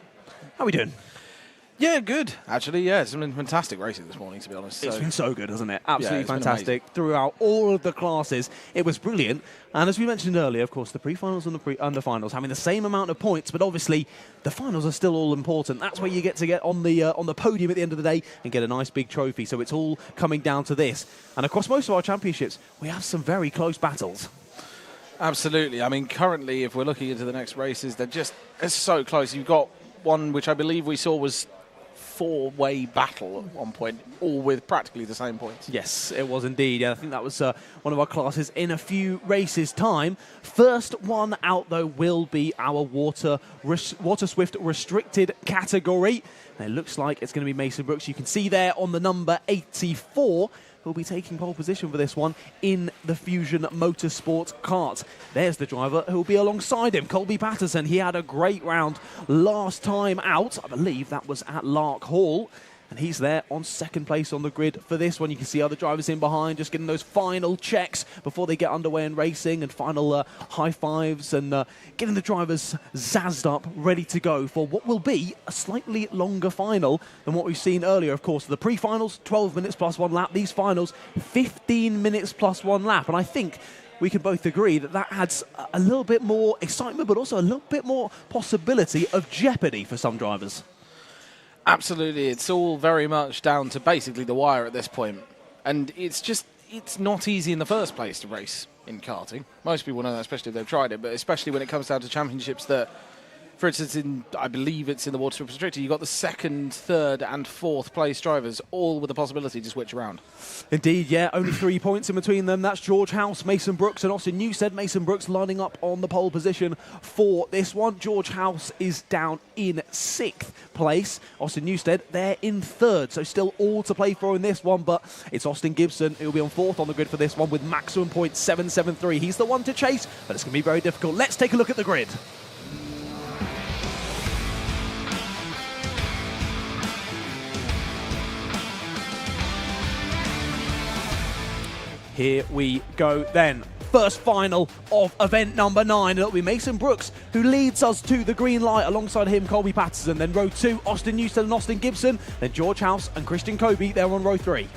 How are we doing? Yeah, good. Actually, yeah, it's been fantastic racing this morning, to be honest. It's been so good, hasn't it? Absolutely yeah, fantastic throughout all of the classes. It was brilliant. And as we mentioned earlier, of course, the pre-finals and the finals having the same amount of points, but obviously the finals are still all important. That's where you get to get on the podium at the end of the day and get a nice big trophy. So it's all coming down to this. And across most of our championships, we have some very close battles. Absolutely. I mean, currently, if we're looking into the next races, it's so close. You've got one which I believe we saw was 4-way battle at one point, all with practically the same points. Yes, it was indeed. Yeah, I think that was one of our classes in a few races' time. First one out, though, will be our Water Swift restricted category. And it looks like it's going to be Mason Brooks. You can see there on the number 84. Who'll be taking pole position for this one in the Fusion Motorsport Kart. There's the driver who'll be alongside him, Colby Patterson. He had a great round last time out. I believe that was at Lark Hall. And he's there on second place on the grid for this one. You can see other drivers in behind, just getting those final checks before they get underway in racing, and final high fives, and getting the drivers zazzed up, ready to go for what will be a slightly longer final than what we've seen earlier. Of course, the pre-finals, 12 minutes plus 1 lap. These finals, 15 minutes plus 1 lap. And I think we can both agree that that adds a little bit more excitement, but also a little bit more possibility of jeopardy for some drivers. Absolutely. It's all very much down to basically the wire at this point. And it's not easy in the first place to race in karting. Most people know that, especially if they've tried it, but especially when it comes down to championships that, for instance, I believe it's in the Water Swift Restricted, you've got the 2nd, 3rd and 4th place drivers, all with the possibility to switch around. Indeed, yeah, only 3 points in between them. That's George House, Mason Brooks and Austin Newstead. Mason Brooks lining up on the pole position for this one. George House is down in 6th place. Austin Newstead, they're in 3rd, so still all to play for in this one, but it's Austin Gibson who'll be on 4th on the grid for this one with maximum points 773. He's the one to chase, but it's going to be very difficult. Let's take a look at the grid. Here we go then. First final of event number 9. It'll be Mason Brooks who leads us to the green light. Alongside him, Colby Patterson. Then row 2, Austin Newstead and Austin Gibson. Then George House and Christian Kobe. They're on row 3.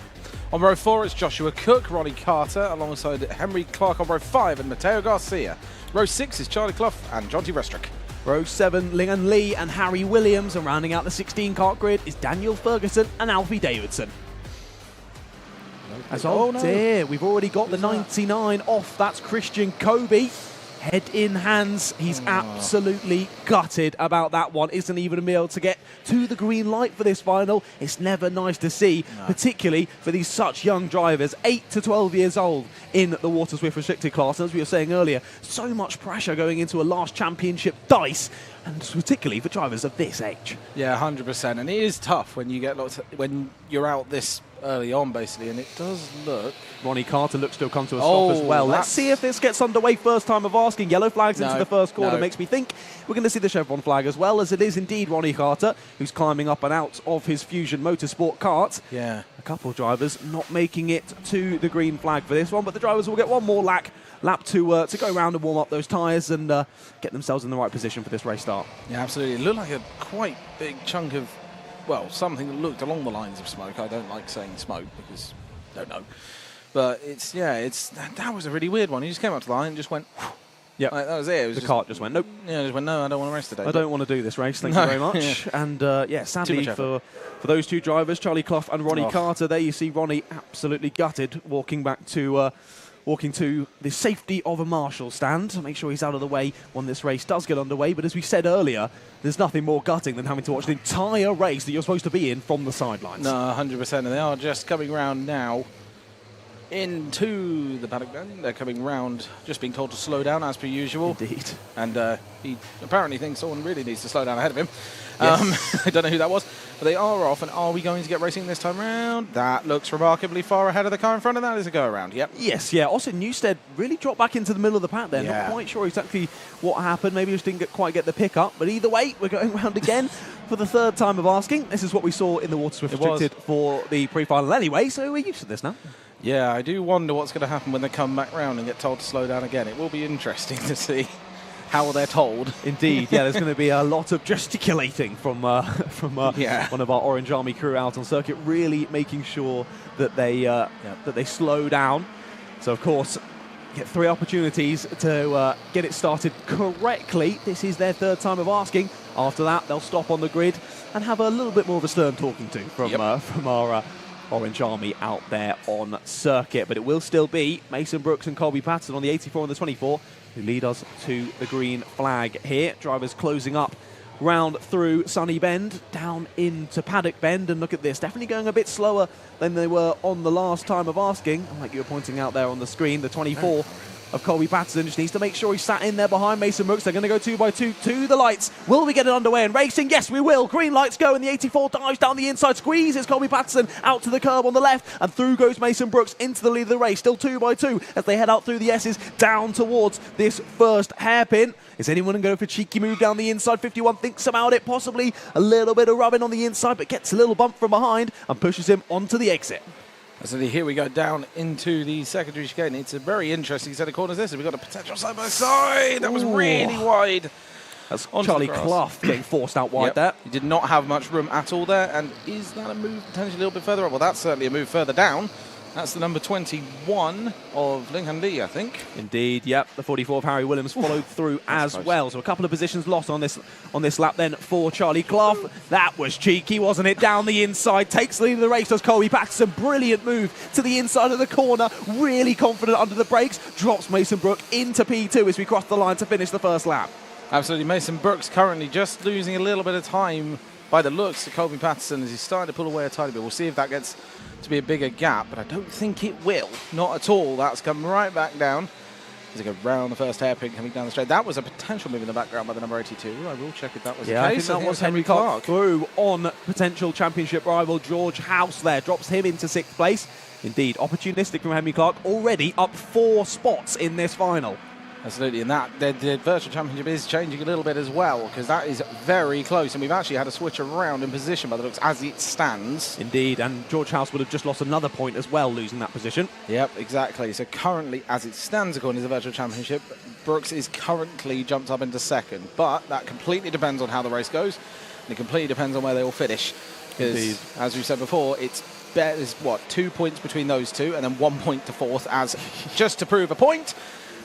On row 4, it's Joshua Cook, Ronnie Carter, alongside Henry Clark on row 5 and Matteo Garcia. Row 6 is Charlie Clough and Jonty Restrick. Row 7, Lingan Lee and Harry Williams. And rounding out the 16 kart grid is Daniel Ferguson and Alfie Davidson. Dear, we've already got the 99 off. That's Christian Kobe. Head in hands. He's absolutely gutted about that one. Isn't even able to get to the green light for this final. It's never nice to see, particularly for these such young drivers, 8 to 12 years old in the Water Swift Restricted class. And as we were saying earlier, so much pressure going into a last championship dice, and particularly for drivers of this age. Yeah, 100%. And it is tough when you get when you're out this early on, basically, and it does look... Ronnie Carter looks to have come to a stop as well. Let's see if this gets underway. First time of asking. Yellow flags into the first corner makes me think we're going to see the chevron flag as well, as it is indeed Ronnie Carter who's climbing up and out of his Fusion Motorsport Kart. Yeah. A couple of drivers not making it to the green flag for this one, but the drivers will get one more lap to go around and warm up those tyres and get themselves in the right position for this race start. Yeah, absolutely. It looked like a quite big chunk of, well, something that looked along the lines of smoke. I don't like saying smoke because I don't know. But that was a really weird one. He just came up to the line and just went, yeah, like, that was it. The kart just went, nope. Yeah, just went, no, I don't want to race today. I don't want to do this race, thank you very much. Yeah. And sadly for those two drivers, Charlie Clough and Ronnie Carter, there you see Ronnie absolutely gutted, walking to the safety of a marshal stand. Make sure he's out of the way when this race does get underway. But as we said earlier, there's nothing more gutting than having to watch the entire race that you're supposed to be in from the sidelines. No, 100%. And they are just coming round now into the paddock then. They're coming round, just being told to slow down as per usual. Indeed. And he apparently thinks someone really needs to slow down ahead of him. I don't know who that was, but they are off. And are we going to get racing this time round? That looks remarkably far ahead of the car in front of that as a go around. Yep. Yes, yeah. Austin Newstead really dropped back into the middle of the pack there. Yeah. Not quite sure exactly what happened. Maybe just didn't quite get the pickup. But either way, we're going round again for the third time of asking. This is what we saw in the Water Swift Restricted for the pre-final anyway, so we're used to this now. Yeah, I do wonder what's going to happen when they come back round and get told to slow down again. It will be interesting to see how they're told. Indeed, yeah, there's going to be a lot of gesticulating from one of our Orange Army crew out on circuit, really making sure that they slow down. So, of course, get 3 opportunities to get it started correctly. This is their third time of asking. After that, they'll stop on the grid and have a little bit more of a stern talking to from our Orange Army out there on circuit. But it will still be Mason Brooks and Colby Patterson on the 84 and the 24 who lead us to the green flag here. Drivers closing up round through Sunny Bend, down into Paddock Bend, and look at this, definitely going a bit slower than they were on the last time of asking. Like you were pointing out there on the screen, the 24 of Colby Patterson just needs to make sure he's sat in there behind Mason Brooks. They're going to go 2 by 2 to the lights. Will we get it underway and racing? Yes, we will. Green lights go, and the 84 dives down the inside, squeezes Colby Patterson out to the curb on the left, and through goes Mason Brooks into the lead of the race. Still 2 by 2 as they head out through the S's down towards this first hairpin. Is anyone going to go for a cheeky move down the inside? 51 thinks about it, possibly a little bit of rubbing on the inside, but gets a little bump from behind and pushes him onto the exit. So here we go down into the secondary chicane. It's a very interesting set of corners this. We've got a potential side-by-side. That was really wide. That's Charlie Clough getting forced out wide there. He did not have much room at all there. And is that a move potentially a little bit further up? Well, that's certainly a move further down. That's the number 21 of Lincoln Lee, I think. Indeed, yep. The 44 of Harry Williams followed through as well. So a couple of positions lost on this lap then for Charlie Clough. That was cheeky, wasn't it? Down the inside, takes the lead of the race, does Colby Patterson. Brilliant move to the inside of the corner. Really confident under the brakes. Drops Mason Brooks into P2 as we cross the line to finish the first lap. Absolutely. Mason Brooks currently just losing a little bit of time by the looks to Colby Patterson as he's starting to pull away a tiny bit. We'll see if that gets to be a bigger gap, but I don't think it will. Not at all. That's come right back down. As they go round the first hairpin coming down the straight. That was a potential move in the background by the number 82. I will check if that was the case. I think that was Henry Clark through on potential championship rival George House there. Drops him into 6th place. Indeed, opportunistic from Henry Clark, already up 4 spots in this final. Absolutely, and that the virtual championship is changing a little bit as well, because that is very close, and we've actually had a switch around in position by the looks as it stands. Indeed, and George House would have just lost another point as well, losing that position. Yep, exactly. So currently, as it stands according to the virtual championship, Brooks is currently jumped up into 2nd, but that completely depends on how the race goes, and it completely depends on where they all finish. Because, as we said before, there's 2 points between those two, and then 1 point to 4th, as just to prove a point.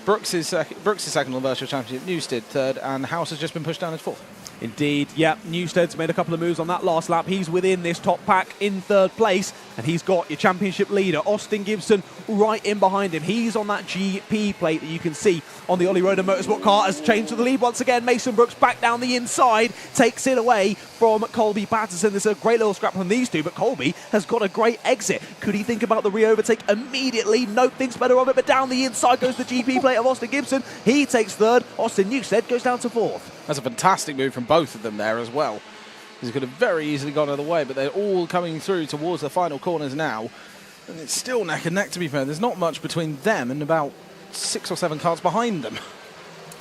Brooks is second on the virtual championship, Newstead 3rd, and House has just been pushed down as 4th. Indeed, yep. Newstead's made a couple of moves on that last lap. He's within this top pack in 3rd place, and he's got your championship leader, Austin Gibson, right in behind him. He's on that GP plate that you can see on the Ollie Roden Motorsport car. Has changed to the lead once again. Mason Brooks back down the inside, takes it away from Colby Patterson. There's a great little scrap from these two, but Colby has got a great exit. Could he think about the re-overtake immediately? Nope, thinks better of it, but down the inside goes the GP plate of Austin Gibson. He takes 3rd. Austin Newstead goes down to 4th. That's a fantastic move from both of them there as well. He could have very easily gone other way, but they're all coming through towards the final corners now. And it's still neck and neck, to be fair. There's not much between them and about 6 or 7 cars behind them.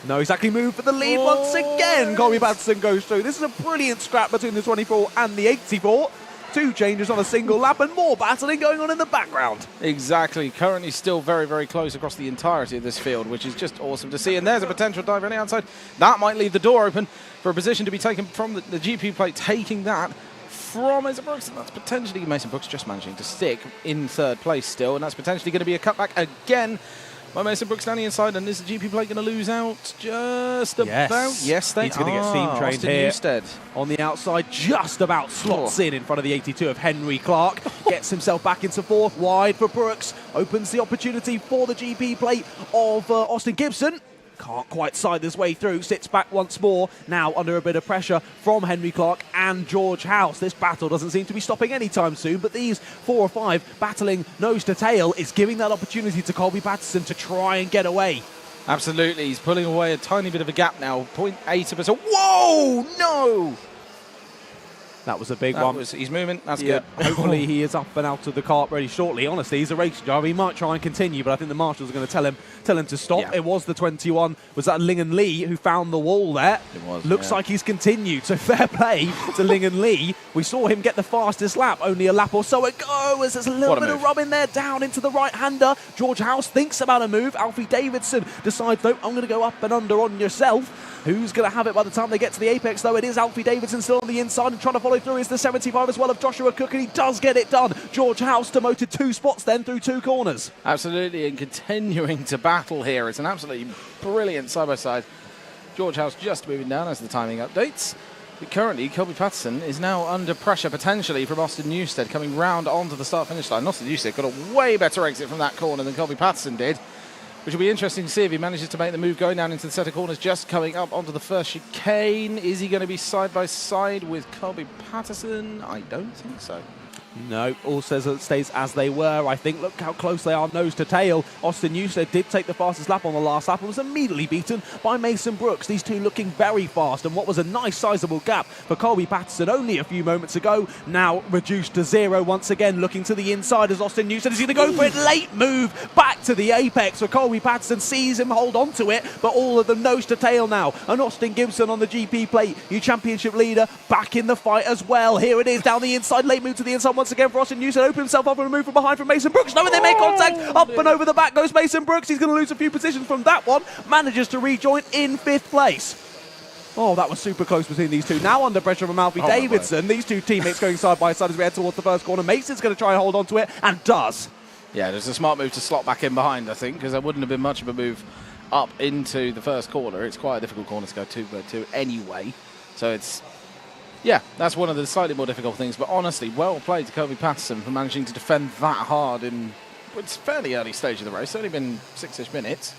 No, exactly. Move for the lead once again. Colby Patterson goes through. This is a brilliant scrap between the 24 and the 84. 2 changes on a single lap and more battling going on in the background. Exactly. Currently still very, very close across the entirety of this field, which is just awesome to see. And there's a potential dive on the outside. That might leave the door open for a position to be taken from the GP plate, taking that from Mason Brooks. And that's potentially Mason Brooks just managing to stick in 3rd place still. And that's potentially going to be a cutback again by Mason Brooks down the inside. And is the GP plate going to lose out just about? Yes, they are. He's going to get steam trained Austin here. Newstead On the outside, just about slots in front of the 82 of Henry Clark. Gets himself back into 4th, wide for Brooks. Opens the opportunity for the GP plate of Austin Gibson. Can't quite side this way through, sits back once more, now under a bit of pressure from Henry Clark and George House. This battle doesn't seem to be stopping anytime soon, but these 4 or 5 battling nose to tail is giving that opportunity to Colby Patterson to try and get away. Absolutely, he's pulling away a tiny bit of a gap now, 0.8 of a... Whoa, no! That was a big one. He's moving. That's Yeah. good. Hopefully he is up and out of the kart very shortly. Honestly, he's a race driver. He might try and continue, but I think the marshals are going to tell him to stop. Yeah. It was the 21. Was that Lingen Lee who found the wall there? It was. Looks yeah. like he's continued. So fair play to Lingen Lee. We saw him get the fastest lap. Only a lap or so ago. As there's a little bit of rubbing there down into the right-hander. George House thinks about a move. Alfie Davidson decides, no, I'm going to go up and under on yourself. Who's going to have it by the time they get to the apex, though? It is Alfie Davidson still on the inside and trying to follow through is the 75 as well of Joshua Cook, and he does get it done. George House demoted 2 spots then through 2 corners. Absolutely, and continuing to battle here. It's an absolutely brilliant side-by-side. George House just moving down as the timing updates. But currently, Colby Patterson is now under pressure potentially from Austin Newstead coming round onto the start-finish line. Austin Newstead got a way better exit from that corner than Colby Patterson did, which will be interesting to see if he manages to make the move going down into the set of corners, just coming up onto the first chicane. Is he going to be side by side with Colby Patterson? I don't think so. No, all stays as they were. I think, look how close they are nose to tail. Austin Newstead did take the fastest lap on the last lap and was immediately beaten by Mason Brooks. These two looking very fast, and what was a nice sizable gap for Colby Patterson only a few moments ago, now reduced to 0 once again, looking to the inside as Austin Newstead is going to go for it. Late move back to the apex for Colby Patterson, sees him hold on to it, but all of them nose to tail now. And Austin Gibson on the GP plate, new championship leader, back in the fight as well. Here it is down the inside, late move to the inside once again for Austin Newstead, opened himself up on a move from behind from Mason Brooks. No, and they make contact. Up and over the back goes Mason Brooks. He's going to lose a few positions from that one. Manages to rejoin in 5th place. Oh, that was super close between these two. Now under pressure from Alfie Davidson. These two teammates going side by side as we head towards the first corner. Mason's going to try and hold on to it, and does. Yeah, there's a smart move to slot back in behind, I think, because there wouldn't have been much of a move up into the first corner. It's quite a difficult corner to go 2-2 anyway. So it's... yeah, that's one of the slightly more difficult things, but honestly, well played to Colby Patterson for managing to defend that hard in it's fairly early stage of the race. It's only been 6-ish minutes.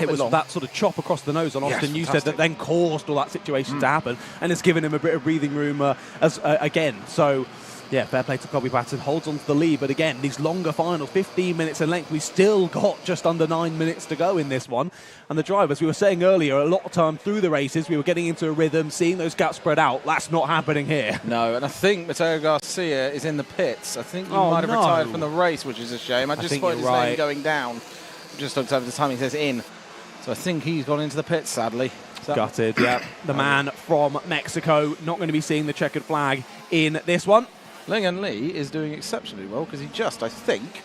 It was that sort of chop across the nose on Austin Newstead that then caused all that situation to happen, and it's given him a bit of breathing room again. So, yeah, fair play to Colby Patterson. Holds on to the lead, but again, these longer finals, 15 minutes in length, we still got just under 9 minutes to go in this one. And the drivers, we were saying earlier, a lot of time through the races, we were getting into a rhythm, seeing those gaps spread out. That's not happening here. No, and I think Mateo Garcia is in the pits. I think he might have retired from the race, which is a shame. I just spotted his name going down. Just on top of the time he says in. So I think he's gone into the pits, sadly. Gutted, yeah. The man from Mexico, not going to be seeing the checkered flag in this one. Lingen Lee is doing exceptionally well because he just, I think,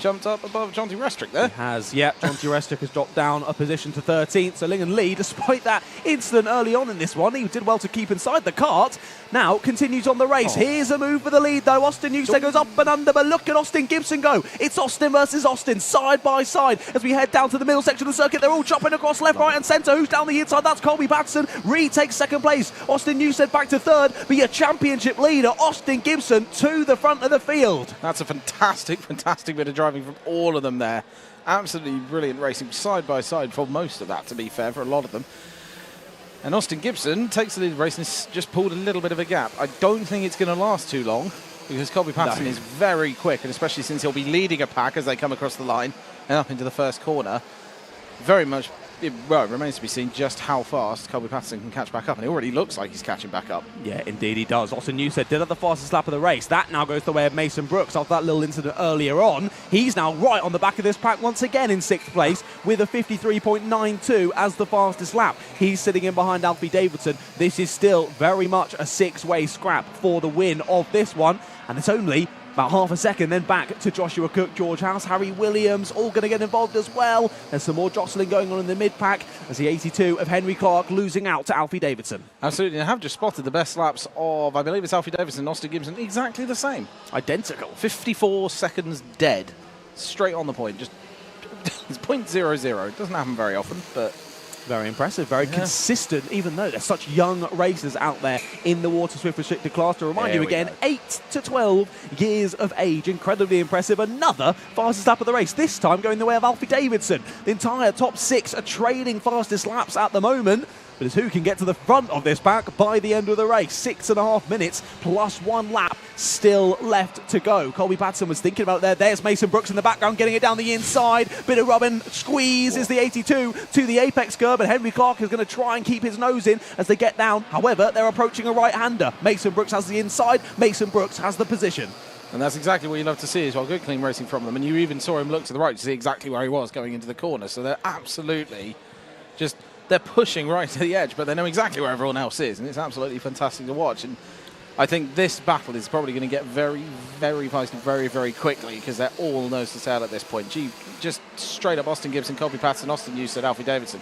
jumped up above Jonty Restrick there. He has, yeah. Jonty Restrick has dropped down a position to 13th. So Lingen Lee, despite that incident early on in this one, he did well to keep inside the kart. Now continues on the race. Here's a move for the lead, though. Austin Newstead goes up and under, but look at Austin Gibson go. It's Austin versus Austin, side by side. As we head down to the middle section of the circuit, they're all chopping across left, right and centre. Who's down the inside? That's Colby Patterson. Reed takes 2nd place. Austin Newstead back to 3rd. But your championship leader, Austin Gibson, to the front of the field. That's a fantastic, fantastic bit of driving from all of them there. Absolutely brilliant racing side by side for most of that, to be fair, for a lot of them. And Austin Gibson takes the lead of the race and has just pulled a little bit of a gap. I don't think it's going to last too long because Colby Patterson is very quick, and especially since he'll be leading a pack as they come across the line and up into the first corner. Very much, well, it remains to be seen just how fast Colby Patterson can catch back up, and it already looks like he's catching back up. Yeah, indeed he does. Austin Newstead did have the fastest lap of the race. That now goes the way of Mason Brooks after that little incident earlier on. He's now right on the back of this pack once again in 6th place with a 53.92 as the fastest lap. He's sitting in behind Alfie Davidson. This is still very much a 6-way scrap for the win of this one, and it's only about half a second, then back to Joshua Cook, George House, Harry Williams, all going to get involved as well. There's some more jostling going on in the mid-pack as the 82 of Henry Clark losing out to Alfie Davidson. Absolutely, I have just spotted the best laps of, I believe it's Alfie Davidson and Austin Gibson, exactly the same. Identical. 54 seconds dead, straight on the point. Just it's 0.00. It doesn't happen very often, but... very impressive, very consistent, even though there's such young racers out there in the Water Swift Restricted class. To remind you again, 8 to 12 years of age. Incredibly impressive. Another fastest lap of the race, this time going the way of Alfie Davidson. The entire top 6 are trading fastest laps at the moment. but it's who can get to the front of this pack by the end of the race. 6.5 minutes plus 1 lap still left to go. Colby Patterson was thinking about it there. There's Mason Brooks in the background getting it down the inside. Bit of rubbing, squeeze is the 82 to the apex curb, and Henry Clark is going to try and keep his nose in as they get down. However, they're approaching a right-hander. Mason Brooks has the inside. Mason Brooks has the position. And that's exactly what you love to see as well. Good clean racing from them. And you even saw him look to the right to see exactly where he was going into the corner. So they're absolutely just, they're pushing right to the edge, but they know exactly where everyone else is. And it's absolutely fantastic to watch. And I think this battle is probably going to get very, very feisty very, very quickly because they're all nose to tail at this point. Gee, just straight up Austin Gibson, Colby Patterson, Austin Newsted, Alfie Davidson.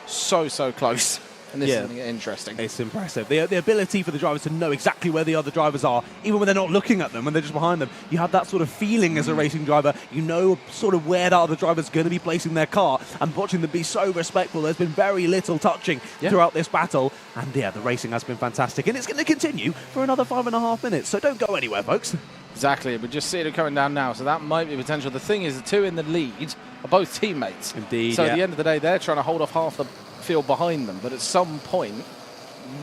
So close. And this is going to get interesting. It's impressive. The ability for the drivers to know exactly where the other drivers are, even when they're not looking at them, when they're just behind them. You have that sort of feeling as a racing driver. You know sort of where the other driver's going to be placing their car, and watching them be so respectful. There's been very little touching throughout this battle. And the racing has been fantastic. And it's going to continue for another 5.5 minutes. So don't go anywhere, folks. Exactly. We're just seeing it coming down now. So that might be potential. The thing is, the two in the lead are both teammates. Indeed. So at the end of the day, they're trying to hold off half the field behind them, but at some point,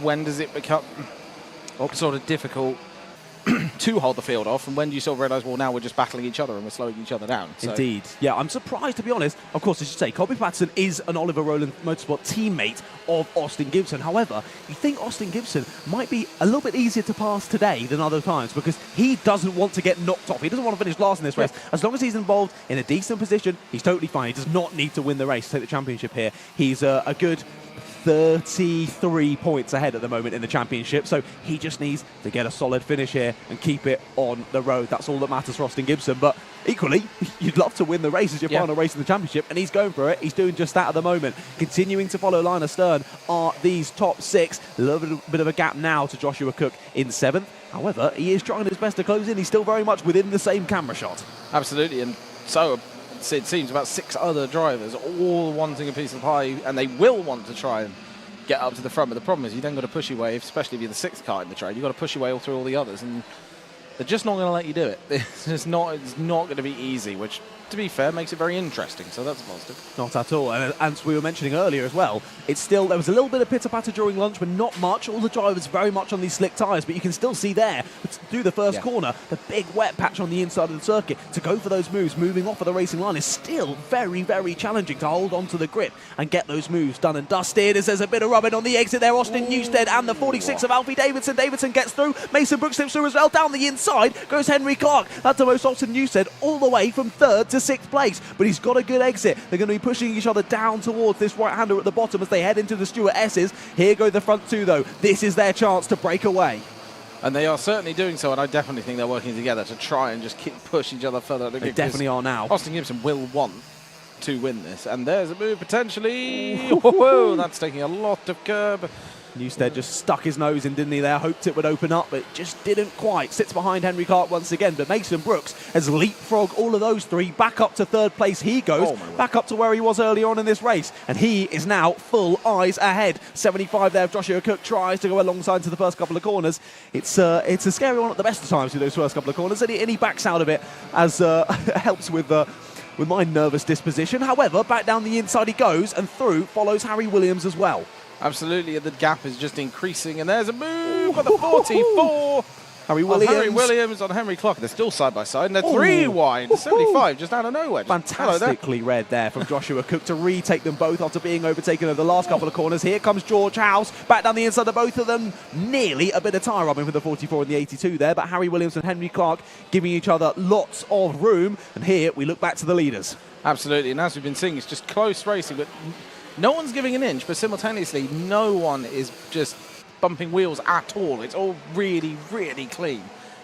when does it become sort of difficult to hold the field off, and when do you sort of realise, well, now we're just battling each other and we're slowing each other down? So. Indeed. Yeah, I'm surprised, to be honest. Of course, as you say, Colby Patterson is an Oliver Rowland Motorsport teammate of Austin Gibson. However, you think Austin Gibson might be a little bit easier to pass today than other times because he doesn't want to get knocked off. He doesn't want to finish last in this race. As long as he's involved in a decent position, he's totally fine. He does not need to win the race to take the championship here. He's a good 33 points ahead at the moment in the championship, so he just needs to get a solid finish here and keep it on the road. That's all that matters for Austin Gibson, but equally, you'd love to win the race as your final race in the championship, and he's going for it. He's doing just that at the moment. Continuing to follow line astern are these top 6. A little bit of a gap now to Joshua Cook in 7th. However, he is trying his best to close in. He's still very much within the same camera shot. Absolutely, and so it seems about 6 other drivers all wanting a piece of the pie, and they will want to try and get up to the front. But the problem is you then got to push your way, especially if you're the 6th car in the trade, you've got to push your way all through all the others, and they're just not going to let you do it. It's not going to be easy, which, to be fair, makes it very interesting, so that's a positive. Not at all, and as we were mentioning earlier as well, there was a little bit of pitter-patter during lunch, but not much. All the drivers very much on these slick tyres, but you can still see there, through the first corner, the big wet patch on the inside of the circuit. To go for those moves, moving off of the racing line, is still very, very challenging to hold on to the grip and get those moves done and dusted. As there's a bit of rubbing on the exit there, Austin Newsted and the 46 of Alfie Davidson. Davidson gets through, Mason Brooks slips through as well. Down the inside goes Henry Clark. That's the most Austin Newsted, all the way from 3rd to 6th place. But he's got a good exit. They're going to be pushing each other down towards this right-hander at the bottom as they head into the Stewart S's. Here go the front 2, though. This is their chance to break away. And they are certainly doing so, and I definitely think they're working together to try and just push each other further. They definitely are now. Austin Gibson will want to win this, and there's a move potentially. Whoa, that's taking a lot of curb. Newsted just stuck his nose in, didn't he, there? Hoped it would open up, but just didn't quite. Sits behind Henry Clark once again, but Mason Brooks has leapfrogged all of those 3. Back up to 3rd place he goes, back up to where he was earlier on in this race, and he is now full eyes ahead. 75 there. Joshua Cook tries to go alongside to the first couple of corners. It's a scary one at the best of times with those first couple of corners, and he backs out of it as helps with my nervous disposition. However, back down the inside he goes, and through follows Harry Williams as well. Absolutely, the gap is just increasing, and there's a move on the 44. Harry Williams on Henry Clark. They're still side by side, and they're 3 wide. 75 just out of nowhere. Fantastically read there from Joshua Cook to retake them both after being overtaken over the last couple of corners. Here comes George House, back down the inside of both of them. Nearly a bit of tyre rubbing for the 44 and the 82 there, but Harry Williams and Henry Clark giving each other lots of room. And here we look back to the leaders. Absolutely, and as we've been seeing, it's just close racing, but no one's giving an inch, but simultaneously no one is just bumping wheels at all. It's all really, really clean.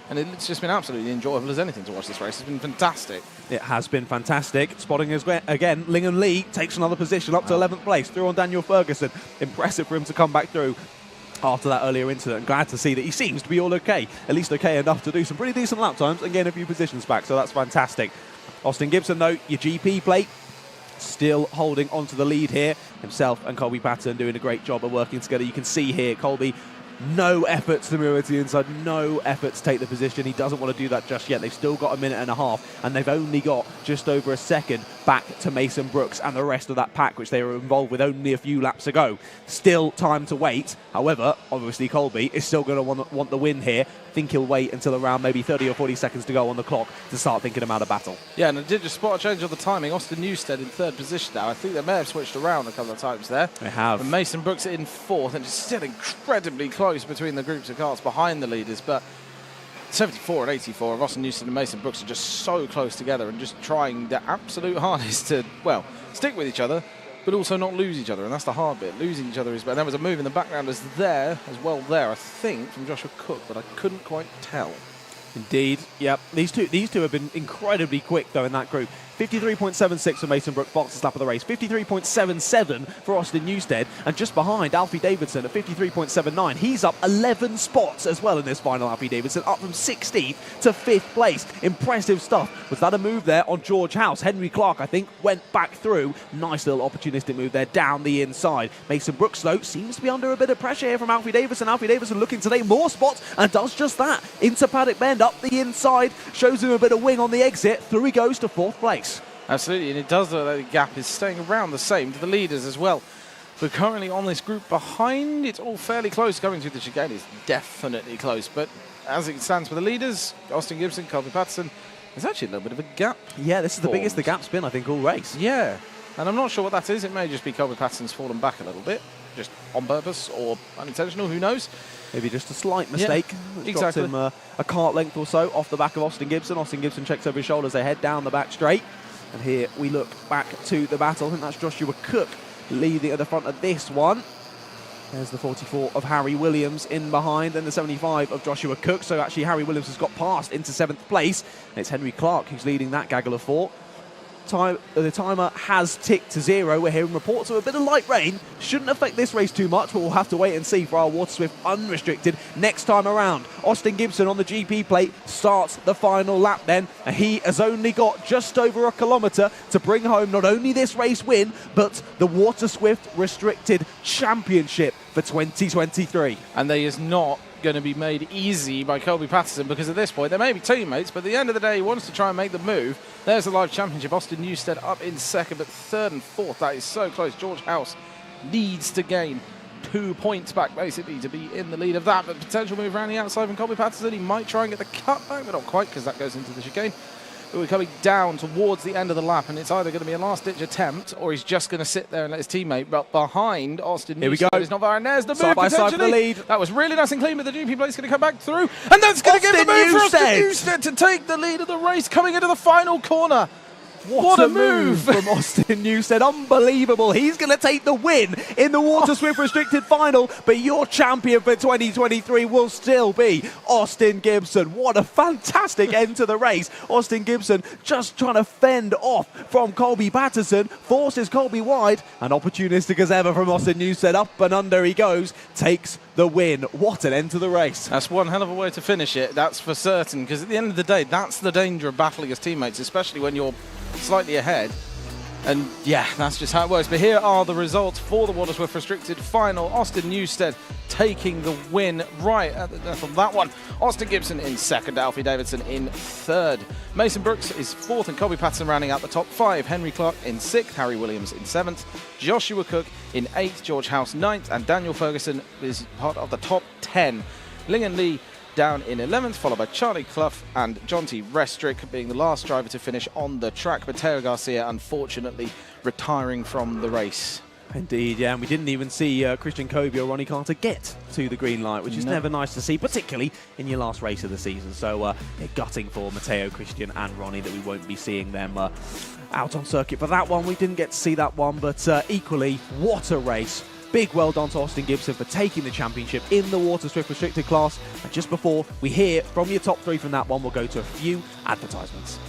And it's just been absolutely enjoyable as anything to watch this race. It's been fantastic. It has been fantastic. Spotting us again, Lingham Lee takes another position up to 11th place, through on Daniel Ferguson. Impressive for him to come back through after that earlier incident. Glad to see that he seems to be all okay, at least okay enough to do some pretty decent lap times and gain a few positions back, so that's fantastic. Austin Gibson, though, your GP plate, still holding onto the lead here. Himself and Colby Patterson doing a great job of working together. You can see here Colby No effort to move to the inside, no effort to take the position. He doesn't want to do that just yet. They've still got a minute and a half, and they've only got just over a second back to Mason Brooks and the rest of that pack, which they were involved with only a few laps ago. Still time to wait. However, obviously Colby is still going to want the win here. I think he'll wait until around maybe 30 or 40 seconds to go on the clock to start thinking about a battle. Yeah, and I did just spot a change on the timing. Austin Newstead in third position now. I think they may have switched around a couple of times there. They have. And Mason Brooks in fourth, and it's still incredibly close between the groups of cars behind the leaders, but 74 and 84 of Austin Newstead and Mason Brooks are just so close together and just trying their absolute hardest to, well, stick with each other, but also not lose each other, and that's the hard bit. Losing each other is bad. There was a move in the background as well, I think, from Joshua Cook, but I couldn't quite tell. Indeed, yep. These two have been incredibly quick, though, in that group. 53.76 for Mason Brooks, fastest lap of the race. 53.77 for Austin Newstead. And just behind, Alfie Davidson at 53.79. He's up 11 spots as well in this final. Alfie Davidson up from 16th to 5th place. Impressive stuff. Was that a move there on George House? Henry Clark, I think, went back through. Nice little opportunistic move there down the inside. Mason Brooks, though, seems to be under a bit of pressure here from Alfie Davidson. Alfie Davidson looking to take more spots and does just that. Into paddock bend, up the inside, shows him a bit of wing on the exit. Through he goes to 4th place. Absolutely, and it does look like the gap is staying around the same to the leaders as well. We're currently on this group behind. It's all fairly close. Coming through the chicane is definitely close, but as it stands for the leaders, Austin Gibson, Colby Patterson, there's actually a little bit of a gap. Yeah, this is the formed. biggest the gap's been, I think, all race. Yeah, and I'm not sure what that is. It may just be Colby Patterson's fallen back a little bit, just on purpose or unintentional, who knows. Maybe just a slight mistake. Yeah, Dropped exactly. him a cart length or so off the back of Austin Gibson. Austin Gibson checks over his shoulders. They head down the back straight. And here we look back to the battle. I think that's Joshua Cook leading at the front of this one. There's the 44 of Harry Williams in behind, and the 75 of Joshua Cook. So actually Harry Williams has got past into 7th place. And it's Henry Clark who's leading that gaggle of 4. The timer has ticked to 0. We're hearing reports of a bit of light rain. Shouldn't affect this race too much, but we'll have to wait and see for our Water Swift unrestricted next time around. Austin Gibson on the GP plate starts the final lap then, and he has only got just over a kilometre to bring home not only this race win, but the Water Swift Restricted Championship for 2023. And they is not going to be made easy by Colby Patterson, because at this point they may be teammates, but at the end of the day he wants to try and make the move. There's the live championship. Austin Newstead up in 2nd, but 3rd and 4th. That is so close. George House needs to gain 2 points back basically to be in the lead of that, but potential move around the outside from Colby Patterson. He might try and get the cut back, but not quite, because that goes into the chicane. But we're coming down towards the end of the lap, and it's either going to be a last-ditch attempt or he's just going to sit there and let his teammate. But behind Austin Here we Newstead go. is not far, and there's the move Side by side for the lead. That was really nice and clean, but the GP plate's going to come back through, and that's going to give the move for Austin Newstead to take the lead of the race coming into the final corner. What a move from Austin Newstead. Unbelievable. He's going to take the win in the Water Swift Restricted Final, but your champion for 2023 will still be Austin Gibson. What a fantastic end to the race. Austin Gibson just trying to fend off from Colby Patterson, forces Colby wide, and opportunistic as ever from Austin Newstead. Up and under he goes, takes the win. What an end to the race. That's one hell of a way to finish it, that's for certain, because at the end of the day, that's the danger of battling as teammates, especially when you're slightly ahead. And yeah, that's just how it works. But here are the results for the Water Swift Restricted Final. Austin Newstead taking the win right at the death of that one. Austin Gibson in 2nd, Alfie Davidson in 3rd. Mason Brooks is 4th, and Colby Patterson rounding out the top 5. Henry Clark in 6th, Harry Williams in 7th, Joshua Cook in 8th, George House 9th, and Daniel Ferguson is part of the top 10. Lingen Lee down in 11th, followed by Charlie Clough and John T. Restrick being the last driver to finish on the track. Mateo Garcia, unfortunately, retiring from the race. Indeed, yeah, and we didn't even see Christian Kobe or Ronnie Carter get to the green light, which is never nice to see, particularly in your last race of the season. So yeah, gutting for Mateo, Christian and Ronnie that we won't be seeing them out on circuit for that one. We didn't get to see that one, but equally, what a race. Big well done to Austin Gibson for taking the championship in the Water Swift Restricted class. And just before we hear from your top 3 from that one, we'll go to a few advertisements.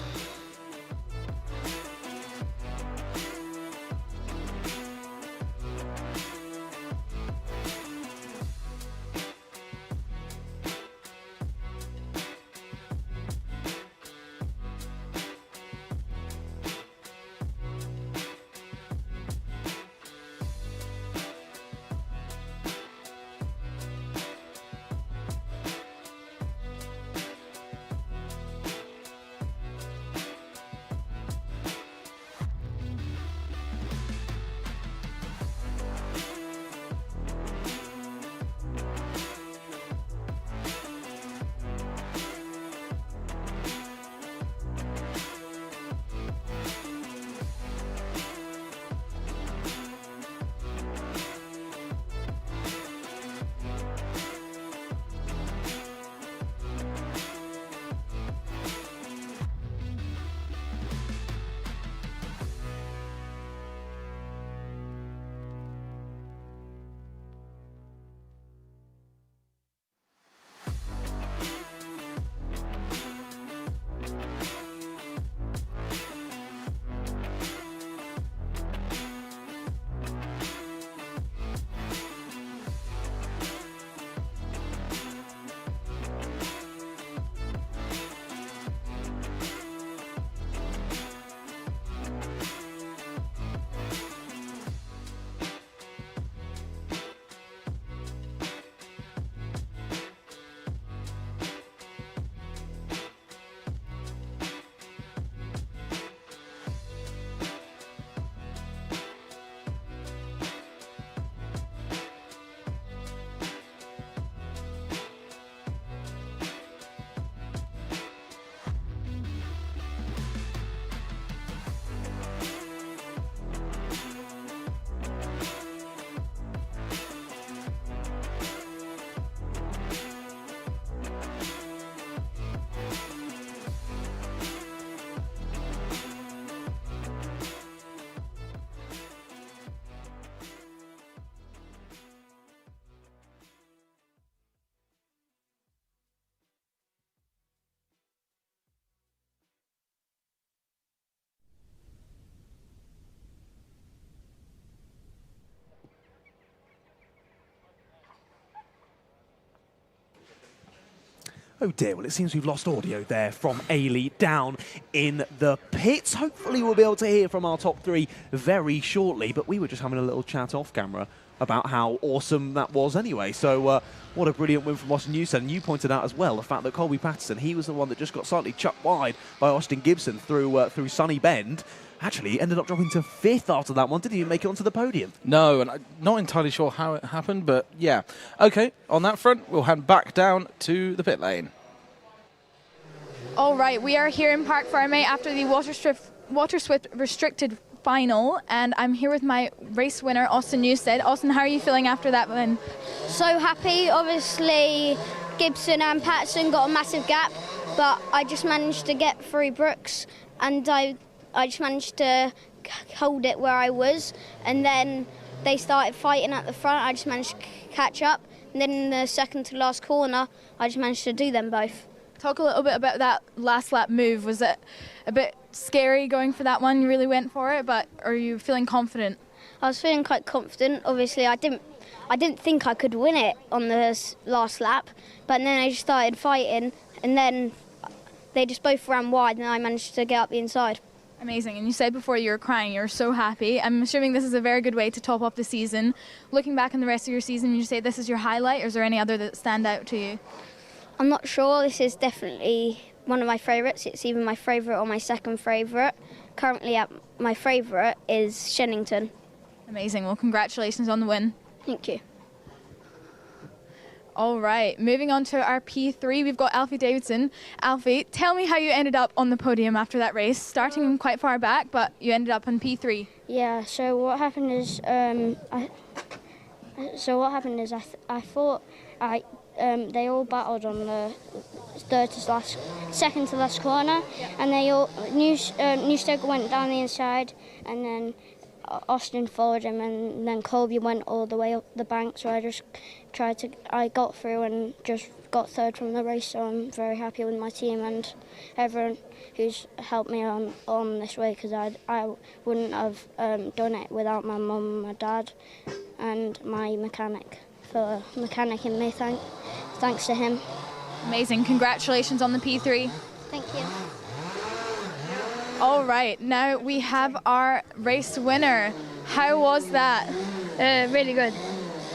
Oh dear, well it seems we've lost audio there from Ailey down in the pits. Hopefully we'll be able to hear from our top three very shortly, but we were just having a little chat off camera about how awesome that was anyway. So what a brilliant win from Austin Newstead. And you pointed out as well the fact that Colby Patterson, he was the one that just got slightly chucked wide by Austin Gibson through Sunny Bend. Actually, he ended up dropping to 5th after that one. Didn't even make it onto the podium. No, and I'm not entirely sure how it happened, but yeah. Okay, on that front, we'll hand back down to the pit lane. All right, we are here in Park Ferme after the Water Swift Restricted Final, and I'm here with my race winner, Austin Newstead. Austin, how are you feeling after that win? So happy. Obviously, Gibson and Patterson got a massive gap, but I just managed to get through Brooks, and I just managed to hold it where I was, and then they started fighting at the front. I just managed to catch up, and then in the second to last corner, I just managed to do them both. Talk a little bit about that last lap move. Was it a bit scary going for that one? You really went for it, but are you feeling confident? I was feeling quite confident. Obviously, I didn't think I could win it on the last lap, but then I just started fighting, and then they just both ran wide, and I managed to get up the inside. Amazing. And you said before you were crying, you were so happy. I'm assuming this is a very good way to top up the season. Looking back on the rest of your season, would you say this is your highlight, or is there any other that stand out to you? I'm not sure. This is definitely one of my favourites. It's either my favourite or my second favourite. Currently, my favourite is Shennington. Amazing. Well, congratulations on the win. Thank you. All right, moving on to our P3, we've got Alfie Davidson. Alfie, tell me how you ended up on the podium after that race, starting quite far back, but you ended up in P3. Yeah, so what happened is, I thought they all battled on the second to last corner, and they all Newstead went down the inside, and then Austin followed him, and then Colby went all the way up the bank. So I got through and just got third from the race. So I'm very happy with my team and everyone who's helped me on this way, because I wouldn't have done it without my mum and my dad and my mechanic for mechanicking me. Thanks to him. Amazing. Congratulations on the P3. Thank you. All right, now we have our race winner. How was that? Really good.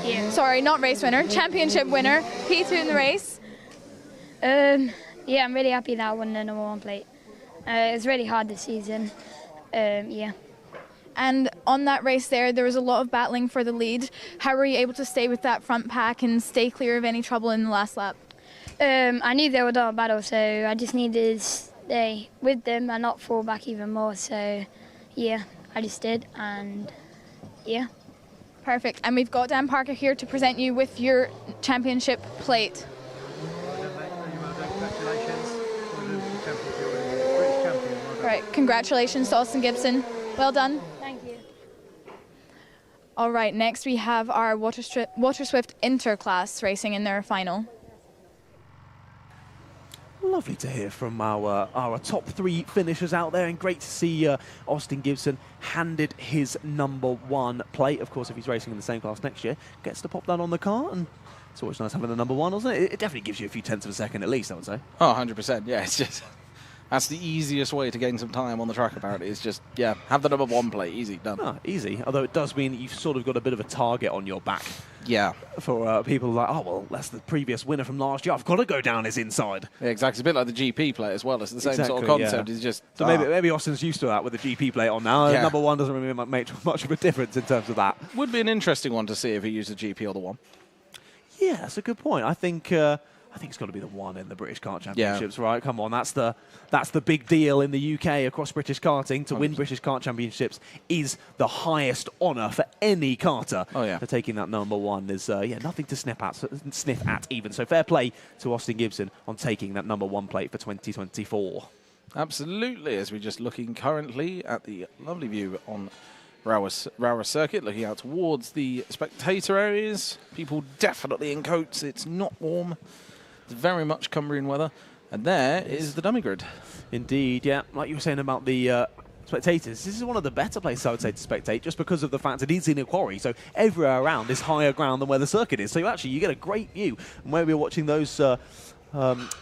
Yeah. Sorry, not race winner, championship winner, P2 in the race. Yeah, I'm really happy that I won the #1 plate. It was really hard this season. Yeah. And on that race there was a lot of battling for the lead. How were you able to stay with that front pack and stay clear of any trouble in the last lap? I knew they were doing a battle, so I just needed to stay with them and not fall back even more. So, yeah, I just did, and yeah. Perfect. And we've got Dan Parker here to present you with your championship plate. Right, congratulations to Austin Gibson. Well done. Thank you. All right, next we have our Water Swift Interclass racing in their final. Lovely to hear from our top three finishers out there, and great to see Austin Gibson handed his #1 plate. Of course, if he's racing in the same class next year, gets to pop that on the car, and it's always nice having the #1, isn't it? It definitely gives you a few tenths of a second at least, I would say. Oh, 100%. Yeah, it's just that's the easiest way to gain some time on the track. Apparently, is just have the #1 plate. Easy, done. Ah, easy. Although it does mean that you've sort of got a bit of a target on your back. Yeah. For people like, oh well, that's the previous winner from last year. I've got to go down his inside. Yeah, exactly. It's a bit like the GP plate as well. It's the same sort of concept. Yeah. It's just so maybe Austin's used to that with the GP plate on now. Yeah. #1 doesn't really make much of a difference in terms of that. Would be an interesting one to see if he used the GP or the 1. Yeah, that's a good point. I think it's got to be the 1 in the British Kart Championships, right? Come on, that's the big deal in the UK across British karting. To win British Kart Championships is the highest honour for any karter. Oh yeah. So taking that #1 is nothing to sniff at even. So fair play to Austin Gibson on taking that #1 plate for 2024. Absolutely. As we're just looking currently at the lovely view on Rowrah Circuit, looking out towards the spectator areas. People definitely in coats. It's not warm. It's very much Cumbrian weather. And there is the dummy grid. Indeed, yeah. Like you were saying about the spectators, this is one of the better places, I would say, to spectate, just because of the fact it is in a quarry. So everywhere around is higher ground than where the circuit is. So you get a great view. And where we're watching those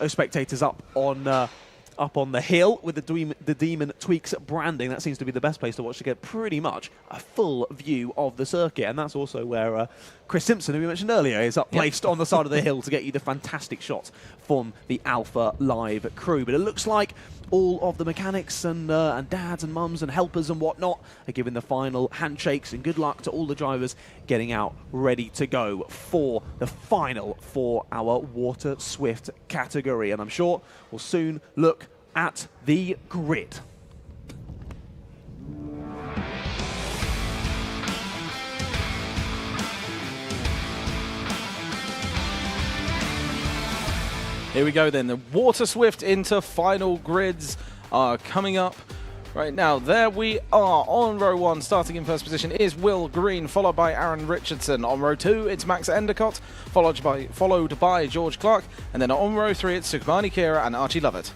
spectators up on the hill with the Demon Tweaks branding. That seems to be the best place to watch to get pretty much a full view of the circuit. And that's also where Chris Simpson, who we mentioned earlier, is up placed on the side of the hill to get you the fantastic shots from the Alpha Live crew. But it looks like all of the mechanics and dads and mums and helpers and whatnot are giving the final handshakes, and good luck to all the drivers getting out ready to go for the final for our Water Swift category. And I'm sure we'll soon look at the grid. Here we go then. The Water Swift into final grids are coming up right now. There we are on row 1. Starting in first position is Will Green, followed by Aaron Richardson. On row 2, it's Max Endicott, followed by George Clark. And then on row 3, it's Sukumani Kira and Archie Lovett.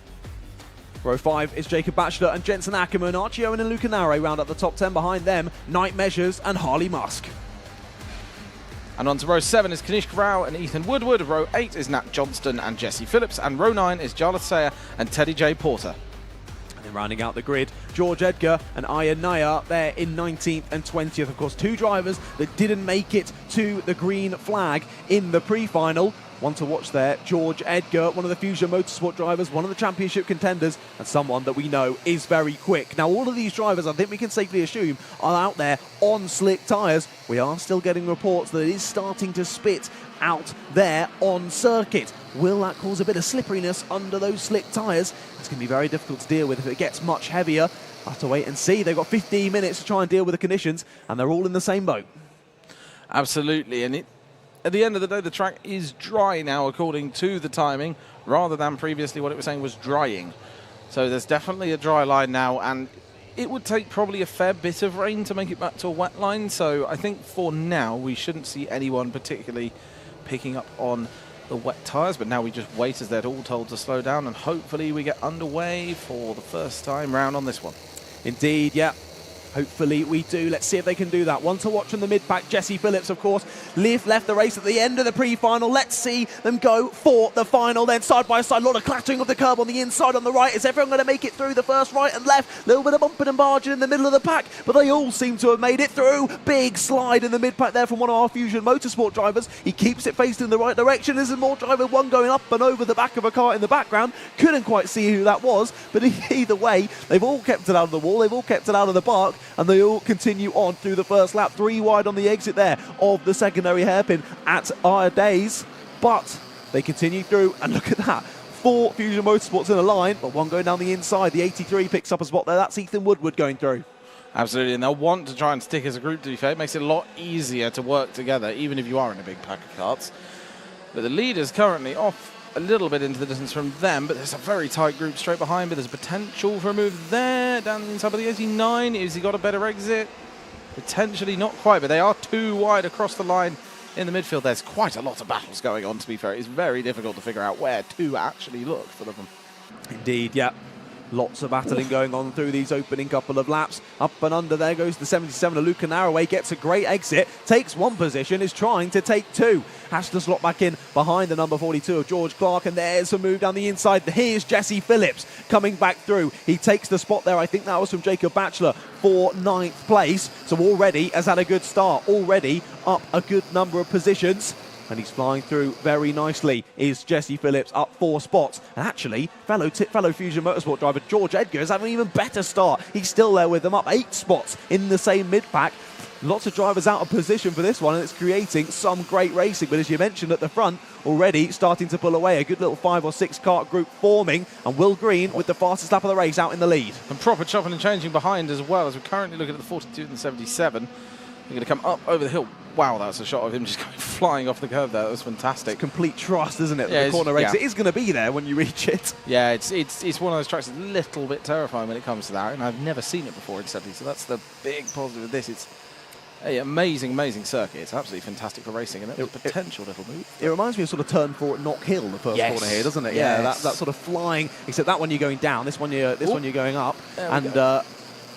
Row 5 is Jacob Batchelor and Jensen Ackerman. Archie Owen and Luca Nare round up the top 10. Behind them, Night Measures and Harley Musk. And on to row 7 is Kanishk Rao and Ethan Woodward. Row 8 is Nat Johnston and Jesse Phillips. And row 9 is Jarlath Sayer and Teddy J. Porter. And then rounding out the grid, George Edgar and Ian Naya there in 19th and 20th. Of course, 2 drivers that didn't make it to the green flag in the pre-final. One to watch there, George Edgar, one of the Fusion Motorsport drivers, one of the championship contenders, and someone that we know is very quick. Now, all of these drivers, I think we can safely assume, are out there on slick tyres. We are still getting reports that it is starting to spit out there on circuit. Will that cause a bit of slipperiness under those slick tyres? It's going to be very difficult to deal with if it gets much heavier. I'll have to wait and see. They've got 15 minutes to try and deal with the conditions, and they're all in the same boat. Absolutely, and at the end of the day, the track is dry now, according to the timing, rather than previously what it was saying was drying. So there's definitely a dry line now, and it would take probably a fair bit of rain to make it back to a wet line. So I think for now, we shouldn't see anyone particularly picking up on the wet tyres, but now we just wait as they're all told to slow down, and hopefully we get underway for the first time round on this one. Indeed, yeah. Hopefully we do. Let's see if they can do that. One to watch from the mid-pack. Jesse Phillips, of course, left the race at the end of the pre-final. Let's see them go for the final then. Side by side, a lot of clattering of the curb on the inside on the right. Is everyone going to make it through the first right and left? A little bit of bumping and barging in the middle of the pack, but they all seem to have made it through. Big slide in the mid-pack there from one of our Fusion Motorsport drivers. He keeps it faced in the right direction. There's more driver one going up and over the back of a car in the background. Couldn't quite see who that was, but either way, they've all kept it out of the wall. They've all kept it out of the park, and they all continue on through the first lap. 3 wide on the exit there of the secondary hairpin at our days, but they continue through, and look at that. 4 Fusion Motorsports in a line, but one going down the inside. The 83 picks up a spot there. That's Ethan Woodward going through. Absolutely, and they'll want to try and stick as a group, to be fair. It makes it a lot easier to work together, even if you are in a big pack of karts. But the leader's currently off a little bit into the distance from them, but there's a very tight group straight behind, but there's potential for a move there, down the inside of the 89. Has he got a better exit? Potentially not quite, but they are 2 wide across the line in the midfield. There's quite a lot of battles going on, to be fair. It's very difficult to figure out where to actually look for them. Indeed, yeah. Lots of battling going on through these opening couple of laps. Up and under, there goes the 77 of Luca Naraway, gets a great exit, takes 1 position, is trying to take 2. Has to slot back in behind the number 42 of George Clark, and there's a move down the inside. Here's Jesse Phillips coming back through. He takes the spot there. I think that was from Jacob Batchelor for 9th place. So already has had a good start, already up a good number of positions. And he's flying through very nicely, is Jesse Phillips, up 4 spots. And actually, fellow Fusion Motorsport driver George Edgar is having an even better start. He's still there with them, up 8 spots in the same mid-pack. Lots of drivers out of position for this one, and it's creating some great racing. But as you mentioned at the front, already starting to pull away. A good little 5 or 6 kart group forming, and Will Green with the fastest lap of the race out in the lead. And proper chopping and changing behind as well, as we're currently looking at the 42 and 77. They're going to come up over the hill. Wow, that's a shot of him just going flying off the curve there. That was fantastic. It's complete trust, isn't it? Yeah, the corner race. Yeah. It is going to be there when you reach it. Yeah, it's one of those tracks that's a little bit terrifying when it comes to that, and I've never seen it before in 70, so that's the big positive of this. It's an amazing, amazing circuit. It's absolutely fantastic for racing, and it's a potential little move. It reminds me of sort of turn 4 at Knock Hill, the first corner here, doesn't it? Yeah, that sort of flying, except that one you're going down, this one you're going up, and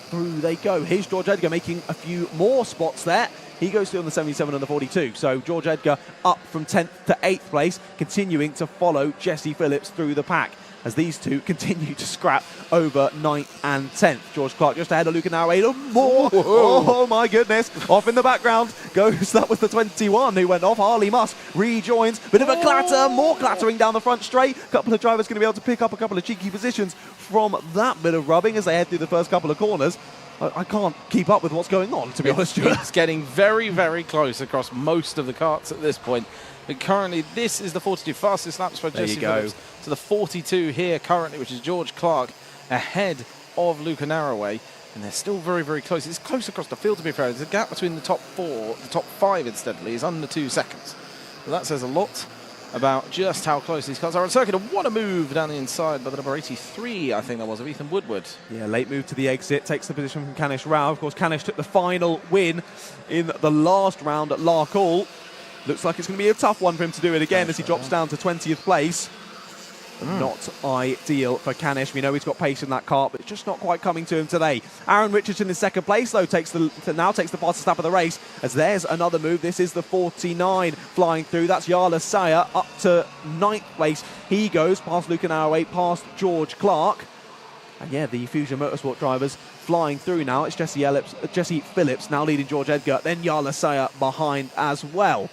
through they go. Here's George Edgar making a few more spots there. He goes through on the 77 and the 42. So George Edgar up from 10th to 8th place, continuing to follow Jesse Phillips through the pack as these two continue to scrap over 9th and 10th. George Clark just ahead of Luca Narrado. More. Oh, my goodness. Off in the background goes, that was the 21 who went off. Harley Musk rejoins. Bit of a clatter. More clattering down the front straight. A couple of drivers going to be able to pick up a couple of cheeky positions from that bit of rubbing as they head through the first couple of corners. I can't keep up with what's going on, to be honest. It's getting very, very close across most of the karts at this point. But currently, this is the 42 fastest laps by Jesse Phillips to the 42 here currently, which is George Clark ahead of Luca Narroway. And they're still very, very close. It's close across the field, to be fair. There's a gap between the top 5, incidentally, is under 2 seconds. So that says a lot about just how close these cars are on circuit. And what a move down the inside by the number 83, I think that was, of Ethan Woodward. Yeah, late move to the exit, takes the position from Kanish Rao. Of course, Kanish took the final win in the last round at Larkhall. Looks like it's going to be a tough one for him to do it again as he drops down to 20th place. Not ideal for Kanish. We know he's got pace in that kart, but it's just not quite coming to him today. Aaron Richardson in second place, though, now takes the fastest lap of the race, as there's another move. This is the 49 flying through. That's Yala Saya up to 9th place. He goes past Lucan Arroway, past George Clark. And yeah, the Fusion Motorsport drivers flying through now. It's Jesse Phillips now leading George Edgar, then Yala Saya behind as well.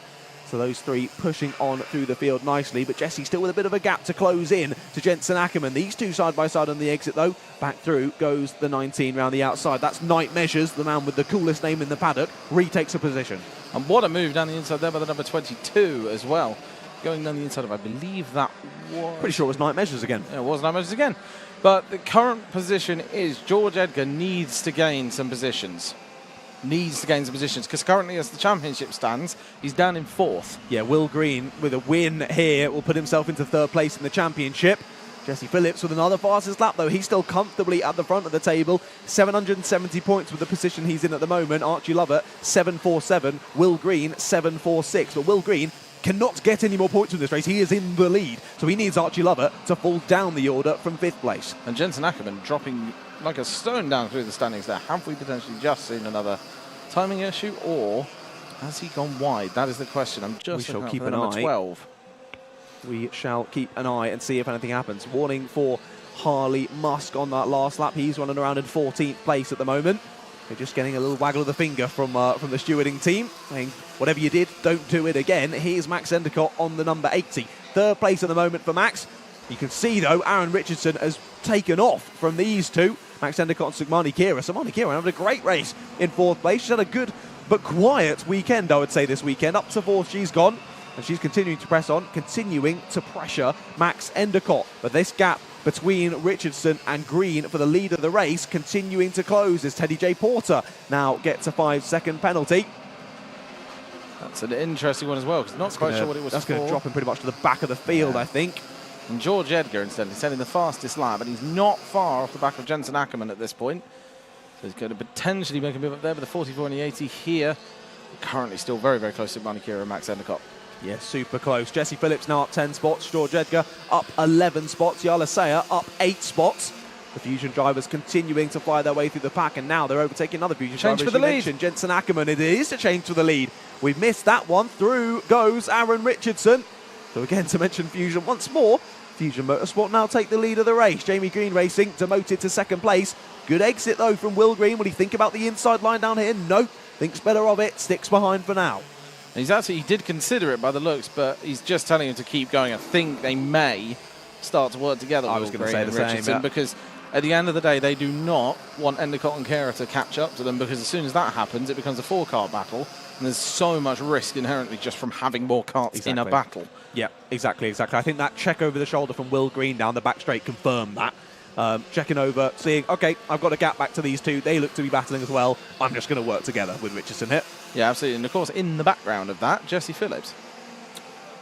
So those three pushing on through the field nicely, but Jesse still with a bit of a gap to close in to Jensen Ackerman. These two side by side on the exit, though. Back through goes the 19 round the outside. That's Night Measures, the man with the coolest name in the paddock, retakes a position. And what a move down the inside there by the number 22 as well. Going down the inside of, I believe that was... Pretty sure it was Night Measures again. Yeah, it was Night Measures again. But the current position is George Edgar needs to gain some positions. Because currently, as the championship stands, he's down in 4th. Yeah, Will Green with a win here will put himself into 3rd place in the championship. Jesse Phillips with another fastest lap, though. He's still comfortably at the front of the table. 770 points with the position he's in at the moment. Archie Lovett, 747. Will Green, 746. But Will Green cannot get any more points in this race. He is in the lead. So he needs Archie Lovett to fall down the order from 5th place. And Jensen Ackerman dropping like a stone down through the standings there. Have we potentially just seen another timing issue, or has he gone wide? That is the question. I'm just looking keep at an number eye. 12. We shall keep an eye and see if anything happens. Warning for Harley Musk on that last lap. He's running around in 14th place at the moment. They're just getting a little waggle of the finger from the stewarding team, saying, whatever you did, don't do it again. Here's Max Endicott on the number 80. 3rd place at the moment for Max. You can see, though, Aaron Richardson has taken off from these two. Max Endicott and Sugmani Kira. Sugmani Kira having a great race in 4th place. She's had a good but quiet weekend, I would say, this weekend. Up to 4th, she's gone. And she's continuing to press on, continuing to pressure Max Endicott. But this gap between Richardson and Green for the lead of the race continuing to close as Teddy J. Porter now gets a 5-second penalty. That's an interesting one as well, because not quite sure what it was That's for. going to drop him pretty much to the back of the field, I think. And George Edgar, instead, is setting the fastest lap, and he's not far off the back of Jensen Ackerman at this point. So he's going to potentially make a move up there, but the 44 and the 80 here, currently still very, very close to Manikira and Max Endicott. Yeah, super close. Jesse Phillips now up 10 spots. George Edgar up 11 spots. Yala Saya up 8 spots. The Fusion drivers continuing to fly their way through the pack, and now they're overtaking another Fusion Change driver. for the lead. Jensen Ackerman. It is a change for the lead. We've missed that one. Through goes Aaron Richardson. So again, to mention Fusion once more, Fusion Motorsport now take the lead of the race. Jamie Green Racing demoted to 2nd place. Good exit, though, from Will Green. Will he think about the inside line down here? No. Thinks better of it. Sticks behind for now. He did consider it by the looks, but he's just telling him to keep going. I think they may start to work together. I was going to say the same, yeah. Because at the end of the day, they do not want Endicott and Kara to catch up to them, because as soon as that happens, it becomes a 4-car battle, and there's so much risk inherently just from having more karts in a battle. Yeah, exactly. I think that check over the shoulder from Will Green down the back straight confirmed that. Checking over, seeing, okay, I've got a gap back to these two. They look to be battling as well. I'm just going to work together with Richardson here. Yeah, absolutely. And of course, in the background of that, Jesse Phillips.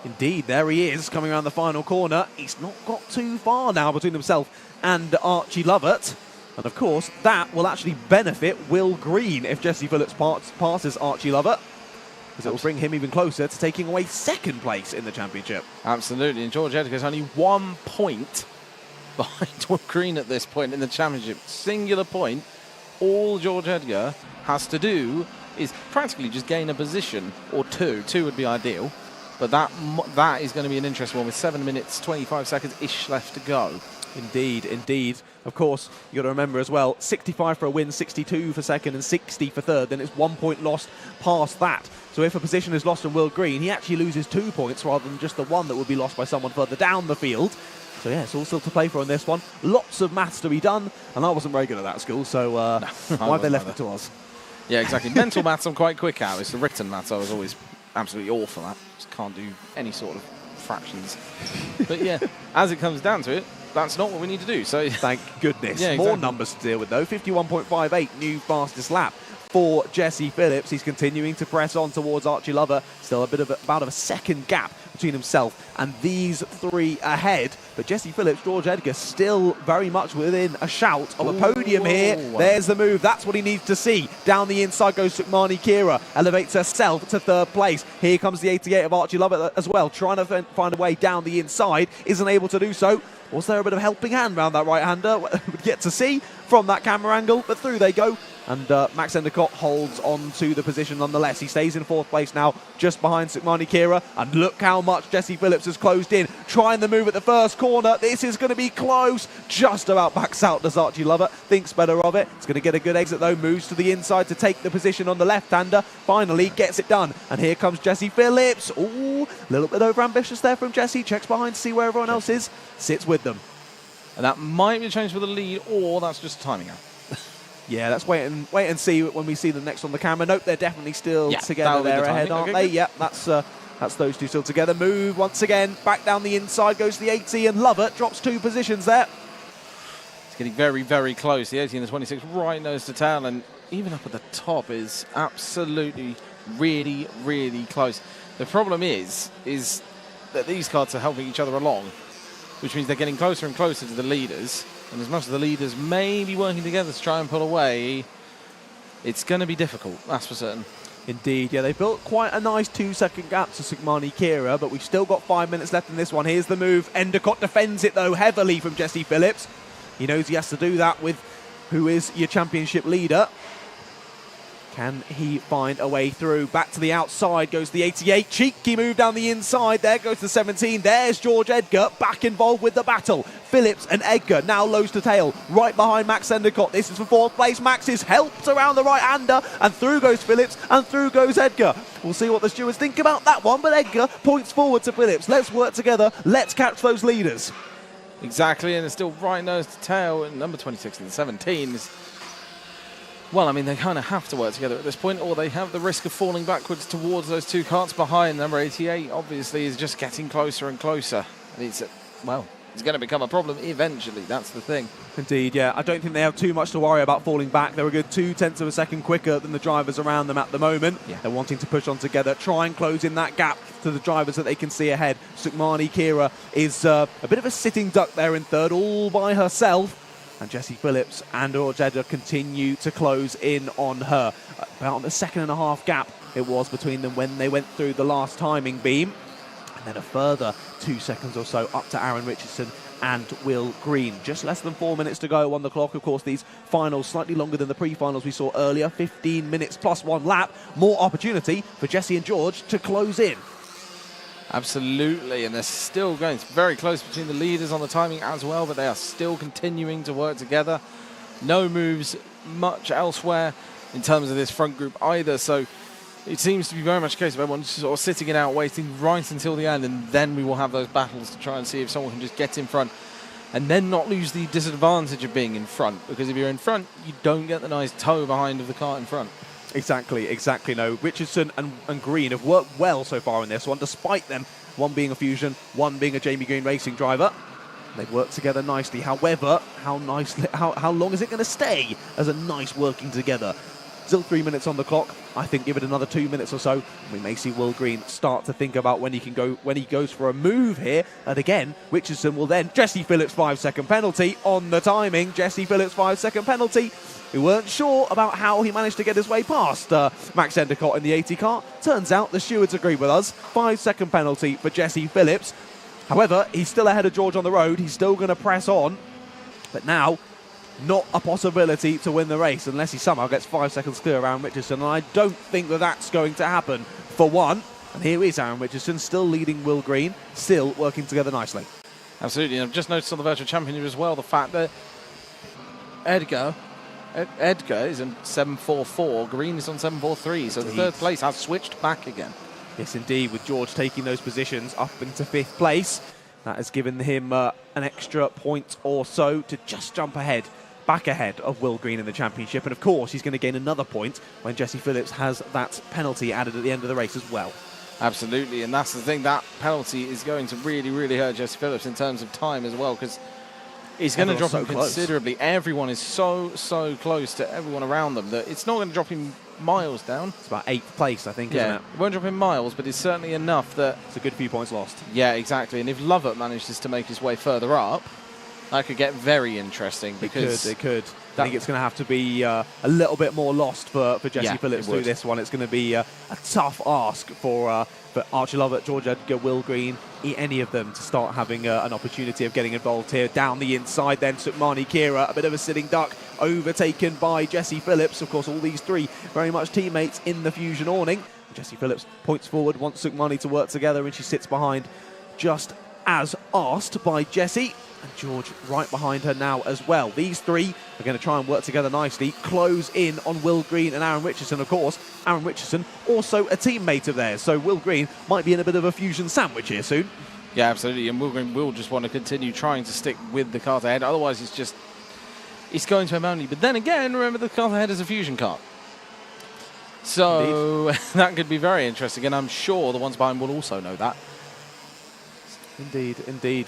Indeed, there he is, coming around the final corner. He's not got too far now between himself and Archie Lovett. And of course, that will actually benefit Will Green if Jesse Phillips passes Archie Lovett, because it will bring him even closer to taking away 2nd place in the championship. Absolutely. And George Edgar is only 1 point behind Will Green at this point in the championship. Singular point. All George Edgar has to do is practically just gain a position or two. Two would be ideal. But that is going to be an interesting one with 7 minutes, 25 seconds-ish left to go. Indeed, indeed. Of course, you got to remember as well, 65 for a win, 62 for second, and 60 for third. Then it's 1 point lost past that. So if a position is lost on Will Green, he actually loses 2 points rather than just the one that would be lost by someone further down the field. So yeah, it's all still to play for on this one. Lots of maths to be done, and I wasn't very good at that at school, so why have they left it to us? Yeah, exactly. Mental maths I'm quite quick at. It's the written maths I was always absolutely awful at. Just can't do any sort of fractions. But yeah, as it comes down to it, that's not what we need to do. So thank goodness. Yeah, More exactly. numbers to deal with though. 51.58, new fastest lap for Jesse Phillips. He's continuing to press on towards Archie Lover. Still a bit of about a second gap between himself and these three ahead. But Jesse Phillips, George Edgar, still very much within a shout of a podium here. There's the move. That's what he needs to see. Down the inside goes Sukmani Kira. Elevates herself to third place. Here comes the 88 of Archie Lover as well. Trying to find a way down the inside. Isn't able to do so. Was there a bit of a helping hand around that right-hander? We'd get to see from that camera angle, but through they go. And Max Endicott holds on to the position nonetheless. He stays in fourth place now, just behind Sukmani Kira. And look how much Jesse Phillips has closed in. Trying the move at the first corner. This is going to be close. Just about backs out does Archie Lover. Thinks better of it. It's going to get a good exit though. Moves to the inside to take the position on the left-hander. Finally gets it done. And here comes Jesse Phillips. Ooh, a little bit over-ambitious there from Jesse. Checks behind to see where everyone else is. Sits with them. And that might be a change for the lead, or that's just timing out. Yeah, let's wait and see when we see them next on the camera. Nope, they're definitely still together there ahead, aren't they? Yep, that's those two still together. Move once again, back down the inside goes the 80, and Lover drops 2 positions there. It's getting very, very close. The 80 and the 26 right nose to tail, and even up at the top is absolutely really, really close. The problem is that these carts are helping each other along, which means they're getting closer and closer to the leaders. And as much as the leaders may be working together to try and pull away, it's going to be difficult, that's for certain. Indeed, yeah, they built quite a nice 2-second gap to Sukmani Kira, but we've still got 5 minutes left in this one. Here's the move. Endicott defends it, though, heavily from Jesse Phillips. He knows he has to do that with who is your championship leader. Can he find a way through? Back to the outside goes the 88. Cheeky move down the inside. There goes the 17. There's George Edgar back involved with the battle. Phillips and Edgar now lows to tail. Right behind Max Endicott. This is for fourth place. Max is helped around the right-hander. And through goes Phillips and through goes Edgar. We'll see what the stewards think about that one. But Edgar points forward to Phillips. Let's work together. Let's catch those leaders. Exactly, and it's still right nose to tail. And number 26 and 17 is... Well, I mean, they kind of have to work together at this point, or they have the risk of falling backwards towards those 2 carts behind. Number 88, obviously, is just getting closer and closer. And it's going to become a problem eventually. That's the thing. Indeed, yeah. I don't think they have too much to worry about falling back. They're a good 0.2 of a second quicker than the drivers around them at the moment. Yeah. They're wanting to push on together, try and close in that gap to the drivers that they can see ahead. Sukmani Kira is a bit of a sitting duck there in third, all by herself. And Jesse Phillips and George Edgar continue to close in on her. About the 2.5 gap it was between them when they went through the last timing beam. And then a further 2 seconds or so up to Aaron Richardson and Will Green. Just less than 4 minutes to go on the clock. Of course, these finals slightly longer than the pre-finals we saw earlier. 15 minutes plus 1 lap. More opportunity for Jesse and George to close in. Absolutely, and they're still going. It's very close between the leaders on the timing as well, but they are still continuing to work together. No moves much elsewhere in terms of this front group either, so it seems to be very much a case of everyone just sort of sitting it out, waiting right until the end, and then we will have those battles to try and see if someone can just get in front and then not lose the disadvantage of being in front, because if you're in front, you don't get the nice toe behind of the car in front. Exactly. No. Richardson and Green have worked well so far in this one, despite them, one being a Fusion, one being a Jamie Green racing driver. They've worked together nicely. However, how long is it going to stay as a nice working together? Still 3 minutes on the clock. I think give it another 2 minutes or so, we may see Will Green start to think about when he goes for a move here. And again, Richardson will then... Jesse Phillips 5-second penalty on the timing. Jesse Phillips 5-second penalty. We weren't sure about how he managed to get his way past Max Endicott in the 80 car. Turns out the stewards agree with us. 5-second penalty for Jesse Phillips. However, he's still ahead of George on the road. He's still going to press on. But now, not a possibility to win the race unless he somehow gets 5 seconds clear of Aaron Richardson, and I don't think that that's going to happen for one. And here is Aaron Richardson, still leading Will Green, still working together nicely. Absolutely, and I've just noticed on the Virtual Championship as well the fact that Edgar is in 7.44, Green is on 7.43, so the third place has switched back again. Yes, indeed, with George taking those positions up into 5th place. That has given him an extra point or so to just jump back ahead of Will Green in the championship. And of course, he's going to gain another point when Jesse Phillips has that penalty added at the end of the race as well. Absolutely, and that's the thing, that penalty is going to really, really hurt Jesse Phillips in terms of time as well, because it's going to drop him considerably. Everyone is so close to everyone around them that it's not going to drop him miles down. It's about 8th place, I think, isn't it? It won't drop him miles, but it's certainly enough that... It's a good few points lost. Yeah, exactly, and if Lovett manages to make his way further up, that could get very interesting, because... It could. I think it's going to have to be a little bit more lost for Jesse Phillips through this one. It's going to be a tough ask for Archie Lovett, George Edgar, Will Green, any of them to start having an opportunity of getting involved here. Down the inside then, Sukmani Kira, a bit of a sitting duck, overtaken by Jesse Phillips. Of course, all these three very much teammates in the Fusion awning. Jesse Phillips points forward, wants Sukmani to work together, and she sits behind just as asked by Jesse. And George right behind her now as well. These three are going to try and work together nicely, close in on Will Green and Aaron Richardson. Of course, Aaron Richardson also a teammate of theirs, so Will Green might be in a bit of a fusion sandwich here soon. Yeah, absolutely, and Will Green will just want to continue trying to stick with the kart ahead, otherwise it's going to him only. But then again, remember the kart ahead is a fusion kart. So that could be very interesting, and I'm sure the ones behind will also know that. Indeed.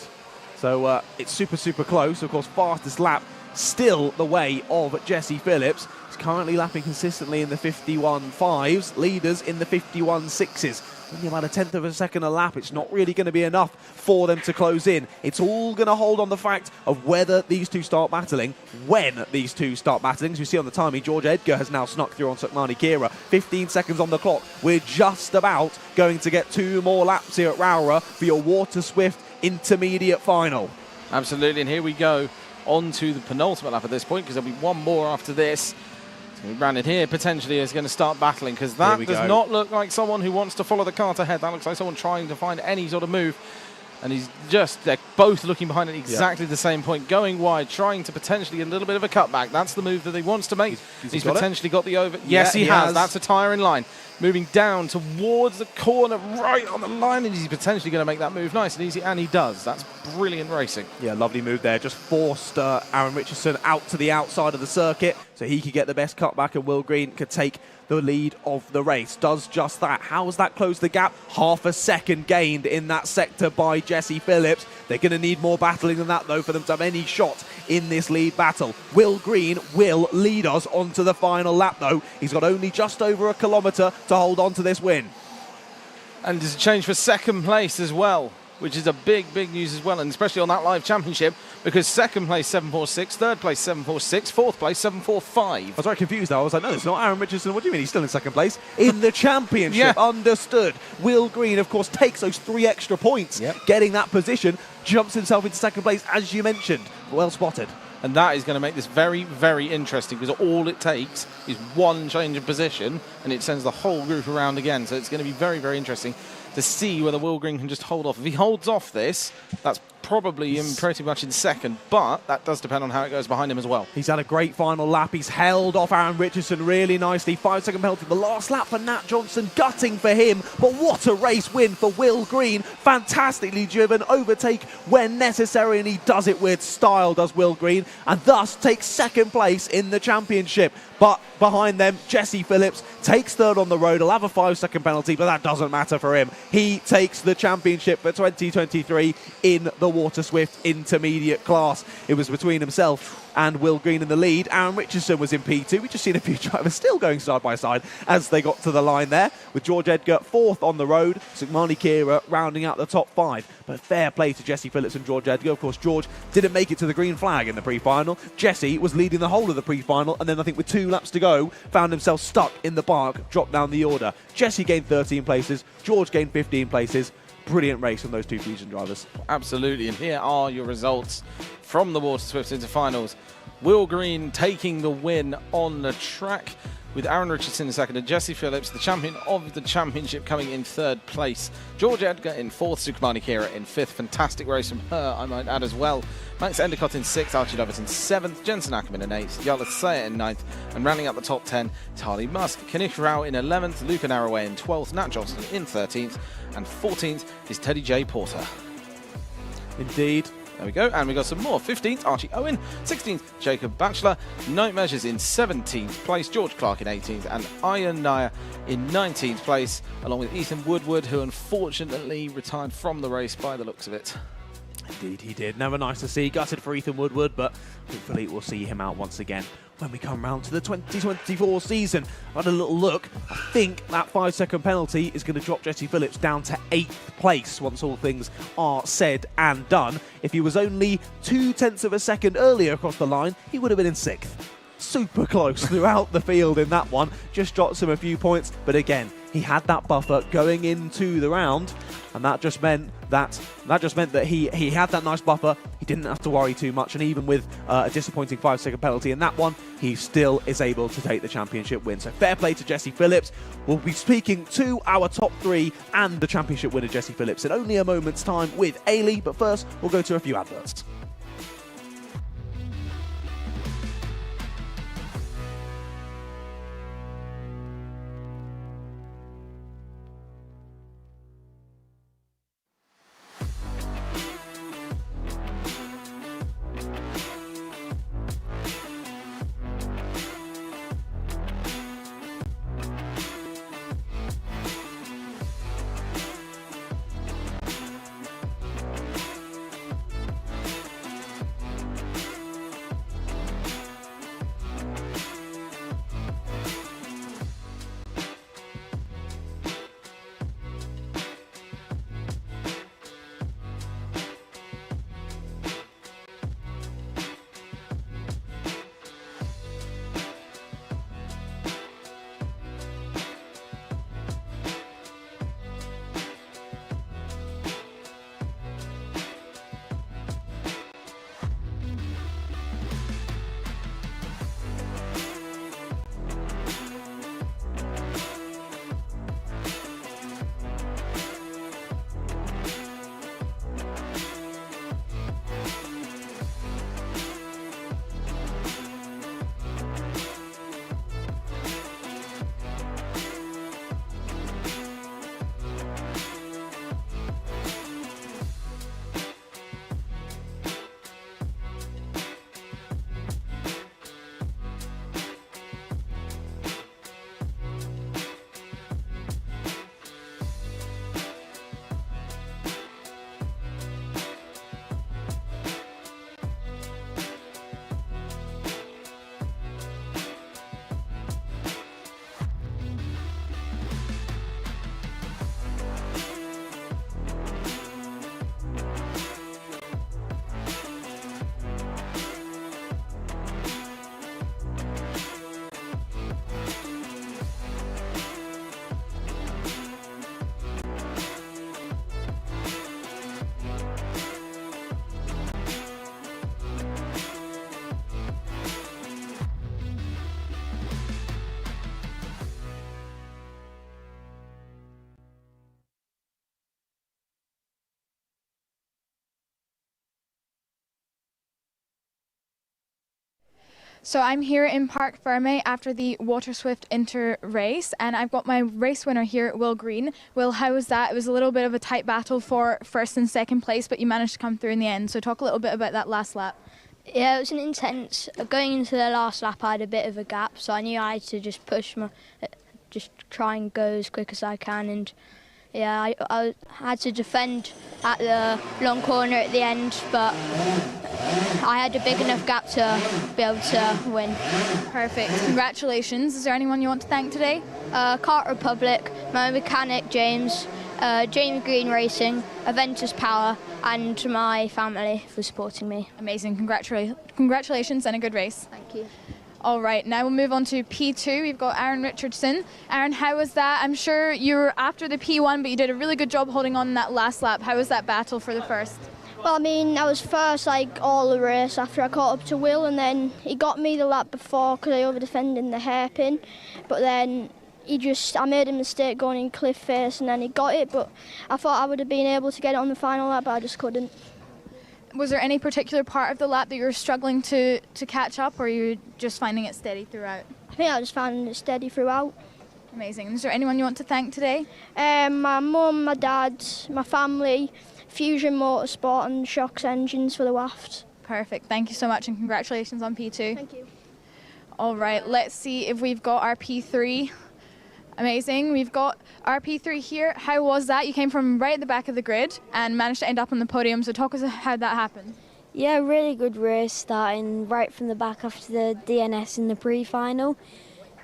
So it's super close. Of course, fastest lap still the way of Jesse Phillips. He's currently lapping consistently in the 51.5s, leaders in the 51.6s. Only about 1/10 of a second a lap. It's not really going to be enough for them to close in. It's all going to hold on the fact of whether these two start battling, when these two start battling. As we see on the timing, George Edgar has now snuck through on Sukmani Kira. 15 seconds on the clock. We're just about going to get 2 more laps here at Rowrah for your Water Swift intermediate final. Absolutely, and here we go on to the penultimate lap at this point, because there'll be one more after this. Brandon here potentially is going to start battling, because that does not look like someone who wants to follow the kart ahead. That looks like someone trying to find any sort of move. And they're both looking behind at exactly the same point, going wide, trying to potentially get a little bit of a cutback. That's the move that he wants to make. He's potentially got the over. Yes, he has. That's a tyre in line. Moving down towards the corner, right on the line, and he's potentially going to make that move nice and easy, and he does. That's brilliant racing. Yeah, lovely move there. Just forced Aaron Richardson out to the outside of the circuit so he could get the best cutback, and Will Green could take the lead of the race. Does just that. How has that closed the gap? Half a second gained in that sector by Jesse Phillips. They're going to need more battling than that, though, for them to have any shot in this lead battle. Will Green will lead us onto the final lap, though. He's got only just over a kilometre to hold on to this win. And there's a change for second place as well, which is a big news as well, and especially on that live championship, because second place 7.46, third place 7.46, fourth place 7.45. I was very confused though. I was like, no, it's not Aaron Richardson. What do you mean? He's still in second place in the championship. Understood. Will Green, of course, takes those 3 extra points, getting that position, jumps himself into second place, as you mentioned. Well spotted. And that is going to make this very interesting, because all it takes is one change of position and it sends the whole group around again. So it's going to be very interesting to see whether Will Green can just hold off. If he holds off this, that's probably him pretty much in second, but that does depend on how it goes behind him as well. He's had a great final lap. He's held off Aaron Richardson really nicely. 5-second penalty. The last lap for Nat Johnson, gutting for him, but what a race win for Will Green. Fantastically driven, overtake when necessary, and he does it with style, does Will Green, and thus takes second place in the championship. But behind them, Jesse Phillips takes third on the road. He'll have a 5-second penalty, but that doesn't matter for him. He takes the championship for 2023 in the Water Swift intermediate class. It was between himself and Will Green in the lead. Aaron Richardson was in P2. We've just seen a few drivers still going side by side as they got to the line there, with George Edgar fourth on the road, Sukmani Kira rounding out the top 5. But fair play to Jesse Phillips and George Edgar. Of course, George didn't make it to the green flag in the pre-final. Jesse was leading the whole of the pre-final, and then I think with 2 laps to go, found himself stuck in the park, dropped down the order. Jesse gained 13 places, George gained 15 places. Brilliant race from those two Fusion drivers. Absolutely, and here are your results from the Water Swift into finals. Will Green taking the win on the track, with Aaron Richardson in second and Jesse Phillips, the champion of the championship, coming in third place. George Edgar in fourth, Sukumani Kira in fifth. Fantastic race from her, I might add as well. Max Endicott in sixth, Archie Lovett in seventh, Jensen Ackerman in eighth, Yola Sayer in ninth, and rounding up the top 10 is Harley Musk. Kanish Rao in 11th, Luca Narroway in 12th, Nat Johnson in 13th, and 14th is Teddy J. Porter. Indeed. There we go, and we got some more. 15th, Archie Owen. 16th, Jacob Batchelor. Night Measures in 17th place. George Clark in 18th, and Ian Nair in 19th place, along with Ethan Woodward, who unfortunately retired from the race by the looks of it. Indeed, he did. Never nice to see. Gutted for Ethan Woodward, but hopefully we'll see him out once again when we come round to the 2024 season. I had a little look. I think that 5-second penalty is going to drop Jesse Phillips down to 8th place once all things are said and done. If he was only 0.2 of a second earlier across the line, he would have been in 6th. Super close throughout the field in that one. Just drops him a few points, but again, he had that buffer going into the round, and that just meant that he had that nice buffer. He didn't have to worry too much, and even with a disappointing 5-second penalty in that one, he still is able to take the championship win. So fair play to Jesse Phillips. We'll be speaking to our top 3 and the championship winner Jesse Phillips in only a moment's time with Ailey, but first we'll go to a few adverts. So I'm here in Park Ferme after the Water Swift Inter race, and I've got my race winner here, Will Green. Will, how was that? It was a little bit of a tight battle for first and second place, but you managed to come through in the end. So talk a little bit about that last lap. Yeah, it was an intense. Going into the last lap, I had a bit of a gap, so I knew I had to just just try and go as quick as I can. And yeah, I had to defend at the long corner at the end, but I had a big enough gap to be able to win. Perfect. Congratulations. Is there anyone you want to thank today? Kart Republic, my mechanic James, Jamie Green Racing, Aventus Power, and my family for supporting me. Amazing. Congratulations and a good race. Thank you. All right, now we'll move on to P2. We've got Aaron Richardson. Aaron, how was that? I'm sure you were after the P1, but you did a really good job holding on in that last lap. How was that battle for the first? Well, I mean, I was first like all the race after I caught up to Will, and then he got me the lap before because I over-defended in the hairpin. But then I made a mistake going in cliff face, and then he got it. But I thought I would have been able to get it on the final lap, but I just couldn't. Was there any particular part of the lap that you were struggling to catch up, or are you just finding it steady throughout? I think I was finding it steady throughout. Amazing. Is there anyone you want to thank today? My mum, my dad, my family, Fusion Motorsport and Shocks Engines for the waft. Perfect. Thank you so much, and congratulations on P2. Thank you. All right, let's see if we've got our P3. Amazing. We've got our P3 here. How was that? You came from right at the back of the grid and managed to end up on the podium, so talk us how that happened. Yeah, really good race, starting right from the back after the DNS in the pre-final.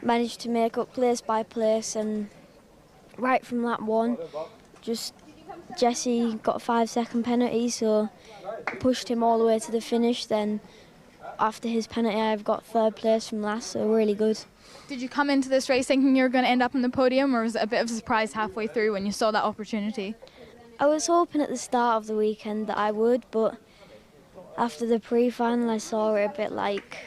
Managed to make up place by place, and right from lap 1, just Jesse got a 5-second penalty, so pushed him all the way to the finish. Then after his penalty, I've got 3rd place from last, so really good. Did you come into this race thinking you were going to end up on the podium, or was it a bit of a surprise halfway through when you saw that opportunity? I was hoping at the start of the weekend that I would, but after the pre-final I saw it a bit like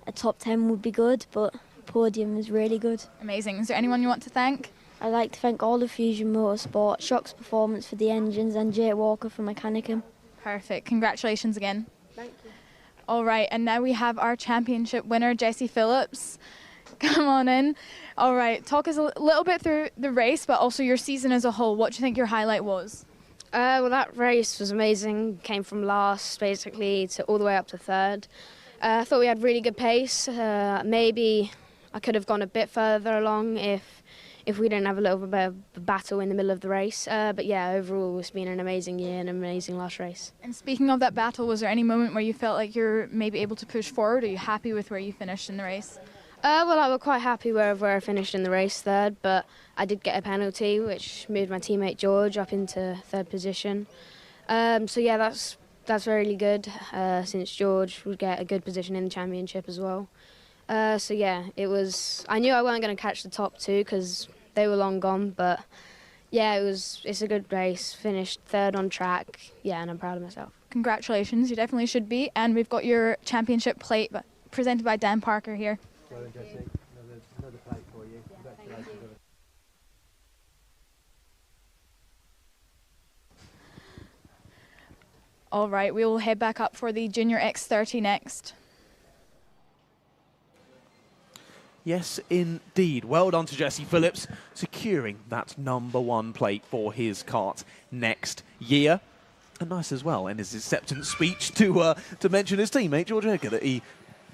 a top 10 would be good, but podium was really good. Amazing. Is there anyone you want to thank? I'd like to thank all the Fusion Motorsport, Shocks Performance for the engines, and Jake Walker for mechanicum. Perfect. Congratulations again. Thank you. All right, and now we have our championship winner, Jesse Phillips. Come on in. All right, talk us a little bit through the race, but also your season as a whole. What do you think your highlight was? Well, that race was amazing. Came from last, basically, to all the way up to 3rd. I thought we had really good pace. Maybe I could have gone a bit further along if we didn't have a little bit of a battle in the middle of the race. But yeah, overall it's been an amazing year and an amazing last race. And speaking of that battle, was there any moment where you felt like you're maybe able to push forward? Are you happy with where you finished in the race? Well, I was quite happy where I finished in the race 3rd, but I did get a penalty which moved my teammate George up into 3rd position. So yeah, that's really good, since George would get a good position in the championship as well. So yeah, I knew I weren't going to catch the top 2 because they were long gone, but yeah, it's a good race. Finished 3rd on track, yeah, and I'm proud of myself. Congratulations, you definitely should be. And we've got your championship plate presented by Dan Parker here. Well done, Jesse. Another plate for you. Congratulations. All right, we will head back up for the Junior X30 next. Yes, indeed. Well done to Jesse Phillips, securing that #1 plate for his kart next year. And nice as well in his acceptance speech to mention his teammate, George Edgar, that he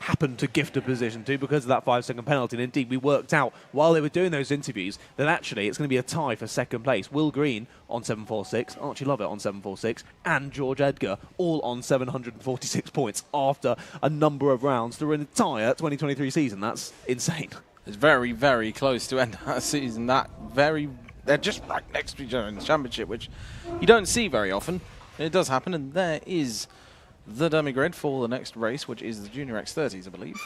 happened to gift a position to because of that 5-second penalty. And indeed, we worked out while they were doing those interviews that actually it's going to be a tie for 2nd place. Will Green on 746, Archie Lovett on 746, and George Edgar all on 746 points after a number of rounds through an entire 2023 season. That's insane. It's very, very close to end that season. They're just right next to each other in the championship, which you don't see very often. It does happen, and there is the dummy grid for the next race, which is the Junior X30s, I believe.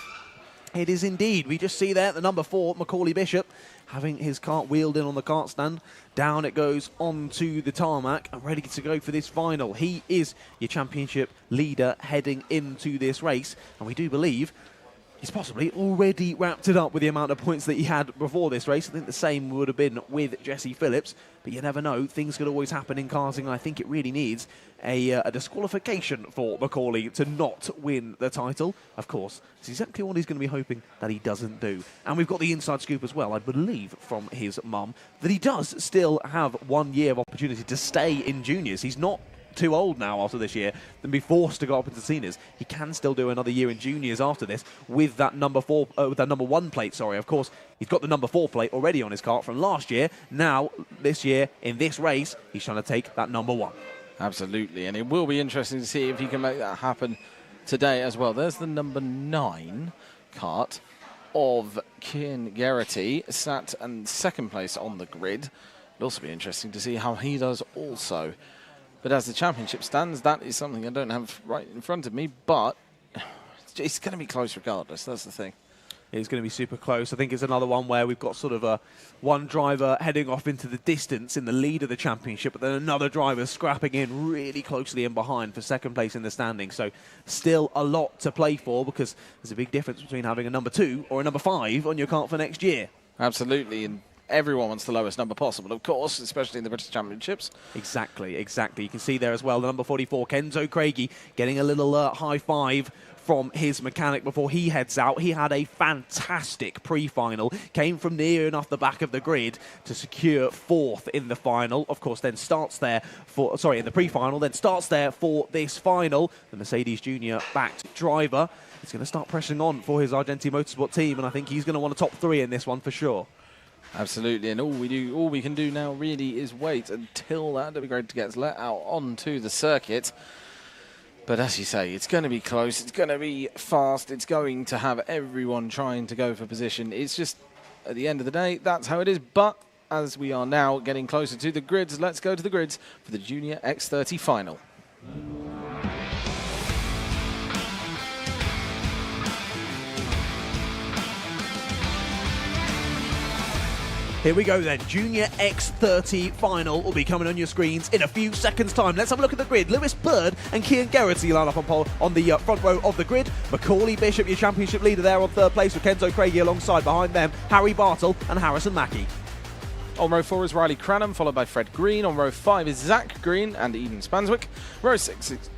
It is indeed. We just see there the #4, Macaulay Bishop, having his kart wheeled in on the kart stand. Down it goes onto the tarmac and ready to go for this final. He is your championship leader heading into this race, and we do believe he's possibly already wrapped it up with the amount of points that he had before this race. I think the same would have been with Jesse Phillips, but you never know. Things could always happen in karting, and I think it really needs a disqualification for Macaulay to not win the title. Of course, it's exactly what he's going to be hoping that he doesn't do. And we've got the inside scoop as well, I believe, from his mum, that he does still have 1 year of opportunity to stay in juniors. He's not too old now after this year than be forced to go up into seniors. He can still do another year in juniors after this with that #1 plate. Sorry, of course, he's got the #4 plate already on his kart from last year. Now, this year in this race, he's trying to take that #1. Absolutely, and it will be interesting to see if he can make that happen today as well. There's the #9 kart of Cian Geraghty, sat in 2nd place on the grid. It'll also be interesting to see how he does also. But as the championship stands, that is something I don't have right in front of me, but it's going to be close regardless. That's the thing. It's going to be super close. I think it's another one where we've got sort of one driver heading off into the distance in the lead of the championship, but then another driver scrapping in really closely in behind for second place in the standings. So still a lot to play for, because there's a big difference between having a number 2 or a number 5 on your kart for next year. Absolutely, and everyone wants the lowest number possible, of course, especially in the British Championships. Exactly, exactly. You can see there as well, the number 44, Kenzo Craigie, getting a little high five from his mechanic before he heads out. He had a fantastic pre-final, came from near enough the back of the grid to secure 4th in the final. Of course, then starts there for, sorry, in the pre-final, then starts there for this final. The Mercedes Junior backed driver is going to start pressing on for his Argenti Motorsport team, and I think he's going to want a top 3 in this one for sure. Absolutely, and all we can do now really is wait until that upgrade gets let out onto the circuit. But as you say, it's going to be close, it's going to be fast, it's going to have everyone trying to go for position. It's just, at the end of the day, that's how it is. But as we are now getting closer to the grids, let's go to the grids for the Junior X30 final. Here we go then, Junior X30 final will be coming on your screens in a few seconds' time. Let's have a look at the grid. Lewis Bird and Kian Geraghty line up on the front row of the grid. Macaulay Bishop, your championship leader, there on 3rd place with Kenzo Craigie alongside. Behind them, Harry Bartle and Harrison Mackie. On row 4 is Riley Cranham, followed by Fred Green. On row 5 is Zach Green and Eden Spanswick. Row 6 is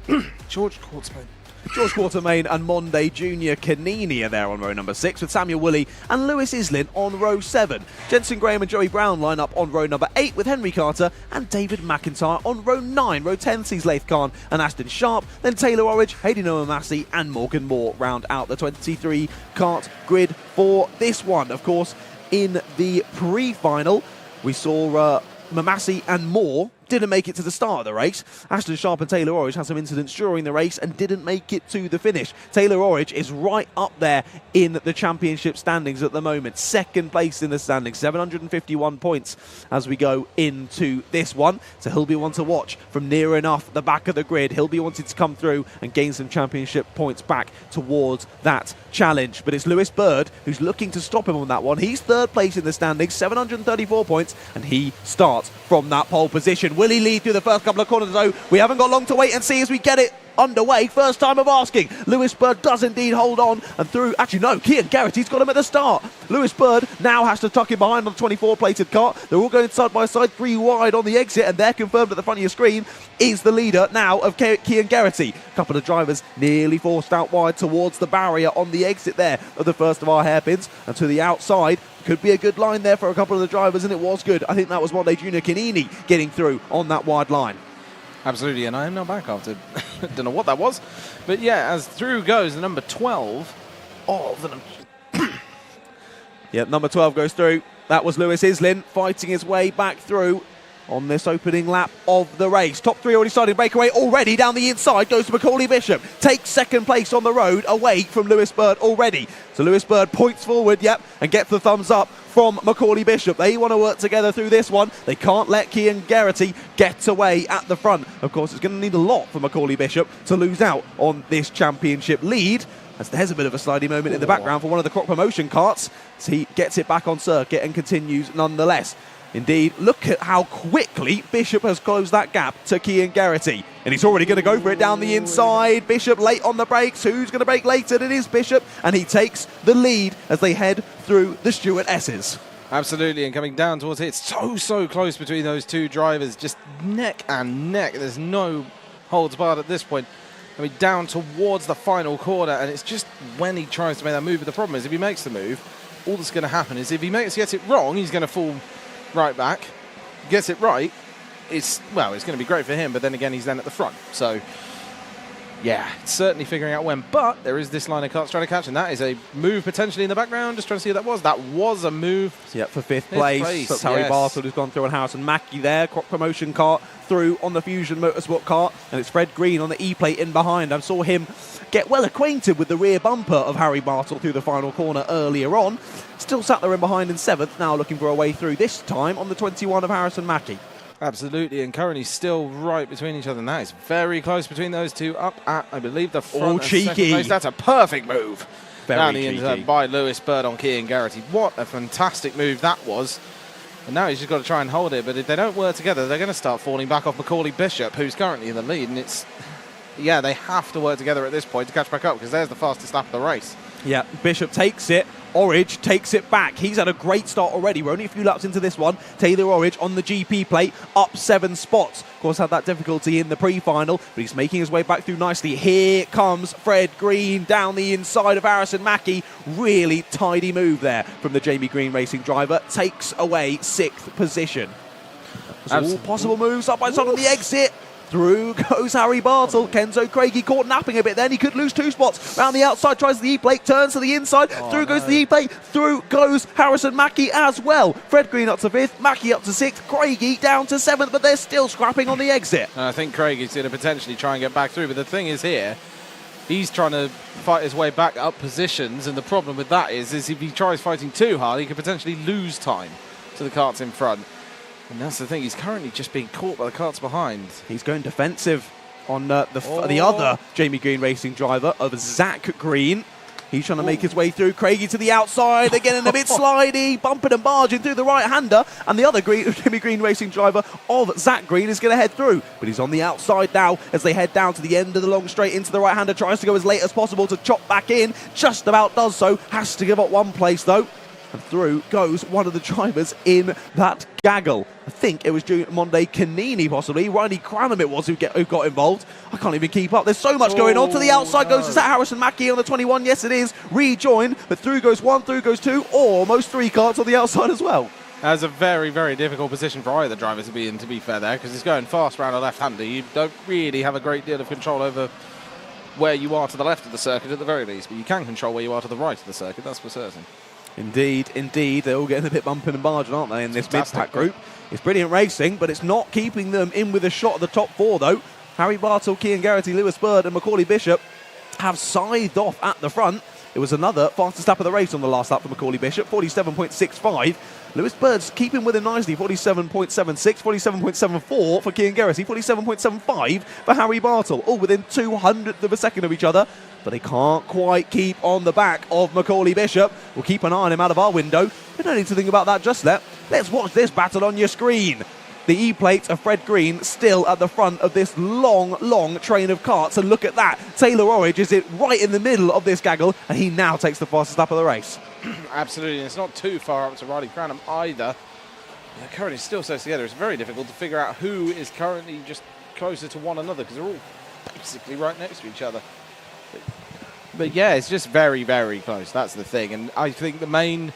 George Quartzman. George Quartermain and Monday Junior Canini are there on row number 6 with Samuel Woolley and Lewis Islin on row 7. Jensen Graham and Joey Brown line up on row number 8 with Henry Carter and David McIntyre on row 9. Row 10 sees Laith Khan and Aston Sharp, then Taylor Orridge, Hayden Massey and Morgan Moore round out the 23 kart grid for this one. Of course, in the pre-final, we saw Massey and Moore didn't make it to the start of the race. Ashton Sharp and Taylor Orridge had some incidents during the race and didn't make it to the finish. Taylor Orridge is right up there in the championship standings at the moment. 2nd place in the standings, 751 points as we go into this one. So he'll be one to watch from near enough the back of the grid. He'll be wanting to come through and gain some championship points back towards that challenge. But it's Lewis Bird who's looking to stop him on that one. He's 3rd place in the standings, 734 points, and he starts from that pole position. Will he lead through the first couple of corners though? We haven't got long to wait and see as we get it underway. First time of asking. Lewis Bird does indeed hold on and through. Actually, no, Kian Geraghty's got him at the start. Lewis Bird now has to tuck him behind on the 24-plated kart. They're all going side by side, 3 wide on the exit, and they're confirmed at the front of your screen is the leader now of Kian Geraghty. A couple of drivers nearly forced out wide towards the barrier on the exit there of the first of our hairpins, and to the outside. Could be a good line there for a couple of the drivers, and it was good. I think that was Monday Junior Canini getting through on that wide line. Absolutely, and I am now back after, don't know what that was. But yeah, as through goes the number 12 of the... Yeah, number 12 goes through. That was Lewis Islin fighting his way back through on this opening lap of the race. Top 3 already starting breakaway already. Down the inside goes to Macaulay Bishop. Takes 2nd place on the road away from Lewis Bird already. So Lewis Bird points forward, yep, and gets the thumbs up from Macaulay Bishop. They want to work together through this one. They can't let Kian Geraghty get away at the front. Of course, it's going to need a lot for Macaulay Bishop to lose out on this championship lead, as there's a bit of a slidey moment in the background for one of the Croc Promotion karts. So he gets it back on circuit and continues nonetheless. Indeed, look at how quickly Bishop has closed that gap to Kian Geraghty. And he's already going to go for it down the inside. Bishop late on the brakes. Who's going to brake later? It is Bishop. And he takes the lead as they head through the Stuart S's. Absolutely, and coming down towards it, it's so close between those 2 drivers. Just neck and neck. There's no holds barred at this point. I mean, down towards the final corner, and it's just when he tries to make that move. But the problem is, if he makes the move, all that's going to happen is if he gets it wrong, he's going to fall right back. Gets it right, it's going to be great for him, but then again, he's then at the front. So, yeah, certainly figuring out when. But there is this line of karts trying to catch, and that is a move potentially in the background. Just trying to see what that was. That was a move. Yep, for 5th place. That's Harry Bartle who's gone through, and Harrison Mackie there. Croc Promotion kart through on the Fusion Motorsport kart, and it's Fred Green on the E-plate in behind. I saw him get well acquainted with the rear bumper of Harry Bartle through the final corner earlier on. Still sat there in behind in 7th, now looking for a way through, this time on the 21 of Harrison Mackie. Absolutely, and currently still right between each other. And that is very close between those two, up at, I believe, the front. Oh, cheeky. That's a perfect move. down the inside by Lewis Bird on Kean Garrity. What a fantastic move that was. And now he's just got to try and hold it. But if they don't work together, they're going to start falling back off Macaulay Bishop, who's currently in the lead. And it's, yeah, they have to work together at this point to catch back up, because there's the fastest lap of the race. Yeah, Bishop takes it. Orridge takes it back. He's had a great start already. We're only a few laps into this one. Taylor Orridge on the GP plate, up 7 spots. Of course, had that difficulty in the pre-final, but he's making his way back through nicely. Here comes Fred Green down the inside of Harrison Mackie. Really tidy move there from the Jamie Green Racing driver. Takes away 6th position. All possible moves up by side on the exit. Through goes Harry Bartle. Kenzo Craigie caught napping a bit then. He could lose 2 spots. Round the outside, tries the E-plate, turns to the inside. Through goes the E-plate. Through goes Harrison Mackie as well. Fred Green up to 5th. Mackie up to 6th. Craigie down to 7th, but they're still scrapping on the exit. I think Craigie's going to potentially try and get back through. But the thing is here, he's trying to fight his way back up positions. And the problem with that is if he tries fighting too hard, he could potentially lose time to the karts in front. And that's the thing, he's currently just being caught by the karts behind. He's going defensive on the other Jamie Green Racing driver of Zach Green. He's trying to make his way through. Craigie to the outside, again in a bit slidey, bumping and barging through the right-hander. And the other Jamie Green Racing driver of Zach Green is going to head through. But he's on the outside now as they head down to the end of the long straight into the right-hander. Tries to go as late as possible to chop back in. Just about does so. Has to give up 1 place, though. And through goes one of the drivers in that gaggle. I think it was Monday Canini, possibly. Riley Cranham it was who got involved. I can't even keep up. There's so much going on. To the outside goes, is that Harrison Mackie on the 21? Yes, it is. Rejoined, but through goes 1, through goes 2, almost 3 karts on the outside as well. That's a very, very difficult position for either driver to be in, to be fair there, because he's going fast around a left-hander. You don't really have a great deal of control over where you are to the left of the circuit at the very least, but you can control where you are to the right of the circuit, that's for certain. Indeed, indeed. They're all getting a bit bumping and barging, aren't they, in this mid-pack group? It's brilliant racing, but it's not keeping them in with a shot at the top 4, though. Harry Bartle, Kean Garrity, Lewis Bird and Macaulay Bishop have scythed off at the front. It was another fastest lap of the race on the last lap for Macaulay Bishop, 47.65. Lewis Bird's keeping with him nicely, 47.76, 47.74 for Kean Garrity, 47.75 for Harry Bartle, all within 200th of a second of each other. But they can't quite keep on the back of Macaulay Bishop. We'll keep an eye on him out of our window. We don't need to think about that just yet. Let's watch this battle on your screen. The E-plate of Fred Green still at the front of this long, long train of karts. And look at that. Taylor Orridge is right in the middle of this gaggle, and he now takes the fastest lap of the race. Absolutely, and it's not too far up to Riley Cranham either. They're currently still so together. It's very difficult to figure out who is currently just closer to one another, because they're all basically right next to each other. But yeah, it's just very, very close. That's the thing. And I think the main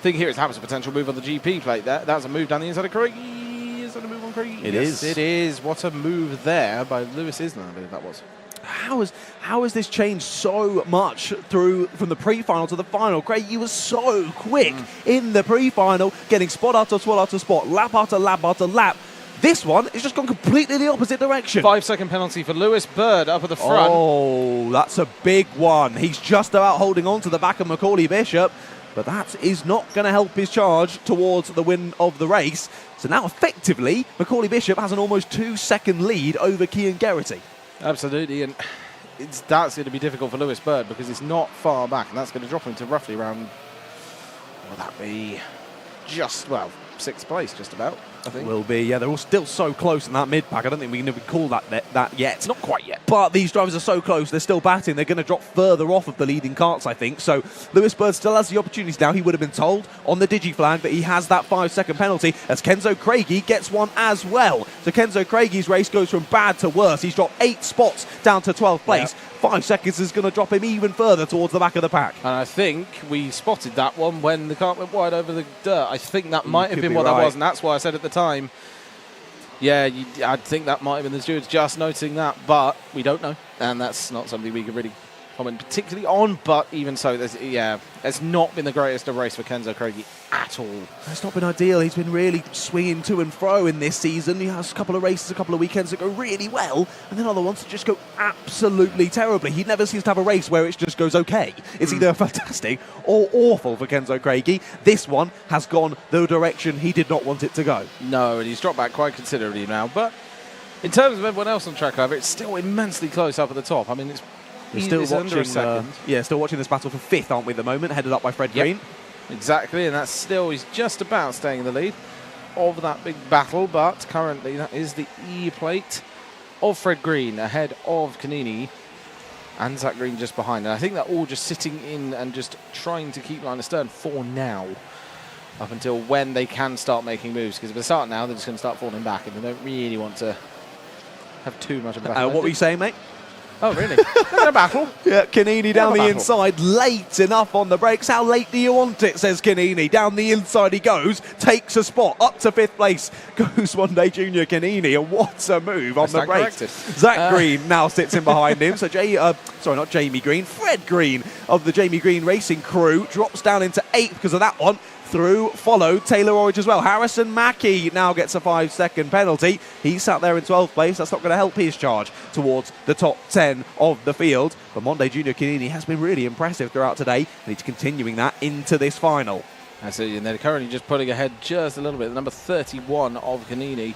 thing here is that was a potential move on the GP plate. That was a move down the inside of Craigie. Is that a move on Craigie? Yes, it is. What a move there by Lewis Isner, I believe that was. How has this changed so much from the pre-final to the final? Craigie was so quick in the pre-final, getting spot after spot after spot, lap after lap after lap. This one has just gone completely the opposite direction. 5-second penalty for Lewis Bird up at the front. Oh, that's a big one. He's just about holding on to the back of Macaulay Bishop, but that is not going to help his charge towards the win of the race. So now, effectively, Macaulay Bishop has an almost 2-second lead over Kean Garrity. Absolutely, and that's going to be difficult for Lewis Bird because it's not far back, and that's going to drop him to roughly around, will that be just, well, 6th place, just about, I think. Will be, yeah. They're all still so close in that mid-pack. I don't think we can even call that yet. Not quite yet. But these drivers are so close, they're still batting. They're going to drop further off of the leading karts, I think. So Lewis Bird still has the opportunities now. He would have been told on the digi-flag that he has that 5-second penalty as Kenzo Craigie gets one as well. So Kenzo Craigie's race goes from bad to worse. He's dropped 8 spots down to 12th place. Yep. 5 seconds is going to drop him even further towards the back of the pack. And I think we spotted that one when the kart went wide over the dirt. I think that might have been what that was, and that's why I said at the time, yeah, I think that might have been the stewards just noticing that, but we don't know. And that's not something we could really comment particularly on, but even so, it's not been the greatest of race for Kenzo Craigie at all. It's not been ideal. He's been really swinging to and fro in this season. He has a couple of races, a couple of weekends that go really well, and then other ones that just go absolutely terribly. He never seems to have a race where it just goes okay. It's either fantastic or awful for Kenzo Craigie. This one has gone the direction he did not want it to go. No, and he's dropped back quite considerably now, but in terms of everyone else on track over, it's still immensely close up at the top. I mean, it's We're still under a second. still watching this battle for 5th, aren't we, at the moment, headed up by Fred Green. Exactly, and that's still, he's just about staying in the lead of that big battle, but currently that is the E plate of Fred Green ahead of Canini and Zach Green just behind. And I think they're all just sitting in and just trying to keep line astern for now, up until when they can start making moves, because if they start now, they're just going to start falling back, and they don't really want to have too much of a battle. What were you saying, mate? Oh, really? They're in a battle. Yeah, Canini down the inside, late enough on the brakes. How late do you want it, says Canini. Down the inside he goes, takes a spot, up to 5th place, goes Monday Junior Canini, and what a move on the brakes. Zach Green now sits in behind him, so not Jamie Green, Fred Green of the Jamie Green Racing crew drops down into 8th because of that one. Through, followed Taylor Orridge as well. Harrison Mackie now gets a 5-second penalty. He sat there in 12th place. That's not going to help his charge towards the top 10 of the field. But Monday Junior Canini has been really impressive throughout today, and he's continuing that into this final. Absolutely, and they're currently just pulling ahead just a little bit. The number 31 of Canini.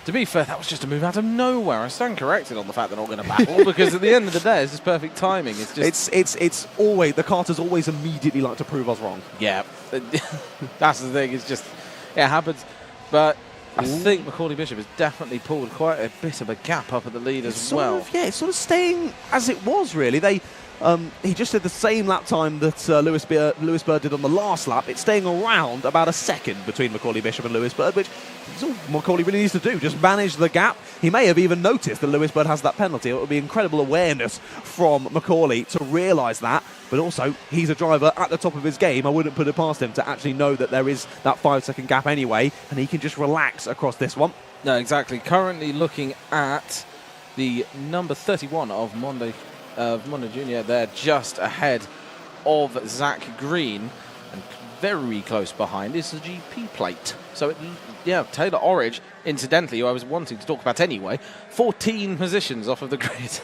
To be fair, that was just a move out of nowhere. I stand corrected on the fact they're not going to battle, because at the end of the day, it's just perfect timing. It's just it's always, the Carters always immediately like to prove us wrong. Yeah, that's the thing. It's just, it happens. But I think Macaulay Bishop has definitely pulled quite a bit of a gap up at the lead as well. It's sort of staying as it was, really. He just did the same lap time that Lewis Bird did on the last lap. It's staying around about a second between Macaulay Bishop and Lewis Bird, which is all Macaulay really needs to do, just manage the gap. He may have even noticed that Lewis Bird has that penalty. It would be incredible awareness from Macaulay to realise that, but also he's a driver at the top of his game. I wouldn't put it past him to actually know that there is that 5-second gap anyway, and he can just relax across this one. No, exactly. Currently looking at the number 31 of Monday Junior, they're just ahead of Zach Green, and very close behind is the GP plate. So, Taylor Orridge, incidentally, who I was wanting to talk about anyway, 14 positions off of the grid.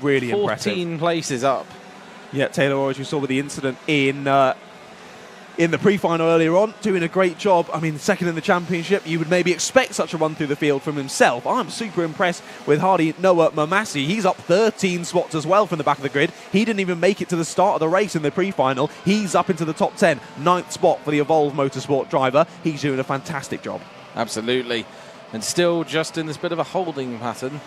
Really impressive. 14 places up. Yeah, Taylor Orridge, we saw with the incident in the pre-final earlier on, doing a great job. I mean, second in the championship, you would maybe expect such a run through the field from himself. I'm super impressed with Hardy Noah Mamasi. He's up 13 spots as well from the back of the grid. He didn't even make it to the start of the race in the pre-final. He's up into the top 10, 9th spot for the Evolve Motorsport driver. He's doing a fantastic job. Absolutely. And still just in this bit of a holding pattern,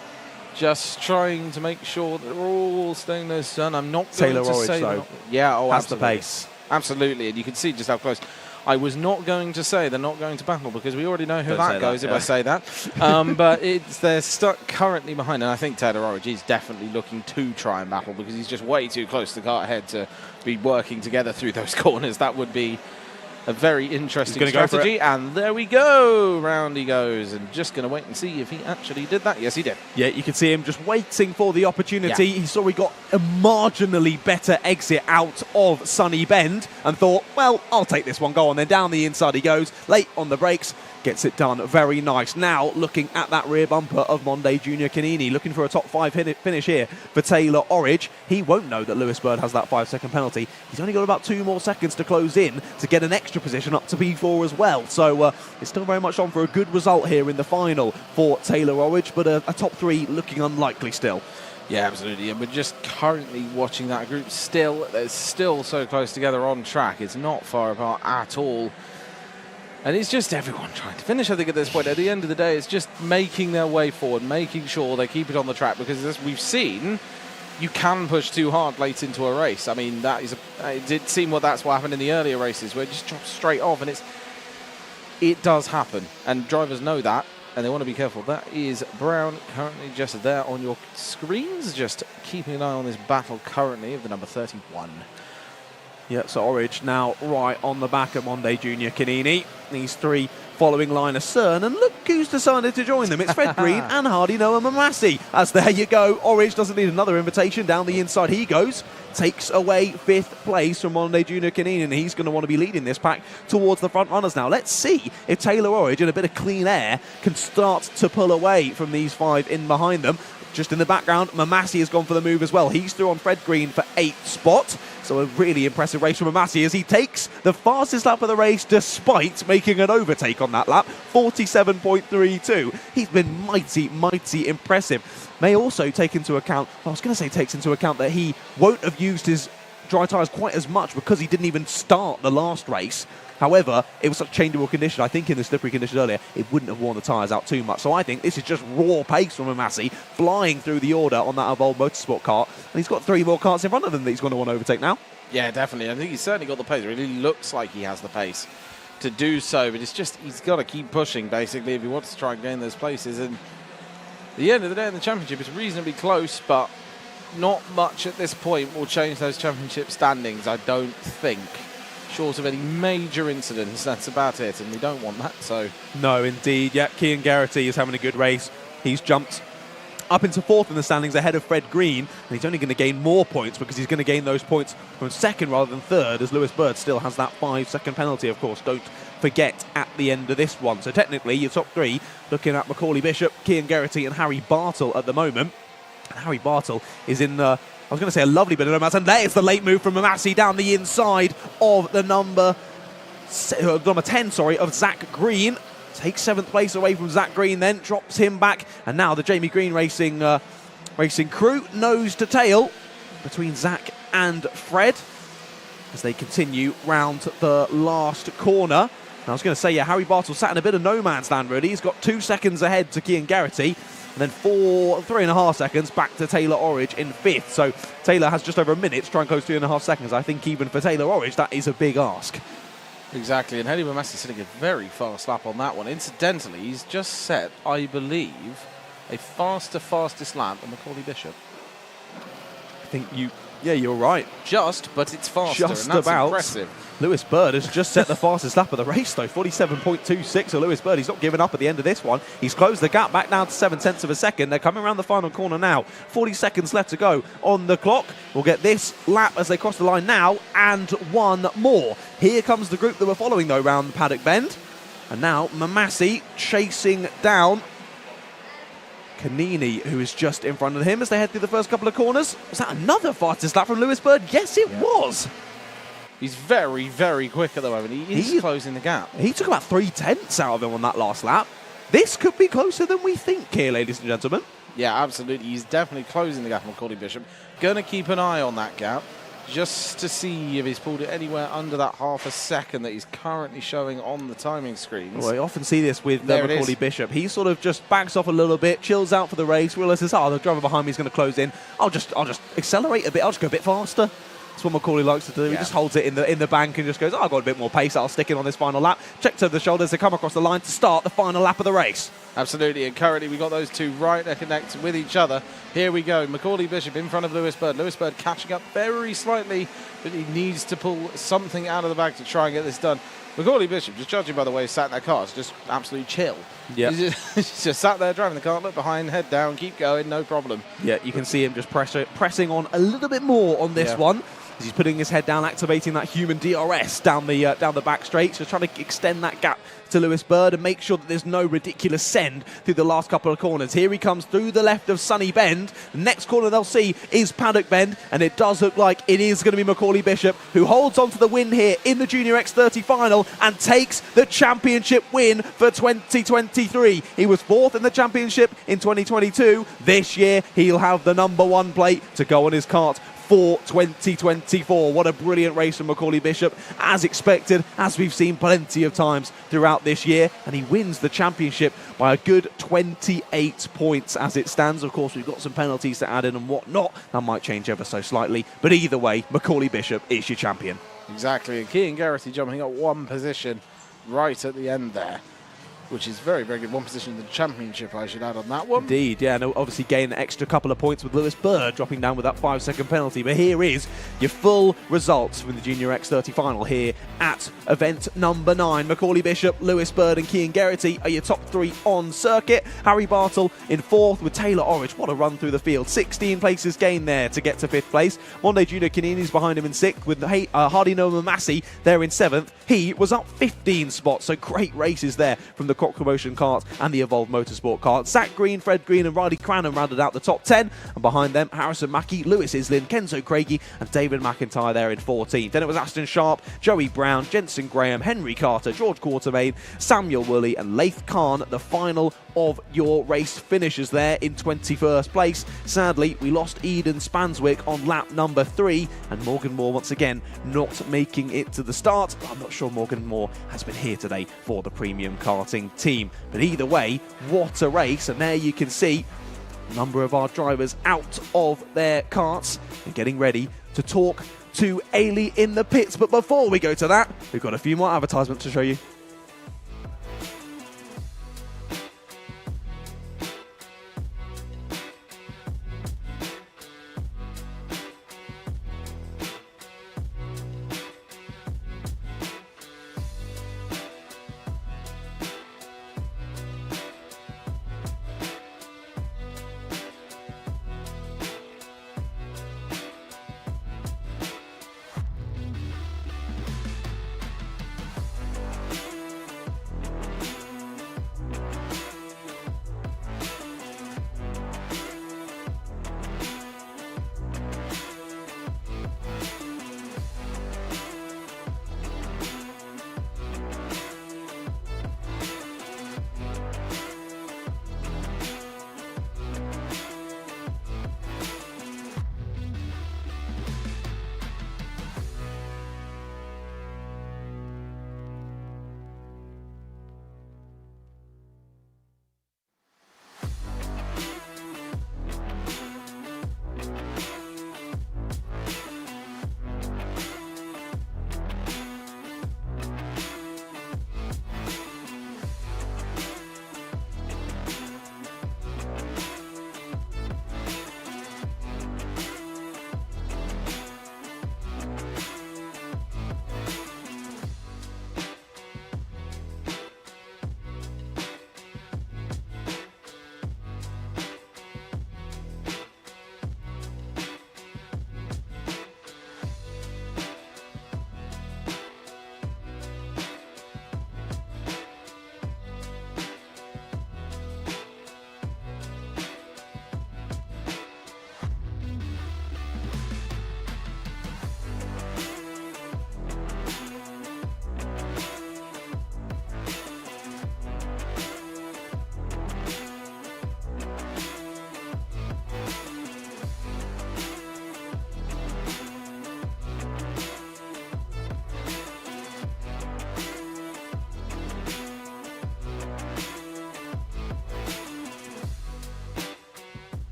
just trying to make sure that they're all staying there, son. I'm not going to say... Taylor Orridge, though. Yeah, has the pace. Absolutely, and you can see just how close. I was not going to say they're not going to battle, because we already know who that goes if I say that. But they're stuck currently behind, and I think Taylor Orridge is definitely looking to try and battle, because he's just way too close to the Kart ahead to be working together through those corners. That would be a very interesting strategy, and there we go. Round he goes, and just going to wait and see if he actually did that. Yes, he did. Yeah, you can see him just waiting for the opportunity. Yeah. He saw he got a marginally better exit out of Sunny Bend and thought, well, I'll take this one. Go on, then down the inside he goes, late on the brakes. Gets it done very nice. Now looking at that rear bumper of Monday Junior Canini, looking for a top 5 finish here for Taylor Orridge. He won't know that Lewis Bird has that 5-second penalty. He's only got about 2 more seconds to close in to get an extra position up to P4 as well. So it's still very much on for a good result here in the final for Taylor Orridge, but a top 3 looking unlikely still. Yeah, absolutely. And we're just currently watching that group still. They're still so close together on track. It's not far apart at all. And it's just everyone trying to finish, I think, at this point. At the end of the day, it's just making their way forward, making sure they keep it on the track, because as we've seen, you can push too hard late into a race. I mean, it did seem that's what happened in the earlier races, where it just drops straight off, and it does happen. And drivers know that, and they want to be careful. That is Brown currently just there on your screens, just keeping an eye on this battle currently of the number 31. Yeah, so Orridge now right on the back of Monday Junior Canini. These 3 following line astern, and look who's decided to join them. It's Fred Green and Hardy Noah Mamasi. As there you go, Orridge doesn't need another invitation. Down the inside he goes. Takes away 5th place from Monday Junior Canini, and he's going to want to be leading this pack towards the front runners now. Let's see if Taylor Orridge, in a bit of clean air, can start to pull away from these 5 in behind them. Just in the background, Mamasi has gone for the move as well. He's through on Fred Green for 8th spot. So a really impressive race from Massey as he takes the fastest lap of the race despite making an overtake on that lap, 47.32. He's been mighty, mighty impressive. May also take into account, takes into account that he won't have used his dry tyres quite as much because he didn't even start the last race. However, it was such changeable condition. I think in the slippery condition earlier, it wouldn't have worn the tyres out too much. So I think this is just raw pace from Massey, flying through the order on that Evolved Motorsport car. And he's got 3 more karts in front of him that he's going to want to overtake now. Yeah, definitely. I think he's certainly got the pace. It really looks like he has the pace to do so. But it's just, he's got to keep pushing, basically, if he wants to try and gain those places. And at the end of the day in the championship, it's reasonably close, but not much at this point will change those championship standings, I don't think. Short of any major incidents, that's about it, and we don't want that, so... No, indeed. Yeah, Cian Geraghty is having a good race. He's jumped up into 4th in the standings ahead of Fred Green, and he's only going to gain more points because he's going to gain those points from 2nd rather than 3rd, as Lewis Bird still has that 5-second penalty, of course. Don't forget at the end of this one. So technically, your top 3, looking at Macaulay Bishop, Cian Geraghty and Harry Bartle at the moment. And Harry Bartle is in the... I was going to say a lovely bit of nomads, and there's the late move from Massey down the inside of the number 10, of Zach Green. Takes 7th place away from Zach Green, then drops him back. And now the Jamie Green Racing crew, nose to tail between Zach and Fred as they continue round the last corner. And I was going to say, yeah, Harry Bartle sat in a bit of no man's land, really. He's got 2 seconds ahead to Cian Geraghty. And then 3.5 seconds back to Taylor Orridge in 5th. So Taylor has just over a minute to try and close 3.5 seconds. I think even for Taylor Orridge, that is a big ask. Exactly, and Hedy Massey sitting a very fast lap on that one. Incidentally, he's just set, I believe, a fastest lap on Macaulay Bishop. I think you're right. But it's faster, just and that's about. Impressive. Lewis Bird has just set the fastest lap of the race, though, 47.26. So Lewis Bird, he's not giving up at the end of this one. He's closed the gap back down to 7/10 of a second. They're coming around the final corner now. 40 seconds left to go on the clock. We'll get this lap as they cross the line now, and one more. Here comes the group that we're following, though, round the paddock bend. And now Massey chasing down Canini, who is just in front of him as they head through the first couple of corners. Was that another fastest lap from Lewis Bird? Yes, it was. He's very, very quick at the moment. He's closing the gap. He took about 3/10 out of him on that last lap. This could be closer than we think here, ladies and gentlemen. Yeah, absolutely. He's definitely closing the gap on Macaulay Bishop. Going to keep an eye on that gap just to see if he's pulled it anywhere under that half a second that he's currently showing on the timing screens. Well, I often see this with Macaulay Bishop. He sort of just backs off a little bit, chills out for the race, realises, the driver behind me is going to close in. I'll just accelerate a bit. I'll just go a bit faster. That's what Macaulay likes to do. Yeah. He just holds it in the bank and just goes, I've got a bit more pace. I'll stick in on this final lap. Checks over the shoulders to come across the line to start the final lap of the race. Absolutely, and currently we've got those two right neck and neck with each other. Here we go, Macaulay Bishop in front of Lewis Bird. Lewis Bird catching up very slightly, but he needs to pull something out of the bag to try and get this done. Macaulay Bishop, just judging by the way he sat in that car, is just absolutely chill. Yeah. He's just sat there driving the car, look behind, head down, keep going, no problem. Yeah, you can see him just pressing on a little bit more on this one. As he's putting his head down, activating that human DRS down the back straight, so trying to extend that gap to Lewis Bird and make sure that there's no ridiculous send through the last couple of corners. Here he comes through the left of Sunny Bend. The next corner they'll see is Paddock Bend, and it does look like it is going to be Macaulay Bishop who holds on to the win here in the Junior X30 final and takes the championship win for 2023. He was 4th in the championship in 2022. This year he'll have the #1 plate to go on his kart for 2024. What a brilliant race from Macaulay Bishop, as expected, as we've seen plenty of times throughout this year, and he wins the championship by a good 28 points as it stands. Of course, we've got some penalties to add in and whatnot. That might change ever so slightly, but either way, Macaulay Bishop is your champion. Exactly, and Cian Geraghty jumping up 1 position right at the end there, which is very, very good. 1 position in the championship, I should add on that one. Indeed, yeah, and obviously gain an extra couple of points with Lewis Bird dropping down with that 5-second penalty. But here is your full results from the Junior X30 final here at event number 9. Macaulay Bishop, Lewis Bird and Cian Geraghty are your top 3 on circuit. Harry Bartle in 4th with Taylor Orridge. What a run through the field. 16 places gained there to get to 5th place. Monday Junior Canini's behind him in 6th with Hardy Noma Massey there in 7th. He was up 15 spots, so great races there from the Cock Promotion kart and the Evolved Motorsport kart. Zach Green, Fred Green and Riley Cranham rounded out the top 10, and behind them Harrison Mackey, Lewis Islin, Kenzo Craigie and David McIntyre there in 14th. Then it was Aston Sharp, Joey Brown, Jensen Graham, Henry Carter, George Quartermain, Samuel Woolley and Leith Khan, the final of your race finishers there in 21st place. Sadly, we lost Eden Spanswick on lap number 3, and Morgan Moore once again not making it to the start. I'm not sure Morgan Moore has been here today for the premium karting team. But either way, what a race. And there you can see a number of our drivers out of their karts and getting ready to talk to Ailey in the pits. But before we go to that, we've got a few more advertisements to show you.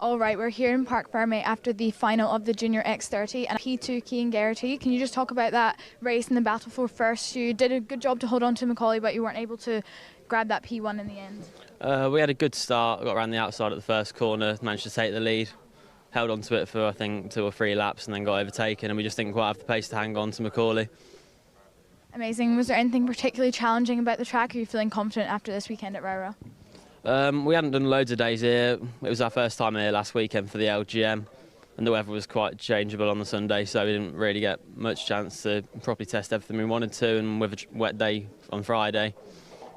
All right, we're here in Park Fairmate after the final of the Junior X30 and P2 Key and Geraghty. Can you just talk about that race and the battle for first? You did a good job to hold on to Macaulay, but you weren't able to grab that P1 in the end. We had a good start, got around the outside at the first corner, managed to take the lead, held on to it for I think 2 or 3 laps and then got overtaken, and we just didn't quite have the pace to hang on to Macaulay. Amazing. Was there anything particularly challenging about the track? Are you feeling confident after this weekend at Rowrah? We hadn't done loads of days here. It was our first time here last weekend for the LGM, and the weather was quite changeable on the Sunday, so we didn't really get much chance to properly test everything we wanted to. And with a wet day on Friday,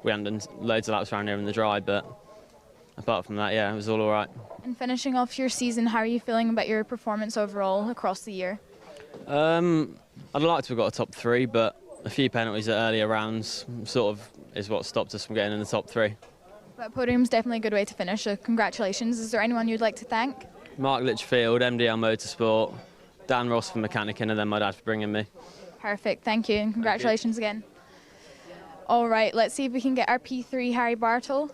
we hadn't done loads of laps around here in the dry, but apart from that, yeah, it was all right. And finishing off your season, how are you feeling about your performance overall across the year? I'd like to have got a top 3, but a few penalties at earlier rounds sort of is what stopped us from getting in the top 3. But podium's definitely a good way to finish, so congratulations. Is there anyone you'd like to thank? Mark Litchfield, MDL Motorsport, Dan Ross for mechanicking, and then my dad for bringing me. Perfect, thank you, and congratulations again. All right, let's see if we can get our P3, Harry Bartle.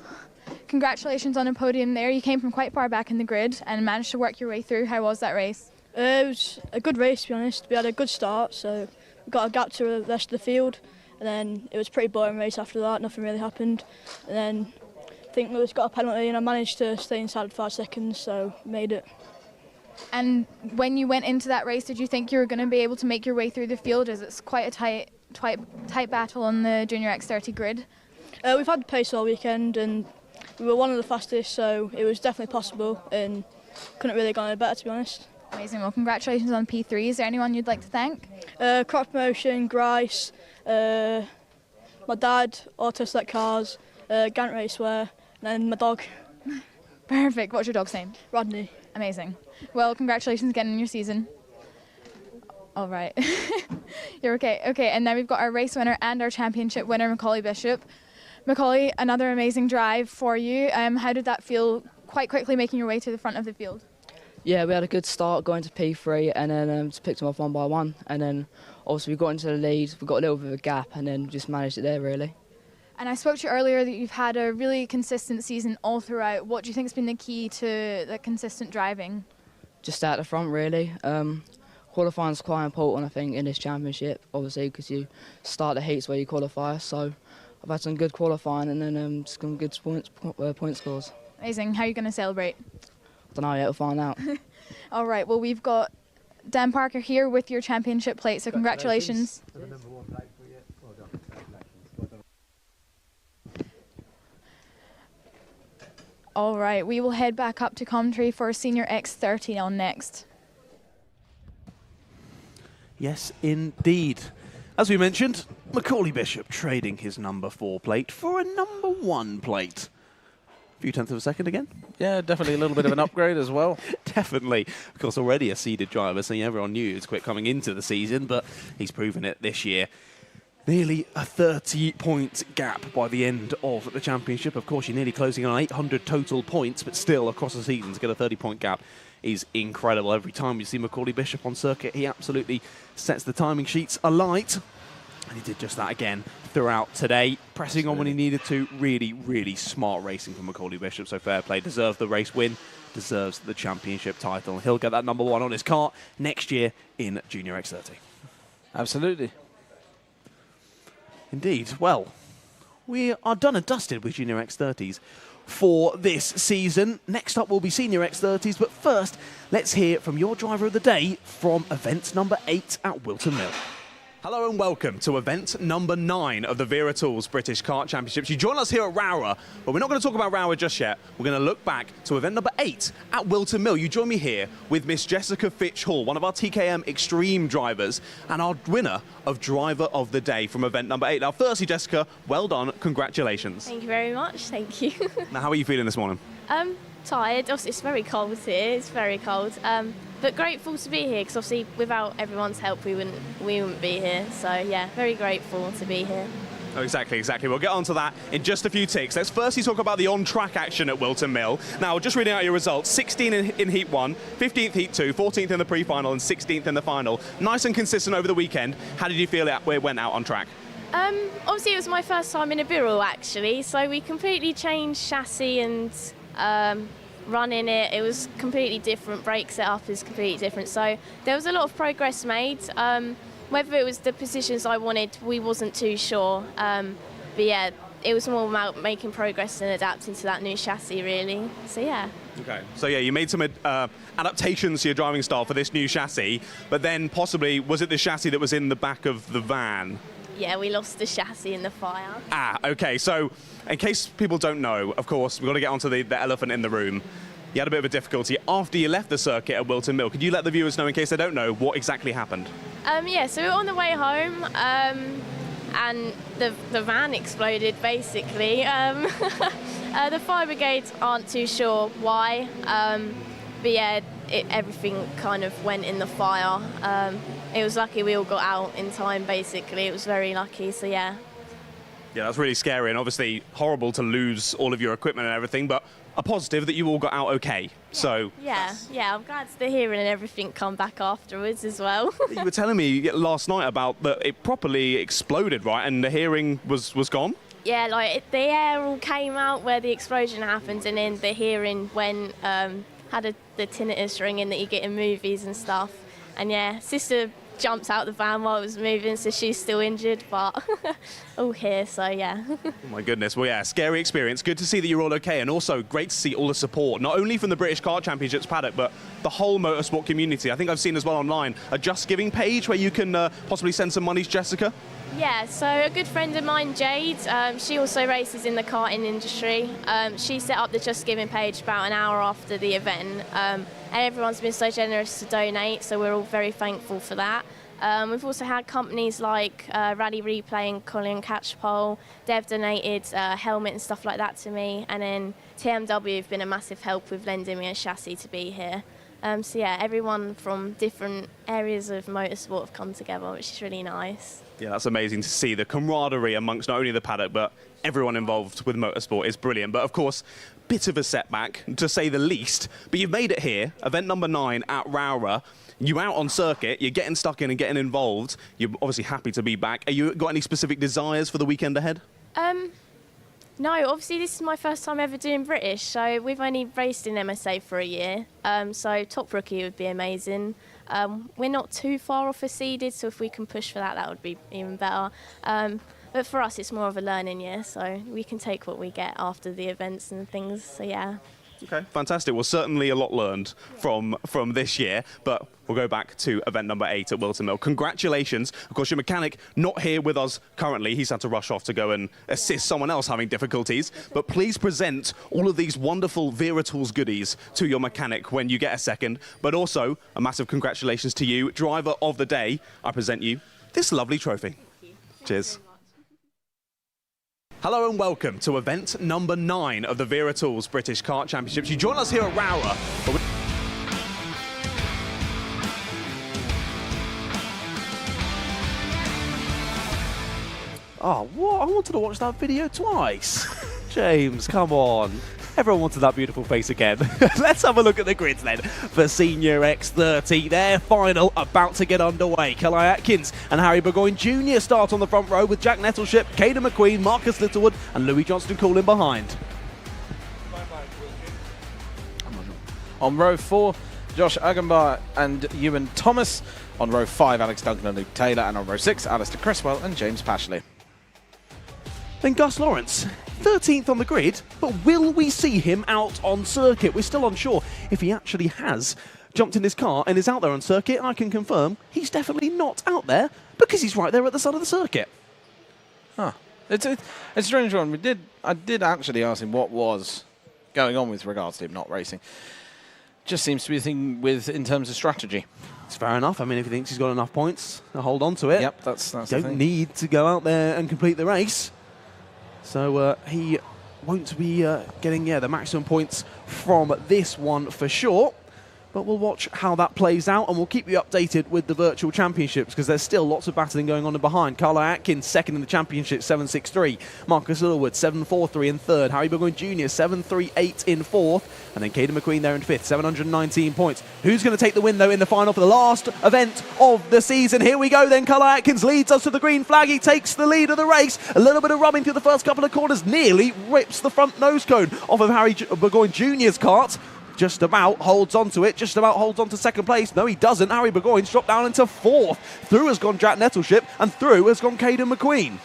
Congratulations on a podium there. You came from quite far back in the grid and managed to work your way through. How was that race? It was a good race, to be honest. We had a good start, so we got a gap to the rest of the field, and then it was a pretty boring race after that. Nothing really happened, and then I think Lewis got a penalty and I managed to stay inside 5 seconds, so made it. And when you went into that race, did you think you were going to be able to make your way through the field, as it's quite a tight battle on the Junior X30 grid? We've had pace all weekend, and we were one of the fastest, so it was definitely possible and couldn't really go any better, to be honest. Amazing. Well, congratulations on P3. Is there anyone you'd like to thank? Crop Promotion, Grice, my dad, Auto Select Cars, Gant Raceware, and then my dog. Perfect. What's your dog's name? Rodney. Amazing. Well, congratulations again on your season. All right. You're okay. Okay, and now we've got our race winner and our championship winner, Macaulay Bishop. Macaulay, another amazing drive for you. How did that feel, quite quickly making your way to the front of the field? Yeah, we had a good start going to P3 and then just picked them off one by one. And then obviously we got into the lead, we got a little bit of a gap and then just managed it there really. And I spoke to you earlier that you've had a really consistent season all throughout. What do you think has been the key to the consistent driving? Just at the front really. Qualifying is quite important I think in this championship, obviously because you start the heats where you qualify. So I've had some good qualifying and then just some good point scores. Amazing. How are you going to celebrate? I don't know yet, we'll find out. All right, well, we've got Dan Parker here with your championship plate, so congratulations. All right, we will head back up to commentary for Senior X30 on next. Yes, indeed. As we mentioned, Macaulay Bishop trading his number 4 plate for a number 1 plate. A few tenths of a second again. Yeah, definitely a little bit of an upgrade as well. Definitely. Of course, already a seeded driver, so everyone knew he was quick coming into the season, but he's proven it this year. Nearly a 30-point gap by the end of the championship. Of course, you're nearly closing on 800 total points, but still, across the season, to get a 30-point gap is incredible. Every time you see Macaulay Bishop on circuit, he absolutely sets the timing sheets alight. And he did just that again throughout today, pressing on when he needed to. Really, really smart racing from Macaulay Bishop, so fair play. Deserves the race win, deserves the championship title. He'll get that number 1 on his kart next year in Junior X30. Absolutely. Indeed. Well, we are done and dusted with Junior X30s for this season. Next up will be Senior X30s, but first, let's hear from your driver of the day from event number 8 at Wilton Mill. Hello and welcome to event number 9 of the Wera Tools British Kart Championships. You join us here at Rowrah, but we're not going to talk about Rowrah just yet. We're going to look back to event number 8 at Wilton Mill. You join me here with Miss Jessica Fitch Hall, one of our TKM Extreme drivers and our winner of Driver of the Day from event number 8. Now, firstly, Jessica, well done. Congratulations. Thank you very much. Thank you. Now, how are you feeling this morning? Tired. Obviously, it's very cold here. It's very cold. But grateful to be here because obviously without everyone's help we wouldn't be here. So yeah, very grateful to be here. Oh, exactly. We'll get on to that in just a few ticks. Let's firstly talk about the on-track action at Wilton Mill. Now, just reading out your results, 16th in Heat 1, 15th Heat 2, 14th in the pre-final and 16th in the final. Nice and consistent over the weekend. How did you feel it went out on track? Obviously, it was my first time in a Birrell actually, so we completely changed chassis and running it was completely different. Brake setup is completely different, so there was a lot of progress made. Whether it was the positions I wanted, we wasn't too sure, but yeah, it was more about making progress and adapting to that new chassis really, so yeah. Okay, so yeah, you made some adaptations to your driving style for this new chassis, but then possibly, was it the chassis that was in the back of the van? Yeah, we lost the chassis in the fire. Okay, so in case people don't know, of course, we've got to get onto the elephant in the room. You had a bit of a difficulty after you left the circuit at Wilton Mill. Could you let the viewers know, in case they don't know, what exactly happened? Yeah, so we were on the way home, and the van exploded, basically. The fire brigades aren't too sure why, but yeah, everything kind of went in the fire. It was lucky we all got out in time, basically. It was very lucky, so yeah. Yeah, that's really scary and obviously horrible to lose all of your equipment and everything, but a positive that you all got out okay. Yeah. So yeah, I'm glad the hearing and everything come back afterwards as well. You were telling me last night about that it properly exploded, right? And the hearing was gone? Yeah, like the air all came out where the explosion happened, and then the hearing went, had the tinnitus ringing that you get in movies and stuff. And yeah, sister jumped out the van while it was moving, so she's still injured, but all here, so yeah. Oh my goodness, well yeah, scary experience. Good to see that you're all okay, and also great to see all the support, not only from the British Kart Championships paddock, but the whole motorsport community. I think I've seen as well online a Just Giving page where you can possibly send some money to Jessica. Yeah, so a good friend of mine, Jade, she also races in the karting industry. She set up the Just Giving page about an hour after the event, and everyone's been so generous to donate, so we're all very thankful for that. We've also had companies like Rally Replay and Colin Catchpole. They've donated a helmet and stuff like that to me, and then TMW have been a massive help with lending me a chassis to be here. So yeah, everyone from different areas of motorsport have come together, which is really nice. Yeah, that's amazing to see. The camaraderie amongst not only the paddock, but everyone involved with motorsport is brilliant. But of course, bit of a setback, to say the least. But you've made it here, event number 9 at Rowrah. You're out on circuit, you're getting stuck in and getting involved. You're obviously happy to be back. Have you got any specific desires for the weekend ahead? No, obviously this is my first time ever doing British, so we've only raced in MSA for a year, so top rookie would be amazing. We're not too far off a seeded, so if we can push for that, that would be even better. But for us, it's more of a learning year, so we can take what we get after the events and things, so yeah. Okay, fantastic. Well, certainly a lot learned from this year, but we'll go back to event number 8 at Wilton Mill. Congratulations. Of course, your mechanic not here with us currently. He's had to rush off to go and assist someone else having difficulties. But please present all of these wonderful Wera Tools goodies to your mechanic when you get a second. But also, a massive congratulations to you, driver of the day. I present you this lovely trophy. Cheers. Hello and welcome to event number 9 of the Wera Tools British Kart Championships. You join us here at Rowrah. Oh, what? I wanted to watch that video twice. James, come on. Everyone wanted that beautiful face again. Let's have a look at the grids then. For Senior X30, their final about to get underway. Kalai Atkins and Harry Burgoyne Junior start on the front row with Jack Nettleship, Caden McQueen, Marcus Littlewood and Louis Johnston calling behind. On row 4, Josh Agenbar and Ewan Thomas. On row 5, Alex Duncan and Luke Taylor. And on row 6, Alistair Cresswell and James Pashley. Then Gus Lawrence, 13th on the grid, but will we see him out on circuit? We're still unsure if he actually has jumped in his car and is out there on circuit. I can confirm he's definitely not out there because he's right there at the side of the circuit. Huh. It's a strange one. I did actually ask him what was going on with regards to him not racing. Just seems to be a thing in terms of strategy. It's fair enough. I mean, if he thinks he's got enough points, hold on to it. Yep, that's the thing. Don't need to go out there and complete the race. So he won't be getting the maximum points from this one for sure. But we'll watch how that plays out and we'll keep you updated with the virtual championships because there's still lots of battling going on in behind. Carla Atkins second in the championship, 7.63. Marcus Littlewood, 7.43 in third. Harry Burgoyne Jr., 7.38 in fourth. And then Caden McQueen there in fifth, 719 points. Who's going to take the win though in the final for the last event of the season? Here we go then. Carla Atkins leads us to the green flag. He takes the lead of the race. A little bit of rubbing through the first couple of corners. Nearly rips the front nose cone off of Harry Burgoyne Jr.'s kart. Just about holds on to it, just about holds on to second place. No, he doesn't. Harry Burgoyne's dropped down into fourth. Through has gone Jack Nettleship, and through has gone Caden McQueen.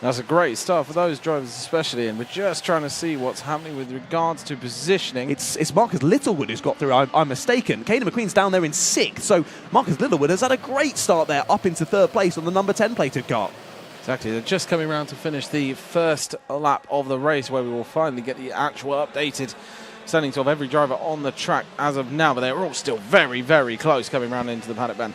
That's a great start for those drivers especially, and we're just trying to see what's happening with regards to positioning. It's Marcus Littlewood who's got through, I'm mistaken. Caden McQueen's down there in sixth, so Marcus Littlewood has had a great start there, up into third place on the number 10 plated kart. Exactly, they're just coming around to finish the first lap of the race where we will finally get the actual updated standings of every driver on the track as of now, but they're all still very, very close coming round into the paddock bend.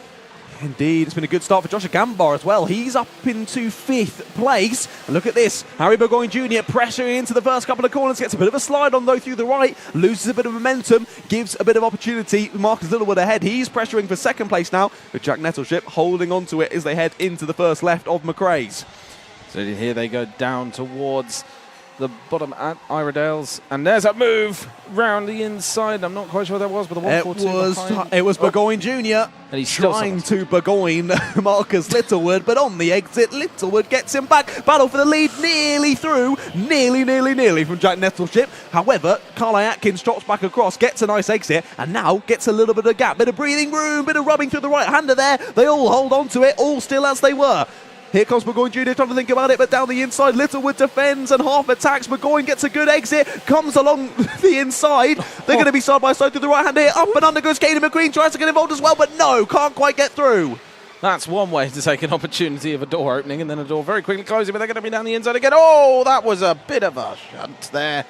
Indeed, it's been a good start for Josh Agenbar as well. He's up into fifth place. And look at this, Harry Burgoyne Jr. pressuring into the first couple of corners, gets a bit of a slide on though through the right, loses a bit of momentum, gives a bit of opportunity. Marcus Littlewood ahead, he's pressuring for second place now, with Jack Nettleship holding on to it as they head into the first left of McRae's. So here they go down towards the bottom at Iredale's, and there's a move round the inside. I'm not quite sure what that was, but the 142 it was Burgoyne Jr. and he's trying to Burgoyne Marcus Littlewood, but on the exit, Littlewood gets him back. Battle for the lead, nearly through, nearly from Jack Nettleship. However, Carly Atkins drops back across, gets a nice exit, and now gets a little bit of gap, bit of breathing room, bit of rubbing through the right-hander there. They all hold on to it, all still as they were. Here comes Burgoyne Jr. trying to think about it, but down the inside, Littlewood defends and half attacks. Burgoyne gets a good exit, comes along the inside. They're going to be side by side through the right hand here. Up and under goes Caden McQueen, tries to get involved as well, but no, can't quite get through. That's one way to take an opportunity of a door opening and then a door very quickly closing, but they're going to be down the inside again. Oh, that was a bit of a shunt there.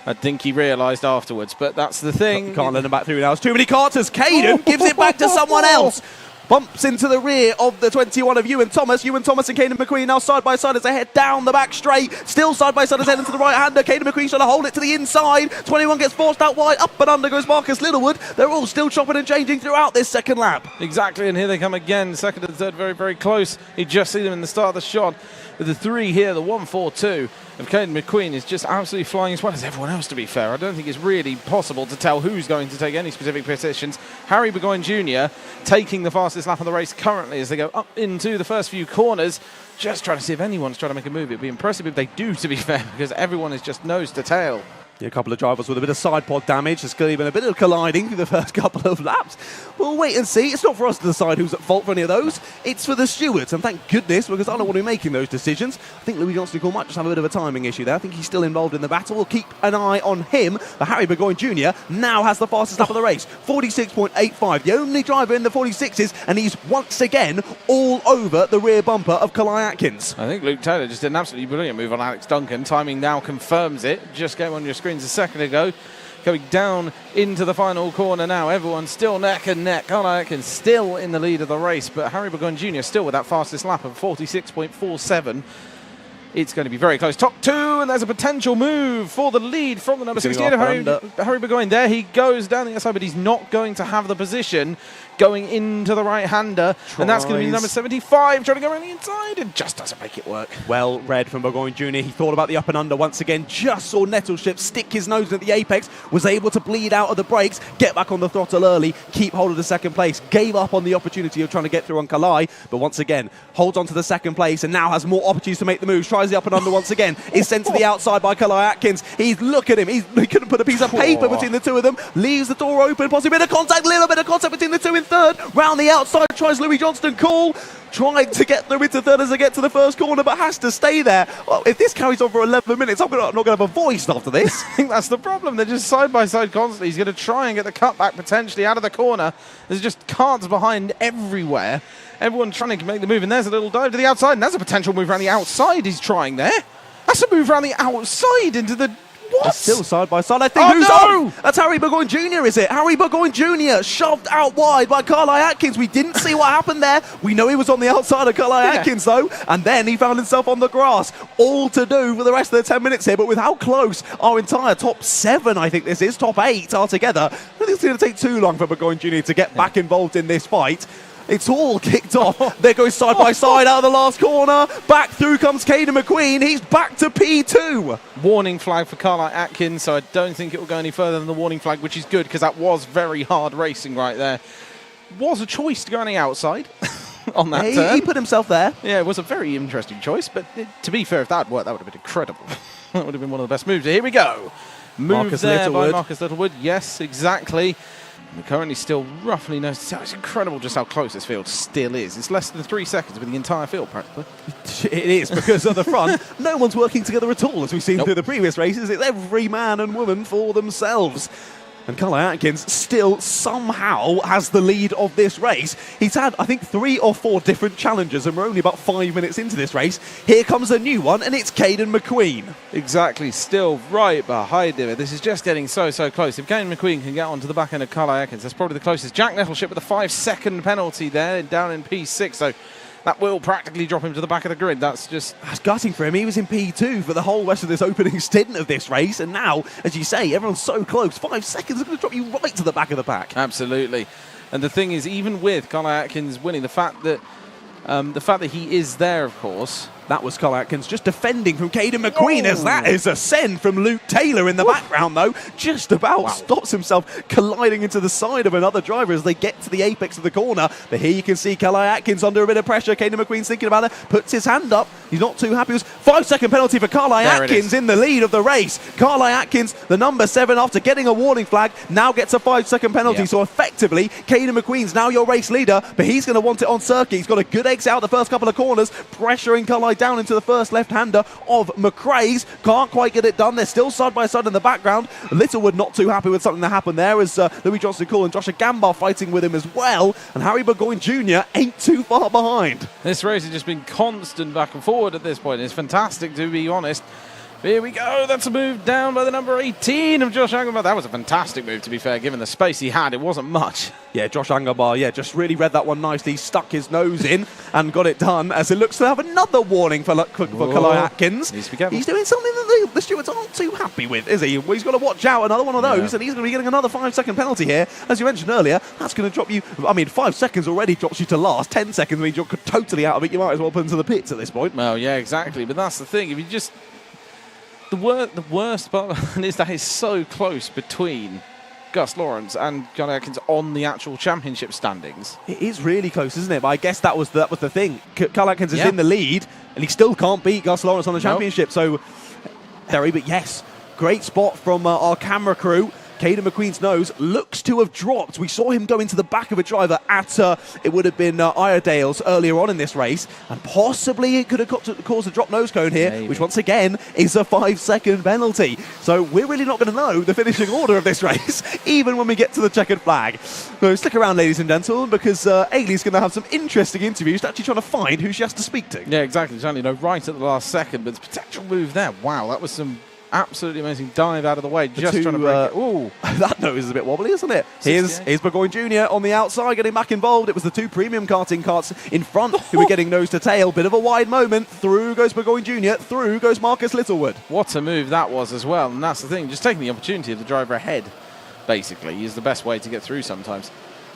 I think he realised afterwards, but that's the thing. Can't let him back through now. It's too many carters. Caden gives it back to someone else. Bumps into the rear of the 21 of Ewan Thomas. Ewan Thomas and Caden McQueen now side by side as they head down the back straight. Still side by side as they head into the right-hander. Caden McQueen trying to hold it to the inside. 21 gets forced out wide. Up and under goes Marcus Littlewood. They're all still chopping and changing throughout this second lap. Exactly, and here they come again. Second and third very, very close. You just see them in the start of the shot. With the 3 here, the 1-4-2 of Caden McQueen is just absolutely flying as well as everyone else, to be fair. I don't think it's really possible to tell who's going to take any specific positions. Harry Burgoyne Jr. taking the fastest lap of the race currently as they go up into the first few corners. Just trying to see if anyone's trying to make a move. It'd be impressive if they do, to be fair, because everyone is just nose to tail. A couple of drivers with a bit of side pod damage. There's going to be a bit of colliding through the first couple of laps. We'll wait and see. It's not for us to decide who's at fault for any of those. It's for the stewards, and thank goodness, because I don't want to be making those decisions. I think Louis Johnston might just have a bit of a timing issue there. I think he's still involved in the battle. We'll keep an eye on him. But Harry Burgoyne Jr. now has the fastest lap of the race, 46.85. The only driver in the 46s, and he's once again all over the rear bumper of Kalai Atkins. I think Luke Taylor just did an absolutely brilliant move on Alex Duncan. Timing now confirms it. Just came on your screens a second ago. Coming down into the final corner now. Everyone's still neck and neck. Kalai Atkins still in the lead of the race, but Harry Burgoyne Jr. still with that fastest lap of 46.47. It's going to be very close. Top 2, and there's a potential move for the lead from the number 68 of Harry Burgoyne. There he goes down the outside, but he's not going to have the position going into the right-hander. And that's going to be number 75, trying to go around the inside, and just doesn't make it work. Well read from Burgoyne Jr. He thought about the up and under once again, just saw Nettleship stick his nose at the apex, was able to bleed out of the brakes, get back on the throttle early, keep hold of the second place, gave up on the opportunity of trying to get through on Kalai, but once again, holds on to the second place and now has more opportunities to make the moves, tries the up and under once again, is sent to the outside by Kalai Atkins. Look at him, he couldn't put a piece of paper between the two of them, leaves the door open, possibly a bit of contact, little bit of contact between the two in third, round the outside, tries Louis Johnston, cool, trying to get through into third as they get to the first corner, but has to stay there. Well, if this carries on for 11 minutes, I'm not going to have a voice after this. I think that's the problem. They're just side by side constantly. He's going to try and get the cutback potentially out of the corner. There's just carts behind everywhere. Everyone trying to make the move, and there's a little dive to the outside, and there's a potential move around the outside he's trying there. That's a move around the outside into the... What? They're still side by side. I think who's on? That's Harry Burgoyne Jr., is it? Harry Burgoyne Jr. shoved out wide by Kalai Atkins. We didn't see what happened there. We know he was on the outside of Kalai Atkins, though. And then he found himself on the grass. All to do for the rest of the 10 minutes here. But with how close our entire top 7, I think this is, top 8 altogether, I don't think it's going to take too long for Burgoyne Jr. to get back involved in this fight. It's all kicked off. There goes side by side out of the last corner. Back through comes Caden McQueen. He's back to P2. Warning flag for Kalai Atkins, so I don't think it will go any further than the warning flag, which is good because that was very hard racing right there. Was a choice to go on the outside on that turn. He put himself there. Yeah, it was a very interesting choice, but to be fair, if that had worked, that would have been incredible. That would have been one of the best moves. Here we go. Move there by Marcus Littlewood. Yes, exactly. We're currently still roughly know. It's incredible just how close this field still is. It's less than 3 seconds with the entire field practically. It is, because at the front, no one's working together at all, as we've seen through the previous races. It's every man and woman for themselves. And Kalai Atkins still somehow has the lead of this race. He's had, I think, 3 or 4 different challenges, and we're only about 5 minutes into this race. Here comes a new one, and it's Caden McQueen. Exactly, still right behind him. This is just getting so close. If Caden McQueen can get onto the back end of Kalai Atkins, that's probably the closest. Jack Nettleship with a 5-second penalty there, down in P6, so that will practically drop him to the back of the grid. That's gutting for him. He was in P2 for the whole rest of this opening stint of this race. And now, as you say, everyone's so close. 5 seconds are going to drop you right to the back of the pack. Absolutely. And the thing is, even with Kalai Atkins winning, the fact that he is there, of course. That was Kalai Atkins just defending from Caden McQueen, as that is a send from Luke Taylor in the background, though. Just about stops himself colliding into the side of another driver as they get to the apex of the corner. But here you can see Kalai Atkins under a bit of pressure. Caden McQueen's thinking about it, puts his hand up. He's not too happy. It was 5-second penalty for Kalai Atkins in the lead of the race. Kalai Atkins, the number 7, after getting a warning flag, now gets a 5-second penalty. So effectively, Caden McQueen's now your race leader, but he's going to want it on circuit. He's got a good exit out the first couple of corners, pressuring Kalai slide down into the first left-hander of McRae's. Can't quite get it done. They're still side by side in the background. Littlewood not too happy with something that happened there as Louis Johnson-Cool and Joshua Gambar fighting with him as well. And Harry Burgoyne Jr. ain't too far behind. This race has just been constant back and forward at this point. It's fantastic, to be honest. Here we go. That's a move down by the number 18 of Josh Angerbar. That was a fantastic move, to be fair, given the space he had. It wasn't much. Yeah, Josh Angerbar, just really read that one nicely. Stuck his nose in and got it done as it looks to have another warning for Kalai Atkins. Needs to be careful. He's doing something that the stewards aren't too happy with, is he? Well, he's got to watch out another one of those, and he's going to be getting another 5-second penalty here. As you mentioned earlier, that's going to drop you, 5 seconds already drops you to last. 10 seconds means you're totally out of it. You might as well put into the pits at this point. Well, yeah, exactly. But that's the thing. If you just... The worst part is that it's so close between Gus Lawrence and Kalai Atkins on the actual championship standings. It is really close, isn't it? But I guess that was the thing. Kalai Atkins is in the lead, and he still can't beat Gus Lawrence on the championship. So, Terry, but yes, great spot from our camera crew. Caden McQueen's nose looks to have dropped. We saw him go into the back of a driver at, it would have been Iredale's earlier on in this race, and possibly it could have caused a drop nose cone here, which once again is a 5-second penalty. So we're really not going to know the finishing order of this race, even when we get to the checkered flag. So stick around, ladies and gentlemen, because Ailey's going to have some interesting interviews, actually trying to find who she has to speak to. Yeah, exactly. Certainly, right at the last second, but the potential move there. Wow, that was some absolutely amazing dive out of the way, just trying to break it. Ooh. That nose is a bit wobbly, isn't it? Here's Burgoyne Jr. on the outside getting back involved. It was the two premium karting carts in front who were getting nose to tail. Bit of a wide moment. Through goes Burgoyne Jr. Through goes Marcus Littlewood. What a move that was as well. And that's the thing, just taking the opportunity of the driver ahead, basically, is the best way to get through sometimes.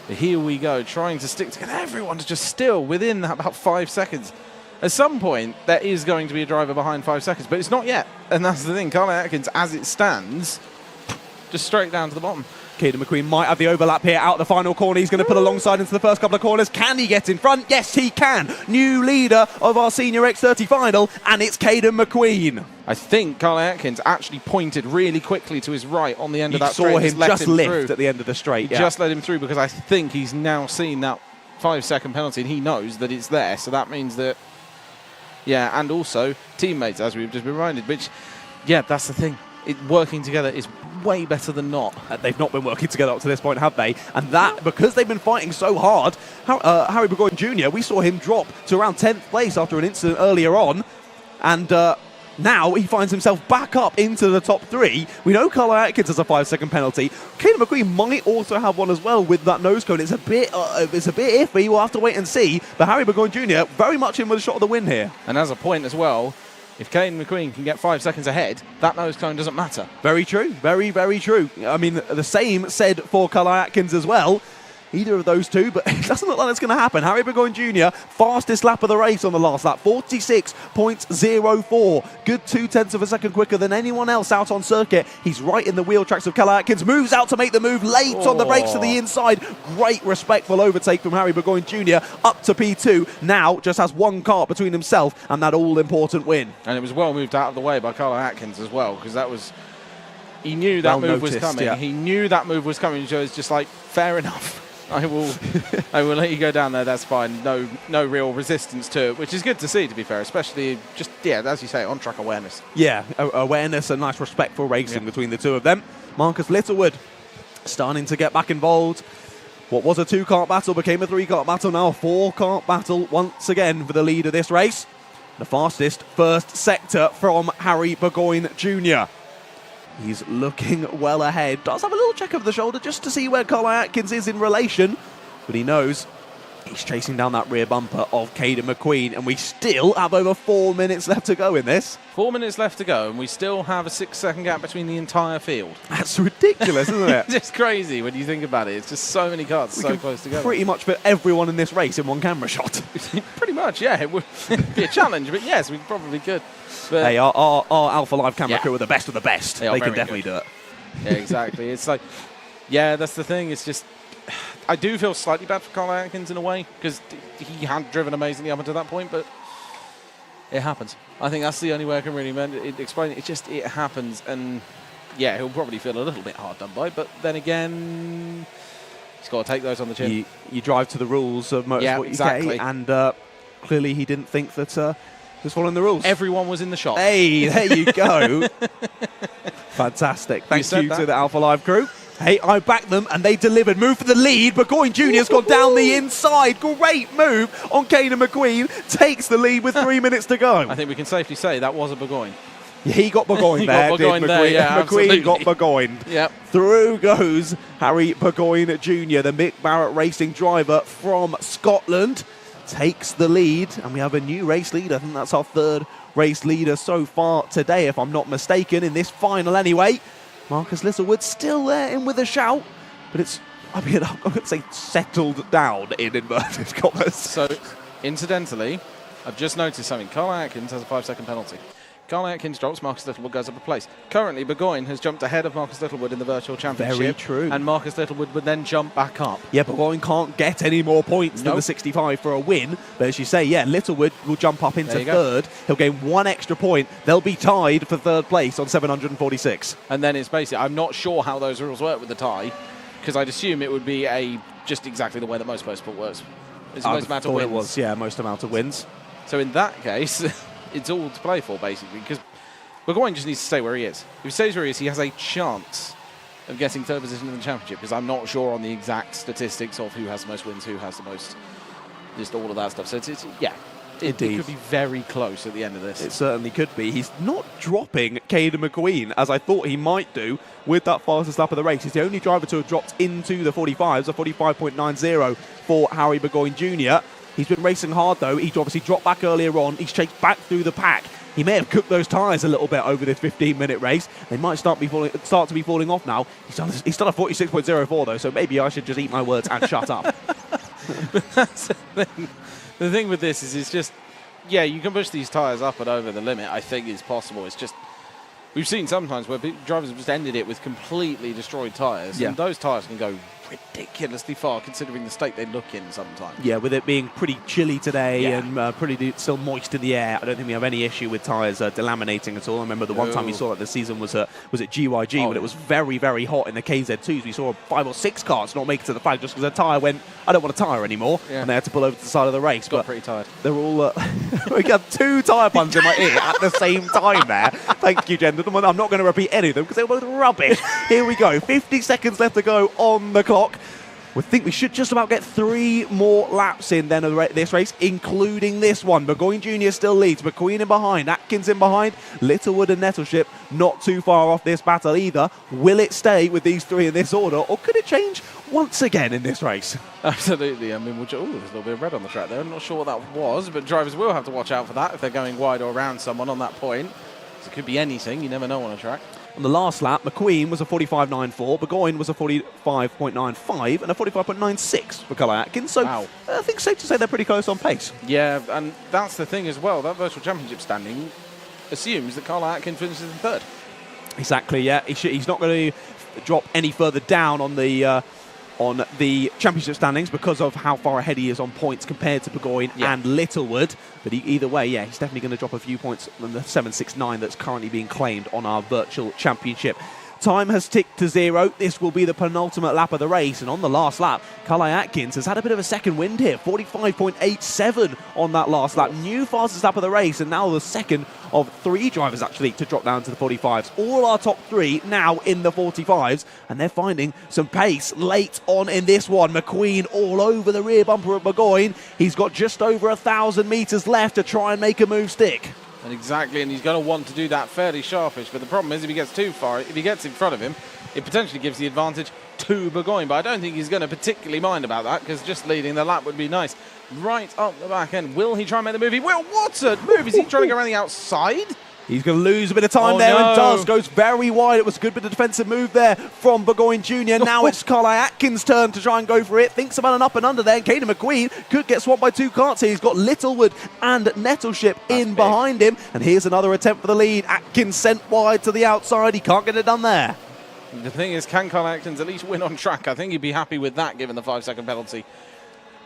But here we go, trying to stick together. Everyone's just still within that about 5 seconds. At some point, there is going to be a driver behind 5 seconds, but it's not yet. And that's the thing. Kalai Atkins, as it stands, just straight down to the bottom. Caden McQueen might have the overlap here out the final corner. He's going to put alongside into the first couple of corners. Can he get in front? Yes, he can. New leader of our Senior X30 final, and it's Caden McQueen. I think Kalai Atkins actually pointed really quickly to his right on the end of that straight. You saw him just lift through. At the end of the straight. He just let him through because I think he's now seen that 5-second penalty, and he knows that it's there. So that means that... Yeah, and also teammates, as we've just been reminded, which, yeah, that's the thing. Working together is way better than not. They've not been working together up to this point, have they? And that, because they've been fighting so hard, Harry Burgoyne Jr., we saw him drop to around 10th place after an incident earlier on, and now he finds himself back up into the top 3. We know Kalai Atkins has a 5-second penalty. Caden McQueen might also have one as well with that nose cone. It's a bit iffy. We'll have to wait and see. But Harry Burgoyne Jr. very much in with a shot of the win here. And as a point as well, if Caden McQueen can get 5 seconds ahead, that nose cone doesn't matter. Very true. Very, very true. I mean, the same said for Kalai Atkins as well. Either of those two, but it doesn't look like that's going to happen. Harry Burgoyne Jr., fastest lap of the race on the last lap, 46.04. Good 0.2 of a second quicker than anyone else out on circuit. He's right in the wheel tracks of Kalai Atkins, moves out to make the move, late on the brakes to the inside. Great respectful overtake from Harry Burgoyne Jr. up to P2. Now just has one kart between himself and that all-important win. And it was well moved out of the way by Kalai Atkins as well, because that was... He knew that move was coming. Yeah. He knew that move was coming, so it's just like, fair enough. I will let you go down there, that's fine. No real resistance to it, which is good to see, to be fair, especially just, as you say, on-track awareness. Yeah, awareness and nice respectful racing between the two of them. Marcus Littlewood starting to get back involved. What was a 2-kart battle became a 3-kart battle, now a 4-kart battle once again for the lead of this race. The fastest first sector from Harry Burgoyne Jr. He's looking well ahead. Does have a little check over the shoulder just to see where Kalai Atkins is in relation. But he knows he's chasing down that rear bumper of Caden McQueen. And we still have over 4 minutes left to go in this. 4 minutes left to go, and we still have a 6-second gap between the entire field. That's ridiculous, isn't it? It's just crazy when you think about it. It's just so many cars so close together. Pretty much fit everyone in this race in one camera shot. Pretty much, yeah. It would be a challenge, but yes, we probably could. But hey, our Alpha Live camera crew are the best of the best. They can definitely do it. Yeah, exactly. It's like, that's the thing. It's just, I do feel slightly bad for Kalai Atkins in a way, because he had driven amazingly up until that point, but it happens. I think that's the only way I can really explain it. It happens, and he'll probably feel a little bit hard done by, but then again, he's got to take those on the chin. You drive to the rules of Motorsport UK, and clearly he didn't think that Just following the rules. Everyone was in the shop. Hey, there you go. Fantastic. Thank you to the Alpha Live crew. Hey, I backed them and they delivered. Move for the lead. Burgoyne Jr.'s gone down the inside. Great move on Caden McQueen. Takes the lead with 3 minutes to go. I think we can safely say that was a Burgoyne. He got Burgoyne there, Burgoyne did there, McQueen. yeah, McQueen got Burgoyne. Yep. Through goes Harry Burgoyne Jr., the Mick Barrett Racing driver from Scotland. Takes the lead, and we have a new race leader. I think that's our third race leader so far today, if I'm not mistaken, in this final anyway. Marcus Littlewood still there in with a shout, but it's, I mean, I'm going to say settled down in inverted commas. So, incidentally, I've just noticed something. Carl Atkins has a 5-second penalty. Carl Atkins drops, Marcus Littlewood goes up a place. Currently, Burgoyne has jumped ahead of Marcus Littlewood in the virtual championship. Very true. And Marcus Littlewood would then jump back up. Yeah, Burgoyne can't get any more points than the 65 for a win. But as you say, yeah, Littlewood will jump up into third. He'll gain 1 extra point. They'll be tied for third place on 746. And then it's basically, I'm not sure how those rules work with the tie, because I'd assume it would be just exactly the way that most motorsport works. It's the most amount of wins. It was, yeah, most amount of wins. So in that case, it's all to play for, basically, because Burgoyne just needs to stay where he is. If he stays where he is, he has a chance of getting third position in the championship, because I'm not sure on the exact statistics of who has the most wins, who has the most, just all of that stuff. So it could be very close at the end of this. It certainly could be. He's not dropping Caden McQueen, as I thought he might do with that fastest lap of the race. He's the only driver to have dropped into the 45s, a 45.90 for Harry Burgoyne Jr. He's been racing hard, though. He's obviously dropped back earlier on. He's chased back through the pack. He may have cooked those tyres a little bit over this 15-minute race. They might start to be falling off now. He's done a 46.04, though, so maybe I should just eat my words and shut up. But that's the thing. The thing with this is it's just, yeah, you can push these tyres up and over the limit. I think it's possible. It's just, we've seen sometimes where drivers have just ended it with completely destroyed tyres. Yeah. And those tyres can go ridiculously far considering the state they look in sometimes. Yeah, with it being pretty chilly today and pretty still moist in the air, I don't think we have any issue with tyres delaminating at all. I remember the one time we saw it this season was at GYG when it was very, very hot in the KZ2s. We saw 5 or 6 cars not make it to the flag just because their tyre went, I don't want a tyre anymore, and they had to pull over to the side of the race. Got pretty tired. They're all, we got 2 tyre puns in my ear at the same time there. Thank you, gentlemen. I'm not going to repeat any of them because they were both rubbish. Here we go. 50 seconds left to go on the clock. We think we should just about get 3 more laps in then of this race, including this one. Burgoyne Jr. still leads. McQueen in behind. Atkins in behind. Littlewood and Nettleship not too far off this battle either. Will it stay with these 3 in this order, or could it change once again in this race? Absolutely. I mean, there's a little bit of red on the track there. I'm not sure what that was, but drivers will have to watch out for that if they're going wide or around someone on that point. It could be anything. You never know on a track. On the last lap, McQueen was a 45.94, Burgoyne was a 45.95, and a 45.96 for Carl Atkins. So I think it's safe to say they're pretty close on pace. Yeah, and that's the thing as well. That virtual championship standing assumes that Carl Atkins finishes in third. Exactly, yeah. He's not going to drop any further down on the championship standings because of how far ahead he is on points compared to Burgoyne and Littlewood. But either way, yeah, he's definitely going to drop a few points than the 769 that's currently being claimed on our virtual championship. Time has ticked to 0. This will be the penultimate lap of the race. And on the last lap, Carl Atkins has had a bit of a second wind here. 45.87 on that last lap. New fastest lap of the race. And now the second of 3 drivers, actually, to drop down to the 45s. All our top 3 now in the 45s. And they're finding some pace late on in this one. McQueen all over the rear bumper of Burgoyne. He's got just over 1,000 metres left to try and make a move stick. And exactly, and he's going to want to do that fairly sharpish. But the problem is, if he gets too far, if he gets in front of him, it potentially gives the advantage to Burgoyne. But I don't think he's going to particularly mind about that, because just leading the lap would be nice. Right up the back end. Will he try and make the move? He will. What a move! Is he trying to go around the outside? He's going to lose a bit of time there, and does. Goes very wide. It was a good bit of defensive move there from Burgoyne Jr. Now it's Carl Atkins' turn to try and go for it. Thinks about an up and under there. Caden McQueen could get swapped by 2 karts here. He's got Littlewood and Nettleship in behind him. And here's another attempt for the lead. Atkins sent wide to the outside. He can't get it done there. The thing is, can Carl Atkins at least win on track? I think he'd be happy with that, given the 5-second penalty.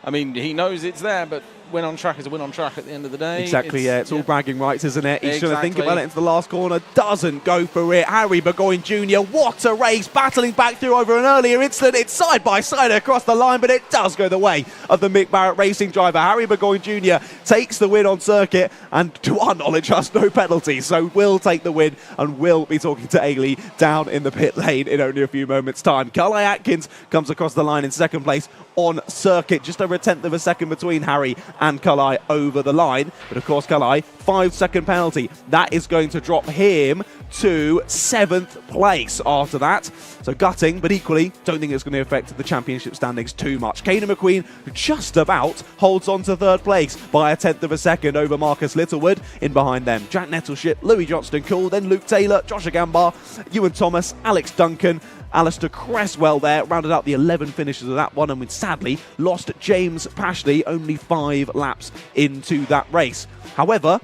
I mean, he knows it's there, but win on track is a win on track at the end of the day. Exactly, it's all bragging rights, isn't it? He's trying to think Exactly. about it into the last corner, doesn't go for it. Harry Burgoyne Jr., what a race, battling back through over an earlier incident. It's side by side across the line, but it does go the way of the Mick Barrett Racing driver. Harry Burgoyne Jr. takes the win on circuit, and to our knowledge has no penalties, so will take the win and will be talking to Ailey down in the pit lane in only a few moments' time. Carly Atkins comes across the line in second place on circuit, just over a tenth of a second between Harry and Kalai over the line. But of course, Kalai, 5-second penalty. That is going to drop him to 7th place after that. So gutting, but equally, don't think it's going to affect the championship standings too much. Kaden McQueen just about holds on to 3rd place by a tenth of a second over Marcus Littlewood. In behind them, Jack Nettleship, Louis Johnston-Cool, then Luke Taylor, Josh Agambar, Ewan Thomas, Alex Duncan, Alistair Cresswell there, rounded out the 11 finishes of that one, and we sadly lost James Pashley only 5 laps into that race. However,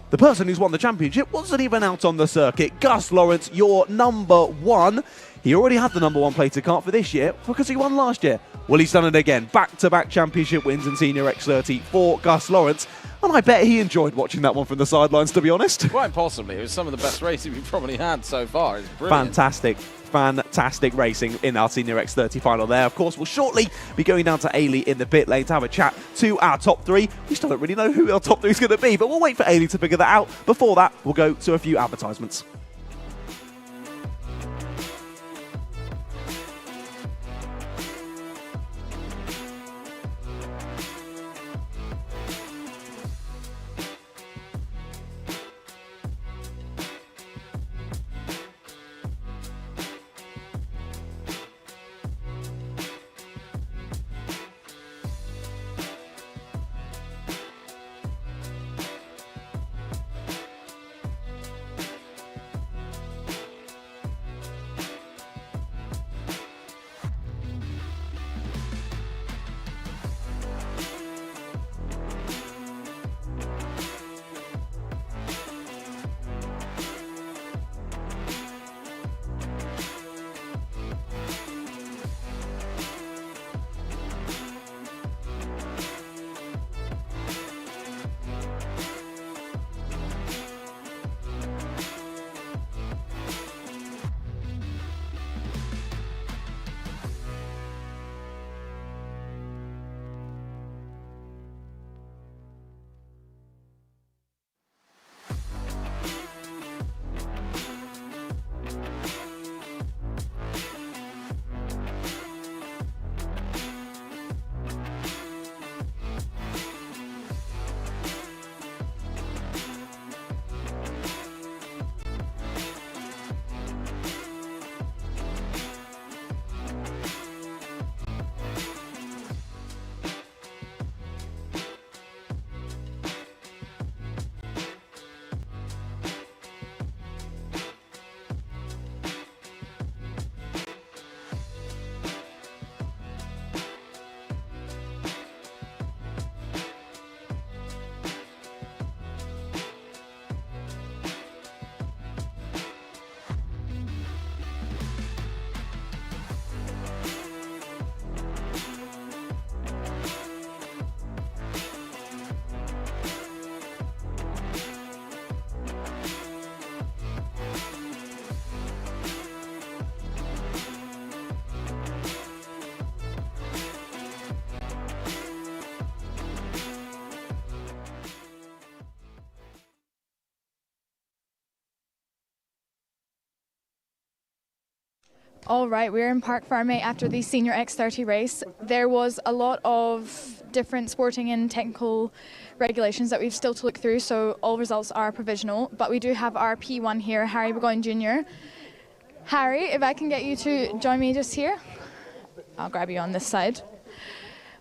the person who's won the championship wasn't even out on the circuit. Gus Lawrence, your number 1. He already had the number 1 plated kart for this year because he won last year. Well, he's done it again. Back-to-back championship wins in Senior X30 for Gus Lawrence. And I bet he enjoyed watching that one from the sidelines, to be honest. Quite possibly. It was some of the best racing we've probably had so far. It's brilliant. Fantastic racing in our Senior X30 final there. Of course, we'll shortly be going down to Ailey in the pit lane to have a chat to our top 3. We still don't really know who our top 3 is going to be, but we'll wait for Ailey to figure that out. Before that, we'll go to a few advertisements. All right, we're in Park Farmate after the Senior X30 race. There was a lot of different sporting and technical regulations that we've still to look through, so all results are provisional. But we do have our P1 here, Harry Burgoyne Jr. Harry, if I can get you to join me just here. I'll grab you on this side.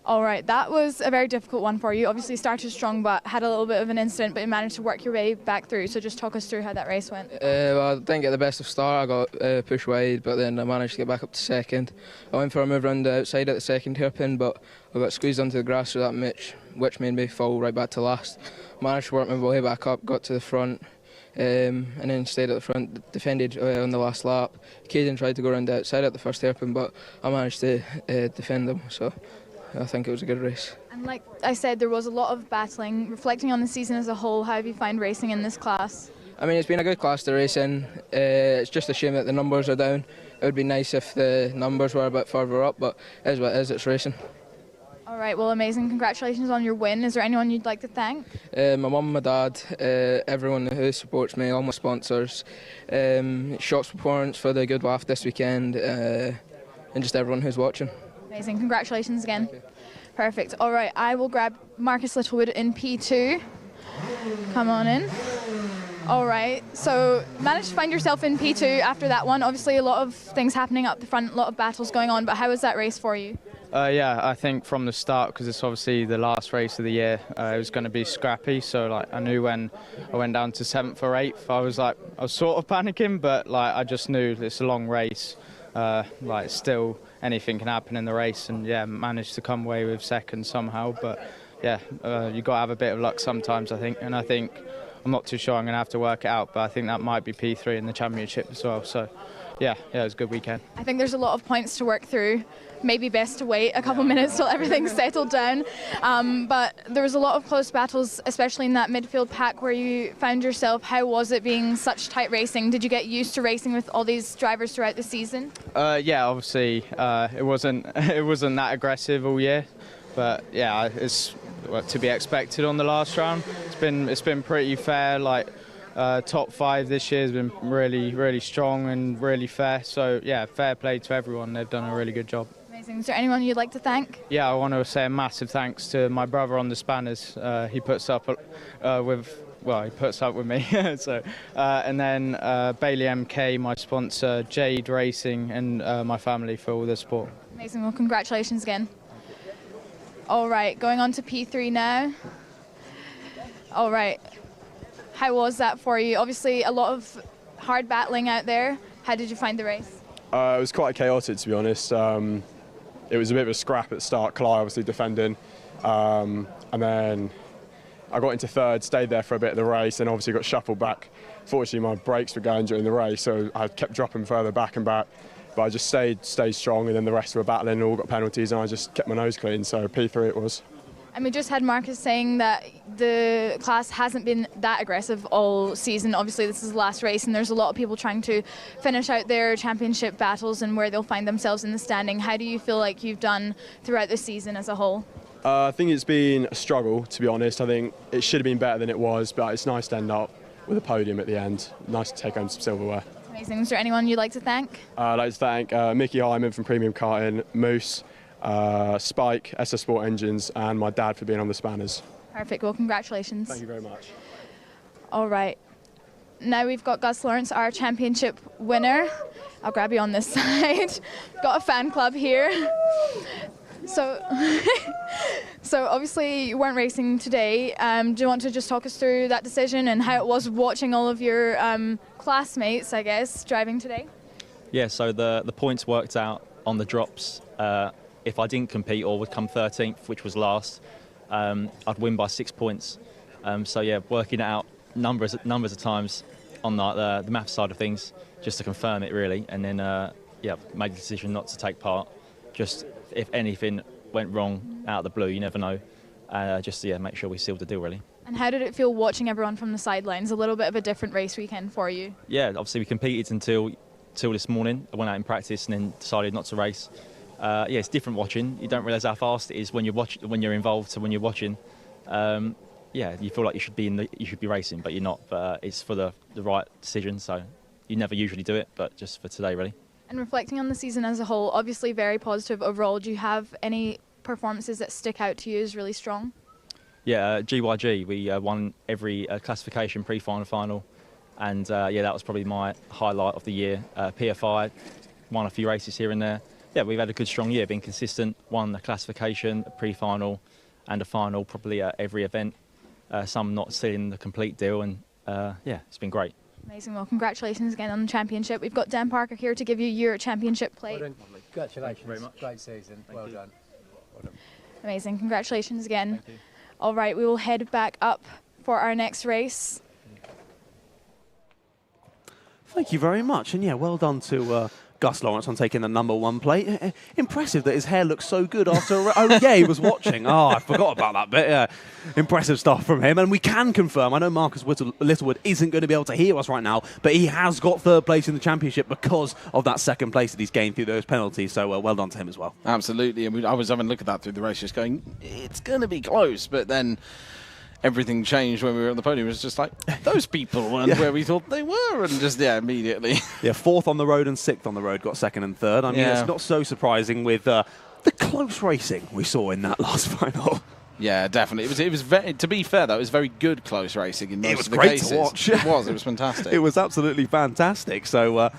All right, that was a very difficult one for you. Obviously started strong, but had a little bit of an incident, but you managed to work your way back through. So just talk us through how that race went. Well, I didn't get the best of start. I got pushed wide, but then I managed to get back up to second. I went for a move around the outside at the second hairpin, but I got squeezed onto the grass through that which made me fall right back to last. Managed to work my way back up, got to the front, and then stayed at the front, defended on the last lap. Caden tried to go around the outside at the first hairpin, but I managed to defend them. So I think it was a good race. And like I said, there was a lot of battling. Reflecting on the season as a whole, how have you found racing in this class? I mean, it's been a good class to race in. It's just a shame that the numbers are down. It would be nice if the numbers were a bit further up, but it is what it is, it's racing. All right, well, amazing. Congratulations on your win. Is there anyone you'd like to thank? My mum, my dad, everyone who supports me, all my sponsors, Shots Performance for the good laugh this weekend, and just everyone who's watching. Amazing. Congratulations again. Perfect. All right, I will grab Marcus Littlewood in P2. Come on in. All right, so managed to find yourself in P2 after that one. Obviously, a lot of things happening up the front, a lot of battles going on, but how was that race for you? Yeah, I think from the start, because it's obviously the last race of the year, it was going to be scrappy. So like I knew when I went down to 7th or 8th, I was sort of panicking, but like I just knew it's a long race. Like still anything can happen in the race, and yeah, managed to come away with 2nd somehow. But yeah, you got to have a bit of luck sometimes, I think. And I think I'm not too sure I'm going to have to work it out, but I think that might be P3 in the championship as well. So yeah, it was a good weekend. I think there's a lot of points to work through. Maybe best to wait a couple minutes till everything's settled down. But there was a lot of close battles, especially in that midfield pack where you found yourself. How was it being such tight racing? Did you get used to racing with all these drivers throughout the season? Yeah, obviously it wasn't that aggressive all year, but yeah, it's to be expected on the last round. It's been pretty fair. Like top 5 this year has been really strong and really fair. So yeah, fair play to everyone. They've done a really good job. Amazing. Is there anyone you'd like to thank? Yeah, I want to say a massive thanks to my brother on the spanners. He puts up with me. So, and then Bailey MK, my sponsor, Jade Racing, and my family for all the support. Amazing. Well, congratulations again. All right, going on to P3 now. All right. How was that for you? Obviously, a lot of hard battling out there. How did you find the race? It was quite chaotic, to be honest. It was a bit of a scrap at the start, Cly obviously defending. And then I got into 3rd, stayed there for a bit of the race, and obviously got shuffled back. Fortunately, my brakes were going during the race, so I kept dropping further back and back. But I just stayed strong, and then the rest were battling and all got penalties, and I just kept my nose clean, so P3 it was. And we just had Marcus saying that the class hasn't been that aggressive all season. Obviously, this is the last race, and there's a lot of people trying to finish out their championship battles and where they'll find themselves in the standing. How do you feel like you've done throughout the season as a whole? I think it's been a struggle, to be honest. I think it should have been better than it was, but it's nice to end up with a podium at the end. Nice to take home some silverware. Amazing. Is there anyone you'd like to thank? I'd like to thank Mickey Hyman from Premium Karting, Moose, Spike, SS Sport Engines, and my dad for being on the spanners. Perfect. Well, congratulations. Thank you very much. All right. Now we've got Gus Lawrence, our championship winner. I'll grab you on this side. Got a fan club here. So obviously you weren't racing today. Do you want to just talk us through that decision and how it was watching all of your classmates, I guess, driving today? Yeah, so the points worked out on the drops. If I didn't compete or would come 13th, which was last, I'd win by 6 points. So yeah, working it out numbers of times on the math side of things, just to confirm it really, and then yeah, made the decision not to take part. Just if anything went wrong out of the blue, you never know. Just to make sure we sealed the deal really. And how did it feel watching everyone from the sidelines? A little bit of a different race weekend for you. Yeah, obviously we competed until this morning. I went out in practice and then decided not to race. Yeah, it's different watching. You don't realise how fast it is when you're involved. So when you're watching, yeah, you feel like you should be racing, but you're not. But it's for the right decision. So you never usually do it, but just for today, really. And reflecting on the season as a whole, obviously very positive overall. Do you have any performances that stick out to you as really strong? Yeah, GYG. We won every classification, pre-final, final, and yeah, that was probably my highlight of the year. PFI won a few races here and there. Yeah, we've had a good, strong year, been consistent. Won the classification, a pre-final, and a final, probably at every event. Some not sealing the complete deal, and yeah, it's been great. Amazing. Well, congratulations again on the championship. We've got Dan Parker here to give you your championship plate. Well done. Congratulations. Thank you very much. Great season. Well done. Amazing. Congratulations again. All right, we will head back up for our next race. Thank you very much, and yeah, well done to Gus Lawrence on taking the #1 plate. Impressive that his hair looks so good after... Oh, yeah, he was watching. Oh, I forgot about that bit. Yeah. Impressive stuff from him. And we can confirm, I know Marcus Littlewood isn't going to be able to hear us right now, but he has got 3rd place in the championship because of that 2nd place that he's gained through those penalties. So well done to him as well. Absolutely. And I was having a look at that through the race, just going, it's going to be close. But then everything changed when we were on the podium. It was just like, those people weren't where we thought they were. And just, immediately. Yeah, 4th on the road and 6th on the road, got 2nd and 3rd. I mean, it's not so surprising with the close racing we saw in that last final. Yeah, definitely. It was very, to be fair, though, it was very good close racing in most of the cases. It was great to watch. It was fantastic. It was absolutely fantastic. So,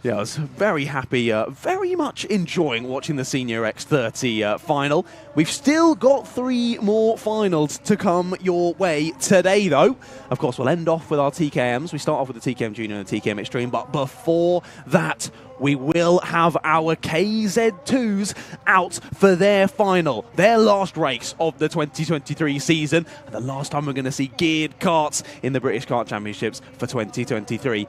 yeah, I was very happy, very much enjoying watching the Senior X30 final. We've still got 3 more finals to come your way today, though. Of course, we'll end off with our TKMs. We start off with the TKM Junior and the TKM Extreme, but before that, we will have our KZ2s out for their final, their last race of the 2023 season, and the last time we're going to see geared karts in the British Kart Championships for 2023.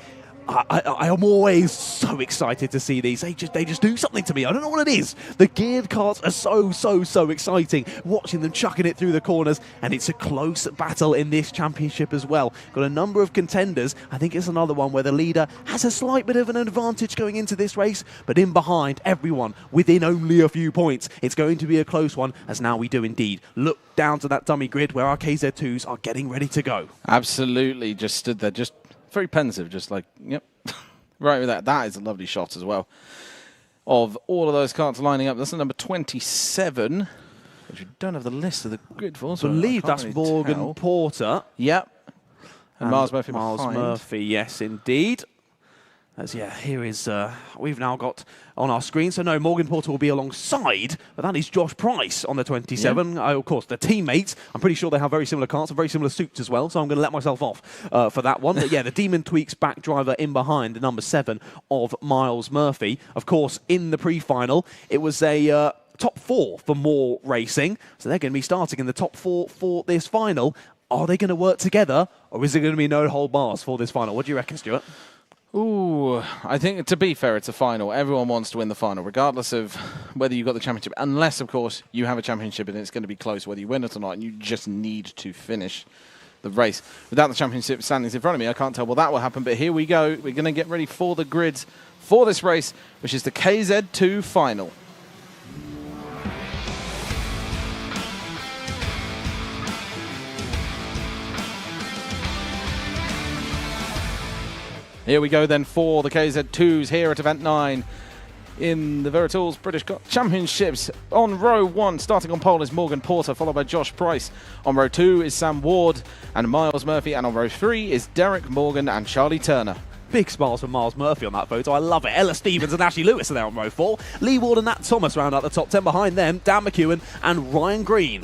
I am always so excited to see these. They just do something to me. I don't know what it is. The geared karts are so exciting. Watching them chucking it through the corners, and it's a close battle in this championship as well. Got a number of contenders. I think it's another one where the leader has a slight bit of an advantage going into this race, but in behind everyone within only a few points. It's going to be a close one, as now we do indeed look down to that dummy grid where our KZ2s are getting ready to go. Absolutely, just stood there, just very pensive, just like, yep. Right with that. That is a lovely shot as well of all of those karts lining up. That's the number 27, which we don't have the list of the grid for. So I believe that's really Morgan Porter. Yep. And Miles Murphy Miles behind. Murphy, yes, indeed. As here is, we've now got on our screen, so no, Morgan Porter will be alongside, but that is Josh Price on the 27. Yeah. Of course, the teammates, I'm pretty sure they have very similar karts and very similar suits as well, so I'm going to let myself off for that one. But yeah, the Demon Tweaks back driver in behind, the number 7 of Miles Murphy. Of course, in the pre-final, it was a top 4 for more racing, so they're going to be starting in the top 4 for this final. Are they going to work together, or is it going to be no hold bars for this final? What do you reckon, Stuart? Ooh, I think, to be fair, it's a final. Everyone wants to win the final, regardless of whether you've got the championship. Unless, of course, you have a championship and it's going to be close, whether you win it or not, and you just need to finish the race. Without the championship standings in front of me, I can't tell what that will happen, but here we go. We're going to get ready for the grids for this race, which is the KZ2 final. Here we go then for the KZ2s here at Event 9 in the Wera Tools British Kart Championships. On row 1, starting on pole is Morgan Porter, followed by Josh Price. On row 2 is Sam Ward and Miles Murphy, and on row 3 is Derek Morgan and Charlie Turner. Big smiles from Miles Murphy on that photo. I love it. Ella Stevens and Ashley Lewis are there on row 4. Lee Ward and Nat Thomas round out the top 10. Behind them, Dan McEwen and Ryan Green.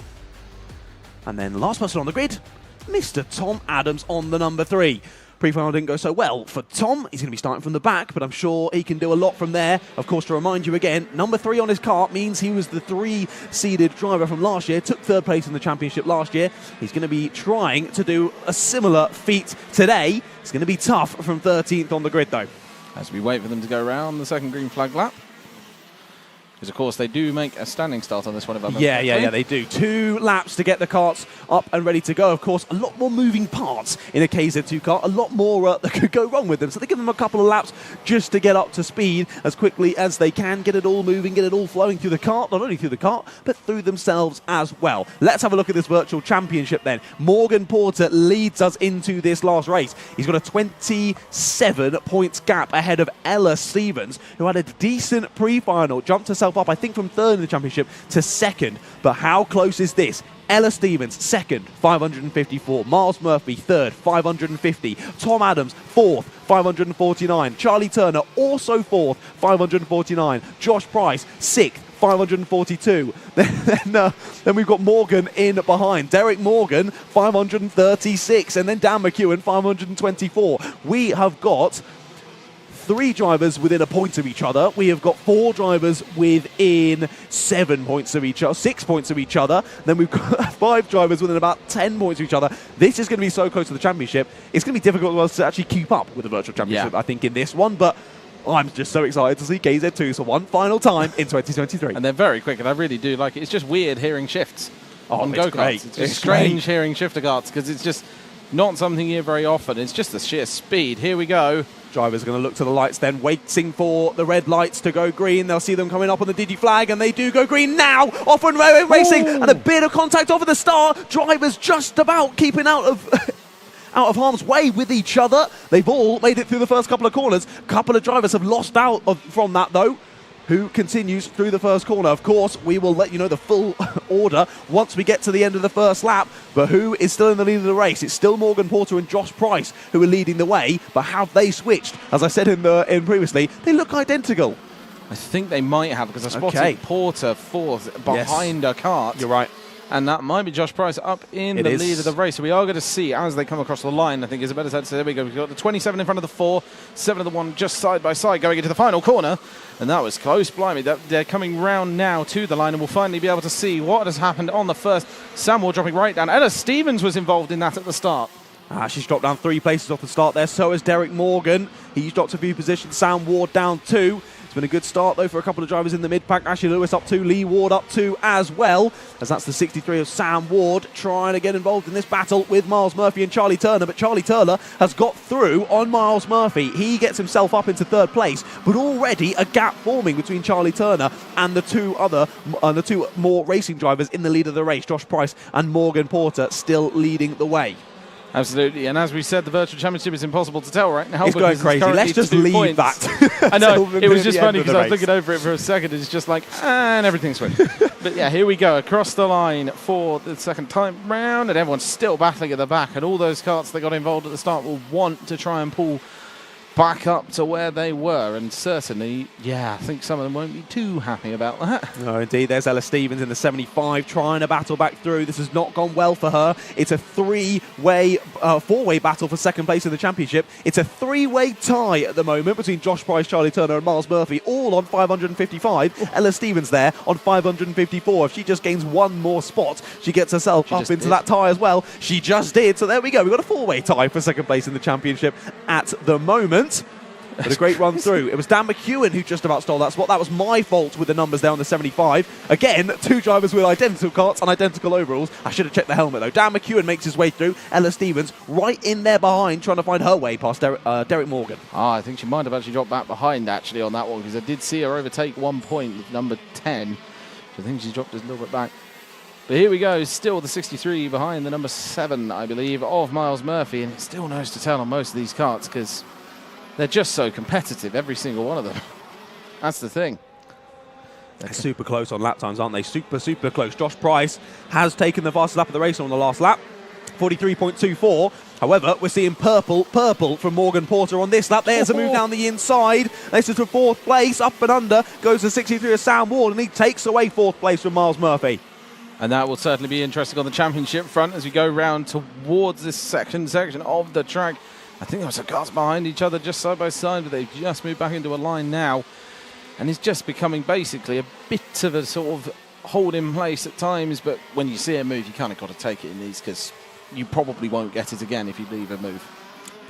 And then last person on the grid, Mr. Tom Adams on the number 3. Pre-final didn't go so well for Tom. He's going to be starting from the back, but I'm sure he can do a lot from there. Of course, to remind you again, number 3 on his kart means he was the 3-seeded driver from last year, took 3rd place in the championship last year. He's going to be trying to do a similar feat today. It's going to be tough from 13th on the grid, though. As we wait for them to go around the second green flag lap. Because, of course, they do make a standing start on this one. Yeah, they do. 2 laps to get the karts up and ready to go. Of course, a lot more moving parts in a KZ2 kart, a lot more that could go wrong with them. So they give them a couple of laps just to get up to speed as quickly as they can, get it all moving, get it all flowing through the kart, not only through the kart, but through themselves as well. Let's have a look at this virtual championship then. Morgan Porter leads us into this last race. He's got a 27 points gap ahead of Ella Stevens, who had a decent pre-final, jumped herself up, I think, from 3rd in the championship to 2nd. But how close is this? Ella Stevens, 2nd, 554. Miles Murphy, 3rd, 550. Tom Adams, 4th, 549. Charlie Turner, also 4th, 549. Josh Price, 6th, 542. Then we've got Morgan in behind. Derek Morgan, 536. And then Dan McEwen, 524. We have got 3 drivers within a point of each other. We have got 4 drivers within 7 points of each other, 6 points of each other. Then we've got 5 drivers within about 10 points of each other. This is going to be so close to the championship. It's going to be difficult for us to actually keep up with the virtual championship, I think, in this one. But I'm just so excited to see KZ2s for one final time in 2023. And they're very quick, and I really do like it. It's just weird hearing shifts on it's go-karts. great. It's It's strange great. hearing shifter karts because it's just not something you hear very often. It's just the sheer speed. Here we go. Drivers are going to look to the lights then, waiting for the red lights to go green. They'll see them coming up on the Digi flag, and they do go green now. Off on railway racing, and a bit of contact over the start. Drivers just about keeping out of out of harm's way with each other. They've all made it through the first couple of corners. A couple of drivers have lost out from that, though. Who continues through the first corner? Of course, we will let you know the full order once we get to the end of the first lap. But who is still in the lead of the race? It's still Morgan Porter and Josh Price who are leading the way. But have they switched? As I said in previously, they look identical. I think they might have, because I spotted Porter fourth behind a Kart. You're right. And that might be Josh Price up in the lead of the race. So we are going to see as they come across the line, I think is a better sense. There we go. We've got the 27 in front of the 4, 7 of the 1 just side by side going into the final corner. And that was close. Blimey, they're coming round now to the line, and we'll finally be able to see what has happened on the first. Sam Ward dropping right down. Ella Stevens was involved in that at the start. She's dropped down 3 places off the start there. So has Derek Morgan. He's dropped a few positions. Sam Ward down 2. It's been a good start, though, for a couple of drivers in the mid-pack. Ashley Lewis up 2, Lee Ward up 2 as well, as that's the 63 of Sam Ward trying to get involved in this battle with Miles Murphy and Charlie Turner. But Charlie Turner has got through on Miles Murphy. He gets himself up into 3rd place, but already a gap forming between Charlie Turner and the two more racing drivers in the lead of the race, Josh Price and Morgan Porter, still leading the way. Absolutely, and as we said, the virtual championship is impossible to tell right now. It's going crazy. Let's just leave that. I know, it was just funny because I was looking over it for a second. It's just like, and everything's switched. But yeah, here we go, across the line for the second time round, and everyone's still battling at the back, and all those karts that got involved at the start will want to try and pull back up to where they were, and certainly, yeah, I think some of them won't be too happy about that. No, indeed. There's Ella Stevens in the 75 trying to battle back through. This has not gone well for her. It's a four-way battle for second place in the championship. It's a 3-way tie at the moment between Josh Price, Charlie Turner and Miles Murphy, all on 555. Ella Stevens there on 554. If she just gains one more spot, she gets herself up into that tie as well. She just did. So there we go. We've got a 4-way tie for second place in the championship at the moment. But a great run through. It was Dan McEwen who just about stole that spot. That was my fault with the numbers there on the 75. Again, 2 drivers with identical karts and identical overalls. I should have checked the helmet though. Dan McEwen makes his way through. Ella Stevens right in there behind, trying to find her way past Derek Morgan. I think she might have actually dropped back behind actually on that one, because I did see her overtake 1 point with number 10. So I think she's dropped us a little bit back. But here we go, still the 63 behind the number 7, I believe, of Miles Murphy. And it still knows to tell on most of these karts, because they're just so competitive, every single one of them. That's the thing. They're super close on lap times, aren't they? Super, super close. Josh Price has taken the fastest lap of the race on the last lap, 43.24. However, we're seeing purple from Morgan Porter on this lap. There's a move down the inside. This is for 4th place. Up and under goes the 63 of Sam Ward, and he takes away 4th place from Miles Murphy. And that will certainly be interesting on the championship front as we go round towards this section of the track. I think there were some cars behind each other just side by side, but they've just moved back into a line now. And it's just becoming basically a bit of a sort of hold in place at times, but when you see a move, you kind of got to take it in these, because you probably won't get it again if you leave a move.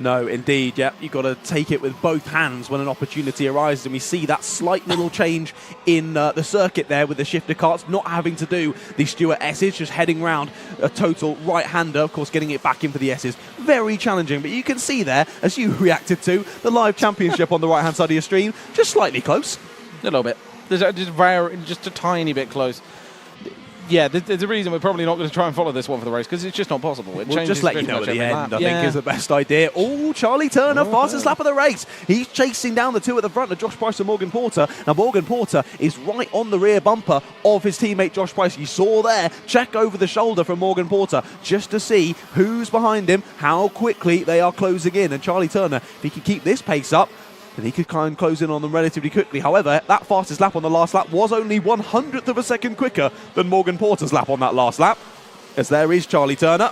No, indeed, yeah. You've got to take it with both hands when an opportunity arises, and we see that slight little change in the circuit there with the shifter karts not having to do the Stuart S's, just heading round a total right-hander, of course, getting it back in for the S's. Very challenging, but you can see there, as you reacted to, the live championship on the right-hand side of your stream, just slightly close. A little bit. Just a tiny bit close. Yeah, there's a reason we're probably not going to try and follow this one for the race, because it's just not possible. We'll just let you know at the end, I think, is the best idea. Oh, Charlie Turner, fastest lap of the race. He's chasing down the 2 at the front of Josh Price and Morgan Porter. Now, Morgan Porter is right on the rear bumper of his teammate Josh Price. You saw there, check over the shoulder from Morgan Porter, just to see who's behind him, how quickly they are closing in. And Charlie Turner, if he can keep this pace up, and he could kind of close in on them relatively quickly. However, that fastest lap on the last lap was only 1/100th of a second quicker than Morgan Porter's lap on that last lap. As there is Charlie Turner.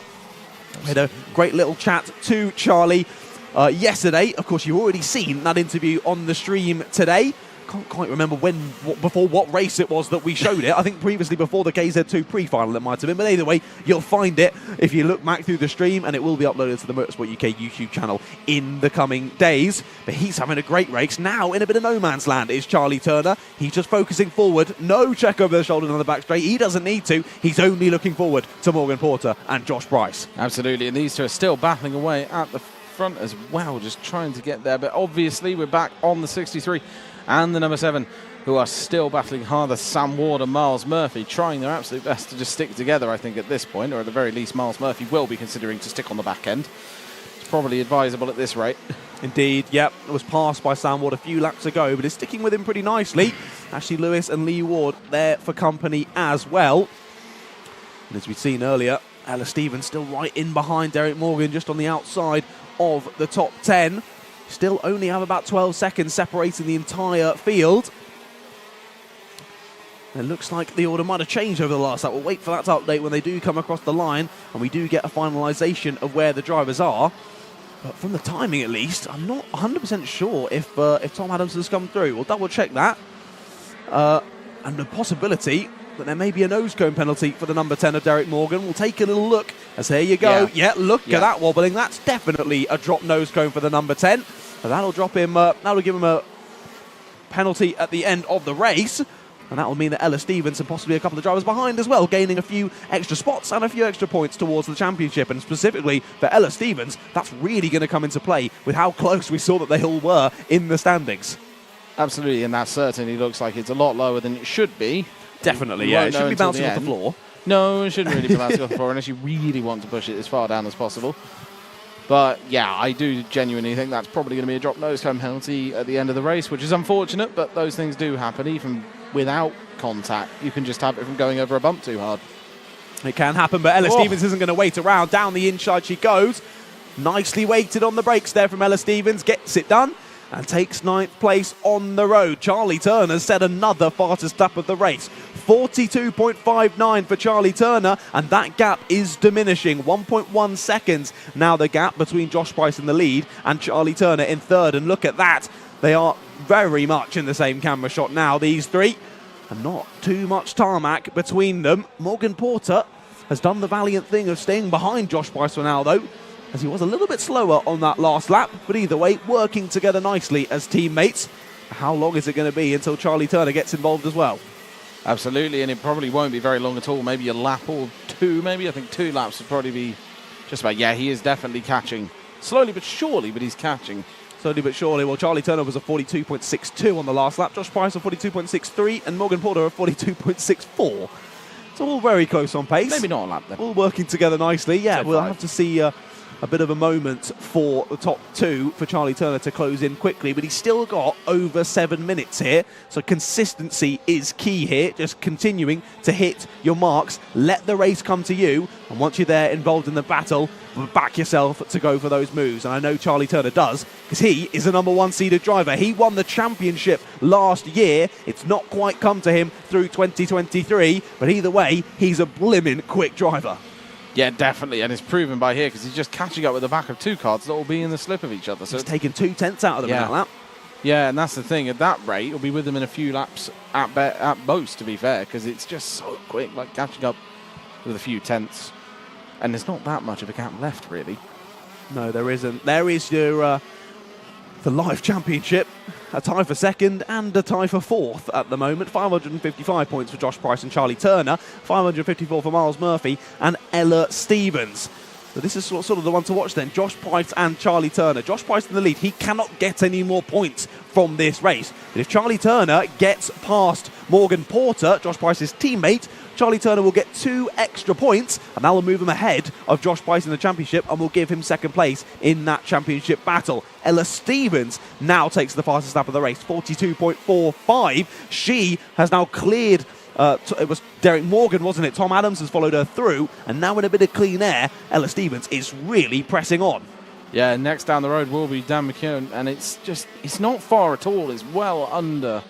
We had a great little chat to Charlie yesterday. Of course, you've already seen that interview on the stream today. can't quite remember before what race it was that we showed it. I think previously before the KZ2 pre-final it might have been, but either way, you'll find it if you look back through the stream, and it will be uploaded to the Motorsport UK YouTube channel in the coming days. But he's having a great race. Now, in a bit of no man's land is Charlie Turner. He's just focusing forward. No check over the shoulder on the back straight. He doesn't need to. He's only looking forward to Morgan Porter and Josh Bryce. Absolutely, and these two are still battling away at the front as well, just trying to get there. But obviously, we're back on the 63 and the number 7, who are still battling harder. Sam Ward and Miles Murphy trying their absolute best to just stick together, I think, at this point, or at the very least, Miles Murphy will be considering to stick on the back end. It's probably advisable at this rate. Indeed, yep. It was passed by Sam Ward a few laps ago, but is sticking with him pretty nicely. Ashley Lewis and Lee Ward there for company as well. And as we've seen earlier, Ella Stevens still right in behind Derek Morgan, just on the outside of the top 10. Still only have about 12 seconds separating the entire field. It looks like the order might have changed over the last lap. We'll wait for that to update when they do come across the line and we do get a finalisation of where the drivers are. But from the timing at least, I'm not 100% sure if Tom Adams has come through. We'll double check that. And the possibility that there may be a nose cone penalty for the number 10 of Derek Morgan. We'll take a little look as here you go. Yeah, look at that wobbling. That's definitely a drop nose cone for the number 10. So that'll drop him, that'll give him a penalty at the end of the race. And that will mean that Ella Stevens and possibly a couple of drivers behind as well, gaining a few extra spots and a few extra points towards the championship. And specifically for Ella Stevens, that's really going to come into play with how close we saw that they all were in the standings. Absolutely, and that certainly looks like it's a lot lower than it should be. Definitely, yeah. It shouldn't be bouncing off the floor. No, it shouldn't really be bouncing off the floor unless you really want to push it as far down as possible. But yeah, I do genuinely think that's probably going to be a drop nose cone penalty at the end of the race, which is unfortunate, but those things do happen. Even without contact, you can just have it from going over a bump too hard. It can happen, but Ella Stevens isn't going to wait around. Down the inside she goes. Nicely weighted on the brakes there from Ella Stevens. Gets it done and takes 9th place on the road. Charlie Turner set another fastest lap of the race. 42.59 for Charlie Turner, and that gap is diminishing. 1.1 seconds now the gap between Josh Bryce in the lead and Charlie Turner in 3rd. And look at that. They are very much in the same camera shot now, these three. And not too much tarmac between them. Morgan Porter has done the valiant thing of staying behind Josh Bryce for now, though, as he was a little bit slower on that last lap. But either way, working together nicely as teammates. How long is it going to be until Charlie Turner gets involved as well? Absolutely, and it probably won't be very long at all. Maybe a lap or two, maybe. I think 2 laps would probably be just about. Yeah, he is definitely catching. Slowly but surely, but he's catching. Slowly but surely. Well, Charlie Turner was a 42.62 on the last lap. Josh Bryce a 42.63 and Morgan Porter a 42.64. It's all very close on pace. Maybe not a lap then. All working together nicely. Yeah, we'll have to see a bit of a moment for the top 2 for Charlie Turner to close in quickly, but he's still got over 7 minutes here, so consistency is key here. Just continuing to hit your marks, let the race come to you, and once you're there involved in the battle, back yourself to go for those moves. And I know Charlie Turner does, because he is a number 1 seeded driver. He won the championship last year. It's not quite come to him through 2023, but either way, he's a blimmin' quick driver. Yeah, definitely, and it's proven by here because he's just catching up with the back of 2 cars that will be in the slip of each other. So he's taking 2 tenths out of them in that lap. Yeah, and that's the thing. At that rate, he'll be with them in a few laps at most, to be fair, because it's just so quick, like catching up with a few tenths. And there's not that much of a gap left, really. No, there isn't. There is your the live championship, a tie for 2nd and a tie for 4th at the moment. 555 points for Josh Bryce and Charlie Turner, 554 for Miles Murphy and Ella Stevens. So this is sort of the one to watch then. Josh Bryce and Charlie Turner. Josh Bryce in the lead. He cannot get any more points from this race. But if Charlie Turner gets past Morgan Porter, Josh Bryce's teammate, Charlie Turner will get 2 extra points, and that will move him ahead of Josh Bryce in the championship and will give him 2nd place in that championship battle. Ella Stevens now takes the fastest lap of the race, 42.45. She has now cleared. It was Derek Morgan, wasn't it? Tom Adams has followed her through, and now in a bit of clean air, Ella Stevens is really pressing on. Yeah, next down the road will be Dan McKeown, and it's not far at all. It's well under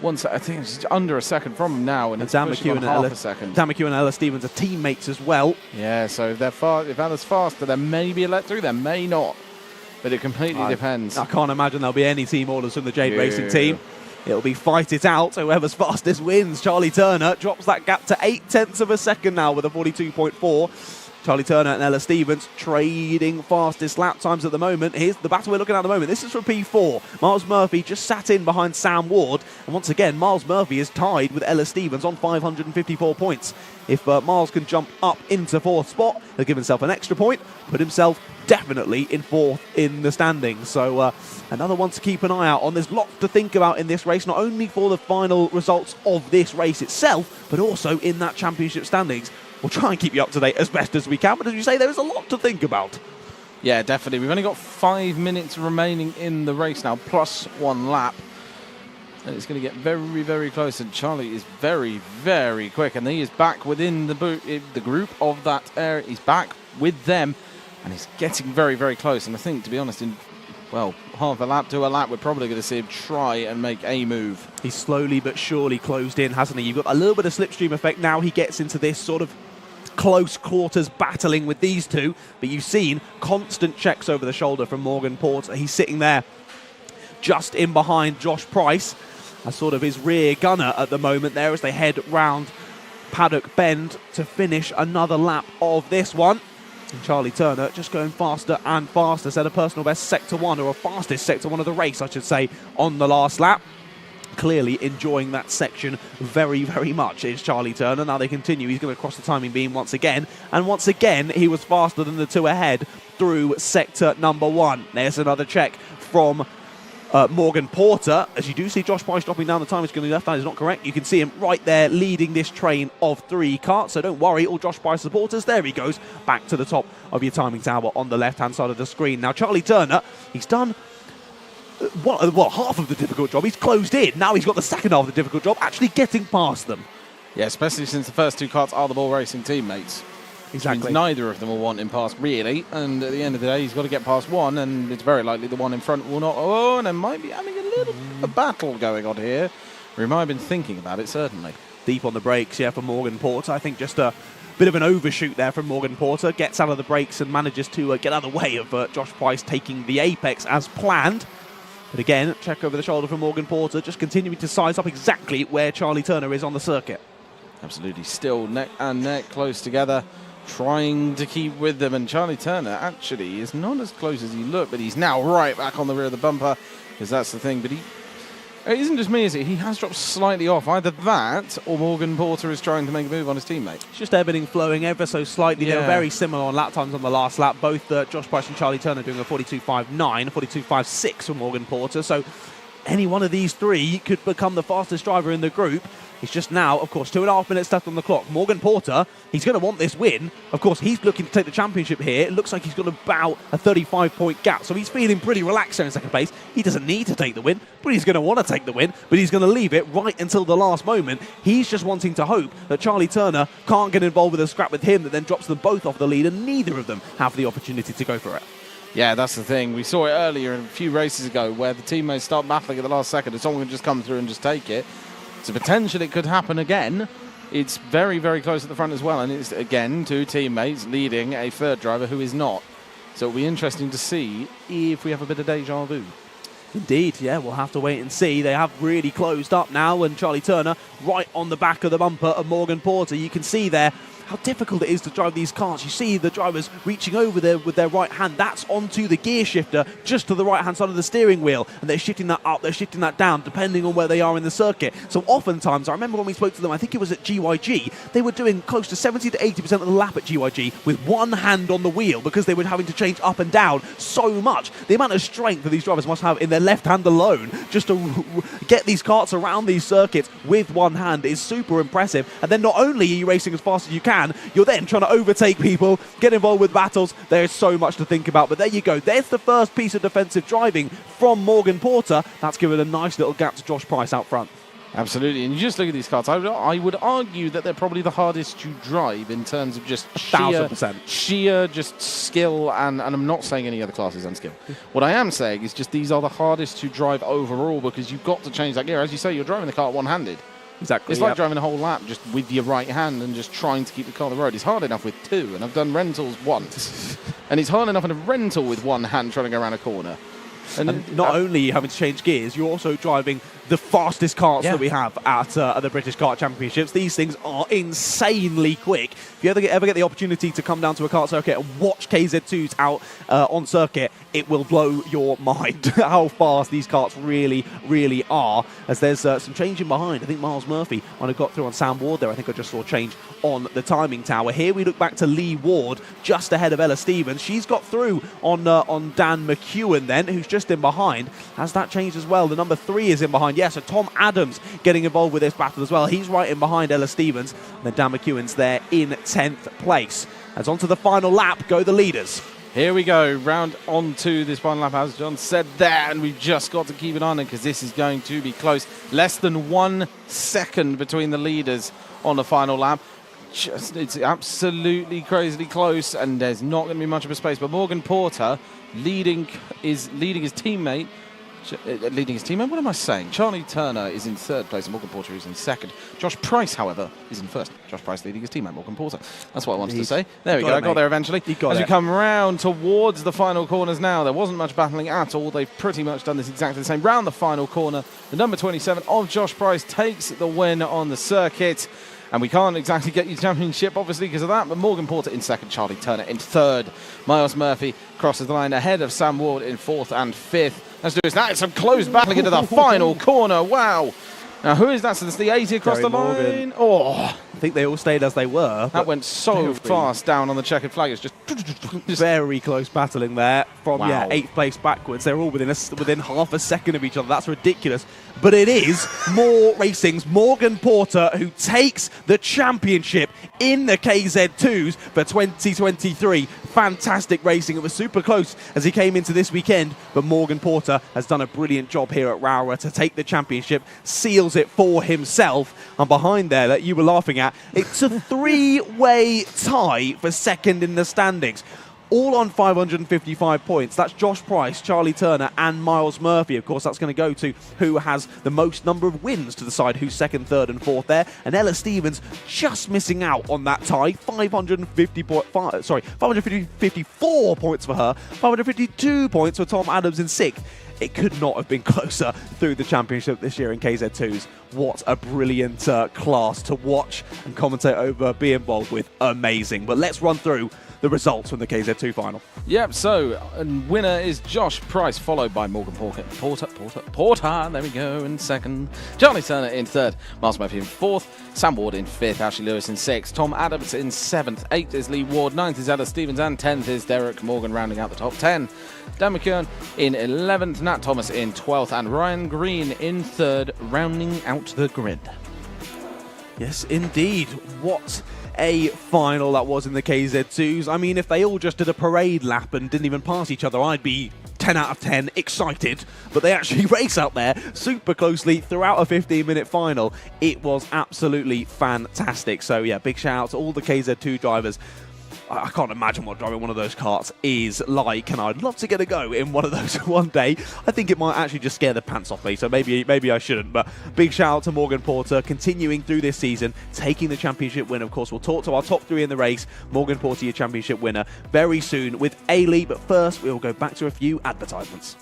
I think it's under a second from him now, and it's Dan pushing on half a second. Dan McKeown and Ella Stevens are teammates as well. Yeah, so if Ella's faster, there may be a let-through, there may not. But it completely depends. I can't imagine there'll be any team orders from the Jade Racing team. It'll be fight it out. Whoever's fastest wins. Charlie Turner drops that gap to 0.8 of a second now with a 42.4. Charlie Turner and Ella Stevens trading fastest lap times at the moment. Here's the battle we're looking at the moment. This is for P4. Miles Murphy just sat in behind Sam Ward. And once again, Miles Murphy is tied with Ella Stevens on 554 points. If Miles can jump up into 4th spot, he'll give himself an extra point, put himself definitely in 4th in the standings. So another one to keep an eye out on. There's lots to think about in this race, not only for the final results of this race itself, but also in that championship standings. We'll try and keep you up to date as best as we can, but as you say, there is a lot to think about. Yeah, definitely. We've only got 5 minutes remaining in the race now, plus 1 lap. And it's going to get very, very close. And Charlie is very, very quick. And he is back within the group of that area. He's back with them. And he's getting very, very close. And I think, to be honest, in, well, half a lap to a lap, we're probably going to see him try and make a move. He's slowly but surely closed in, hasn't he? You've got a little bit of slipstream effect now. He gets into this sort of close quarters battling with these two, but you've seen constant checks over the shoulder from Morgan Porter. He's sitting there just in behind Josh Price as sort of his rear gunner at the moment there as they head round Paddock Bend to finish another lap of this one. And Charlie Turner just going faster and faster, set a personal best Sector 1, or a fastest Sector 1 of the race, I should say, on the last lap. Clearly enjoying that section very, very much is Charlie Turner. Now they continue. He's going to cross the timing beam once again. And once again, he was faster than the two ahead through sector number 1. There's another check from Morgan Porter. As you do see Josh Price dropping down the time, he's going to left. That is not correct. You can see him right there leading this train of 3 karts. So don't worry, all Josh Price supporters. There he goes, back to the top of your timing tower on the left-hand side of the screen. Now Charlie Turner, he's done half of the difficult job. He's closed in. Now he's got the second half of the difficult job, actually getting past them. Yeah, especially since the first 2 karts are the ball racing teammates. Exactly. Neither of them will want him past, really. And at the end of the day, he's got to get past one, and it's very likely the one in front will not. Oh, and they might be having a little a battle going on here. We might have been thinking about it, certainly. Deep on the brakes, yeah, for Morgan Porter. I think just a bit of an overshoot there from Morgan Porter. Gets out of the brakes and manages to get out of the way of Josh Price taking the apex as planned. But again, check over the shoulder from Morgan Porter, just continuing to size up exactly where Charlie Turner is on the circuit. Absolutely, still neck and neck, close together, trying to keep with them. And Charlie Turner actually is not as close as he looked, but he's now right back on the rear of the bumper, because that's the thing. But it isn't just me, is it? He has dropped slightly off. Either that, or Morgan Porter is trying to make a move on his teammate. It's just ebbing and flowing ever so slightly. Yeah. They were very similar on lap times on the last lap. Both Josh Price and Charlie Turner doing a 42.59, 42.56 for Morgan Porter. So any one of these 3 could become the fastest driver in the group. It's just now, of course, 2.5 minutes left on the clock. Morgan Porter, he's going to want this win. Of course, he's looking to take the championship here. It looks like he's got about a 35-point gap, so he's feeling pretty relaxed there in second place. He doesn't need to take the win, but he's going to want to take the win, but he's going to leave it right until the last moment. He's just wanting to hope that Charlie Turner can't get involved with a scrap with him that then drops them both off the lead, and neither of them have the opportunity to go for it. Yeah, that's the thing. We saw it earlier a few races ago where the teammates start battling at the last second and someone can just come through and just take it. So potentially it could happen again. It's very, very close at the front as well. And it's, again, 2 teammates leading a 3rd driver who is not. So it'll be interesting to see if we have a bit of deja vu. Indeed, yeah, we'll have to wait and see. They have really closed up now, and Charlie Turner right on the back of the bumper of Morgan Porter. You can see there how difficult it is to drive these cars. You see the drivers reaching over there with their right hand. That's onto the gear shifter, just to the right-hand side of the steering wheel. And they're shifting that up, they're shifting that down, depending on where they are in the circuit. So oftentimes, I remember when we spoke to them, I think it was at GYG, they were doing close to 70 to 80% of the lap at GYG with one hand on the wheel because they were having to change up and down so much. The amount of strength that these drivers must have in their left hand alone just to get these karts around these circuits with one hand is super impressive. And then not only are you racing as fast as you can, you're then trying to overtake people, get involved with battles. There's so much to think about. But there you go. There's the first piece of defensive driving from Morgan Porter. That's given a nice little gap to Josh Price out front. Absolutely. And you just look at these karts. I would argue that they're probably the hardest to drive in terms of just 1,000%. sheer just skill. And I'm not saying any other classes and skill. What I am saying is just these are the hardest to drive overall because you've got to change that gear. As you say, you're driving the car one-handed. Exactly. It's like driving a whole lap just with your right hand and just trying to keep the car on the road. It's hard enough with 2, and I've done rentals once. And it's hard enough in a rental with one hand trying to go around a corner. And not only are you having to change gears, you're also driving the fastest karts that we have at the British Kart Championships. These things are insanely quick. If you ever get the opportunity to come down to a kart circuit and watch KZ2s out on circuit, it will blow your mind how fast these karts really, really are. As there's some changing behind. I think Miles Murphy might have got through on Sam Ward there. I think I just saw change on the timing tower. Here we look back to Lee Ward, just ahead of Ella Stevens. She's got through on Dan McEwen then, who's just in behind. Has that changed as well? The number 3 is in behind. Yeah, so Tom Adams getting involved with this battle as well. He's right in behind Ella Stevens. And then Dan McEwen's there in 10th place. As onto the final lap go the leaders. Here we go, round on to this final lap, as John said there, and we've just got to keep an eye on it because this is going to be close. Less than 1 second between the leaders on the final lap. It's absolutely crazily close, and there's not going to be much of a space. But Morgan Porter leading his teammate. What am I saying? Charlie Turner is in 3rd place and Morgan Porter is in 2nd. Josh Price, however, is in 1st. Josh Price leading his teammate, Morgan Porter. That's what I wanted to say. There we go. I got there eventually. As we come round towards the final corners now, there wasn't much battling at all. They've pretty much done this exactly the same. Round the final corner, the number 27 of Josh Price takes the win on the circuit. And we can't exactly get you championship, obviously, because of that. But Morgan Porter in 2nd, Charlie Turner in 3rd. Miles Murphy crosses the line ahead of Sam Ward in 4th and 5th. Let's do this now. It's some close battling into the final corner. Wow. Now, who is that? So it's the 80 across the line. Oh, I think they all stayed as they were. That went so fast down on the checkered flag. It's just very close battling there from 8th place backwards. They're all within half a second of each other. That's ridiculous. But it is More Racing's Morgan Porter who takes the championship in the KZ2s for 2023. Fantastic racing. It was super close as he came into this weekend, but Morgan Porter has done a brilliant job here at Rowrah to take the championship, seals it for himself. And behind there that you were laughing at, it's a 3-way tie for 2nd in the standings. All on 555 points. That's Josh Price, Charlie Turner and Miles Murphy. Of course, that's going to go to who has the most number of wins to decide who's 2nd, 3rd and 4th there. And Ella Stevens just missing out on that tie. 554 points for her. 552 points for Tom Adams in 6th. It could not have been closer through the championship this year in KZ2s. What a brilliant class to watch and commentate over, be involved with. Amazing. But let's run through the results from the KZ2 final. Yep, so winner is Josh Price, followed by Morgan Porter, there we go, in 2nd. Charlie Turner in 3rd. Miles Murphy in 4th. Sam Ward in 5th. Ashley Lewis in 6th. Tom Adams in 7th. 8th is Lee Ward. 9th is Ella Stevens. And 10th is Derek Morgan, rounding out the top 10. Dan McKeown in 11th. Nat Thomas in 12th. And Ryan Green in 3rd, rounding out the grid. Yes, indeed. What a final that was in the KZ2s. I mean, if they all just did a parade lap and didn't even pass each other, I'd be 10 out of 10 excited. But they actually race out there super closely throughout a 15-minute final. It was absolutely fantastic. So yeah, big shout out to all the KZ2 drivers. I can't imagine what driving one of those karts is like, and I'd love to get a go in one of those one day. I think it might actually just scare the pants off me, so maybe I shouldn't. But big shout out to Morgan Porter, continuing through this season, taking the championship win. Of course, we'll talk to our top 3 in the race. Morgan Porter, your championship winner, very soon with A-Lee. But first, we will go back to a few advertisements.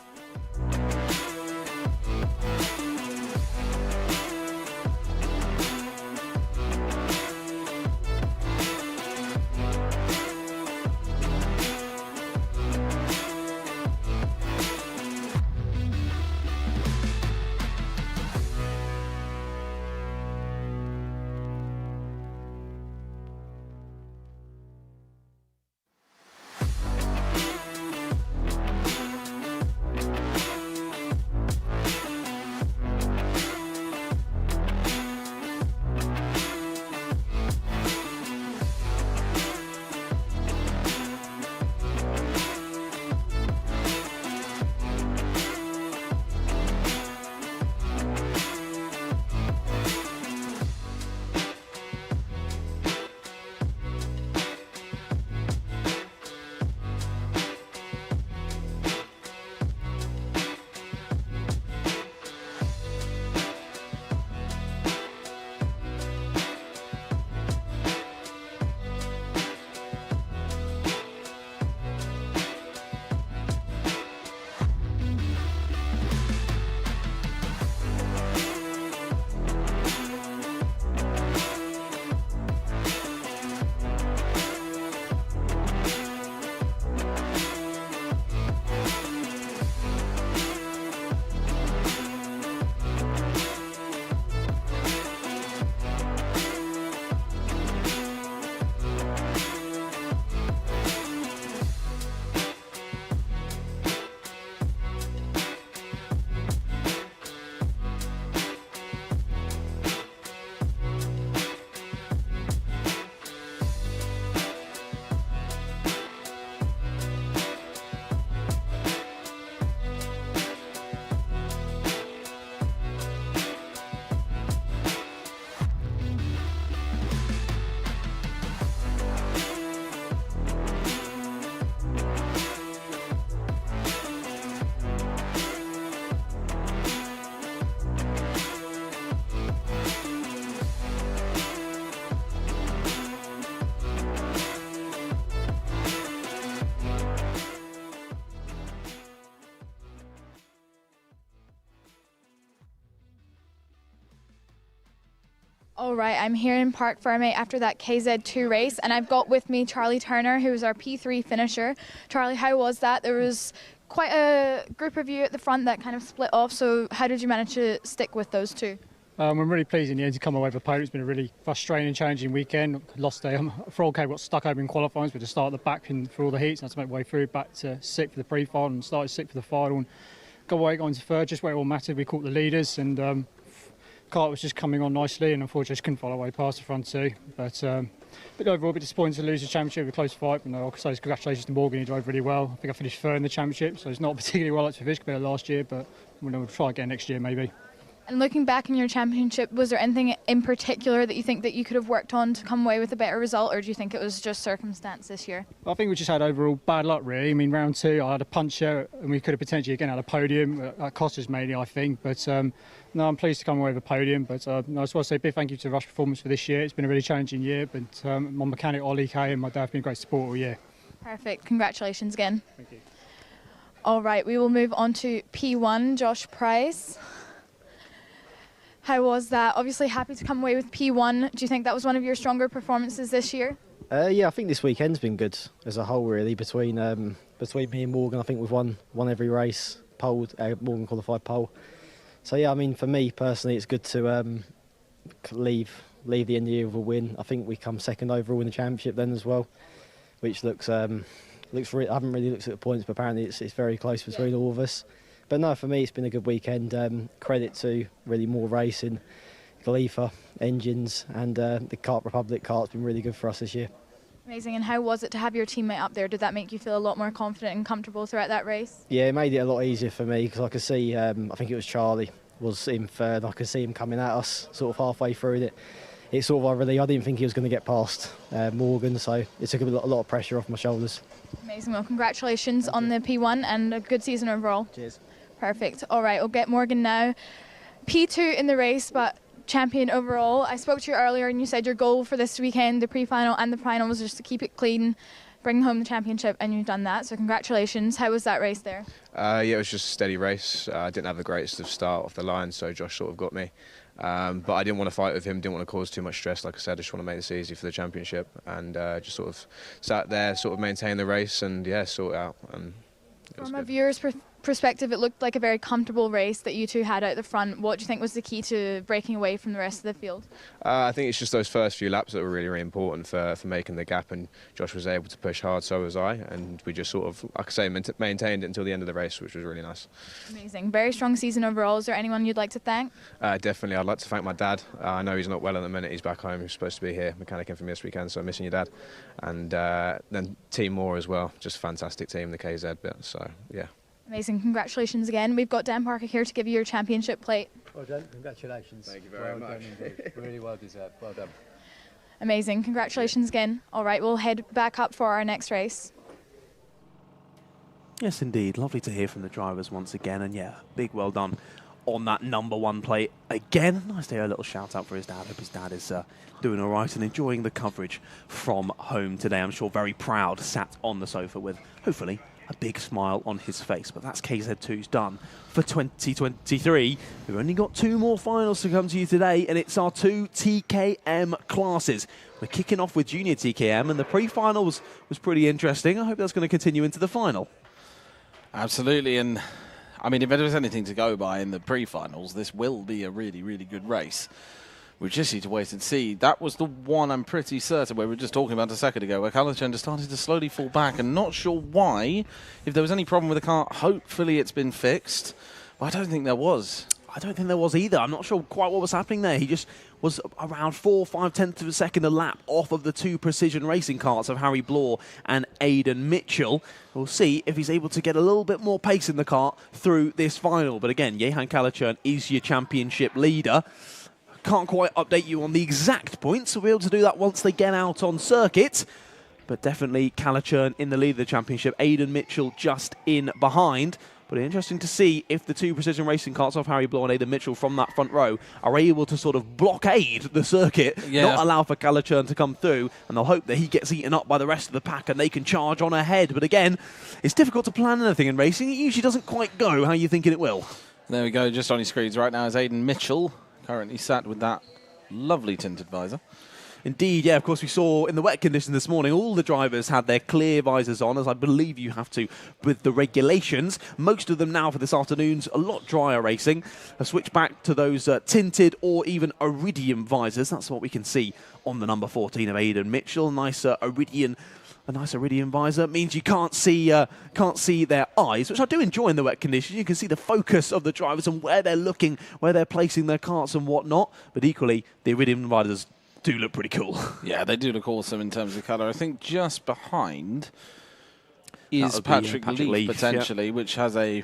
All right, I'm here in Park Fermé after that KZ2 race, and I've got with me Charlie Turner, who was our P3 finisher. Charlie, how was that? There was quite a group of you at the front that kind of split off, so how did you manage to stick with those two? I'm really pleased in the end to come away with a podium. It's been a really frustrating and challenging weekend. Lost there. For OK, got stuck over in qualifying, but to start at the back in for all the heats, and I had to make my way through back to 6th for the pre-final and started 6th for the final. And got away, got into 3rd, just where it all mattered. We caught the leaders, and Kart was just coming on nicely, and unfortunately just couldn't follow away past the front two. But overall, a bit disappointed to lose the championship with a close fight. But no, so congratulations to Morgan, he drove really well. I think I finished 3rd in the championship, so it's not particularly well like to finish compared to last year, but we'll try again next year maybe. And looking back in your championship, was there anything in particular that you think that you could have worked on to come away with a better result, or do you think it was just circumstance this year? I think we just had overall bad luck, really. I mean, round 2, I had a puncher, and we could have potentially again had a podium. That cost us mainly, I think. But no, I'm pleased to come away with a podium. But I just want to say a big thank you to Rush Performance for this year. It's been a really challenging year, but my mechanic Ollie Kay and my dad have been great support all year. Perfect. Congratulations again. Thank you. All right, we will move on to P1, Josh Price. How was that? Obviously happy to come away with P1. Do you think that was one of your stronger performances this year? Yeah, I think this weekend's been good as a whole, really. Between me and Morgan, I think we've won every race. Morgan qualified pole. So yeah, I mean, for me personally, it's good to leave the end of the year with a win. I think we come 2nd overall in the championship then as well, which looks. I haven't really looked at the points, but apparently it's very close between all of us. But no, for me, it's been a good weekend. Credit to really more racing, Khalifa, engines, and the Kart Republic Kart's been really good for us this year. Amazing. And how was it to have your teammate up there? Did that make you feel a lot more confident and comfortable throughout that race? Yeah, it made it a lot easier for me because I could see, I think it was Charlie, was in 3rd. I could see him coming at us sort of halfway through it. It sort of, I didn't think he was going to get past Morgan, so it took a lot of pressure off my shoulders. Amazing. Well, congratulations on the P1 and a good season overall. Cheers. Perfect. All right, we'll get Morgan now. P2 in the race, but champion overall. I spoke to you earlier and you said your goal for this weekend, the pre-final and the final, was just to keep it clean, bring home the championship, and you've done that, so congratulations. How was that race there? Yeah, it was just a steady race. I didn't have the greatest of start off the line, so Josh sort of got me. But I didn't want to fight with him, didn't want to cause too much stress. Like I said, I just want to make this easy for the championship, and just sort of sat there, sort of maintain the race, and yeah, sort it out. And from a viewer's perspective, it looked like a very comfortable race that you two had out the front. What do you think was the key to breaking away from the rest of the field? I think it's just those first few laps that were really, really important for making the gap, and Josh was able to push hard, so was I, and we just sort of, like I say, maintained it until the end of the race, which was really nice. Amazing. Very strong season overall. Is there anyone you'd like to thank? Definitely. I'd like to thank my dad. I know he's not well at the minute. He's back home. He's supposed to be here mechanicking for me this weekend, so I'm missing your dad. And then Team Moore as well. Just a fantastic team, the KZ bit. So, yeah. Amazing. Congratulations again. We've got Dan Parker here to give you your championship plate. Well done. Congratulations. Thank you very much. Really well deserved. Well done. Amazing. Congratulations again. All right, we'll head back up for our next race. Yes, indeed. Lovely to hear from the drivers once again. And yeah, big well done on that #1 plate again. Nice to hear a little shout out for his dad. I hope his dad is doing all right and enjoying the coverage from home today. I'm sure very proud, sat on the sofa with, hopefully, a big smile on his face. But that's KZ2's done for 2023. We've only got 2 more finals to come to you today, and it's our 2 TKM classes. We're kicking off with Junior TKM, and the pre-final was pretty interesting. I hope that's going to continue into the final. Absolutely, and I mean, if there was anything to go by in the pre-finals, this will be a really, really good race. We just need to wait and see. That was the one I'm pretty certain we were just talking about a second ago, where Kalachenda started to slowly fall back, and not sure why. If there was any problem with the car, hopefully it's been fixed. But I don't think there was. I don't think there was either. I'm not sure quite what was happening there. He just was around 4/5 of a second a lap off of the 2 precision racing carts of Harry Blore and Aidan Mitchell. We'll see if he's able to get a little bit more pace in the car through this final. But again, Jehan Kalachern is your championship leader. Can't quite update you on the exact points. We'll be able to do that once they get out on circuit. But definitely Kalachern in the lead of the championship. Aidan Mitchell just in behind. But interesting to see if the 2 precision racing carts off Harry Blore and Aidan Mitchell from that front row are able to sort of blockade the circuit, not allow for Kalachern to come through, and they'll hope that he gets eaten up by the rest of the pack and they can charge on ahead. But again, it's difficult to plan anything in racing. It usually doesn't quite go how you're thinking it will. There we go, just on your screens right now is Aidan Mitchell, currently sat with that Lovely tinted visor. Indeed, yeah, of course we saw in the wet conditions this morning, all the drivers had their clear visors on, as I believe you have to with the regulations. Most of them now for this afternoon's a lot drier racing. A switch back to those tinted or even iridium visors. That's what we can see on the number 14 of Aidan Mitchell. Nice iridium. A nice iridium visor means you can't see their eyes, which I do enjoy in the wet conditions. You can see the focus of the drivers and where they're looking, where they're placing their karts and whatnot. But equally, the iridium visors do look pretty cool. Yeah, they do look awesome in terms of colour. I think just behind is Patrick Leaf potentially, which has a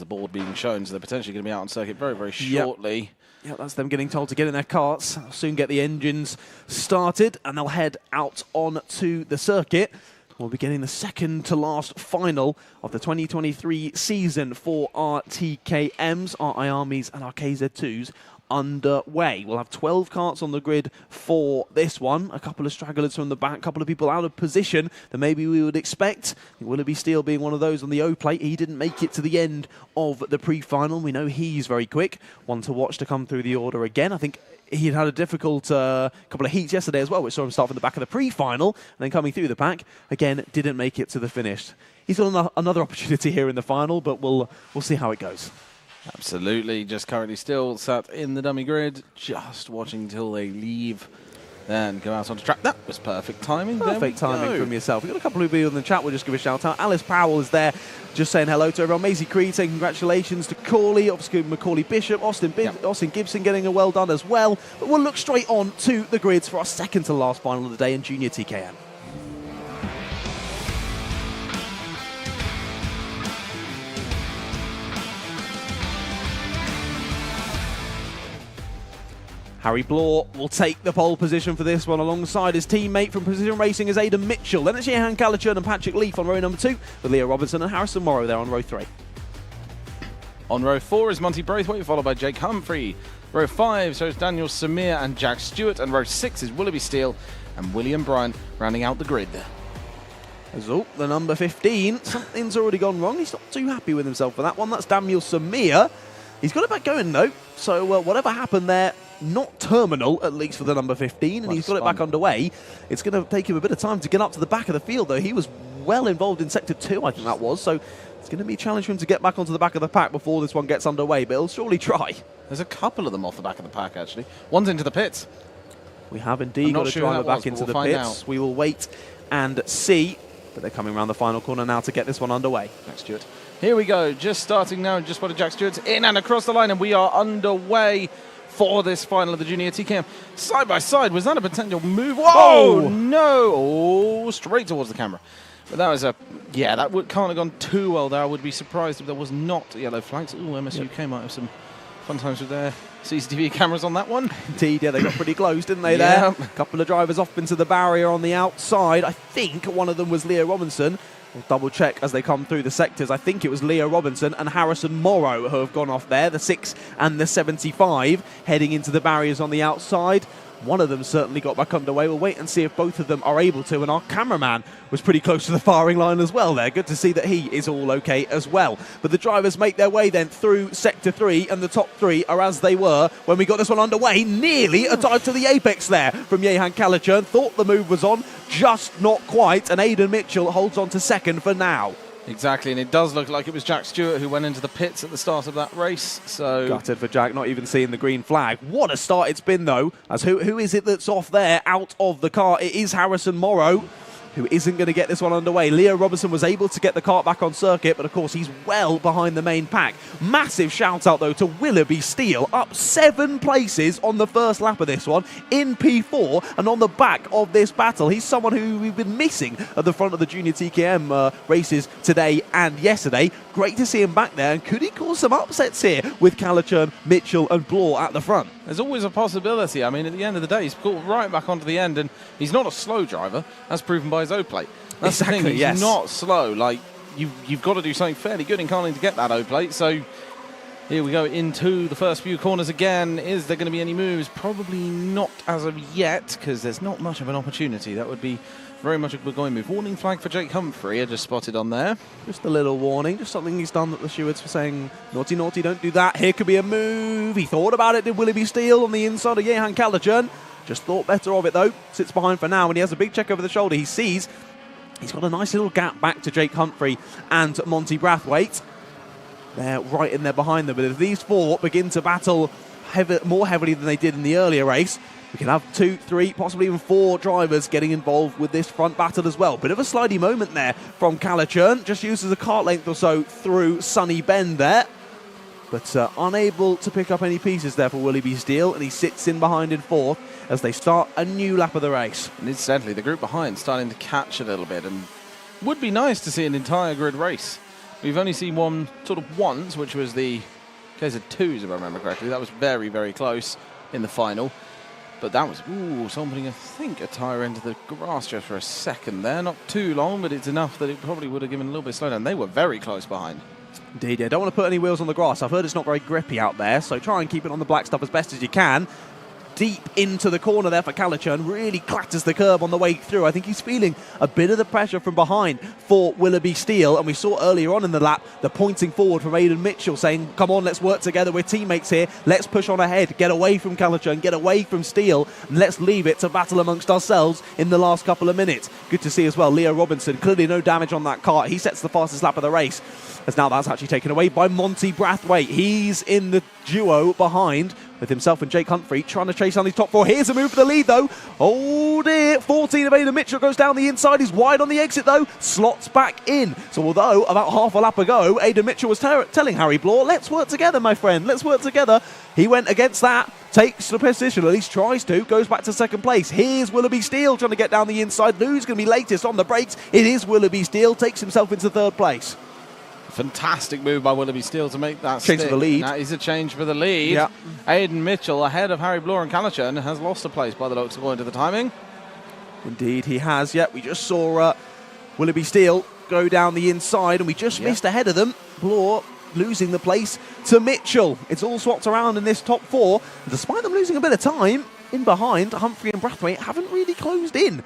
board being shown, so they're potentially going to be out on circuit very, very shortly. Yeah, that's them getting told to get in their karts. I'll soon get the engines started, and they'll head out onto the circuit. We'll be getting the second to last final of the 2023 season for our TKMs, our IAMEs and our KZ2s underway. We'll have 12 karts on the grid for this one. A couple of stragglers from the back, a couple of people out of position that maybe we would expect. Willoughby Steele being one of those on the O plate. He didn't make it to the end of the pre-final. We know he's very quick. One to watch to come through the order again. I think he'd had a difficult couple of heats yesterday as well, which saw him start from the back of the pre-final and then coming through the pack. Again, didn't make it to the finish. He's got another opportunity here in the final, but we'll see how it goes. Absolutely, just currently still sat in the dummy grid, just watching till they leave and go out onto track. That was perfect timing. Perfect timing from yourself. We've got a couple of people in the chat. We'll just give a shout out. Alice Powell is there, just saying hello to everyone. Maisie Creed saying congratulations to Corley, obviously Macaulay Bishop, Austin Gibson getting a well done as well. But we'll look straight on to the grids for our second to last final of the day in Junior TKM. Harry Blore will take the pole position for this one alongside his teammate from Precision Racing is Aidan Mitchell. Then it's Jehan Calichurn and Patrick Leaf on row number 2 with Leah Robinson and Harrison Morrow there on row 3. On row 4 is Monty Braithwaite, followed by Jake Humphrey. Row 5 shows Daniel Samir and Jack Stewart, and row 6 is Willoughby Steele and William Bryan rounding out the grid. So, the number 15, something's already gone wrong. He's not too happy with himself for that one. That's Daniel Samir. He's got it back going though, so whatever happened there, not terminal, at least for the number 15, and he's got it back underway. It's going to take him a bit of time to get up to the back of the field, though. He was well involved in Sector 2, I think that was, so it's going to be a challenge for him to get back onto the back of the pack before this one gets underway, but he'll surely try. There's a couple of them off the back of the pack, actually. One's into the pits. We have indeed got a driver back into the pits. We will wait and see, but they're coming around the final corner now to get this one underway. Jack Stewart. Here we go, just starting now, just spotted Jack Stewart's in and across the line, and we are underway for this final of the Junior TKM. Side by side, was that a potential move? Whoa, no! Oh, straight towards the camera. But that was that can't have gone too well there. I would be surprised if there was not yellow flags. Ooh, MSUK might have some fun times with their CCTV cameras on that one. Indeed, yeah, they got pretty close, didn't they, there? A couple of drivers off into the barrier on the outside. I think one of them was Leah Robinson. We'll double check as they come through the sectors. I think it was Leah Robinson and Harrison Morrow who have gone off there, the 6 and the 75, heading into the barriers on the outside. One of them certainly got back underway. We'll wait and see if both of them are able to. And our cameraman was pretty close to the firing line as well there. Good to see that he is all okay as well. But the drivers make their way then through Sector 3, and the top 3 are as they were when we got this one underway. Nearly a dive to the apex there from Jehan Calichurn. Thought the move was on, just not quite. And Aidan Mitchell holds on to second for now. Exactly, and it does look like it was Jack Stewart who went into the pits at the start of that race. So gutted for Jack, not even seeing the green flag. What a start it's been, though. As who is it that's off there, out of the car? It is Harrison Morrow, who isn't going to get this one underway. Leah Robinson was able to get the kart back on circuit, but of course he's well behind the main pack. Massive shout out though to Willoughby Steele, up 7 places on the first lap of this one in P4, and on the back of this battle. He's someone who we've been missing at the front of the Junior TKM races today and yesterday. Great to see him back there, and could he cause some upsets here with Calichurn, Mitchell and Blore at the front? There's always a possibility. I mean, at the end of the day, he's caught right back onto the end, and he's not a slow driver, as proven by his O-plate. That's exactly, the thing, he's not slow. Like, you've got to do something fairly good in karting to get that O-plate. So here we go into the first few corners again. Is there going to be any moves? Probably not as of yet, because there's not much of an opportunity. That would be very much a going move. Warning flag for Jake Humphrey, I just spotted on there. Just a little warning, just something he's done that the stewards were saying, naughty, naughty, don't do that. Here could be a move. He thought about it, did Willoughby Steele on the inside of Jehan Callaghan. Just thought better of it, though. Sits behind for now, and he has a big check over the shoulder. He sees he's got a nice little gap back to Jake Humphrey and Monty Brathwaite. They're right in there behind them, but if these four begin to battle more heavily than they did in the earlier race, we can have 2, 3, possibly even 4 drivers getting involved with this front battle as well. Bit of a slidey moment there from Callaghan. Just uses a kart length or so through Sunny Bend there. But unable to pick up any pieces there for Willoughby Steele. And he sits in behind in 4th as they start a new lap of the race. And incidentally, the group behind starting to catch a little bit. And would be nice to see an entire grid race. We've only seen one sort of once, which was the case of 2s, if I remember correctly. That was very, very close in the final. But that was, something, I think, a tyre into the grass just for a second there. Not too long, but it's enough that it probably would have given a little bit of slowdown. They were very close behind. Indeed, yeah. Don't want to put any wheels on the grass. I've heard it's not very grippy out there, so try and keep it on the black stuff as best as you can. Deep into the corner there for Callaghan, really clatters the curb on the way through. I think he's feeling a bit of the pressure from behind for Willoughby Steele, and we saw earlier on in the lap the pointing forward from Aidan Mitchell saying, come on, let's work together, we're teammates here, let's push on ahead, get away from Callaghan, get away from Steele, and let's leave it to battle amongst ourselves in the last couple of minutes. Good to see as well, Leo Robinson, clearly no damage on that kart, he sets the fastest lap of the race, as now that's actually taken away by Monty Brathwaite. He's in the duo behind with himself and Jake Humphrey trying to chase on these top 4. Here's a move for the lead though. Oh dear, 14 of Aidan Mitchell goes down the inside. He's wide on the exit though, slots back in. So although about half a lap ago, Aidan Mitchell was telling Harry Bloor, let's work together, my friend, let's work together. He went against that, takes the position, at least tries to, goes back to second place. Here's Willoughby Steele trying to get down the inside. Who's going to be latest on the brakes? It is Willoughby Steele, takes himself into 3rd place. Fantastic move by Willoughby Steele to make that change stick. for the lead. That is a change for the lead. Yeah. Aidan Mitchell ahead of Harry Bloor and Callaghan has lost a place by the looks according to the timing. Indeed he has, we just saw Willoughby Steele go down the inside and we just missed ahead of them. Bloor losing the place to Mitchell. It's all swapped around in this top 4. And despite them losing a bit of time, in behind, Humphrey and Brathwaite haven't really closed in.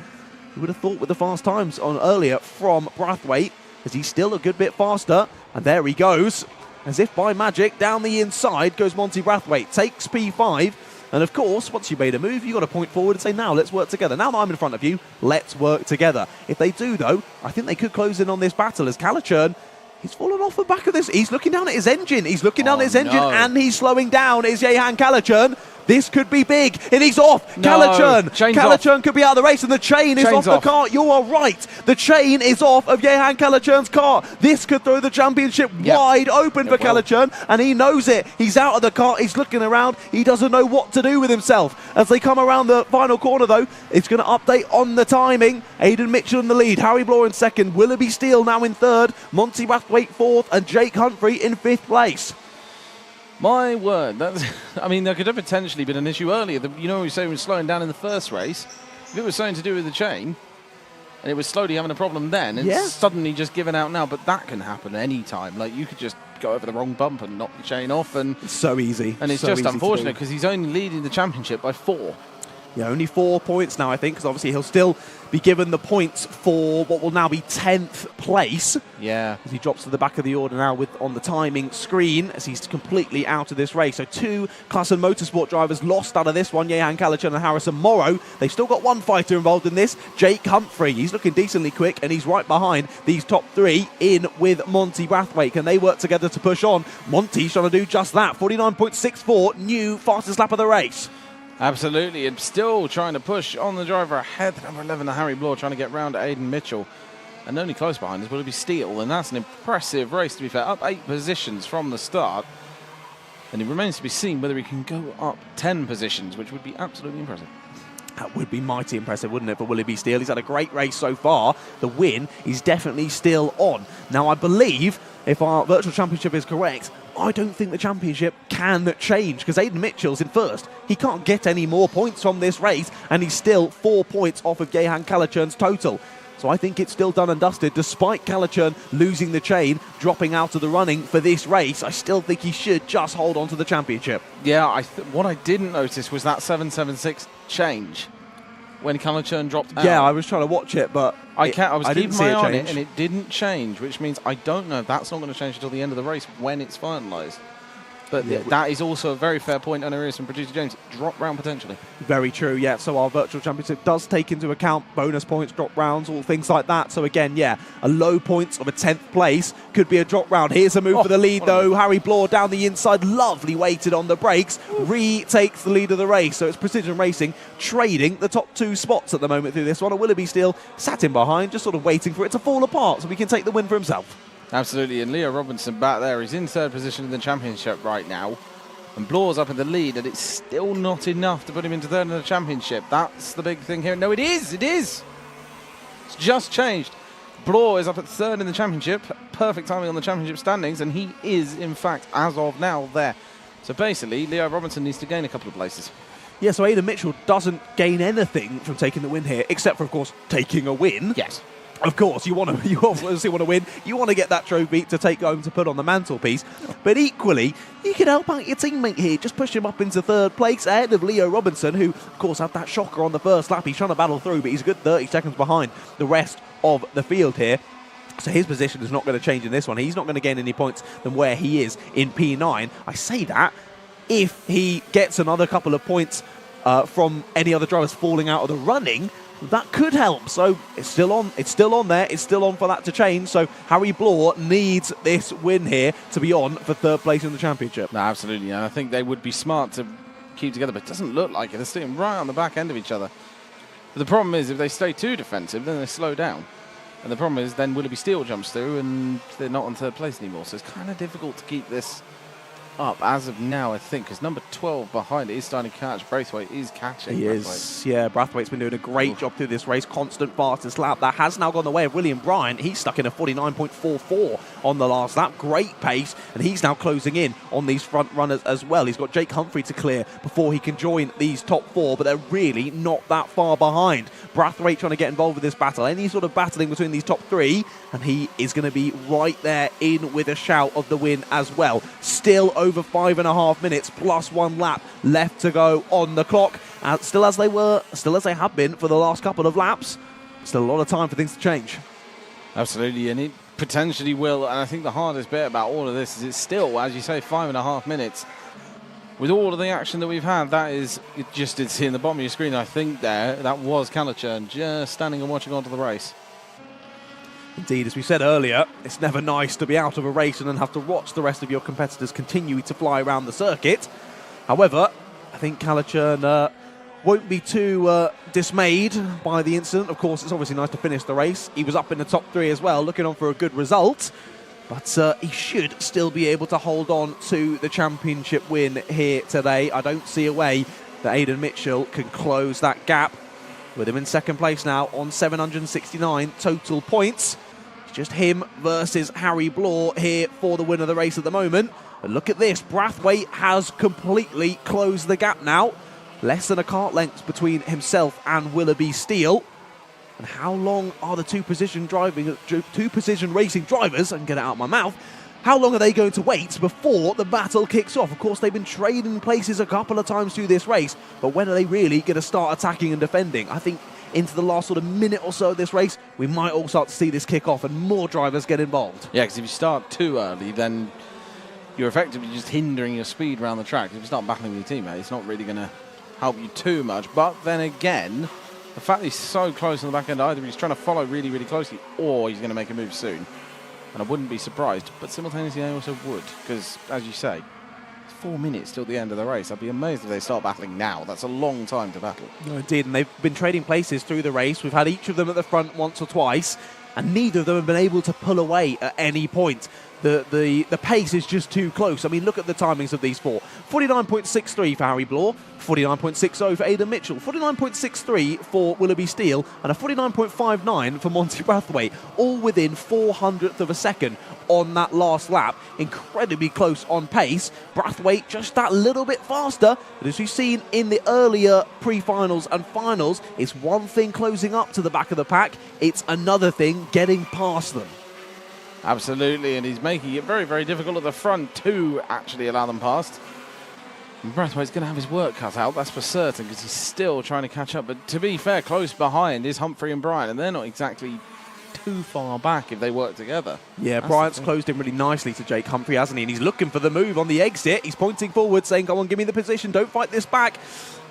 You would have thought with the fast times on earlier from Brathwaite, as he's still a good bit faster. And there he goes. As if by magic, down the inside goes Monty Brathwaite. Takes P5. And of course, once you've made a move, you've got to point forward and say, now let's work together. Now that I'm in front of you, let's work together. If they do, though, I think they could close in on this battle as Callaghan, he's fallen off the back of this. He's looking down at his engine. He's looking down at his engine and he's slowing down. Is Jehan Callaghan. This could be big, and he's off. No, Callaghan could be out of the race, and the chain is off the kart. You are right. The chain is off of Jehan Callaghan's car. This could throw the championship wide open for Callaghan, and he knows it. He's out of the kart. He's looking around. He doesn't know what to do with himself. As they come around the final corner, though, it's going to update on the timing. Aidan Mitchell in the lead. Harry Bloor in 2nd. Willoughby Steele now in 3rd. Monty Brathwaite 4th, and Jake Humphrey in 5th place. My word, that could have potentially been an issue earlier. You know, we say we were slowing down in the first race. If it was something to do with the chain, and it was slowly having a problem then, and it's suddenly just given out now, but that can happen any time. Like, you could just go over the wrong bump and knock the chain off. And it's so easy. And it's just unfortunate because he's only leading the championship by 4. Yeah, only 4 points now, I think, because obviously he'll still be given the points for what will now be 10th place. Yeah. As he drops to the back of the order now on the timing screen as he's completely out of this race. So 2 Class and Motorsport drivers lost out of this one, Jehan Callaghan and Harrison Morrow. They've still got 1 fighter involved in this, Jake Humphrey. He's looking decently quick and he's right behind these top 3 in with Monty Brathwaite. Can they work together to push on? Monty's trying to do just that. 49.64, new fastest lap of the race. Absolutely, and still trying to push on the driver ahead. Number 11, Harry Bloor, trying to get round Aidan Mitchell. And only close behind is Willoughby Steele, and that's an impressive race, to be fair. Up 8 positions from the start. And it remains to be seen whether he can go up 10 positions, which would be absolutely impressive. That would be mighty impressive, wouldn't it, for Willoughby Steele? He's had a great race so far. The win is definitely still on. Now, I believe, if our virtual championship is correct, I don't think the championship can change because Aidan Mitchell's in 1st. He can't get any more points from this race, and he's still 4 points off of Jehan Callaghan's total. So I think it's still done and dusted. Despite Callaghan losing the chain, dropping out of the running for this race, I still think he should just hold on to the championship. Yeah, what I didn't notice was that 776 change. when Kalachurn dropped out. Yeah, I was trying to watch it, but I was keeping my eye on it, change. and it didn't change, which means I don't know if that's not going to change until the end of the race when it's finalised. But that is also a very fair point, and there is from Producer James. Drop round potentially. Very true, yeah. So our virtual championship does take into account bonus points, drop rounds, all things like that. So again, yeah, a low points of a 10th place could be a drop round. Here's a move for the lead, though. Harry Blore down the inside, lovely weighted on the brakes, retakes the lead of the race. So it's Precision Racing trading the top 2 spots at the moment through this one. And Willoughby Steele sat in behind, just sort of waiting for it to fall apart so we can take the win for himself. Absolutely, and Leo Robinson back there. He's in 3rd position in the championship right now. And Blore's up in the lead, and it's still not enough to put him into 3rd in the championship. That's the big thing here. No, it is! It is! It's just changed. Blore is up at 3rd in the championship. Perfect timing on the championship standings, and he is, in fact, as of now, there. So basically, Leo Robinson needs to gain a couple of places. Yeah, so Aidan Mitchell doesn't gain anything from taking the win here, except for, of course, taking a win. Yes. Of course, you obviously want to win. You want to get that trophy to take home to put on the mantelpiece. But equally, you can help out your teammate here. Just push him up into 3rd place ahead of Leo Robinson, who, of course, had that shocker on the first lap. He's trying to battle through, but he's a good 30 seconds behind the rest of the field here. So his position is not going to change in this one. He's not going to gain any points than where he is in P9. I say that if he gets another couple of points from any other drivers falling out of the running, that could help. So it's still on. It's still on there. It's still on for that to change. So Harry Blore needs this win here to be on for 3rd place in the championship. No, absolutely. And I think they would be smart to keep together, but it doesn't look like it. They're sitting right on the back end of each other. But the problem is, if they stay too defensive, then they slow down. And the problem is, then Willoughby Steele jumps through, and they're not on 3rd place anymore. So it's kind of difficult to keep this up as of now, I think, because number 12 behind it is starting to catch. Braithwaite is catching. He is, yeah. Braithwaite's been doing a great job through this race. Constant fastest lap. That has now gone the way of William Bryant. He's stuck in a 49.44 on the last lap. Great pace, and he's now closing in on these front runners as well. He's got Jake Humphrey to clear before he can join these top 4, but they're really not that far behind. Braithwaite trying to get involved with this battle. Any sort of battling between these top 3, and he is going to be right there in with a shout of the win as well. Still over 5.5 minutes plus 1 lap left to go on the clock. Still as they have been for the last couple of laps. Still a lot of time for things to change. Absolutely, and it potentially will. And I think the hardest bit about all of this is it's still, as you say, 5.5 minutes. With all of the action that we've had, that is, you just did see in the bottom of your screen, I think that was Kalachurn just standing and watching onto the race. Indeed, as we said earlier, it's never nice to be out of a race and then have to watch the rest of your competitors continue to fly around the circuit. However, I think Kalachurn won't be too dismayed by the incident. Of course, it's obviously nice to finish the race. He was up in the top 3 as well, looking on for a good result. But he should still be able to hold on to the championship win here today. I don't see a way that Aidan Mitchell can close that gap. With him in 2nd place now on 769 total points. It's just him versus Harry Blore here for the win of the race at the moment. But look at this. Braithwaite has completely closed the gap now. Less than a kart length between himself and Willoughby Steele. And how long are the two precision racing drivers, I can get it out of my mouth, how long are they going to wait before the battle kicks off? Of course, they've been trading places a couple of times through this race, but when are they really going to start attacking and defending? I think into the last sort of minute or so of this race, we might all start to see this kick off and more drivers get involved. Yeah, because if you start too early, then you're effectively just hindering your speed around the track. If you start battling with your teammate, it's not really going to help you too much. But then again, the fact that he's so close on the back end, either he's trying to follow really, really closely, or he's going to make a move soon. And I wouldn't be surprised, but simultaneously I also would, because, as you say, it's 4 minutes till the end of the race. I'd be amazed if they start battling now. That's a long time to battle. No, indeed, and they've been trading places through the race. We've had each of them at the front once or twice, and neither of them have been able to pull away at any point. The pace is just too close. I mean, look at the timings of these four. 49.63 for Harry Blore, 49.60 for Aidan Mitchell, 49.63 for Willoughby Steele, and a 49.59 for Monty Braithwaite, all within 400th of a second on that last lap. Incredibly close on pace. Braithwaite just that little bit faster, but as we've seen in the earlier pre-finals and finals, it's one thing closing up to the back of the pack, it's another thing getting past them. Absolutely, and he's making it very, very difficult at the front to actually allow them past. Brathwaite's going to have his work cut out, that's for certain, because he's still trying to catch up. But to be fair, close behind is Humphrey and Bryant, and they're not exactly too far back if they work together. Yeah, Bryant's closed in really nicely to Jake Humphrey, hasn't he? And he's looking for the move on the exit. He's pointing forward, saying, "Go on, give me the position, don't fight this back."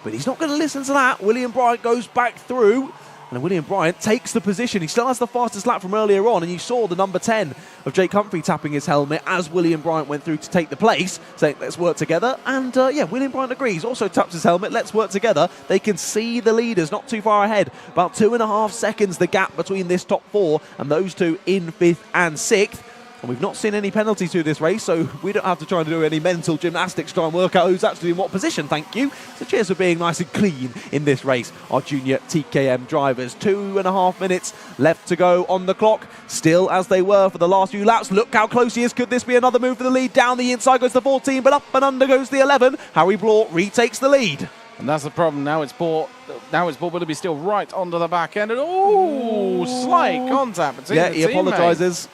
But he's not going to listen to that. William Bryant goes back through. And William Bryant takes the position. He still has the fastest lap from earlier on, and you saw the number 10 of Jake Humphrey tapping his helmet as William Bryant went through to take the place, saying, "Let's work together." And yeah, William Bryant agrees, also taps his helmet, "Let's work together." They can see the leaders not too far ahead. About 2.5 seconds the gap between this top 4 and those two in 5th and 6th. And we've not seen any penalties through this race, so we don't have to try and do any mental gymnastics to try and work out who's actually in what position, thank you. So cheers for being nice and clean in this race, our junior TKM drivers. 2.5 minutes left to go on the clock, still as they were for the last few laps. Look how close he is. Could this be another move for the lead? Down the inside goes the 14, but up and under goes the 11. Harry Blore retakes the lead. And that's the problem. Now it's bought Willoughby still right onto the back end. And oh, slight contact between yeah, the he apologises.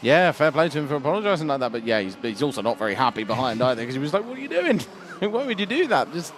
Yeah, fair play to him for apologising like that. But yeah, he's also not very happy behind either, because he was like, "What are you doing? Why would you do that? Just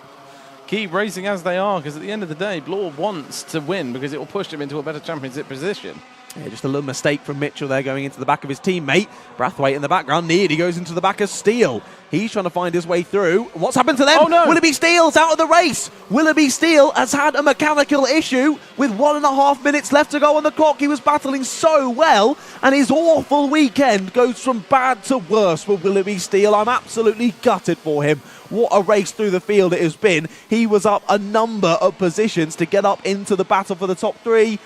keep racing as they are." Because at the end of the day, Blore wants to win because it will push him into a better championship position. Yeah, just a little mistake from Mitchell there going into the back of his teammate. Brathwaite in the background, nearly goes into the back of Steele. He's trying to find his way through. What's happened to them? Oh, no. Willoughby Steele's out of the race. Willoughby Steele has had a mechanical issue with 1.5 minutes left to go on the clock. He was battling so well, and his awful weekend goes from bad to worse for Willoughby Steele. I'm absolutely gutted for him. What a race through the field it has been. He was up a number of positions to get up into the battle for the top 3.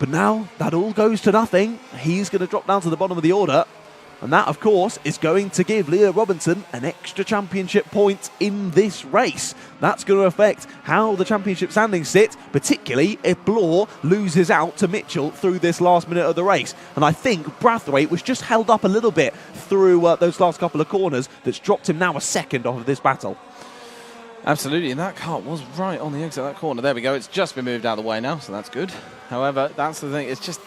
But now that all goes to nothing. He's going to drop down to the bottom of the order. And that, of course, is going to give Leah Robinson an extra championship point in this race. That's going to affect how the championship standings sit, particularly if Blore loses out to Mitchell through this last minute of the race. And I think Brathwaite was just held up a little bit through those last couple of corners that's dropped him now a second off of this battle. Absolutely, and that car was right on the exit of that corner. There we go. It's just been moved out of the way now, so that's good. However, that's the thing. It's just,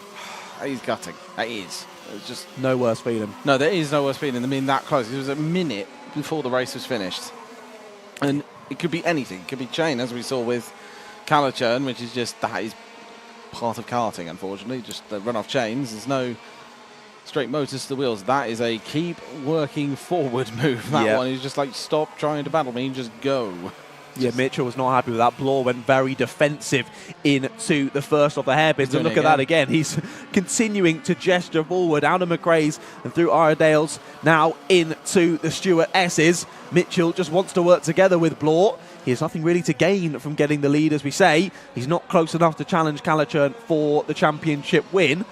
he's gutting. That is. It's just no worse feeling. No, there is no worse feeling than being that close. It was a minute before the race was finished. And it could be anything. It could be chain, as we saw with Calichurn, which is just, that is part of karting, unfortunately. Just the run-off chains. There's no straight motors to the wheels. That is a keep working forward move. That one is just like, stop trying to battle me and just go. Yeah, Mitchell was not happy with that. Blore went very defensive into the first of the hairpins. And look at that again. He's continuing to gesture forward out of McRae's and through Iredale's, now into the Stuart S's. Mitchell just wants to work together with Blore. He has nothing really to gain from getting the lead, as we say. He's not close enough to challenge Calichurn for the championship win.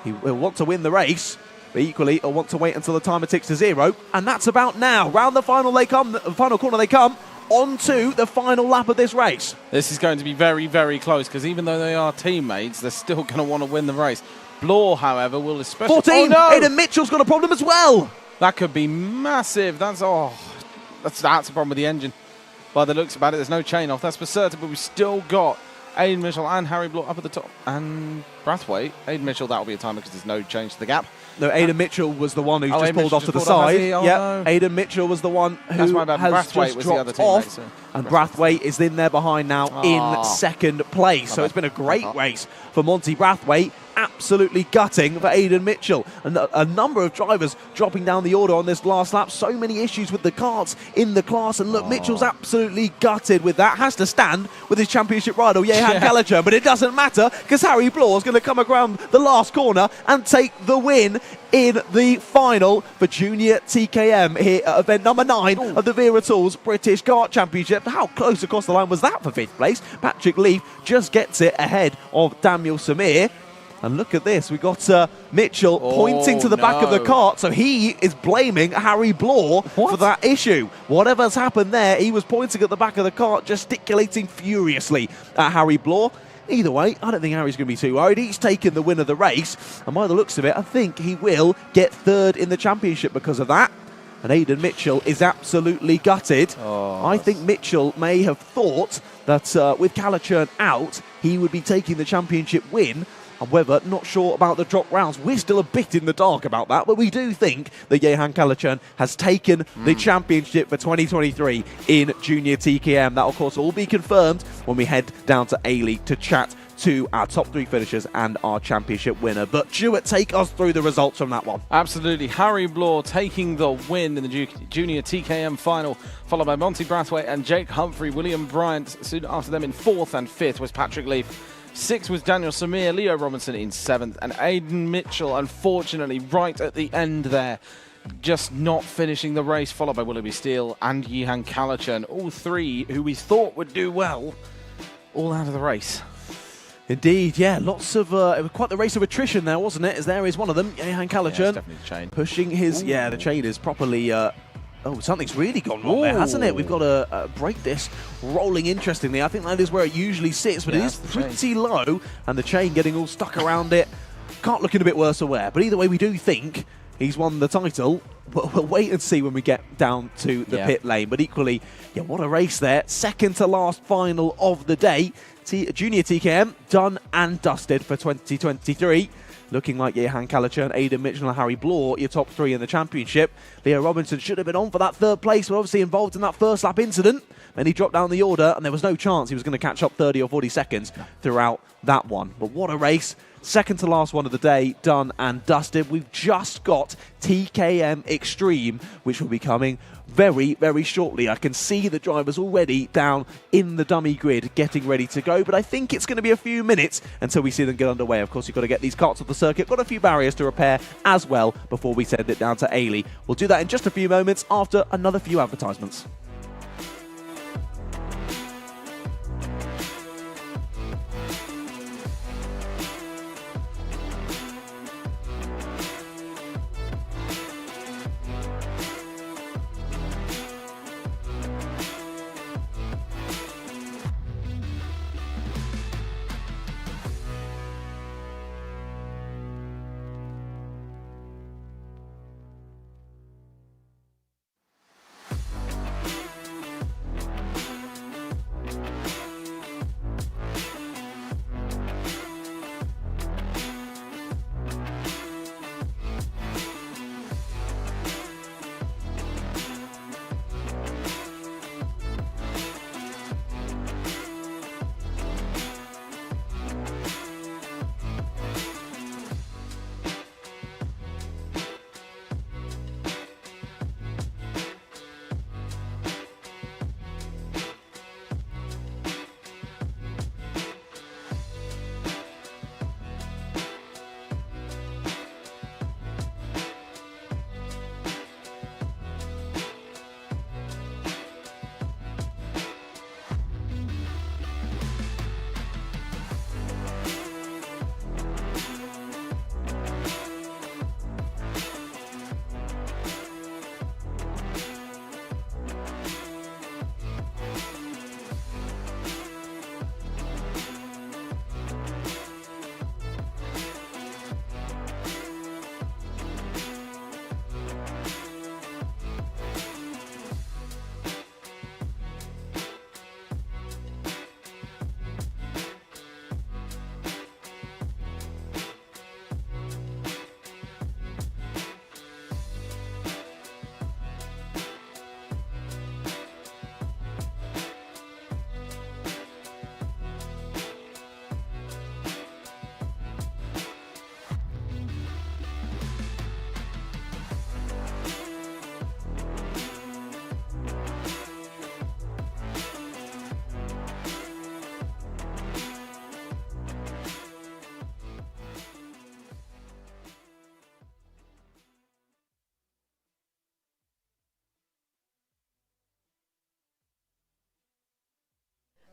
He will want to win the race, but equally he'll want to wait until the timer ticks to 0. And that's about now. Round the final they come, the final corner they come. On to the final lap of this race. This is going to be very, very close, because even though they are teammates, they're still going to want to win the race. Blore, however, will especially... 14! Oh, no! Aidan Mitchell's got a problem as well! That could be massive. That's a problem with the engine. By the looks about it, there's no chain off. That's for certain, but we've still got Aidan Mitchell and Harry Blore up at the top. And Brathwaite. Aidan Mitchell, that'll be a timer because there's no change to the gap. No, Aidan Mitchell was the one who just pulled off to the side. Yeah, Aidan Mitchell was the one who has just dropped off. And Brathwaite is in there behind now in second place. So it's been a great race for Monty Brathwaite. Absolutely gutting for Aidan Mitchell. And a number of drivers dropping down the order on this last lap. So many issues with the karts in the class. And look, Mitchell's absolutely gutted with that. Has to stand with his championship rival, Jehan Calichurn. But it doesn't matter, because Harry Blore is going to come around the last corner and take the win in the final for Junior TKM here at event number 9 of the Wera Tools British Kart Championship. How close across the line was that for 5th place? Patrick Leaf just gets it ahead of Daniel Samir. And look at this, we got Mitchell pointing to the back of the kart, so he is blaming Harry Blore for that issue. Whatever's happened there, he was pointing at the back of the kart, gesticulating furiously at Harry Blore. Either way, I don't think Harry's going to be too worried. He's taken the win of the race, and by the looks of it, I think he will get 3rd in the championship because of that. And Aidan Mitchell is absolutely gutted. I think Mitchell may have thought that with Calichurn out, he would be taking the championship win. However, not sure about the drop rounds. We're still a bit in the dark about that, but we do think that Jehan Kalachern has taken the championship for 2023 in Junior TKM. That, of course, will all be confirmed when we head down to A-League to chat to our top 3 finishers and our championship winner. But Jewett, take us through the results from that one. Absolutely. Harry Bloor taking the win in the Junior TKM final, followed by Monty Brathwaite and Jake Humphrey. William Bryant soon after them in 4th, and 5th was Patrick Leaf. 6th was Daniel Samir, Leo Robinson in 7th, and Aiden Mitchell, unfortunately, right at the end there, just not finishing the race, followed by Willoughby Steele and Jehan Kalachern. All 3 who we thought would do well, all out of the race. Indeed, yeah, lots of, it was quite the race of attrition there, wasn't it? As there is one of them, Jehan Kalachern, definitely the chain. Pushing his, the chain is properly, something's really gone wrong there, hasn't it? We've got to break this rolling interestingly. I think that is where it usually sits, but it is pretty low, and the chain getting all stuck around it. Kart looking a bit worse aware, but either way, we do think he's won the title. But we'll wait and see when we get down to the pit lane. But equally, what a race there. Second to last final of the day. Junior TKM done and dusted for 2023. Looking like Jehan Kalachern, Aiden Mitchell and Harry Bloor, your top 3 in the championship. Leo Robinson should have been on for that 3rd place, but obviously involved in that first lap incident. Then he dropped down the order, and there was no chance he was going to catch up 30 or 40 seconds throughout that one. But what a race. Second to last one of the day, done and dusted. We've just got TKM Extreme, which will be coming very, very shortly. I can see the drivers already down in the dummy grid getting ready to go, but I think it's going to be a few minutes until we see them get underway. Of course, you've got to get these karts off the circuit. Got a few barriers to repair as well before we send it down to A-League. We'll do that in just a few moments after another few advertisements.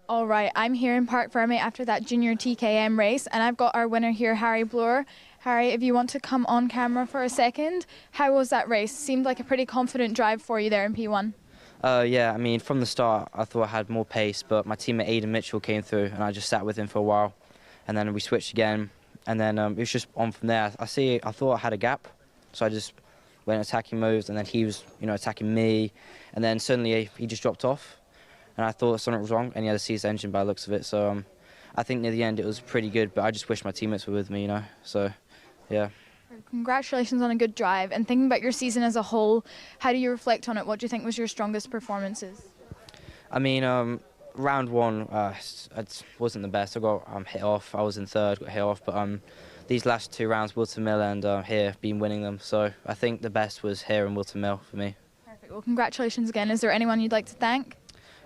All right, I'm here in Park Fermé after that Junior TKM race, and I've got our winner here, Harry Bloor. Harry, if you want to come on camera for a second, how was that race? Seemed like a pretty confident drive for you there in P1. Yeah, I mean, from the start, I thought I had more pace, but my teammate Aiden Mitchell came through, and I just sat with him for a while, and then we switched again, and then it was just on from there. I thought I had a gap, so I just went attacking moves, and then he was, attacking me, and then suddenly he just dropped off. And I thought something was wrong, and he had a seized engine by the looks of it. So I think near the end it was pretty good, but I just wish my teammates were with me, you know. So, yeah. Congratulations on a good drive. And thinking about your season as a whole, how do you reflect on it? What do you think was your strongest performances? I mean, round one, it wasn't the best. I got hit off. I was in third, got hit off. But these last 2 rounds, Wilton Mill and here, been winning them. So I think the best was here and Wilton Mill for me. Perfect. Well, congratulations again. Is there anyone you'd like to thank?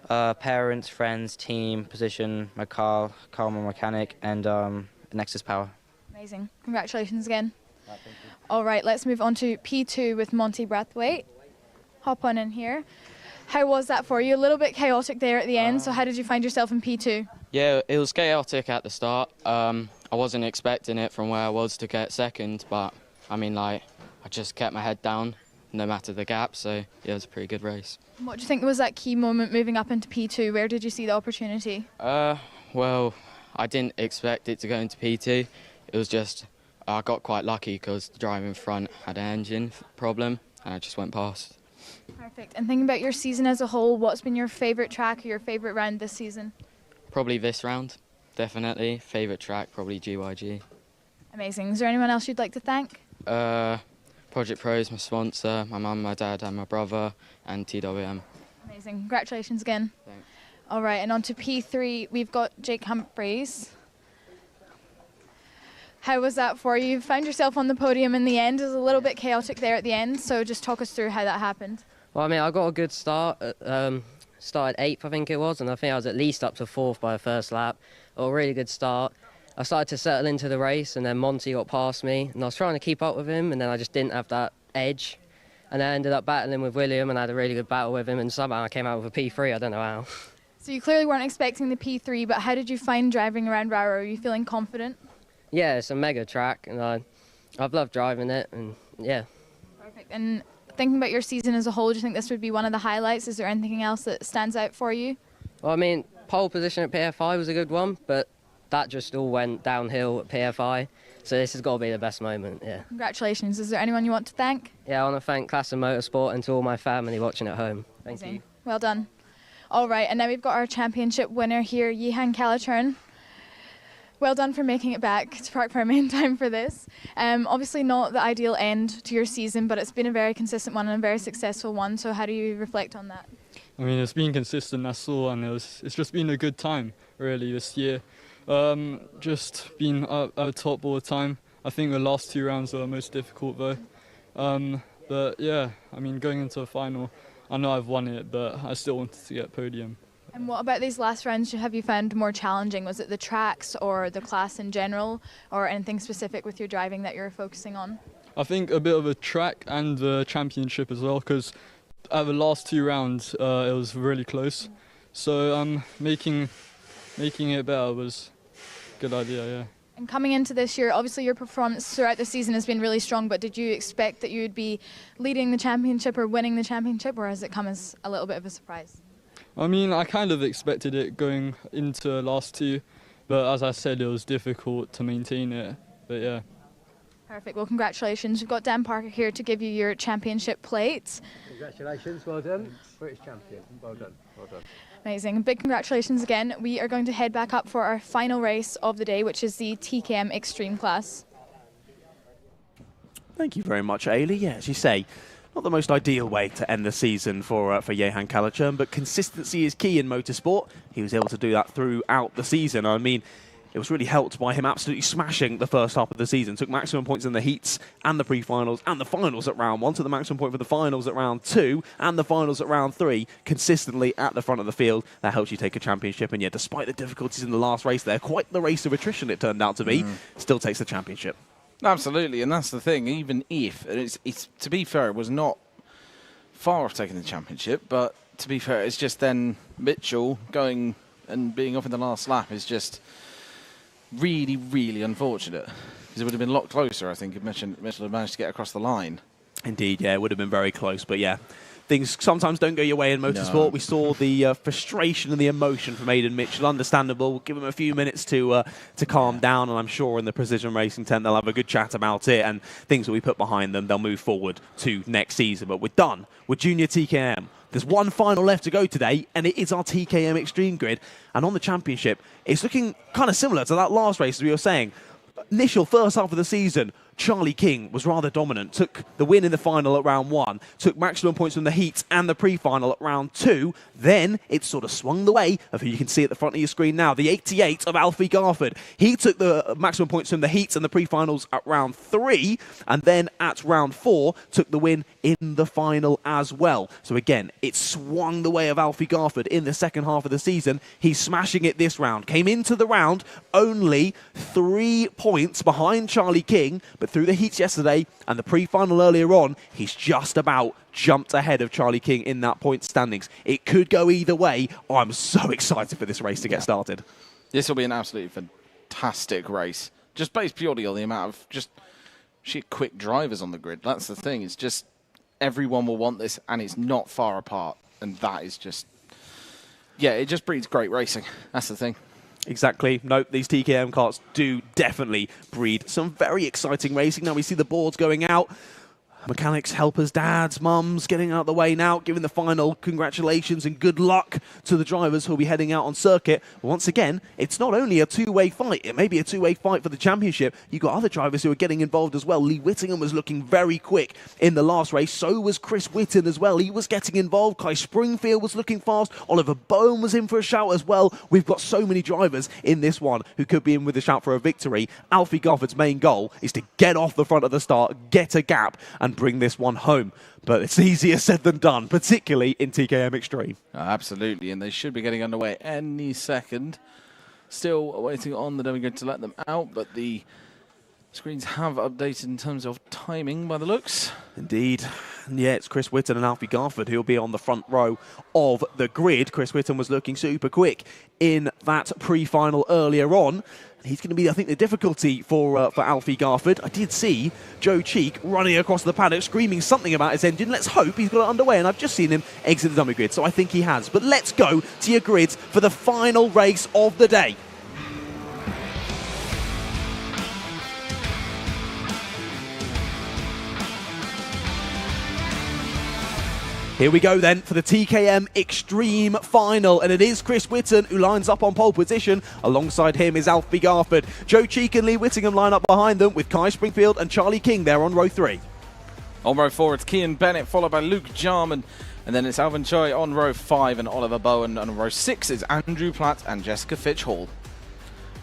Parents, friends, team, position, my car, my mechanic, and Nexus Power. Amazing. Congratulations again. All right, let's move on to P2 with Monty Brathwaite. Hop on in here. How was that for you? A little bit chaotic there at the end, so how did you find yourself in P2? Yeah, it was chaotic at the start. I wasn't expecting it from where I was to get second, but I mean, like, I just kept my head down no matter the gap, so yeah, it was a pretty good race. What do you think was that key moment moving up into P2? Where did you see the opportunity? Well, I didn't expect it to go into P2. It was just, I got quite lucky because the driver in front had an engine problem and I just went past. Perfect. And thinking about your season as a whole, what's been your favourite track or your favourite round this season? Probably this round, definitely. Favourite track, probably GYG. Amazing. Is there anyone else you'd like to thank? Project Pros, my sponsor, my mum, my dad and my brother, and TWM. Amazing. Congratulations again. Thanks. All right, and on to P3, we've got Jake Humphreys. How was that for you? You found yourself on the podium in the end. It was a little bit chaotic there at the end, so just talk us through how that happened. Well, I mean, I got a good start. Started 8th, I think it was, and I think I was at least up to 4th by the first lap. A really good start. I started to settle into the race, and then Monty got past me, and I was trying to keep up with him, and then I just didn't have that edge. And I ended up battling with William, and I had a really good battle with him, and somehow I came out with a P3. I don't know how. So you clearly weren't expecting the P3, but how did you find driving around Rowrah? Are you feeling confident? Yeah, it's a mega track, and I've loved driving it, and yeah. Perfect. And thinking about your season as a whole, do you think this would be one of the highlights? Is there anything else that stands out for you? Well, I mean, pole position at PFI was a good one, but that just all went downhill at PFI, so this has got to be the best moment, yeah. Congratulations. Is there anyone you want to thank? Yeah, I want to thank Class and Motorsport and to all my family watching at home. Thank you. Well done. All right, and now we've got our championship winner here, Yehan Calichurn. Well done for making it back to Park Fair in time for this. Obviously not the ideal end to your season, but it's been a very consistent one and a very successful one, so how do you reflect on that? I mean, it's been consistent, that's all, and it's just been a good time, really, this year. Just been at the top all the time. I think the last 2 rounds were the most difficult, though. But yeah, I mean, going into the final, I know I've won it, but I still wanted to get podium. And what about these last rounds have you found more challenging? Was it the tracks or the class in general, or anything specific with your driving that you're focusing on? I think a bit of a track and the championship as well, because at the last 2 rounds it was really close. So making it better was a good idea, yeah. And coming into this year, obviously your performance throughout the season has been really strong, but did you expect that you would be leading the championship or winning the championship, or has it come as a little bit of a surprise? I mean, I kind of expected it going into the last 2, but as I said, it was difficult to maintain it, but yeah. Perfect. Well, congratulations. We've got Dan Parker here to give you your championship plates. Congratulations, well done. British champion, well done, well done. Amazing. Big congratulations again. We are going to head back up for our final race of the day, which is the TKM Extreme class. Thank you very much, Ailey. Yeah, as you say, not the most ideal way to end the season for Yehan Calichurn, but consistency is key in motorsport. He was able to do that throughout the season. I mean, it was really helped by him absolutely smashing the first half of the season. Took maximum points in the heats and the pre-finals and the finals at round 1. Took the maximum point for the finals at round 2 and the finals at round 3. Consistently at the front of the field. That helps you take a championship. And yeah, despite the difficulties in the last race there, quite the race of attrition it turned out to be, still takes the championship. Absolutely, and that's the thing. Even if, it's to be fair, it was not far off taking the championship, but to be fair, it's just then Mitchell going and being off in the last lap is just really, really unfortunate. Because it would have been a lot closer, I think, if Mitchell had managed to get across the line. Indeed, yeah, it would have been very close, but yeah. Things sometimes don't go your way in motorsport. No. We saw the frustration and the emotion from Aidan Mitchell. Understandable. We'll give him a few minutes to calm down, and I'm sure in the precision racing tent they'll have a good chat about it, and things will be put behind them. They'll move forward to next season. But we're done with Junior TKM. There's one final left to go today, and it is our TKM Extreme grid. And on the championship, it's looking kind of similar to that last race, as we were saying. Initial first half of the season, Charlie King was rather dominant, took the win in the final at round 1, took maximum points from the heats and the pre-final at round 2. Then it sort of swung the way of who you can see at the front of your screen now, the 88 of Alfie Garford. He took the maximum points from the heats and the pre-finals at round 3, and then at round 4 took the win in the final as well. So again, it swung the way of Alfie Garford in the second half of the season. He's smashing it this round. Came into the round only 3 points behind Charlie King, but through the heats yesterday and the pre-final earlier on, he's just about jumped ahead of Charlie King in that point standings. It could go either way. I'm so excited for this race to get started. This will be an absolutely fantastic race, just based purely on the amount of just sheer quick drivers on the grid. That's the thing. It's just everyone will want this, and it's not far apart. And that is just, yeah, it just breeds great racing. That's the thing. Exactly. No, these TKM karts do definitely breed some very exciting racing. Now we see the boards going out. Mechanics, helpers, dads, mums getting out of the way now, giving the final congratulations and good luck to the drivers who will be heading out on circuit. Once again, it's not only a two-way fight, it may be a two-way fight for the championship. You've got other drivers who are getting involved as well. Lee Whittingham was looking very quick in the last race. So was Chris Whitten as well. He was getting involved. Kai Springfield was looking fast. Oliver Bowen was in for a shout as well. We've got so many drivers in this one who could be in with a shout for a victory. Alfie Garford's main goal is to get off the front of the start, get a gap, and bring this one home. But it's easier said than done, particularly in TKM Extreme. Absolutely, and they should be getting underway any second. Still waiting on the demi grid to let them out, but the screens have updated in terms of timing by the looks. Indeed. Yeah, it's Chris Whitten and Alfie Garford who'll be on the front row of the grid. Chris Whitten was looking super quick in that pre-final earlier on. He's going to be, I think, the difficulty for Alfie Garford. I did see Joe Cheek running across the paddock, screaming something about his engine. Let's hope he's got it underway, and I've just seen him exit the dummy grid, so I think he has. But let's go to your grids for the final race of the day. Here we go then for the TKM Extreme final, and it is Chris Whitten who lines up on pole position. Alongside him is Alfie Garford. Joe Cheek and Lee Whittingham line up behind them with Kai Springfield and Charlie King there on row 3. On row 4 it's Kian Bennett followed by Luke Jarman, and then it's Alvin Choi on row 5 and Oliver Bowen. On row 6 is Andrew Platt and Jessica Fitch Hall.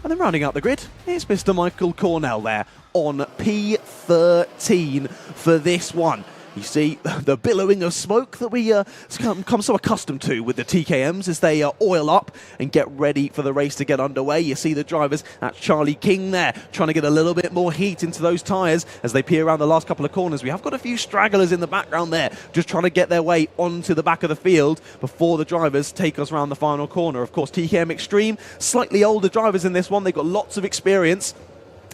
And then rounding out the grid, here's Mr. Michael Cornell there on P13 for this one. You see the billowing of smoke that we come so accustomed to with the TKMs as they oil up and get ready for the race to get underway. You see the drivers, that's Charlie King there, trying to get a little bit more heat into those tyres as they peer around the last couple of corners. We have got a few stragglers in the background there, just trying to get their way onto the back of the field before the drivers take us around the final corner. Of course, TKM Extreme, slightly older drivers in this one. They've got lots of experience.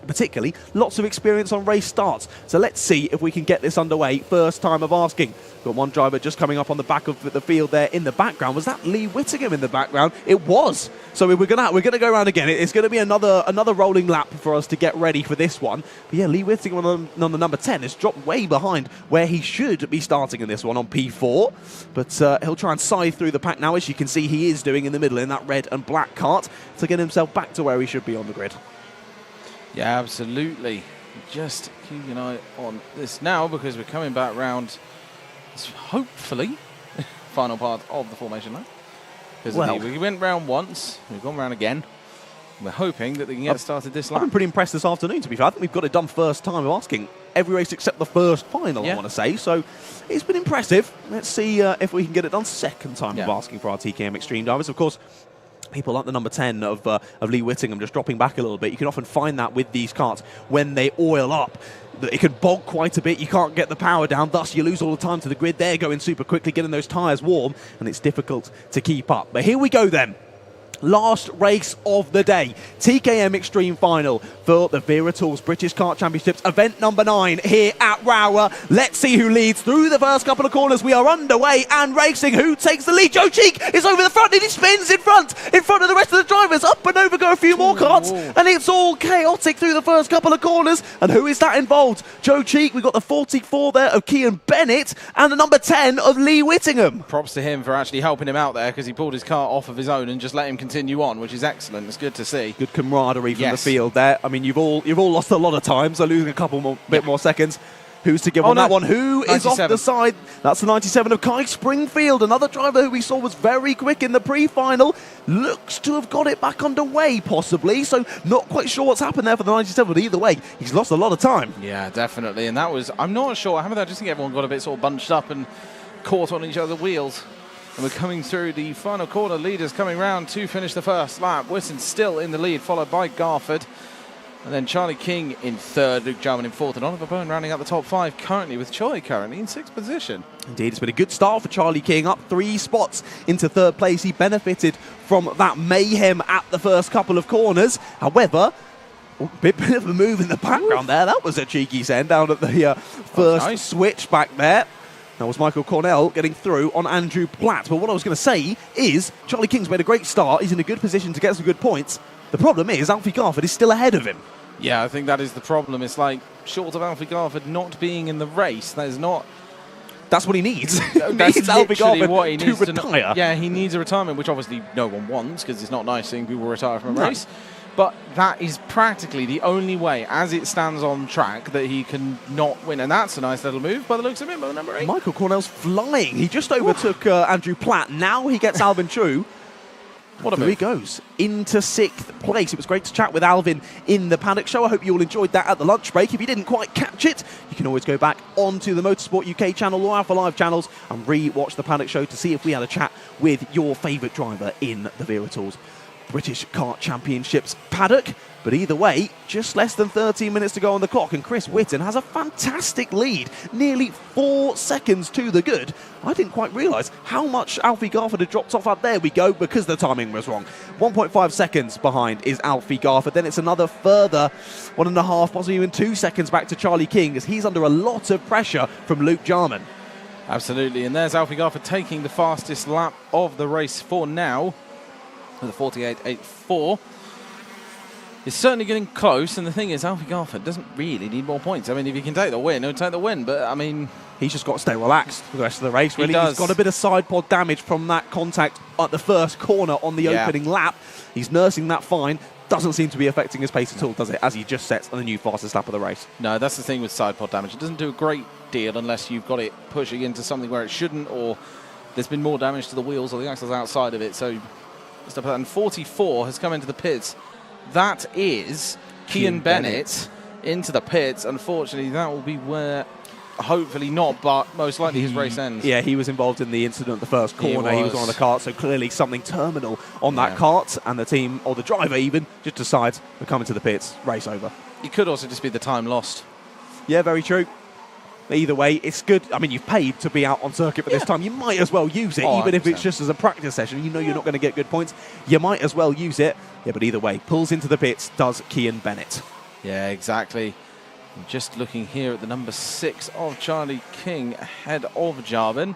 Particularly, lots of experience on race starts. So let's see if we can get this underway. First time of asking. Got one driver just coming up on the back of the field there in the background. Was that Lee Whittingham in the background? It was. So we're gonna go around again. It's going to be another rolling lap for us to get ready for this one. But yeah, Lee Whittingham on the number 10 has dropped way behind where he should be starting in this one on P4. But he'll try and scythe through the pack now, as you can see he is doing in the middle in that red and black kart, to get himself back to where he should be on the grid. Yeah, absolutely. Just keep an eye on this now, because we're coming back round, hopefully, final part of the formation lap. Because we went round once, we've gone round again. We're hoping that they can get started this lap. I've been pretty impressed this afternoon, to be fair. I think we've got it done first time of asking. Every race except the first final, I want to say. So it's been impressive. Let's see if we can get it done second time of asking for our TKM Extreme drivers. Of course, people like the number 10 of Lee Whittingham just dropping back a little bit. You can often find that with these karts when they oil up. It can bog quite a bit. You can't get the power down. Thus, you lose all the time to the grid. They're going super quickly, getting those tyres warm, and it's difficult to keep up. But here we go then. Last race of the day, TKM Extreme final for the Wera Tools British Kart Championships, event number 9 here at Rowrah. Let's see who leads through the first couple of corners. We are underway and racing. Who takes the lead? Joe Cheek is over the front and he spins in front of the rest of the drivers. Up and over go a few more karts, and it's all chaotic through the first couple of corners. And who is that involved? Joe Cheek, we've got the 44 there of Kian Bennett, and the number 10 of Lee Whittingham. Props to him for actually helping him out there, because he pulled his kart off of his own and just let him continue on, which is excellent. It's good to see. Good camaraderie from the field there. I mean, you've all lost a lot of time, so losing a couple bit more seconds. Who's to give on that one? Who is 97. Off the side? That's the 97 of Kai Springfield, another driver who we saw was very quick in the pre-final. Looks to have got it back underway, possibly, so not quite sure what's happened there for the 97, but either way, he's lost a lot of time. Yeah, definitely, and that was, I'm not sure what happened there. I just think everyone got a bit sort of bunched up and caught on each other's wheels. And we're coming through the final quarter. Leaders coming round to finish the first lap. Whitton still in the lead, followed by Garford. And then Charlie King in third, Luke Jarman in fourth, and Oliver Bowen rounding out the top five currently, with Choi currently in sixth position. Indeed, it's been a good start for Charlie King, up 3 spots into third place. He benefited from that mayhem at the first couple of corners. However, a bit of a move in the background there. That was a cheeky send down at the first switch back there. That was Michael Cornell getting through on Andrew Platt. But what I was going to say is Charlie King's made a great start. He's in a good position to get some good points. The problem is Alfie Garford is still ahead of him. Yeah, I think that is the problem. It's like, short of Alfie Garford not being in the race, there's not... That's what he needs. That's Alfie Garford what he needs to retire. Yeah, he needs a retirement, which obviously no one wants, because it's not nice seeing people retire from a race. But that is practically the only way, as it stands on track, that he can not win. And that's a nice little move by the looks of it, by number 8. Michael Cornell's flying. He just overtook Andrew Platt. Now he gets Alvin True. What a move. He goes into 6th place. It was great to chat with Alvin in the Paddock Show. I hope you all enjoyed that at the lunch break. If you didn't quite catch it, you can always go back onto the Motorsport UK channel or Alpha Live channels and re-watch the Paddock Show to see if we had a chat with your favourite driver in the Wera Tools British Kart Championships paddock. But either way, just less than 13 minutes to go on the clock, and Chris Whitton has a fantastic lead, nearly 4 seconds to the good. I didn't quite realise how much Alfie Garford had dropped off. There we go, because the timing was wrong. 1.5 seconds behind is Alfie Garford. Then it's another further 1.5, possibly even 2 seconds back to Charlie King, as he's under a lot of pressure from Luke Jarman. Absolutely, and there's Alfie Garford taking the fastest lap of the race for now, with a 48.84. It's certainly getting close, and the thing is, Alfie Garford doesn't really need more points. I mean, if he can take the win, he'll take the win, but I mean... He's just got to stay relaxed for the rest of the race, really. He He's got a bit of side pod damage from that contact at the first corner on the opening lap. He's nursing that fine. Doesn't seem to be affecting his pace at all, does it, as he just sets on the new fastest lap of the race. No, that's the thing with side pod damage. It doesn't do a great deal unless you've got it pushing into something where it shouldn't, or there's been more damage to the wheels or the axles outside of it. So, and 44 has come into the pits. That is Kian Bennett into the pits. Unfortunately, that will be where, hopefully not, but most likely his race ends. Yeah, he was involved in the incident at the first corner. He was on the kart, so clearly something terminal on that kart, and the team, or the driver even, just decides we're coming to the pits, race over. It could also just be the time lost. Yeah, very true. Either way, it's good. I mean, you've paid to be out on circuit for this time. You might as well use it, even if it's just as a practice session. You know you're not going to get good points. You might as well use it. Yeah, but either way, pulls into the pits, does Kian Bennett. Yeah, exactly. Just looking here at the number 6 of Charlie King ahead of Jarman.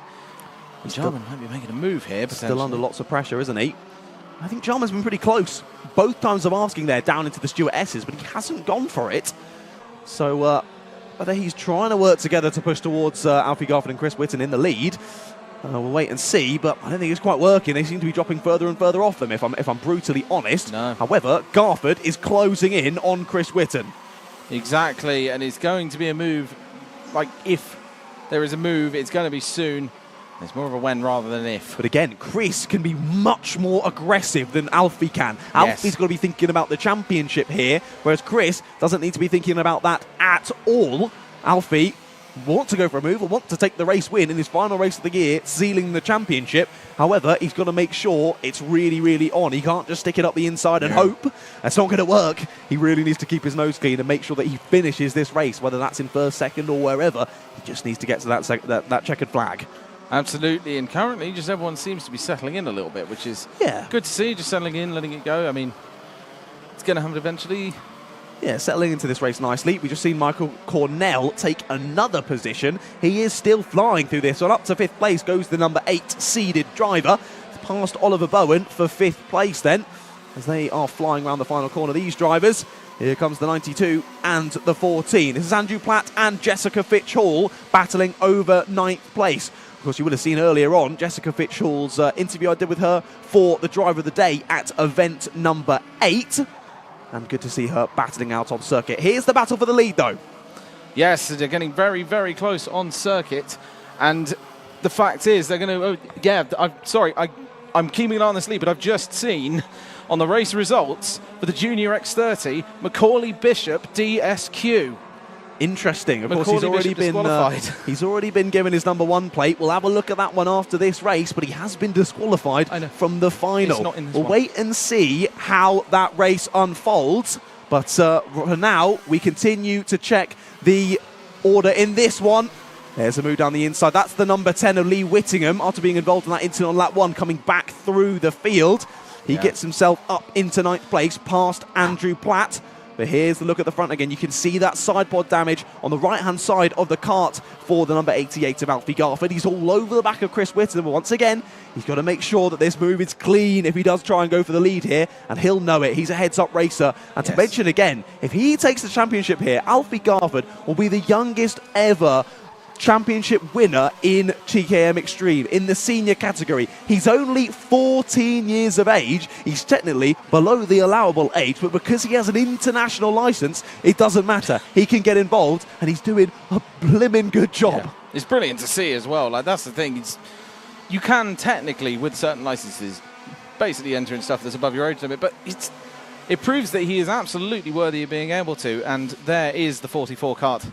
Jarman might be making a move here, Still under lots of pressure, isn't he? I think Jarman's been pretty close. Both times of asking there down into the Stewart S's, but he hasn't gone for it. So, whether he's trying to work together to push towards Alfie Garford and Chris Whitton in the lead, we'll wait and see, but I don't think it's quite working. They seem to be dropping further and further off them, if I'm brutally honest. No. However, Garford is closing in on Chris Whitton. Exactly, and it's going to be a move, like if there is a move, it's going to be soon. It's more of a when rather than if. But again, Chris can be much more aggressive than Alfie can. Alfie's got to be thinking about the championship here, whereas Chris doesn't need to be thinking about that at all. Alfie wants to go for a move, or wants to take the race win in his final race of the year, sealing the championship. However, he's got to make sure it's really, really on. He can't just stick it up the inside and hope. That's not going to work. He really needs to keep his nose clean and make sure that he finishes this race, whether that's in first, second, or wherever. He just needs to get to that checkered flag. Absolutely, and currently just everyone seems to be settling in a little bit, which is good to see, just settling in, letting it go. I mean, it's going to happen eventually. Yeah, settling into this race nicely. We've just seen Michael Cornell take another position. He is still flying through this one. Up to 5th place goes the number 8 seeded driver. Past Oliver Bowen for 5th place then. as they are flying around the final corner. These drivers, here comes the 92 and the 14. This is Andrew Platt and Jessica Fitch-Hall battling over 9th place. Of course, you would have seen earlier on Jessica Fitch-Hall's interview I did with her for the Driver of the Day at event number 8. And good to see her battling out on circuit. Here's the battle for the lead, though. Yes, they're getting very, very close on circuit. And the fact is, they're going to... I'm keeping an eye on this lead, but I've just seen on the race results for the Junior X30, Macaulay Bishop DSQ. Interesting. Of Macaulay course, he's already been given his number 1 plate. We'll have a look at that one after this race, but he has been disqualified from the final. We'll wait and see how that race unfolds. But for now, we continue to check the order in this one. There's a move down the inside. That's the number 10 of Lee Whittingham after being involved in that incident on lap 1, coming back through the field. He gets himself up into 9th place past Andrew Platt. But here's the look at the front again. You can see that side pod damage on the right-hand side of the kart for the number 88 of Alfie Garford. He's all over the back of Chris Whittingham. But once again, he's got to make sure that this move is clean if he does try and go for the lead here. And he'll know it. He's a heads-up racer. And to mention again, if he takes the championship here, Alfie Garford will be the youngest ever championship winner in TKM Extreme in the senior category. He's only 14 years of age. He's technically below the allowable age, but because he has an international license, it doesn't matter. He can get involved, and he's doing a blimmin' good job. Yeah. It's brilliant to see as well. Like, that's the thing. You can technically, with certain licenses, basically enter in stuff that's above your age limit, but it proves that he is absolutely worthy of being able to. And there is the 44 kart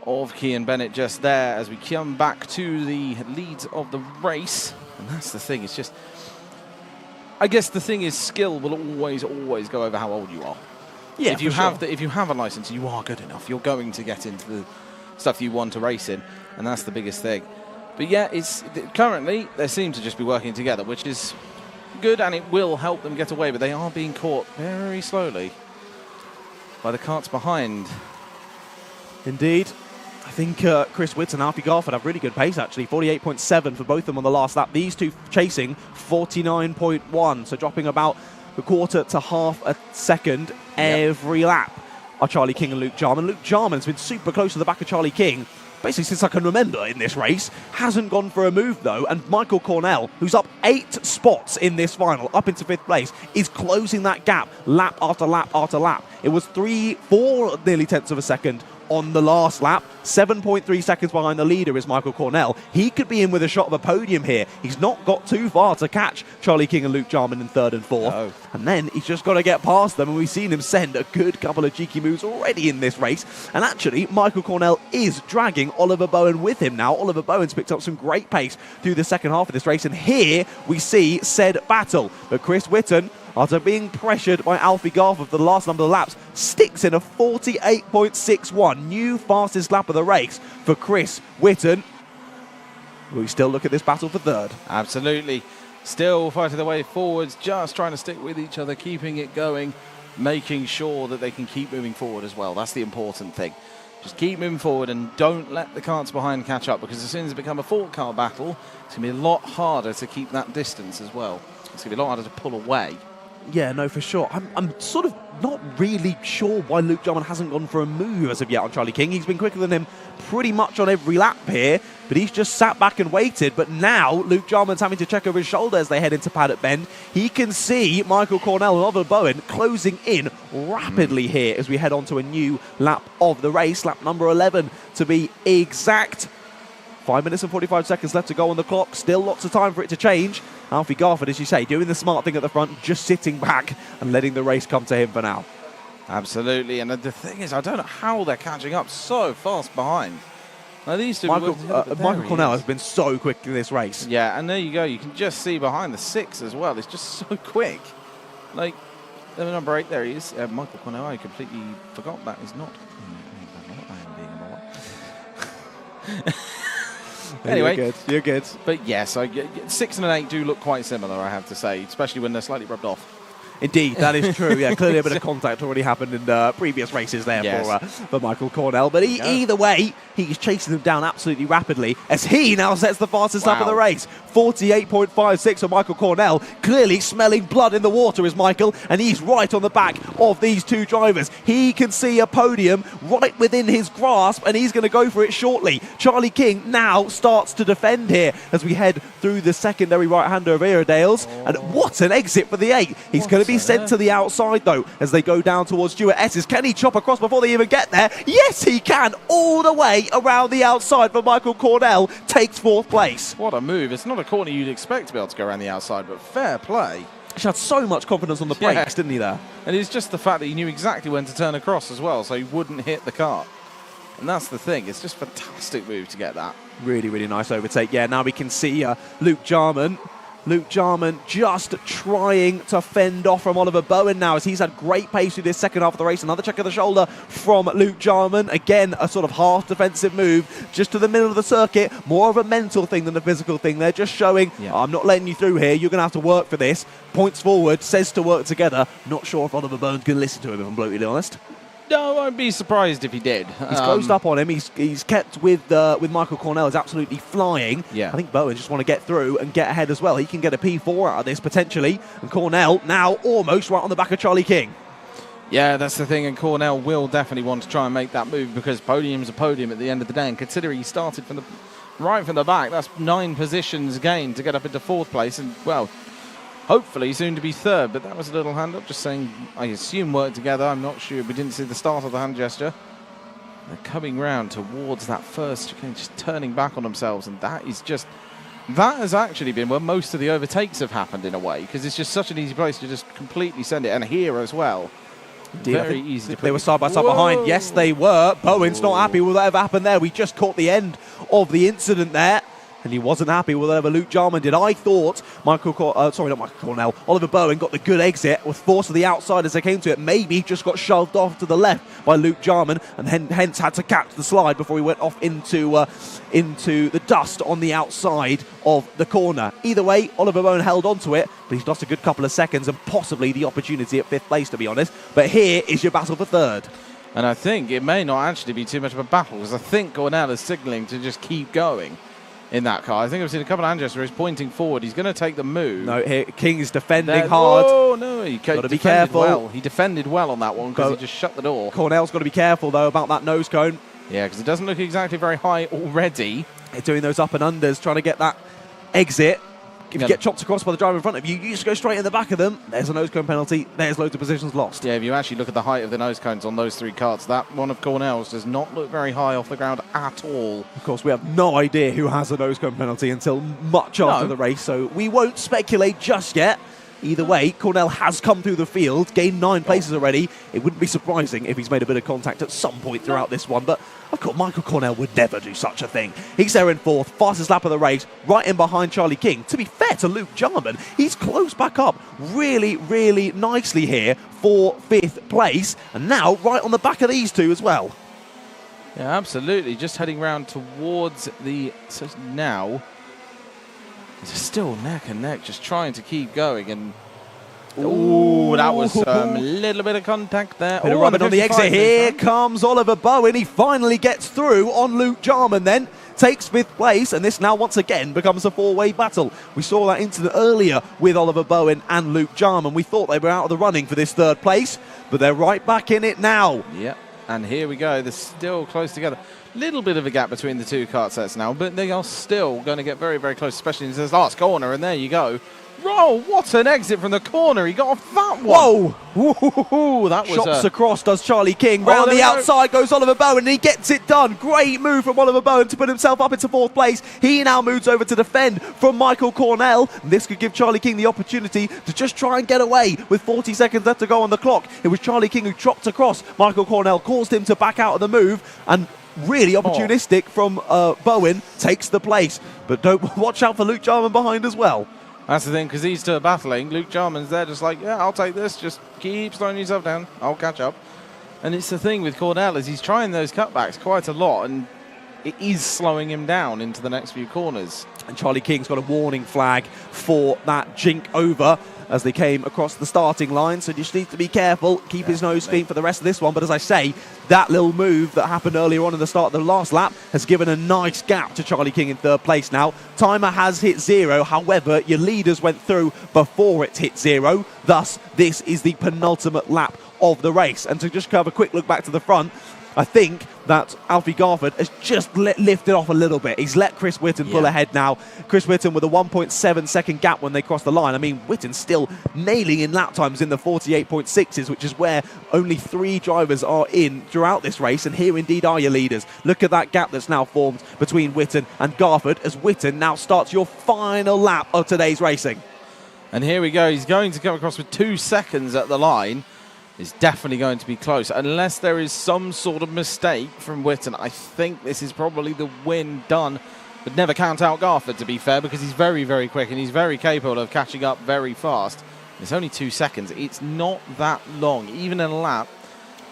of Cian Bennett just there as we come back to the leads of the race. And that's the thing, it's just, I guess the thing is, skill will always go over how old you are. Yeah, if you have a license, you are good enough. You're going to get into the stuff you want to race in, and that's the biggest thing. But yeah, currently they seem to just be working together, which is good, and it will help them get away, but they are being caught very slowly by the karts behind. Indeed. I think Chris Witts and Alfie Garford have really good pace, actually. 48.7 for both of them on the last lap. These two chasing 49.1, so dropping about a quarter to half a second every lap are Charlie King and Luke Jarman. Luke Jarman's been super close to the back of Charlie King, basically since I can remember in this race. Hasn't gone for a move, though, and Michael Cornell, who's up 8 spots in this final, up into 5th place, is closing that gap lap after lap after lap. It was 4 nearly tenths of a second on the last lap. 7.3 seconds behind the leader is Michael Cornell. He could be in with a shot of a podium here. He's not got too far to catch Charlie King and Luke Jarman in 3rd and 4th. No. And then he's just got to get past them, and we've seen him send a good couple of cheeky moves already in this race. And actually, Michael Cornell is dragging Oliver Bowen with him now. Oliver Bowen's picked up some great pace through the second half of this race, and here we see said battle. But Chris Whitton, after being pressured by Alfie Garford for the last number of laps, sticks in a 48.61, new fastest lap of the race for Chris Whitton. We still look at this battle for 3rd. Absolutely. Still fighting their way forwards, just trying to stick with each other, keeping it going, making sure that they can keep moving forward as well. That's the important thing. Just keep moving forward and don't let the karts behind catch up, because as soon as it becomes a 4-car battle, it's going to be a lot harder to keep that distance as well. It's going to be a lot harder to pull away. Yeah, no, for sure. I'm sort of not really sure why Luke Jarman hasn't gone for a move as of yet on Charlie King. He's been quicker than him pretty much on every lap here, but he's just sat back and waited. But now Luke Jarman's having to check over his shoulder as they head into Paddock Bend. He can see Michael Cornell and Oliver Bowen closing in rapidly here as we head on to a new lap of the race, lap number 11 to be exact. 5 minutes and 45 seconds left to go on the clock. Still lots of time for it to change. Alfie Garford, as you say, doing the smart thing at the front, just sitting back and letting the race come to him for now. Absolutely. And the thing is, I don't know how they're catching up so fast behind. Now, these two Michael Cornell has been so quick in this race. Yeah, and there you go. You can just see behind the 6 as well. It's just so quick. Like, the number 8, there he is. Michael Cornell, I completely forgot that is not. Anyway, you're good. But yes, 6 and an 8 do look quite similar, I have to say, especially when they're slightly rubbed off. Indeed, that is true. Yeah, clearly a bit of contact already happened in previous races there for Michael Cornell. But either way, he's chasing them down absolutely rapidly as he now sets the fastest lap of the race. 48.56 for Michael Cornell. Clearly smelling blood in the water is Michael, and he's right on the back of these two drivers. He can see a podium right within his grasp, and he's going to go for it shortly. Charlie King now starts to defend here as we head through the secondary right-hander of Iredale's. And what an exit for the 8. He's going to be sent to the outside, though, as they go down towards Stuart S's. Can he chop across before they even get there? Yes, he can. All the way around the outside for Michael Cornell. Takes 4th place. What a move. It's not a corner you'd expect to be able to go around the outside, but fair play. He had so much confidence on the brakes, didn't he, there? And it's just the fact that he knew exactly when to turn across as well, so he wouldn't hit the kart. And that's the thing. It's just a fantastic move to get that. Really, really nice overtake. Yeah, now we can see Luke Jarman. Luke Jarman just trying to fend off from Oliver Bowen now as he's had great pace through this second half of the race. Another check of the shoulder from Luke Jarman. Again, a sort of half defensive move just to the middle of the circuit. More of a mental thing than a physical thing. They're just showing, I'm not letting you through here. You're going to have to work for this. Points forward, says to work together. Not sure if Oliver Bowen's going to listen to him, if I'm brutally honest. No, I'd be surprised if he did. He's closed up on him. He's kept with Michael Cornell. Is absolutely flying. Yeah. I think Bowen just want to get through and get ahead as well. He can get a P4 out of this potentially. And Cornell now almost right on the back of Charlie King. Yeah, that's the thing, and Cornell will definitely want to try and make that move because podium's a podium at the end of the day. And considering he started right from the back, that's 9 positions gained to get up into 4th place. And well, hopefully soon to be 3rd, but that was a little hand up, just saying, I assume work together. I'm not sure. We didn't see the start of the hand gesture. They're coming round towards that first chicane, just turning back on themselves, and that has actually been where most of the overtakes have happened in a way, because it's just such an easy place to just completely send it, and here as well. Indeed, very easy to they were side by side behind. Yes, they were. Bowen's not happy with whatever happened there. We just caught the end of the incident there. And he wasn't happy with whatever Luke Jarman did. I thought Oliver Bowen got the good exit with force to the outside as they came to it. Maybe just got shoved off to the left by Luke Jarman and hence had to catch the slide before he went off into the dust on the outside of the corner. Either way, Oliver Bowen held on to it, but he's lost a good couple of seconds and possibly the opportunity at 5th place, to be honest. But here is your battle for 3rd. And I think it may not actually be too much of a battle because I think Cornell is signalling to just keep going in that car. I think I've seen a couple of hand gestures where he's pointing forward. He's going to take the move. No, here King is defending hard. Oh, no, he got to be careful. Well. He defended well on that one because he just shut the door. Cornell's got to be careful, though, about that nose cone. Yeah, because it doesn't look exactly very high already. They're doing those up and unders, trying to get that exit. If you get chopped across by the driver in front of you, you just go straight in the back of them. There's a nose cone penalty. There's loads of positions lost. Yeah, if you actually look at the height of the nose cones on those 3 karts, that one of Cornell's does not look very high off the ground at all. Of course, we have no idea who has a nose cone penalty until much after the race, so we won't speculate just yet. Either way, Cornell has come through the field, gained 9 places already. It wouldn't be surprising if he's made a bit of contact at some point throughout this one, but of course, Michael Cornell would never do such a thing. He's there in 4th, fastest lap of the race, right in behind Charlie King. To be fair to Luke Jarman, he's closed back up really, really nicely here for 5th place, and now right on the back of these two as well. Yeah, absolutely. Just heading round towards the... So now... It's still neck and neck, just trying to keep going. And ooh, that was a little bit of contact there. Bit of rubbing on the exit. Here comes Oliver Bowen. He finally gets through on Luke Jarman then. Takes 5th place, and this now once again becomes a 4-way battle. We saw that incident earlier with Oliver Bowen and Luke Jarman. We thought they were out of the running for this 3rd place, but they're right back in it now. Yep, and here we go. They're still close together. Little bit of a gap between the 2 kart sets now, but they are still going to get very, very close, especially in this last corner, and there you go. Oh, what an exit from the corner. He got off that one. Whoa. That was chops across, does Charlie King. Round the outside goes Oliver Bowen, and he gets it done. Great move from Oliver Bowen to put himself up into 4th place. He now moves over to defend from Michael Cornell. This could give Charlie King the opportunity to just try and get away with 40 seconds left to go on the clock. It was Charlie King who chopped across. Michael Cornell caused him to back out of the move, and really opportunistic from Bowen takes the place. But don't watch out for Luke Jarman behind as well. That's the thing, because these two are battling. Luke Jarman's there just like, yeah, I'll take this. Just keep slowing yourself down. I'll catch up. And it's the thing with Cornell is he's trying those cutbacks quite a lot, and it is slowing him down into the next few corners. And Charlie King's got a warning flag for that jink over as they came across the starting line, so just needs to be careful, keep his nose clean for the rest of this one. But as I say, that little move that happened earlier on in the start of the last lap has given a nice gap to Charlie King in third place now. Timer has hit 0, however, your leaders went through before it hit 0, thus this is the penultimate lap of the race. And to just have a quick look back to the front, I think that Alfie Garford has just lifted off a little bit. He's let Chris Whitten pull ahead now. Chris Whitten with a 1.7 second gap when they cross the line. I mean, Whitten's still nailing in lap times in the 48.6s, which is where only 3 drivers are in throughout this race. And here indeed are your leaders. Look at that gap that's now formed between Whitten and Garford as Whitten now starts your final lap of today's racing. And here we go. He's going to come across with 2 seconds at the line. Is definitely going to be close, unless there is some sort of mistake from Whitten. I think this is probably the win done, but never count out Garford, to be fair, because he's very, very quick and he's very capable of catching up very fast. It's only 2 seconds. It's not that long. Even in a lap,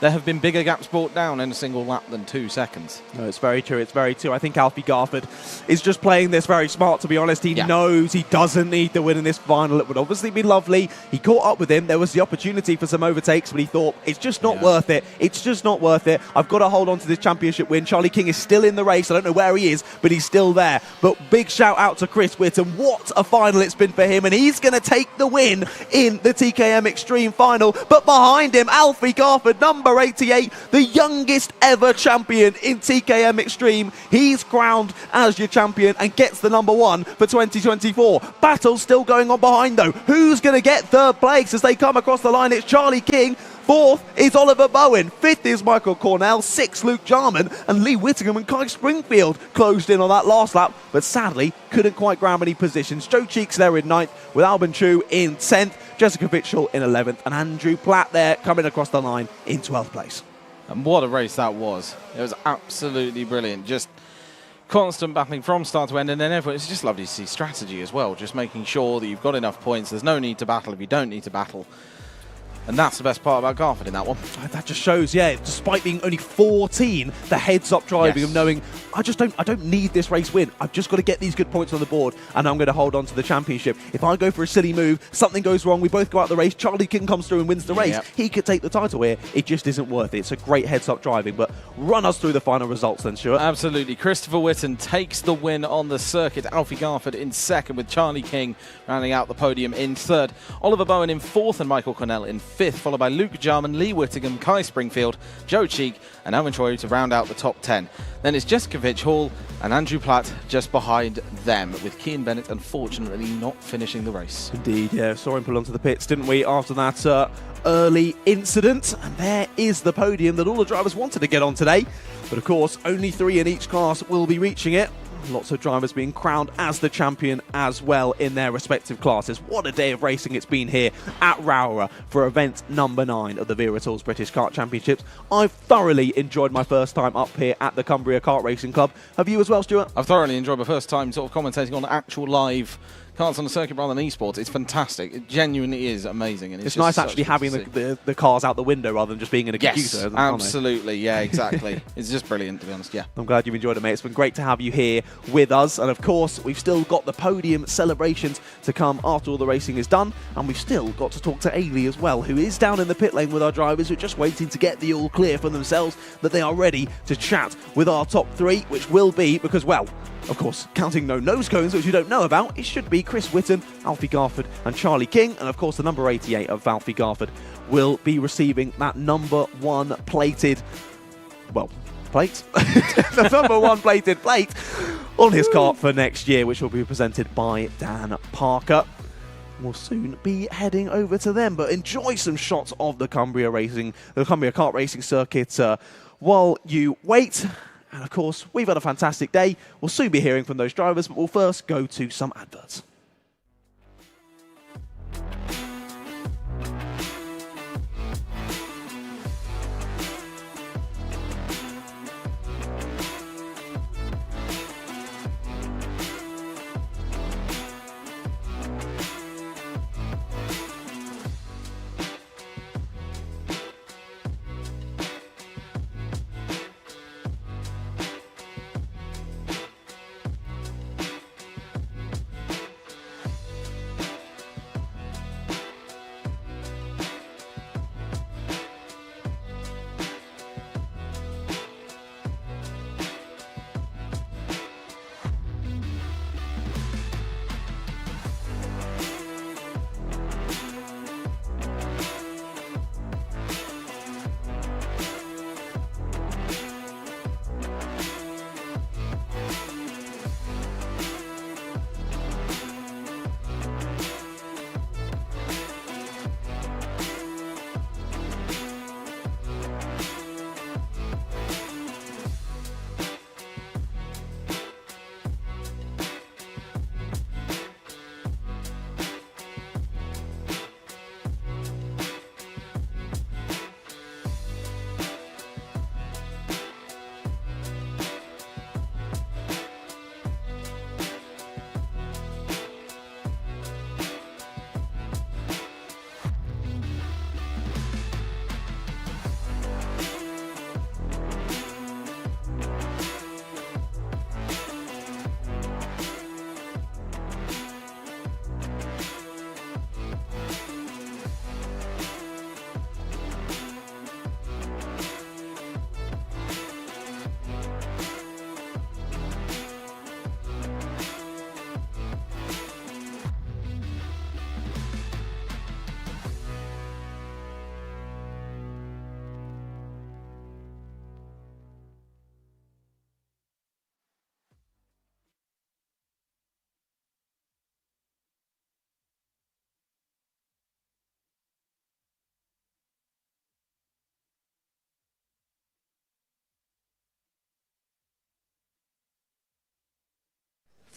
there have been bigger gaps brought down in a single lap than 2 seconds. No, it's very true. It's very true. I think Alfie Garford is just playing this very smart, to be honest. He knows he doesn't need the win in this final. It would obviously be lovely. He caught up with him. There was the opportunity for some overtakes, but he thought, it's just not worth it. It's just not worth it. I've got to hold on to this championship win. Charlie King is still in the race. I don't know where he is, but he's still there. But big shout out to Chris Whitten. What a final it's been for him, and he's going to take the win in the TKM Extreme final. But behind him, Alfie Garford, number 88, the youngest ever champion in TKM Extreme. He's crowned as your champion and gets the number 1 for 2024. Battle's still going on behind though. Who's going to get third place as they come across the line? It's Charlie King. 4th is Oliver Bowen. 5th is Michael Cornell. 6th, Luke Jarman. And Lee Whittingham and Kai Springfield closed in on that last lap, but sadly couldn't quite grab any positions. Joe Cheeks there in 9th, with Albin Chu in 10th, Jessica Fitchell in 11th, and Andrew Platt there coming across the line in 12th place. And what a race that was. It was absolutely brilliant. Just constant battling from start to end, and then everyone, it's just lovely to see strategy as well, just making sure that you've got enough points. There's no need to battle if you don't need to battle. And that's the best part about Garford in that one. That just shows, despite being only 14, the heads-up driving of knowing, I don't need this race win. I've just got to get these good points on the board, and I'm going to hold on to the championship. If I go for a silly move, something goes wrong, we both go out the race, Charlie King comes through and wins the race, he could take the title here. It just isn't worth it. It's a great heads-up driving, but run us through the final results then, Stuart. Absolutely. Christopher Whitten takes the win on the circuit. Alfie Garford in 2nd, with Charlie King rounding out the podium in 3rd. Oliver Bowen in 4th and Michael Cornell in 5th, followed by Luke Jarman, Lee Whittingham, Kai Springfield, Joe Cheek and Alvin Choi to round out the top 10. Then it's Jessica Fitchell and Andrew Platt just behind them, with Kean Bennett unfortunately not finishing the race. Indeed, saw him pull onto the pits, didn't we, after that early incident. And there is the podium that all the drivers wanted to get on today. But of course, only 3 in each class will be reaching it. Lots of drivers being crowned as the champion as well in their respective classes. What a day of racing it's been here at Rowrah for event number 9 of the Wera Tools British Kart Championships. I've thoroughly enjoyed my first time up here at the Cumbria Kart Racing Club. Have you as well, Stuart? I've thoroughly enjoyed my first time sort of commentating on actual live karts on the circuit rather than esports. It's fantastic. It genuinely is amazing. And it's nice actually having the cars out the window rather than just being in a computer. Yes, absolutely. Yeah, exactly. It's just brilliant, to be honest. Yeah. I'm glad you've enjoyed it, mate. It's been great to have you here with us. And of course, we've still got the podium celebrations to come after all the racing is done. And we've still got to talk to Ailey as well, who is down in the pit lane with our drivers who are just waiting to get the all clear for themselves, that they are ready to chat with our top 3, which will be, because, well, of course, counting no nose cones, which you don't know about, it should be Chris Whitten, Alfie Garford and Charlie King. And of course, the number 88 of Alfie Garford will be receiving that number 1 plated, well, plate? the number 1 plated plate on his kart for next year, which will be presented by Dan Parker. We'll soon be heading over to them, but enjoy some shots of the Cumbria Kart Racing circuit while you wait. And of course, we've had a fantastic day. We'll soon be hearing from those drivers, but we'll first go to some adverts.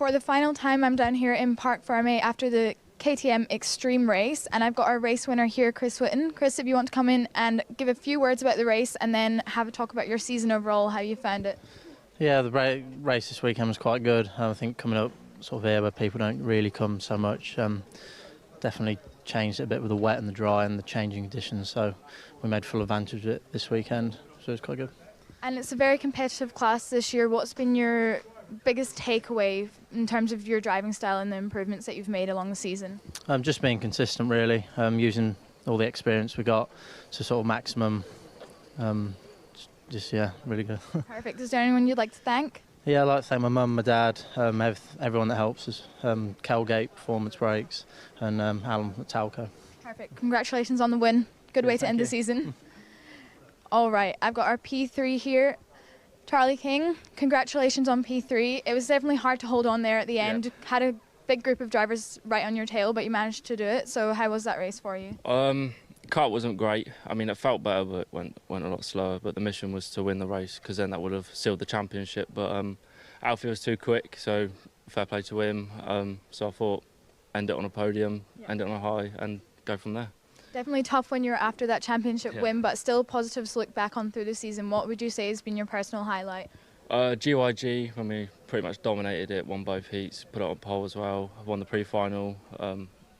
For the final time, I'm down here in Park Ferme after the KTM Extreme race, and I've got our race winner here, Chris Whitten. Chris, if you want to come in and give a few words about the race and then have a talk about your season overall, how you found it. Yeah, the race this weekend was quite good. I think coming up sort of here where people don't really come so much, definitely changed it a bit with the wet and the dry and the changing conditions, so we made full advantage of it this weekend, so it's quite good. And it's a very competitive class this year. What's been your biggest takeaway in terms of your driving style and the improvements that you've made along the season? Just being consistent, really, using all the experience we got to sort of maximum. Really good. Perfect. Is there anyone you'd like to thank? Yeah, I'd like to thank my mum, my dad, everyone that helps us, Calgate Performance Brakes and Alan at Talco. Perfect. Congratulations on the win. Good way to end the season. All right, I've got our P3 here. Charlie King, congratulations on P3. It was definitely hard to hold on there at the end. Yep. Had a big group of drivers right on your tail, but you managed to do it. So how was that race for you? Kart wasn't great. I mean, it felt better, but went a lot slower. But the mission was to win the race, because then that would have sealed the championship. But Alfie was too quick, so fair play to him. So I thought, end it on a podium, end it on a high, and go from there. Definitely tough when you're after that championship win, but still positives to look back on through the season. What would you say has been your personal highlight? GYG, when we pretty much dominated it, won both heats, put it on pole as well, won the pre-final.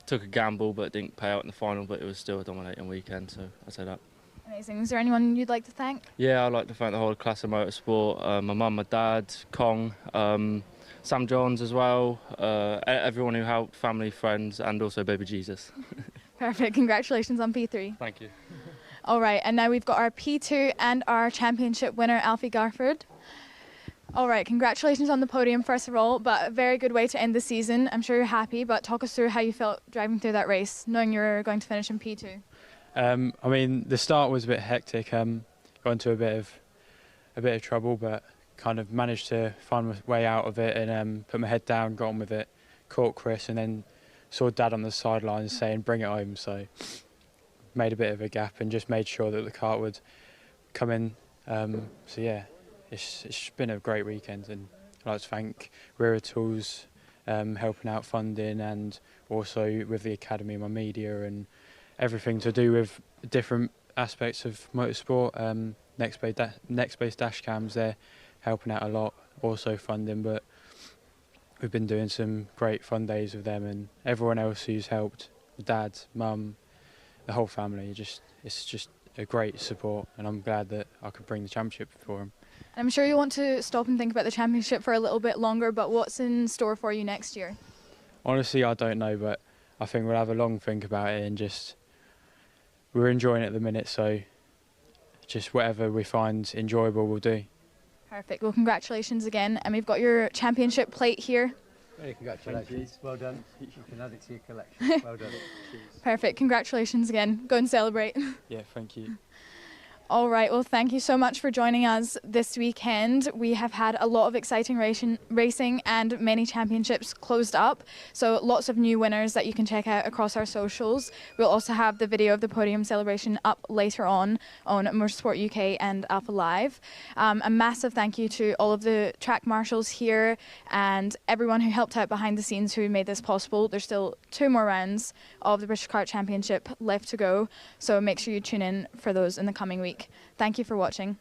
Took a gamble but didn't pay out in the final, but it was still a dominating weekend, so I'd say that. Amazing. Is there anyone you'd like to thank? Yeah, I'd like to thank the whole class of motorsport, my mum, my dad, Kong, Sam Johns as well, everyone who helped, family, friends, and also baby Jesus. Perfect. Congratulations on P3. Thank you. All right, and now we've got our P2 and our championship winner, Alfie Garford. All right, congratulations on the podium, first of all, but a very good way to end the season. I'm sure you're happy, but talk us through how you felt driving through that race, knowing you're going to finish in P2. I mean, the start was a bit hectic. Got into a bit of trouble, but kind of managed to find my way out of it and put my head down, got on with it, caught Chris, and then saw Dad on the sidelines saying, "Bring it home." So made a bit of a gap and just made sure that the kart would come in. So yeah. It's been a great weekend, and I'd like to thank Wera Tools helping out funding, and also with the academy, my media, and everything to do with different aspects of motorsport. Next Base dash cams, they're helping out a lot, also funding, but we've been doing some great fun days with them, and everyone else who's helped, Dad, Mum, the whole family. It's just a great support, and I'm glad that I could bring the championship for them. I'm sure you want to stop and think about the championship for a little bit longer, but what's in store for you next year? Honestly, I don't know, but I think we'll have a long think about it, and we're enjoying it at the minute, so just whatever we find enjoyable we'll do. Perfect. Well, congratulations again, and we've got your championship plate here. Hey, congratulations. Well done. You can add it to your collection. Well done. Perfect. Congratulations again. Go and celebrate. Yeah, thank you. All right, well, thank you so much for joining us this weekend. We have had a lot of exciting racing and many championships closed up, so lots of new winners that you can check out across our socials. We'll also have the video of the podium celebration up later on Motorsport UK and Alpha Live. A massive thank you to all of the track marshals here and everyone who helped out behind the scenes who made this possible. There's still 2 more rounds of the British Kart Championship left to go, so make sure you tune in for those in the coming week. Thank you for watching.